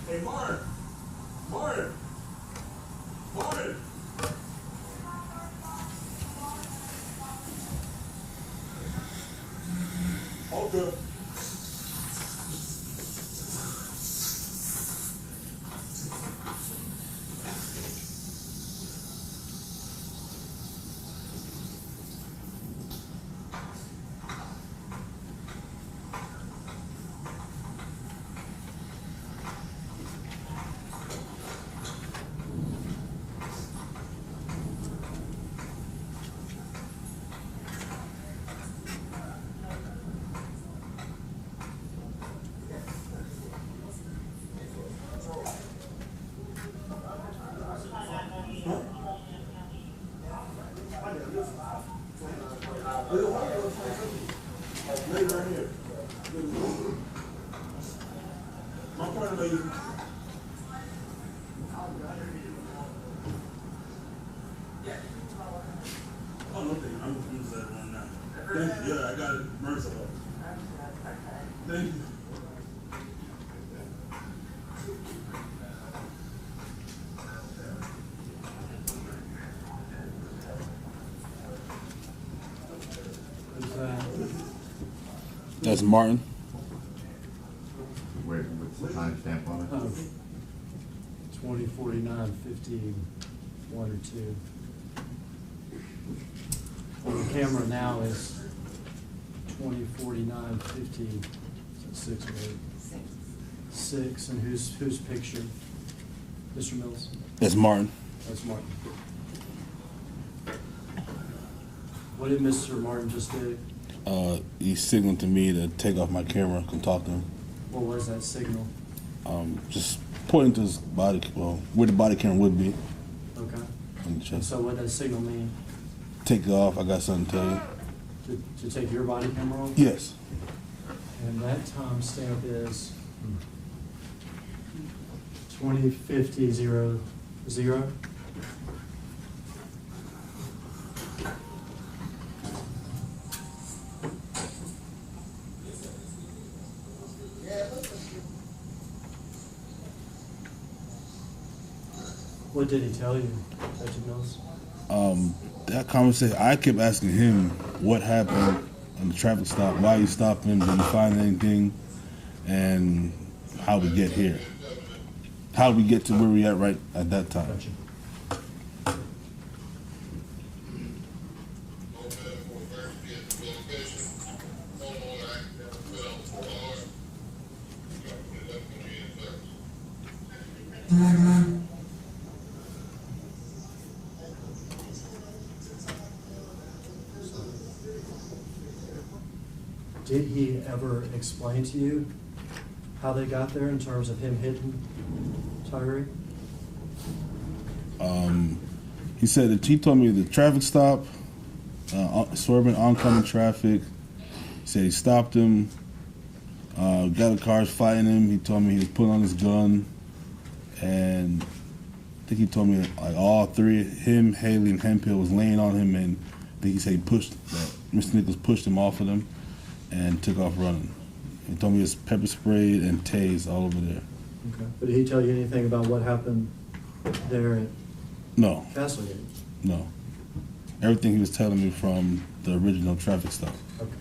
Hey, Martin. Martin. Martin. Okay. Lay right here. My point, lady. Oh, no, thank you. I'm just gonna say it right now. Thank you. Yeah, I got it. Merciful. Thank you. That's Martin. Where, what's the timestamp on it? 2049-51 or 2. On the camera now is 2049-50, 6 or 8. 6, and whose picture? Mr. Mills? That's Martin. That's Martin. What did Mr. Martin just do? He signaled to me to take off my camera and talk to him. What was that signal? Just pointing to his body, well, where the body camera would be. Okay. On the chest. So what does signal mean? Take it off. I got something to tell you. To take your body camera off? Yes. And that timestamp is 2050-00. What did he tell you, Sergeant Mills? That conversation, I kept asking him what happened on the traffic stop, why you stopped him, did you find anything, and how we get here. How we get to where we at right at that time. Gotcha. Did he ever explain to you how they got there in terms of him hitting Tyre? He said that he told me the traffic stop, swerving oncoming traffic. He said he stopped him, got the cars fighting him. He told me he was putting on his gun, and I think he told me like all three, him, Haley, and Hemphill was laying on him, and I think he said Mr. Nichols pushed him off of them and took off running. He told me it was pepper sprayed and tased all over there. Okay. But did he tell you anything about what happened there at No. Castlegate? No. Everything he was telling me from the original traffic stop. Okay.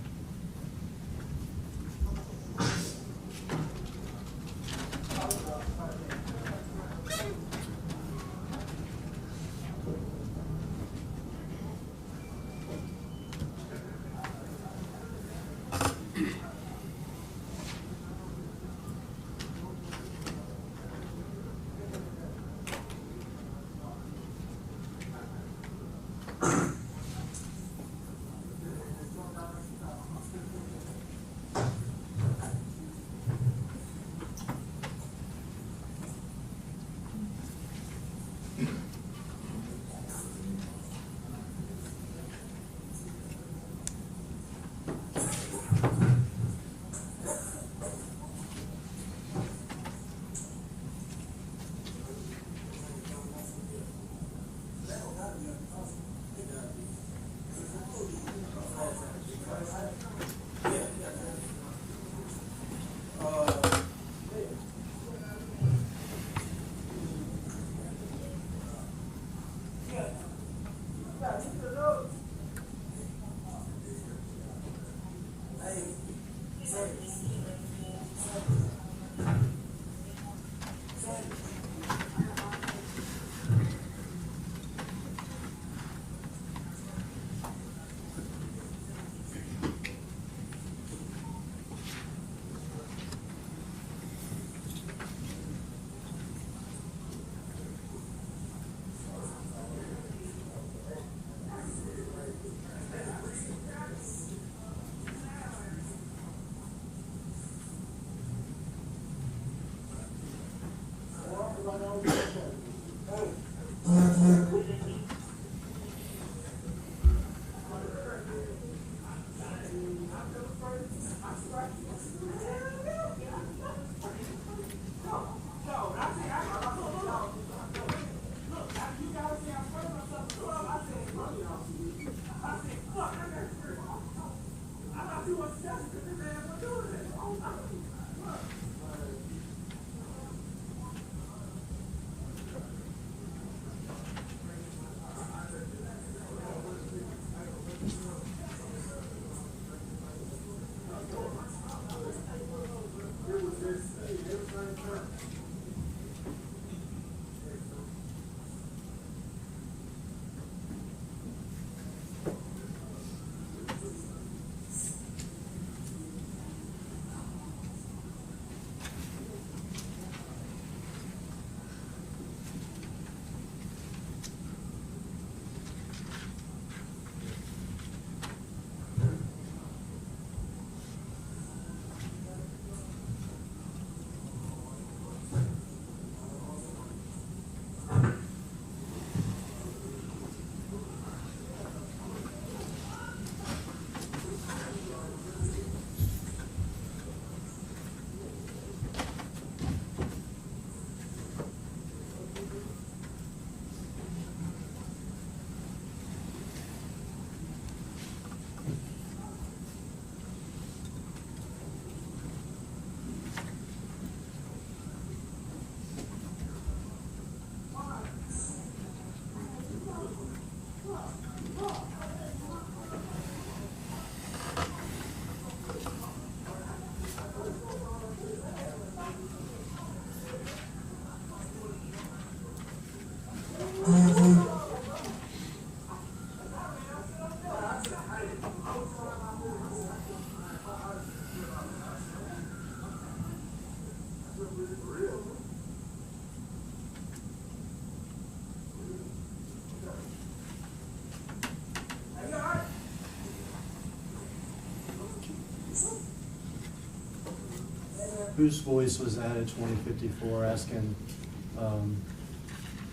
Whose voice was added 2054 asking,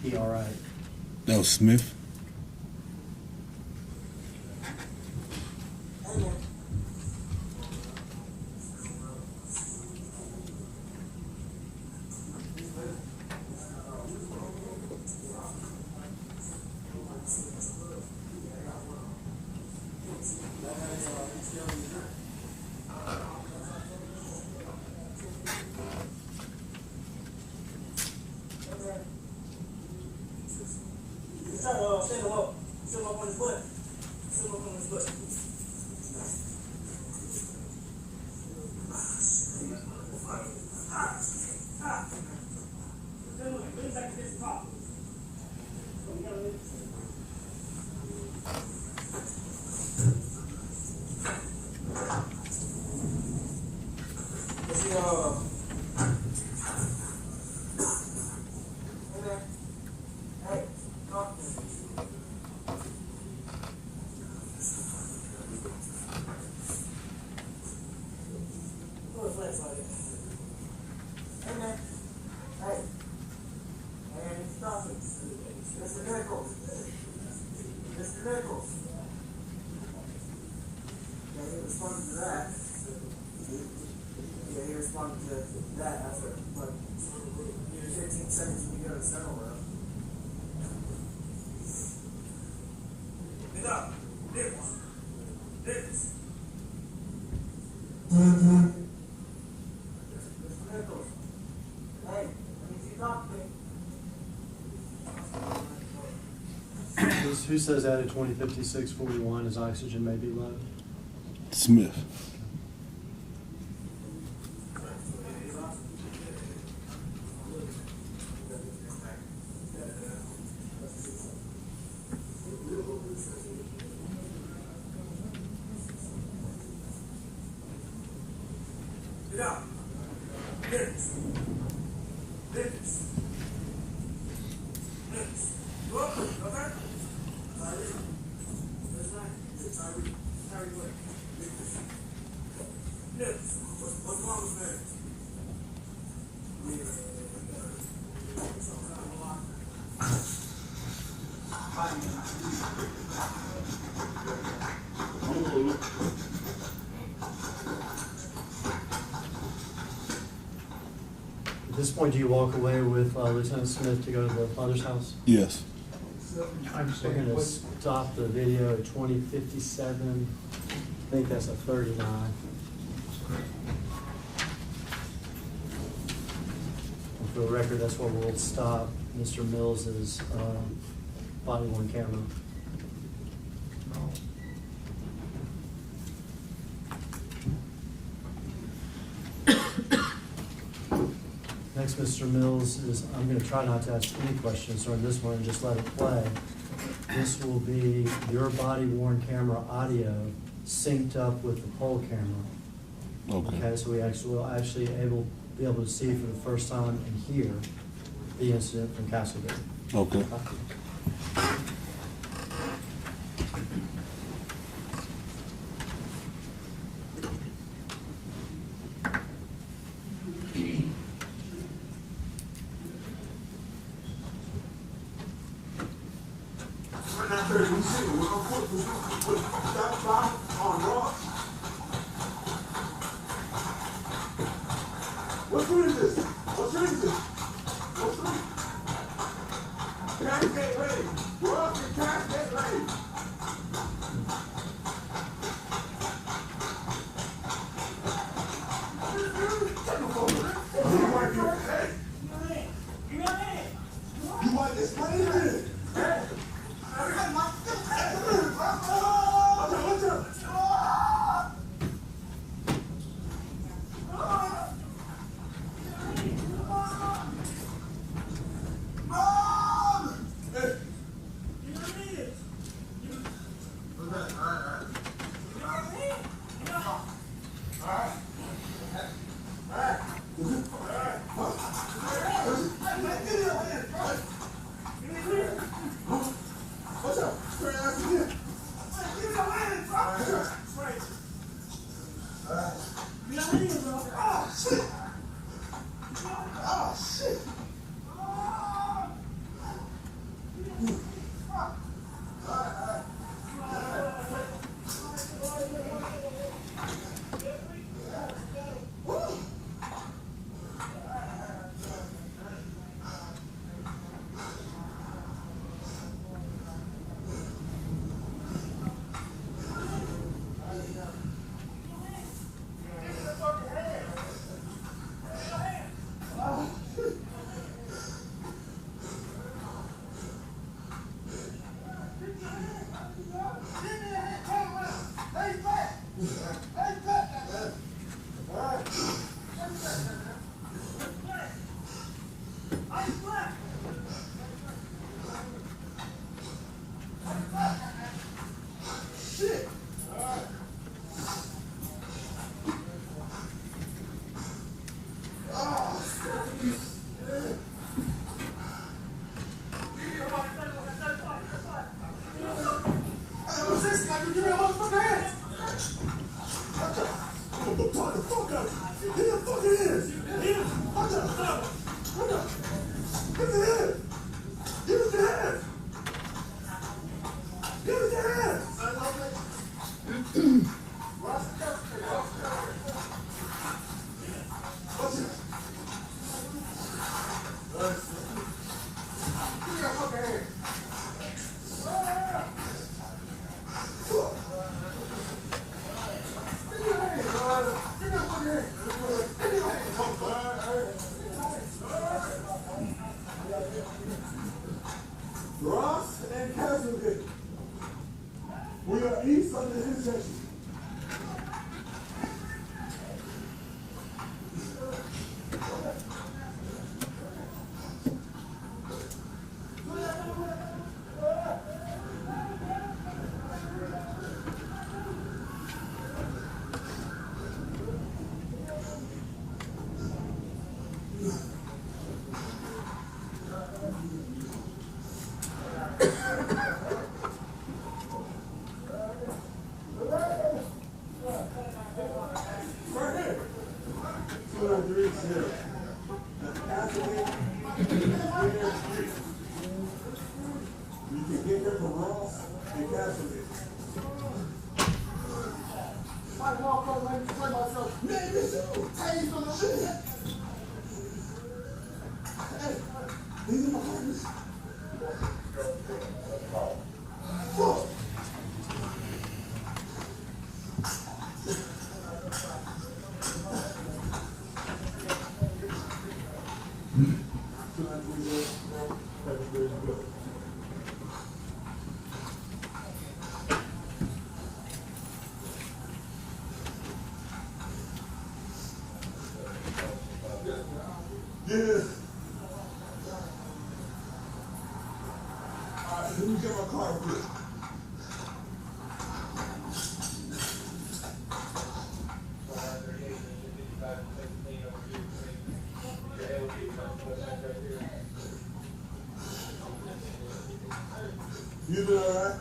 he all right? That was Smith. Stand him up. Sit him up on his butt. Sit him up on his butt. Bring him back to this top. Mr. Nichols. Mr. Nichols. Yeah, he responded to that. Yeah, he responded to that after, but 15 seconds when you go to center row. Get up. Nichols. Nichols. Mr. Nichols. Hey, let me see you talk to me. Who says added 2056-41 his oxygen may be low? Smith. Get up. Nichols. Nichols. Nichols. You up? Okay? What's wrong with that? At this point, do you walk away with Lieutenant Smith to go to the father's house? Yes. We're going to stop the video at 2057. I think that's a 39. And for the record, that's where we'll stop Mr. Mills's body-worn camera. Next, Mr. Mills, is I'm going to try not to ask any questions during this one and just let it play. This will be your body-worn camera audio synced up with the pole camera. Okay. So we actually will be able to see for the first time and hear the incident from Castleberry. Okay. What food is this? What food is this? What food? Cash get ready. We're up to cash get ready. You want this money? Hey! What's up? Don't talk the fuck up. Get the fucking hands. Watch out. Watch out. Give us the hands. Give us the hands. Give us the hands. Watch it. Give me that fucking hand. Ross and Castlegate. We are east of the intersection. You can get here from Ross and Castlegate. I walk over and explain myself. Man, this is tased on the shit. Hey, these are my partners. Fuck. Yeah. Alright, let me get my car real quick. You doing alright?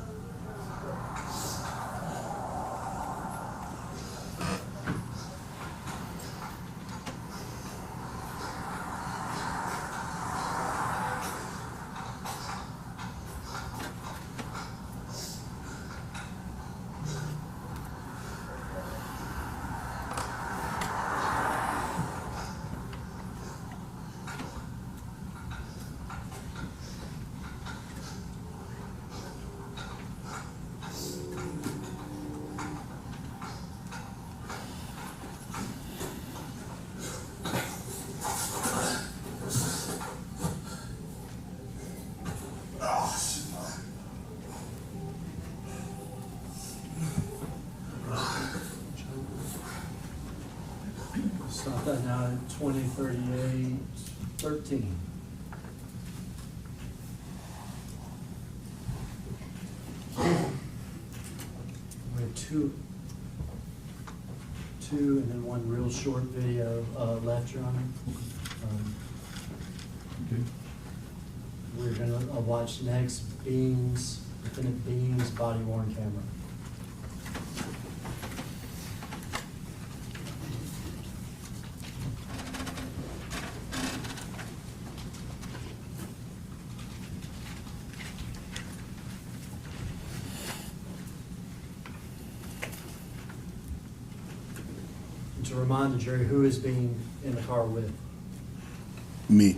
Stop that now at 2038-13. We have two and then one real short video left, Your Honor. We're gonna watch next Lieutenant Beam's body-worn camera. To remind the jury, who is being in the car with? Me.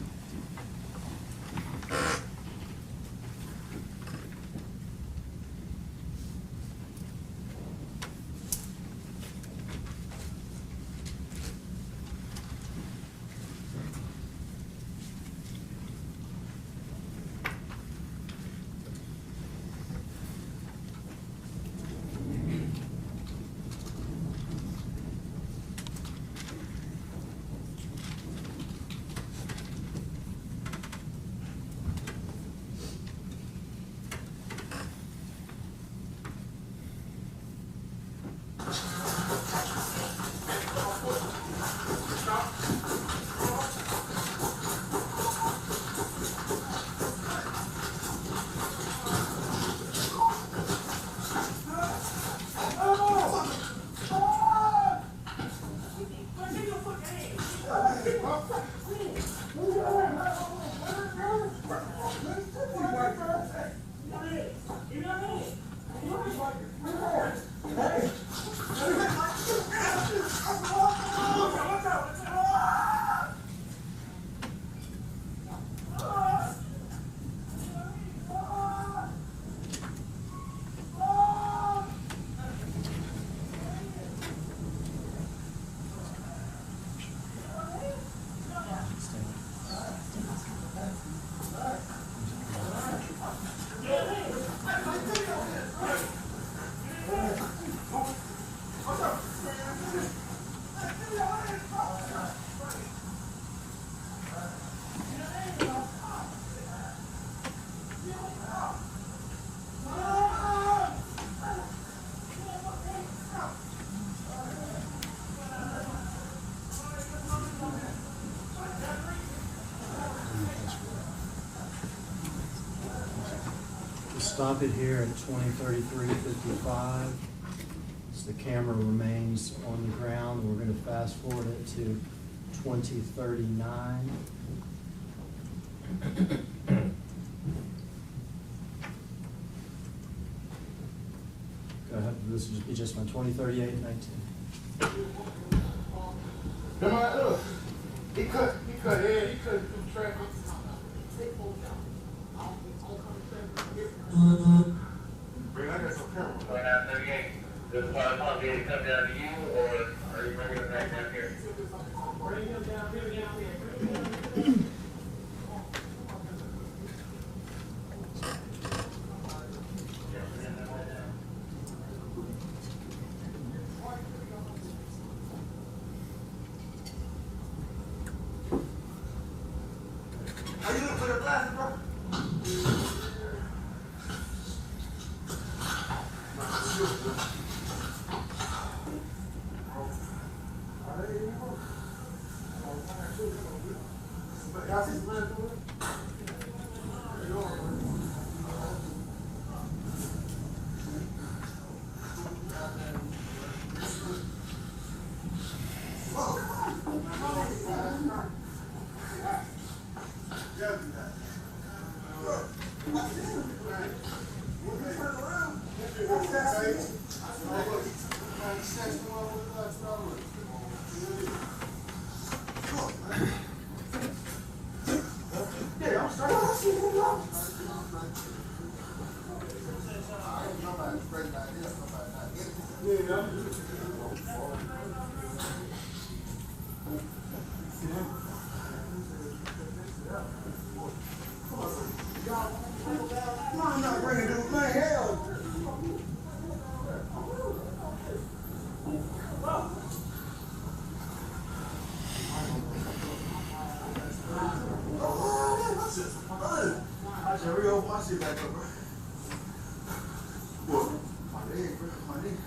Stop it here at 20:33:55. As the camera remains on the ground, we're going to fast forward it to 20:39. Go ahead. This will be just my 20:38:19. Come on, look. He cut in, he cut through traffic. Bring I got some camera. 2938. Does the fire department need to come down to you, or are you bringing him back down here? Bring him down here. Are you looking for the glasses, bro? Y'all see some man through it? I'm not bringing dude, man, hell. I should re-open my shit back up, bro. What? My leg, bro. My leg.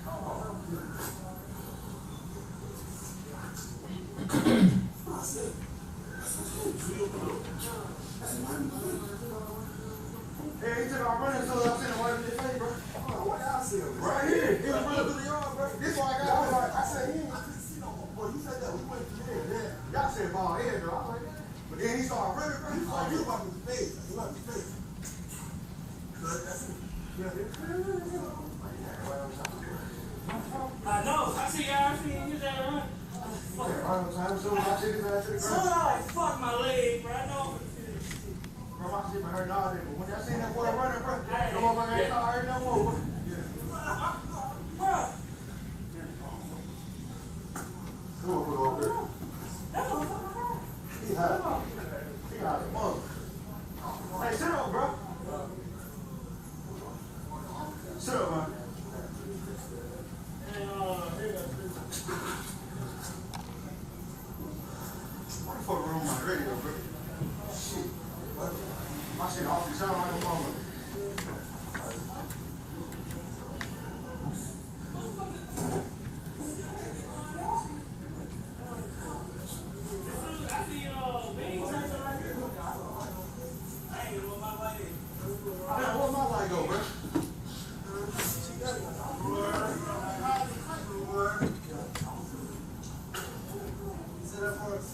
Hey, he took our running, so I seen him right in his face, bro. What y'all see him? Right here. He was running through the yard, bro. This why I got him. I said, he ain't gonna see no more. Boy, you said that. We went to the head. Y'all said ball head, bro. I was like, but then he started running, bro. He was like, you about his face. You about his face. I know. I see y'all. I see you there, right? Fuck my leg, bro. I know. Bro, my shit been hurting all day, but when y'all seen that boy running, bro, no more my ain't hurting no more, bro. Bro. Come on, put over there. He hot. He hot as mother. Hey, sit up, bro. Sit up, man. What the fuck wrong with my radio, bro? Shit. My shit off the sound like a mama. Man, where my light go, bro? Set up for us.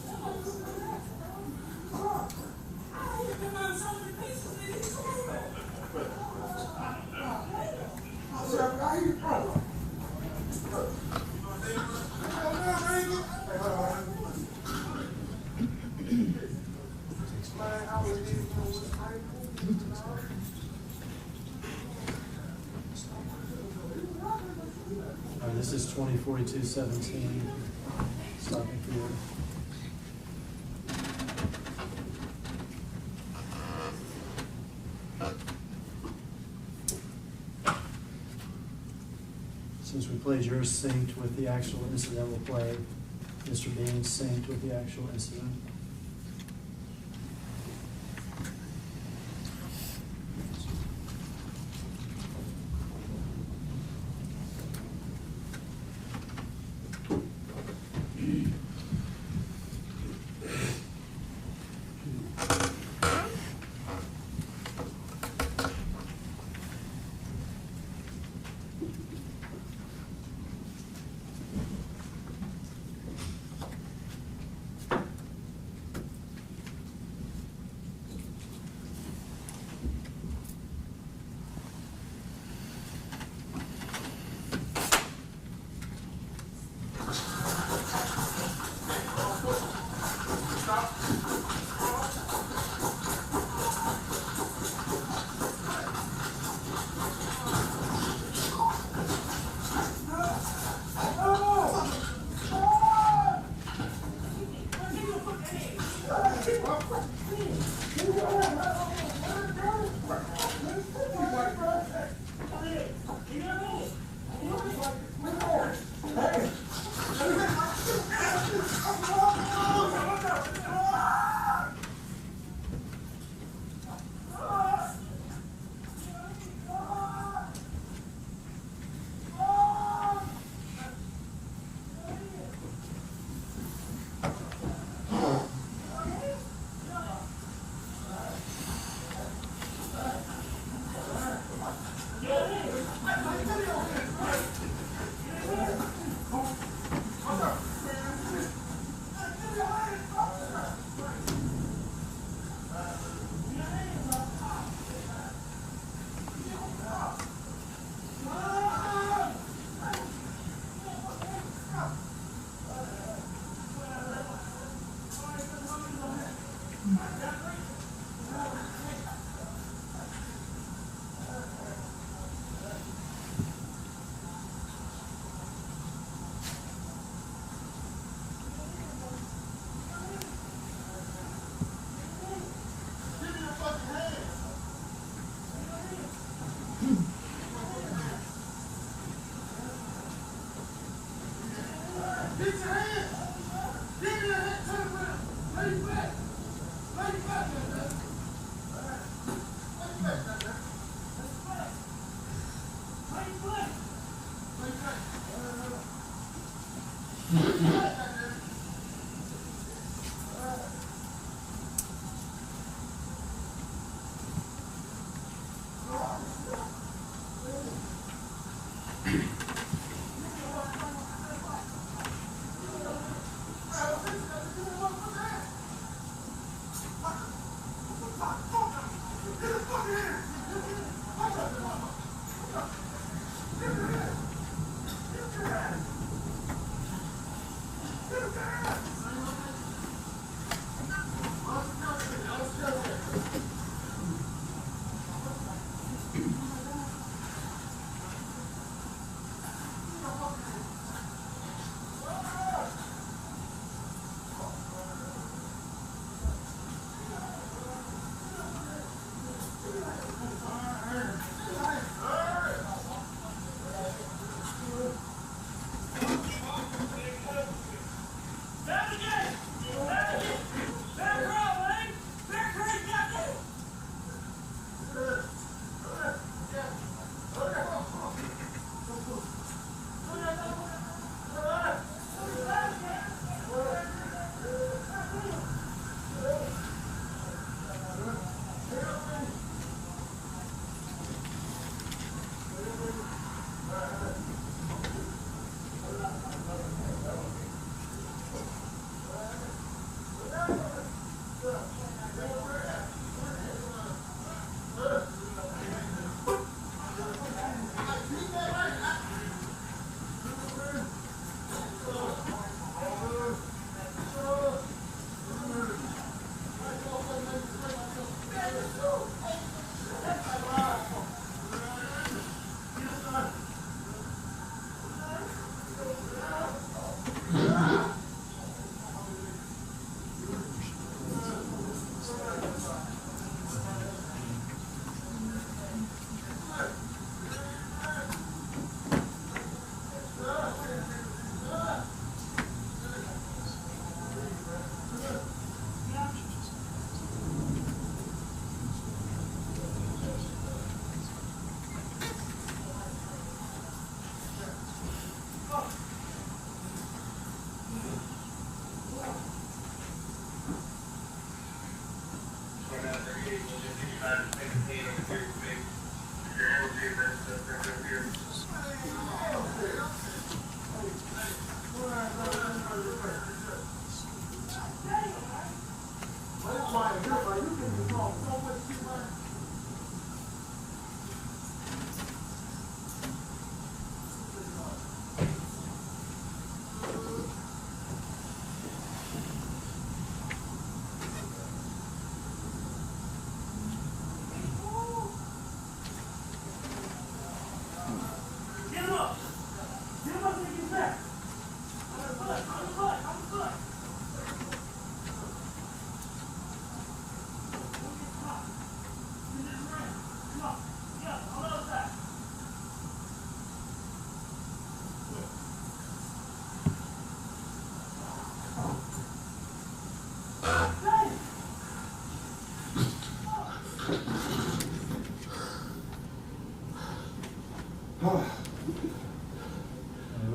Case 2042-17. Stopping for you. Since we played yours synced with the actual incident, we'll play Mr. Bean synced with the actual incident.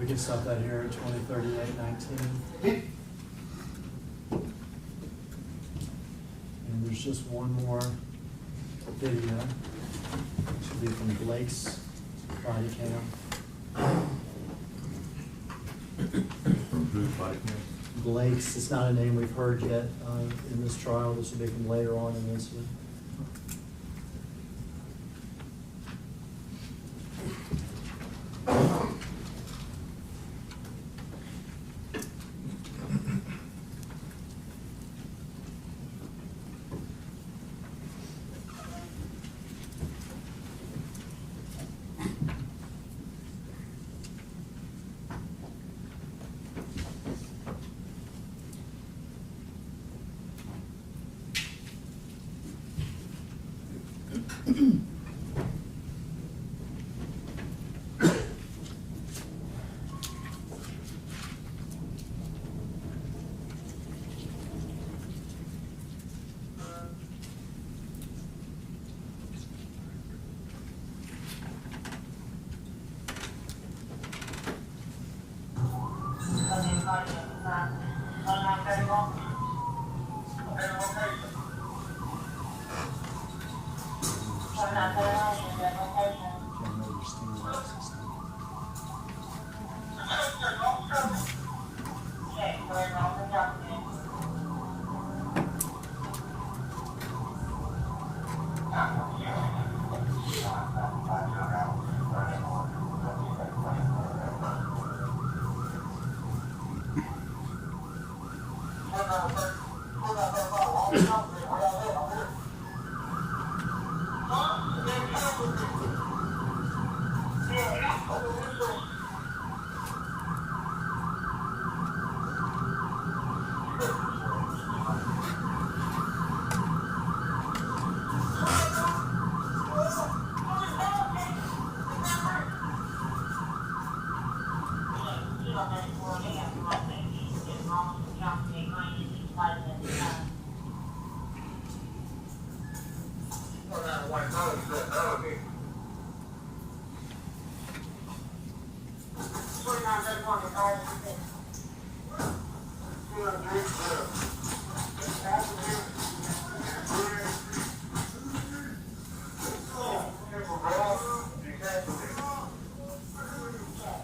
We can stop that here at 20:38:19. And there's just one more video. It should be from Blake's body cam. From whose body cam? Blake's, it's not a name we've heard yet in this trial. This will be from later on in the incident.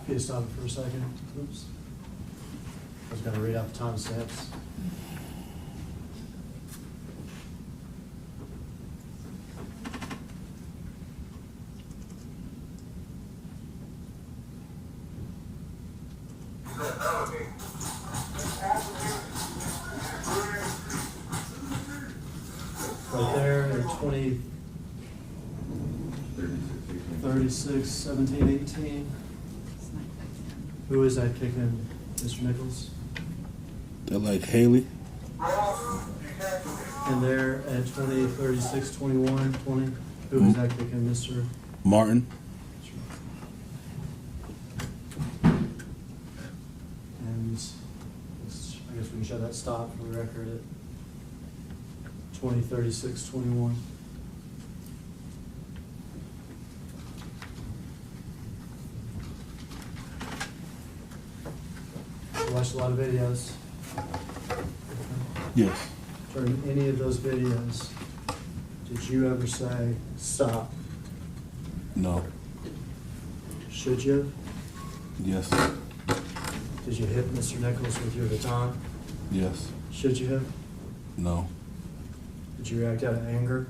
Can you stop it for a second? Oops. I was going to read out the timestamps. Right there at 20, 36, 17, 18. Who is that kicking, Mr. Nichols? They're like Haley. And there at 20, 36, 21, 20. Who is that kicking, Mr. Martin. And I guess we can show that stop for the record at 20, 36, 21. You watched a lot of videos. Yes. During any of those videos, Did you ever say, stop? No. Should you? Yes. Did you hit Mr. Nichols with your baton? Yes. Should you have? No. Did you react out of anger?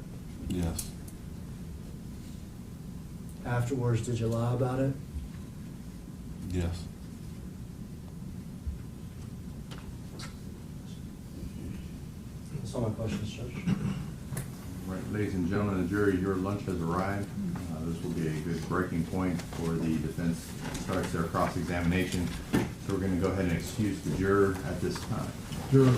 Yes. Afterwards, did you lie about it? Yes. That's all my questions, Judge. Right, ladies and gentlemen of the jury, your lunch has arrived. This will be a good breaking point for the defense starts their cross-examination. So we're going to go ahead and excuse the juror at this time. Juror.